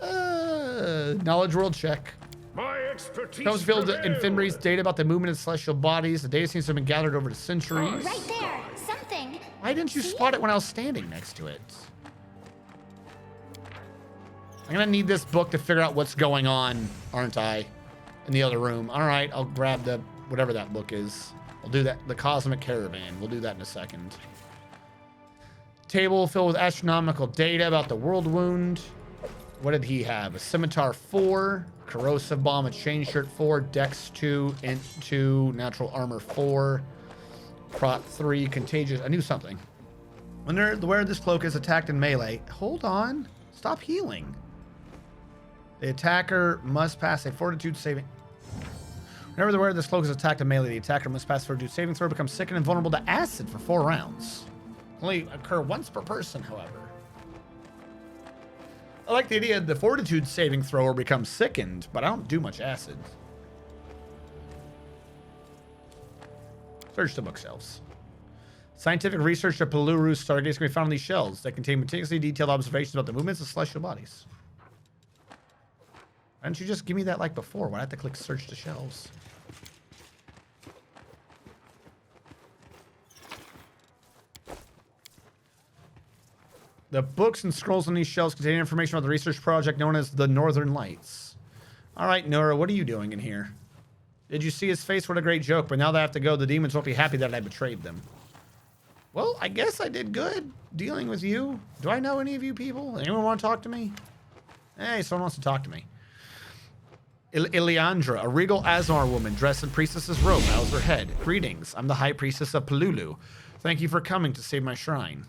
[SPEAKER 8] Knowledge world check.
[SPEAKER 6] My expertise.
[SPEAKER 8] Comes filled
[SPEAKER 6] prevailed.
[SPEAKER 8] Infirmary's data about the movement of celestial bodies. The data seems to have been gathered over the centuries.
[SPEAKER 4] Right there. Something.
[SPEAKER 8] Why didn't you spot it when I was standing next to it? I'm gonna need this book to figure out what's going on, aren't I? In the other room. All right, I'll grab the whatever that book is. I'll do that. The Cosmic Caravan. We'll do that in a second. Table filled with astronomical data about the world wound. What did he have? A scimitar 4, corrosive bomb, a chain shirt 4, dex 2, int 2, natural armor 4, prot 3, contagious. I knew something. When the wearer of this cloak is attacked in melee, hold on. Stop healing. The attacker must pass a fortitude saving. Whenever the wearer of this cloak is attacked in melee, the attacker must pass a fortitude saving throw, becomes sickened and vulnerable to acid for 4 rounds. Only occur once per person, however. I like the idea of the fortitude saving thrower becomes sickened, but I don't do much acid. Search the bookshelves. Scientific research of Peluru's stargates can be found on these shelves that contain meticulously detailed observations about the movements of celestial bodies. Why didn't you just give me that like before? Why did I have to click search the shelves? The books and scrolls on these shelves contain information about the research project known as the Northern Lights. All right, Nora, what are you doing in here? Did you see his face? What a great joke. But now that I have to go, the demons won't be happy that I betrayed them. Well, I guess I did good dealing with you. Do I know any of you people? Anyone want to talk to me? Hey, someone wants to talk to me. Iliandra, a regal Azmar woman dressed in priestess's robe, bows her head. Greetings, I'm the high priestess of Pelulu. Thank you for coming to save my shrine.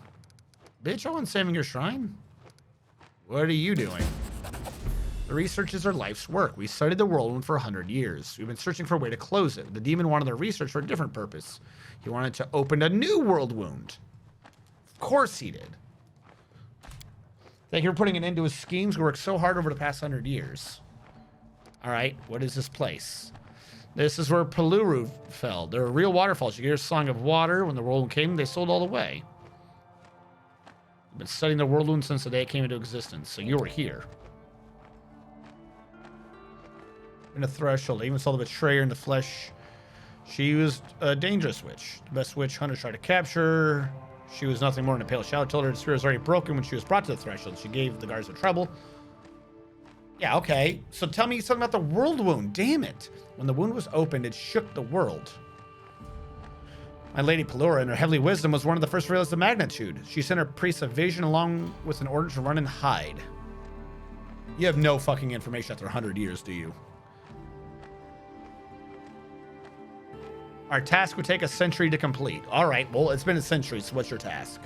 [SPEAKER 8] Bitch, I wasn't saving your shrine. What are you doing? The research is our life's work. We studied the whirlwind for 100 years. We've been searching for a way to close it. The demon wanted the research for a different purpose. He wanted to open a new world wound. Of course he did. Thank you for putting an end to his schemes. We worked so hard over the past 100 years. All right, what is this place? This is where Peluru fell. There are real waterfalls. You hear a song of water. When the whirlwind came, they sold all away. I've been studying the whirlwind since the day it came into existence, so you were here. In a threshold, I even saw the betrayer in the flesh. She was a dangerous witch. The best witch hunters tried to capture her. She was nothing more than a pale shadow. Told her the spirit was already broken when she was brought to the threshold. She gave the guards the trouble. Yeah, okay. So tell me something about the world wound. Damn it. When the wound was opened, it shook the world. My lady Pelura, in her heavenly wisdom, was one of the first to realize the magnitude. She sent her priests a vision along with an order to run and hide. You have no fucking information after 100 years, do you? Our task would take a century to complete. All right, well, it's been a century, so what's your task?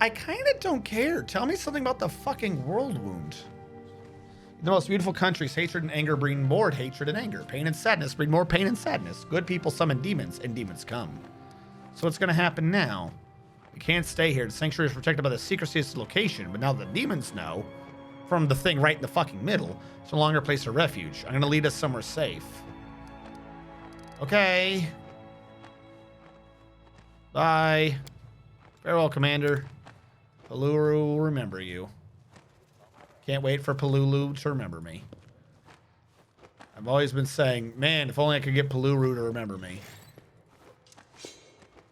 [SPEAKER 8] I kind of don't care. Tell me something about the fucking world wound. The most beautiful countries, hatred and anger breed more hatred and anger. Pain and sadness breed more pain and sadness. Good people summon demons, and demons come. So what's going to happen now? We can't stay here. The sanctuary is protected by the secrecy of its location, but now the demons know, from the thing right in the fucking middle, it's no longer a place of refuge. I'm going to lead us somewhere safe. Okay. Bye. Farewell, Commander. Peluru will remember you. Can't wait for Pelulu to remember me. I've always been saying, man, if only I could get Peluru to remember me.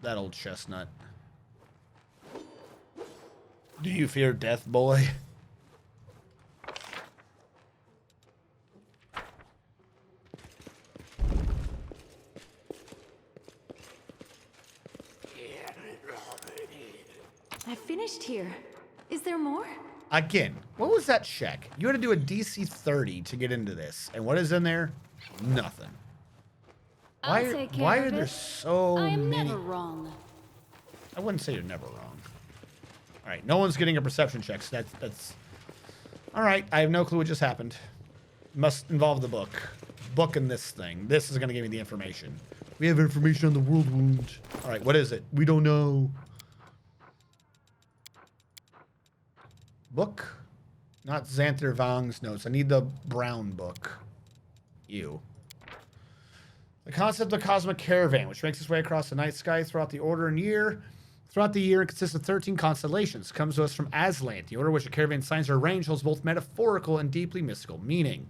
[SPEAKER 8] That old chestnut. Do you fear death, boy?
[SPEAKER 2] I finished here. Is there more?
[SPEAKER 8] Again, what was that check? You had to do a DC 30 to get into this. And what is in there? Nothing.
[SPEAKER 2] I'll take care
[SPEAKER 8] Why
[SPEAKER 2] of
[SPEAKER 8] are there
[SPEAKER 2] it.
[SPEAKER 8] so
[SPEAKER 2] I am
[SPEAKER 8] many?
[SPEAKER 2] never wrong.
[SPEAKER 8] I wouldn't say you're never wrong. All right, no one's getting a perception check. So that's... All right, I have no clue what just happened. Must involve the book. Book in this thing. This is going to give me the information. We have information on the world wound. All right, what is it? We don't know. Book? Not Xanther Vang's notes. I need the brown book. You. The concept of the cosmic caravan, which makes its way across the night sky throughout the order and year. Throughout the year, it consists of 13 constellations. Comes to us from Aslan. The order which the caravan signs are arranged holds both metaphorical and deeply mystical meaning.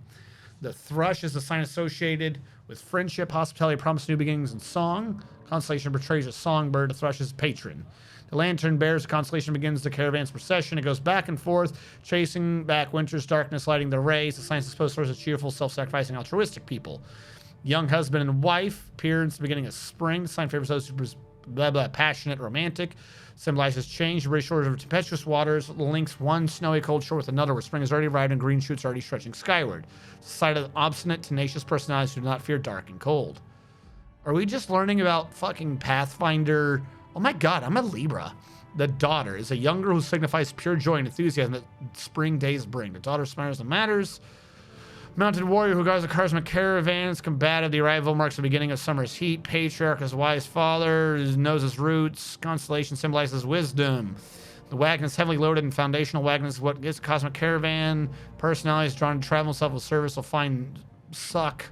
[SPEAKER 8] The thrush is a sign associated with friendship, hospitality, promise, new beginnings, and song. Constellation portrays a songbird. The thrush is patron. The lantern bears the constellation begins the caravan's procession. It goes back and forth, chasing back winter's darkness, lighting the rays. The sign is supposed to of cheerful, self-sacrificing, altruistic people. Young husband and wife appear in the beginning of spring. The sign favors those who blah blah passionate, romantic. Symbolizes change. The British shores of tempestuous waters links one snowy cold shore with another, where spring has already arrived and green shoots are already stretching skyward. It's the site of obstinate, tenacious personalities who do not fear dark and cold. Are we just learning about fucking Pathfinder? Oh my god, I'm a Libra. The daughter is a young girl who signifies pure joy and enthusiasm that spring days bring. The daughter smiles and matters. Mounted warrior who guards the cosmic caravans, combative. The arrival marks the beginning of summer's heat. Patriarch is wise father, knows his roots. Constellation symbolizes wisdom. The wagon is heavily loaded, and foundational wagon is what gets the cosmic caravan. Personalities drawn to travel, self-will service will find suck.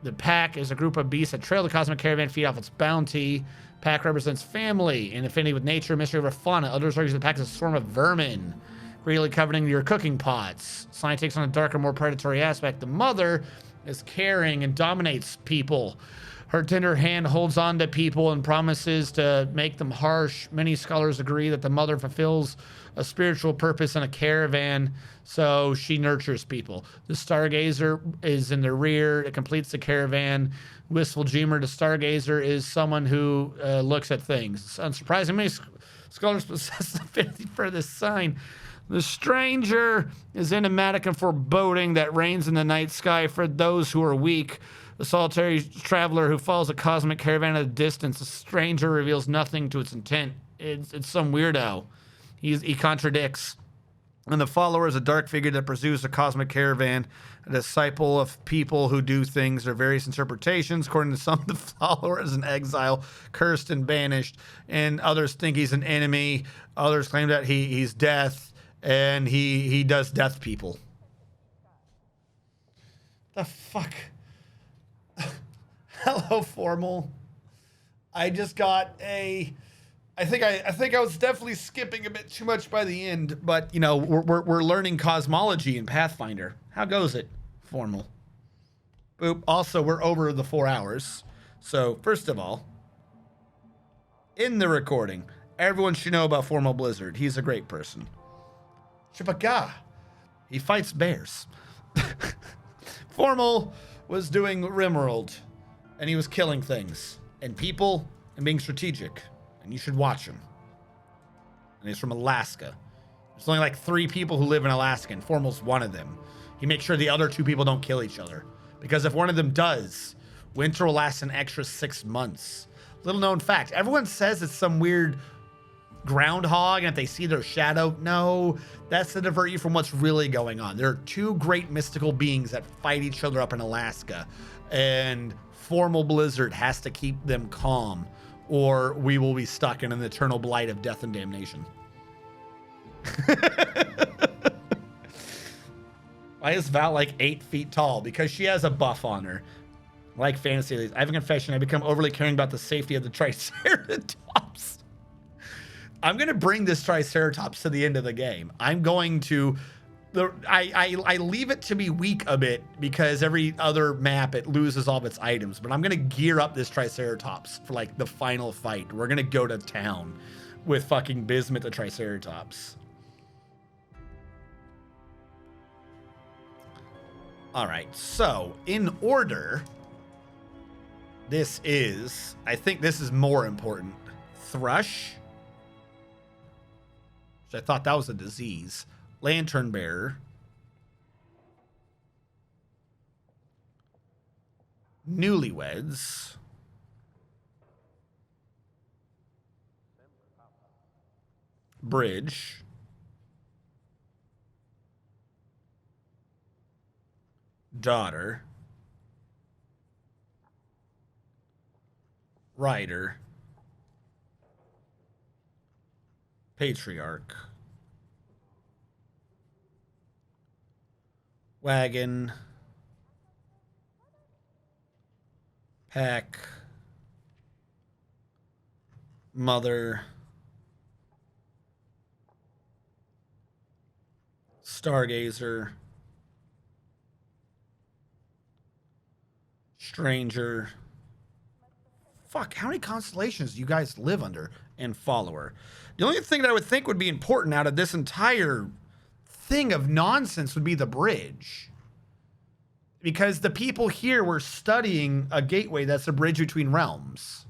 [SPEAKER 8] The pack is a group of beasts that trail the cosmic caravan, feed off its bounty. Pack represents family and affinity with nature, mystery over fauna. Others argue the pack is a swarm of vermin, really covering your cooking pots. Sign takes on a darker, more predatory aspect. The mother is caring and dominates people. Her tender hand holds on to people and promises to make them harsh. Many scholars agree that the mother fulfills a spiritual purpose in a caravan, so she nurtures people. The stargazer is in the rear. It completes the caravan. Wistful dreamer. The stargazer is someone who looks at things. Unsurprisingly, many scholars possess affinity for this sign. The stranger is enigmatic and foreboding that reigns in the night sky for those who are weak. The solitary traveler who follows a cosmic caravan at a distance. The stranger reveals nothing to its intent. It's some weirdo. He contradicts. And the follower is a dark figure that pursues the cosmic caravan, a disciple of people who do things. There are various interpretations. According to some, the follower is an exile, cursed and banished, and others think he's an enemy. Others claim that he's death, and he does death people. The fuck? Hello, Formal. I just got a... I think I was definitely skipping a bit too much by the end, but you know, we're learning cosmology in Pathfinder. How goes it, Formal? Boop. Also, we're over the 4 hours. So, first of all, in the recording, everyone should know about Formal Blizzard. He's a great person. Chipaka. He fights bears. Formal was doing Rimworld, and he was killing things and people and being strategic. And you should watch him. And he's from Alaska. There's only like 3 people who live in Alaska, and Formal's one of them. He makes sure the other 2 people don't kill each other. Because if one of them does, winter will last an extra 6 months. Little known fact. Everyone says it's some weird groundhog, and if they see their shadow, no. That's to divert you from what's really going on. There are 2 great mystical beings that fight each other up in Alaska. And Formal Blizzard has to keep them calm, or we will be stuck in an eternal blight of death and damnation. Why is Val like 8 feet tall? Because she has a buff on her. Like fantasy ladies. I have a confession. I become overly caring about the safety of the Triceratops. I'm going to bring this Triceratops to the end of the game. I'm going to... I leave it to be weak a bit because every other map it loses all of its items, but I'm gonna gear up this Triceratops for like the final fight. We're gonna go to town with fucking Bismuth the Triceratops. All right, so in order, this is, I think this is more important. Thrush, I thought that was a disease. Lantern bearer. Newlyweds. Bridge. Daughter. Rider. Patriarch. Wagon. Pack. Mother. Stargazer. Stranger. Fuck, how many constellations do you guys live under? And follower. The only thing that I would think would be important out of this entire thing of nonsense would be the bridge. Because the people here were studying a gateway that's a bridge between realms.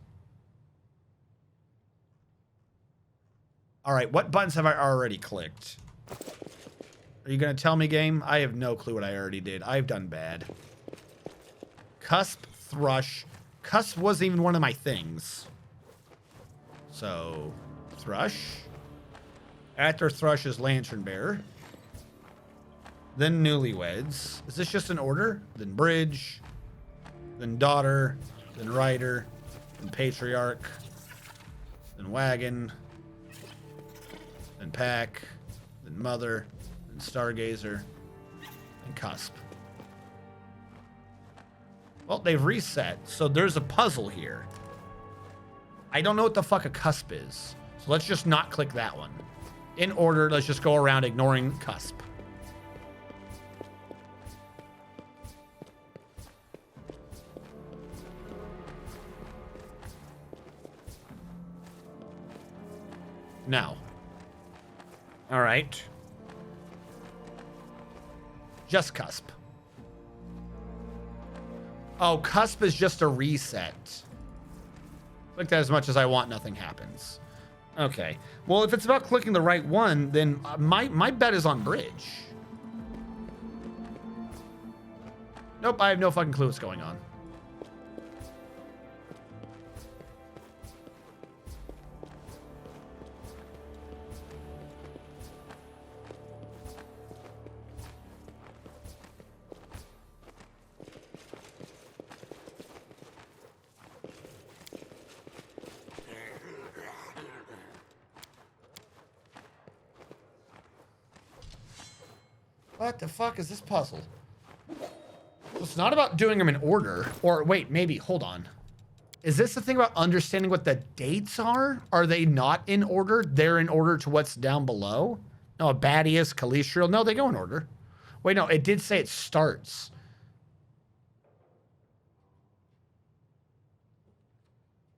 [SPEAKER 8] All right, what buttons have I already clicked? Are you going to tell me, game? I have no clue what I already did. I've done bad. Cusp, Thrush. Cusp wasn't even one of my things. So, Thrush. After Thrush is Lantern Bearer. Then Newlyweds. Is this just an order? Then Bridge. Then Daughter. Then Rider. Then Patriarch. Then Wagon. Then Pack. Then Mother. Then Stargazer. And Cusp. Well, they've reset, so there's a puzzle here. I don't know what the fuck a cusp is. So let's just not click that one. In order, let's just go around ignoring cusp. Now. All right. Just cusp. Oh, cusp is just a reset. Click that as much as I want, nothing happens. Okay. Well, if it's about clicking the right one, then my bet is on bridge. Nope, I have no fucking clue what's going on. What the fuck is this puzzle? It's not about doing them in order. Or wait, maybe, hold on. Is this the thing about understanding what the dates are? Are they not in order? They're in order to what's down below? No, Abadius, Calistrial. No, they go in order. Wait, no, it did say it starts.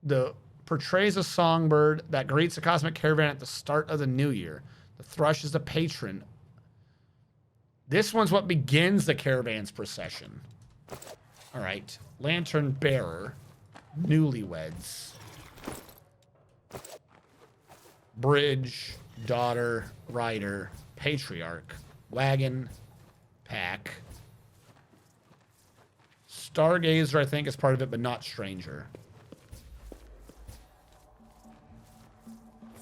[SPEAKER 8] The portrays a songbird that greets a cosmic caravan at the start of the new year. The thrush is the patron. This one's what begins the caravan's procession. All right. Lantern bearer. Newlyweds. Bridge. Daughter. Rider. Patriarch. Wagon. Pack. Stargazer, I think, is part of it, but not Stranger.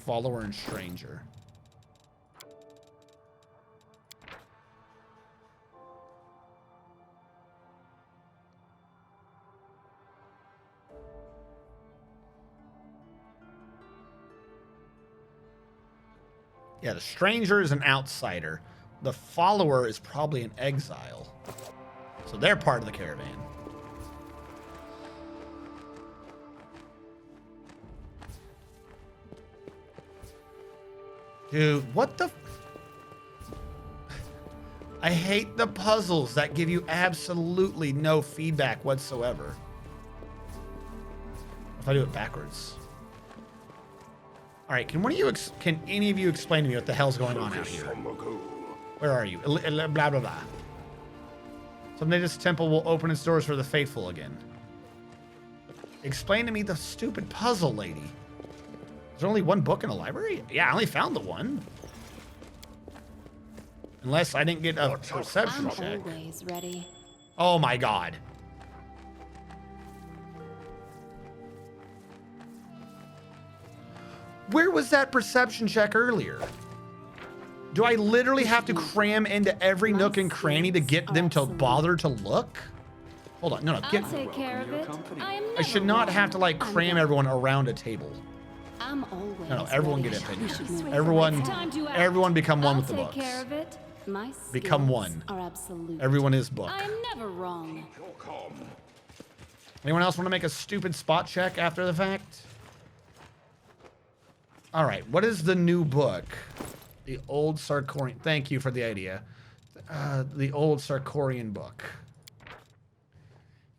[SPEAKER 8] Follower and Stranger. Yeah, the stranger is an outsider. The follower is probably an exile. So they're part of the caravan. Dude, what the... I hate the puzzles that give you absolutely no feedback whatsoever. If I do it backwards. All right, can any of you explain to me what the hell's going on out here? Where are you? Blah, blah, blah. Someday this temple will open its doors for the faithful again. Explain to me the stupid puzzle, lady. Is there only one book in a library? Yeah, I only found the one. Unless I didn't get a perception
[SPEAKER 2] I'm
[SPEAKER 8] check.
[SPEAKER 2] always ready.
[SPEAKER 8] Oh my god. Where was that perception check earlier? Do I literally have to cram into every nook and cranny to get them to bother to look? Hold on. No,
[SPEAKER 2] I'll
[SPEAKER 8] get.
[SPEAKER 2] take care of it.
[SPEAKER 8] I should not have to like cram everyone around a table.
[SPEAKER 2] I'm always
[SPEAKER 8] No, everyone
[SPEAKER 2] ready.
[SPEAKER 8] get opinions.
[SPEAKER 2] We should move.
[SPEAKER 8] Everyone,
[SPEAKER 2] It's time to act.
[SPEAKER 8] everyone become one
[SPEAKER 2] I'll
[SPEAKER 8] with the
[SPEAKER 2] take
[SPEAKER 8] books.
[SPEAKER 2] care of it. My
[SPEAKER 8] Become
[SPEAKER 2] skills
[SPEAKER 8] one.
[SPEAKER 2] Are absolute.
[SPEAKER 8] Everyone is book.
[SPEAKER 2] I'm never wrong.
[SPEAKER 8] Anyone else want to make a stupid spot check after the fact? All right, what is the new book? The old Sarkorian. Thank you for the idea. The old Sarkorian book.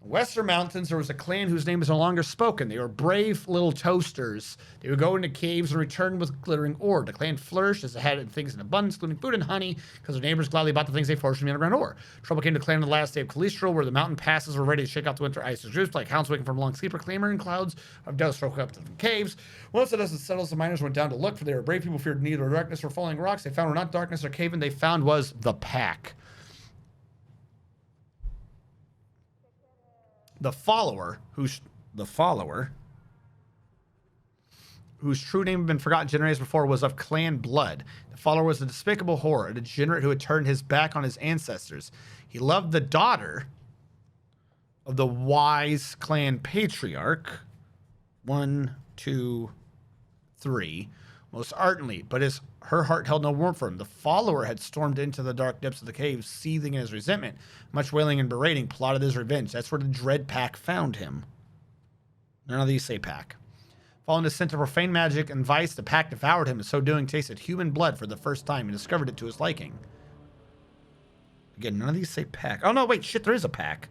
[SPEAKER 8] In Western Mountains, there was a clan whose name is no longer spoken. They were brave little toasters. They would go into caves and return with glittering ore. The clan flourished as it had things in abundance, including food and honey, because their neighbors gladly bought the things they forged from the underground ore. Trouble came to clan on the last day of Calistral, where the mountain passes were ready to shake off the winter ice. Groups like hounds waking from a long sleep or clamoring clouds of dust broke up to the caves. Once the dust had settled, the miners went down to look, for they were brave people, feared neither darkness or falling rocks. They found were not darkness or cave-in. They found was the pack. The follower, whose true name had been forgotten generations before, was of clan blood. The follower was a despicable horror, a degenerate who had turned his back on his ancestors. He loved the daughter of the wise clan patriarch, 1, 2, 3, most ardently, but her heart held no warmth for him. The follower had stormed into the dark depths of the cave, seething in his resentment. Much wailing and berating plotted his revenge. That's where the dread pack found him. None of these say pack. Following the scent of profane magic and vice, the pack devoured him, and so doing tasted human blood for the first time and discovered it to his liking. Again, none of these say pack. Oh no, wait, shit, there is a pack.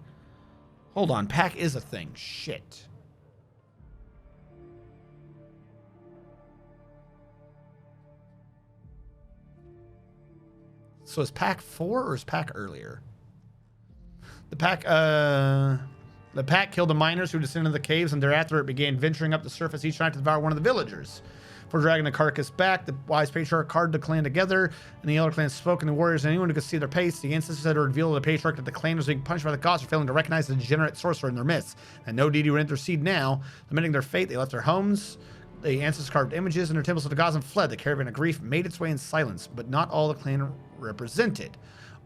[SPEAKER 8] Hold on, pack is a thing. Shit. So is pack 4 or is pack earlier? The pack killed the miners who descended into the caves, and thereafter it began venturing up the surface each night to devour one of the villagers. For dragging the carcass back, the wise patriarch called the clan together, and the elder clan spoke, and the warriors and anyone who could see their pace. The ancestors had revealed to the patriarch that the clan was being punished by the gods for failing to recognize the degenerate sorcerer in their midst, and no deity would intercede now. Lamenting their fate, they left their homes. The ancestors carved images in their temples of the gods and fled. The caravan of grief made its way in silence, but not all the clan represented.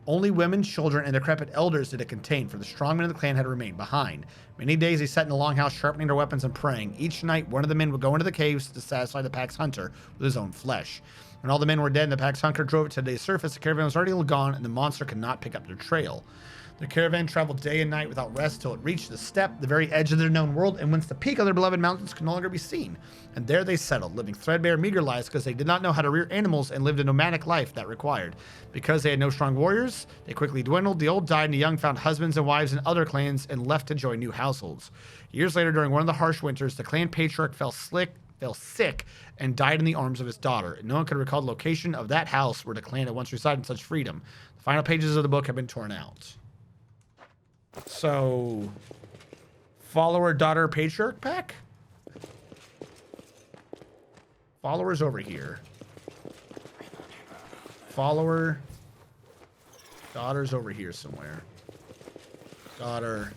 [SPEAKER 8] Only women, children, and decrepit elders did it contain, for the strong men of the clan had remained behind. Many days they sat in the longhouse sharpening their weapons and praying. Each night one of the men would go into the caves to satisfy the pack's hunter with his own flesh. When all the men were dead and the pack's hunter drove it to the surface, the caravan was already gone and the monster could not pick up their trail. The caravan traveled day and night without rest till it reached the steppe, the very edge of their known world, and whence the peak of their beloved mountains could no longer be seen. And there they settled, living threadbare, meager lives because they did not know how to rear animals and lived a nomadic life that required. Because they had no strong warriors, they quickly dwindled, the old died, and the young found husbands and wives in other clans and left to join new households. Years later, during one of the harsh winters, the clan patriarch fell sick and died in the arms of his daughter. And no one could recall the location of that house where the clan had once resided in such freedom. The final pages of the book have been torn out. So, follower, daughter, patriarch pack? Follower's over here. Follower. Daughter's over here somewhere. Daughter.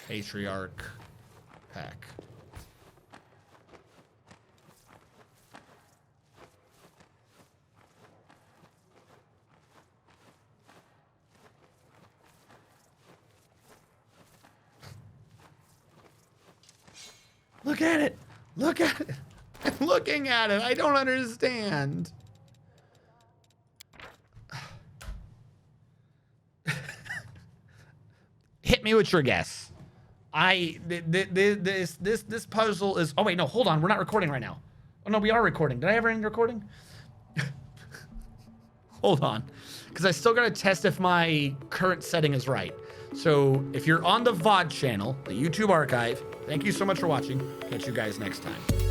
[SPEAKER 8] Patriarch. Pack. Look at it. Look at it. I'm looking at it. I don't understand. Hit me with your guess. This puzzle is. Oh wait, no, hold on. We're not recording right now. Oh no, we are recording. Did I ever end recording? Hold on, because I still gotta test if my current setting is right. So if you're on the VOD channel, the YouTube archive, thank you so much for watching. Catch you guys next time.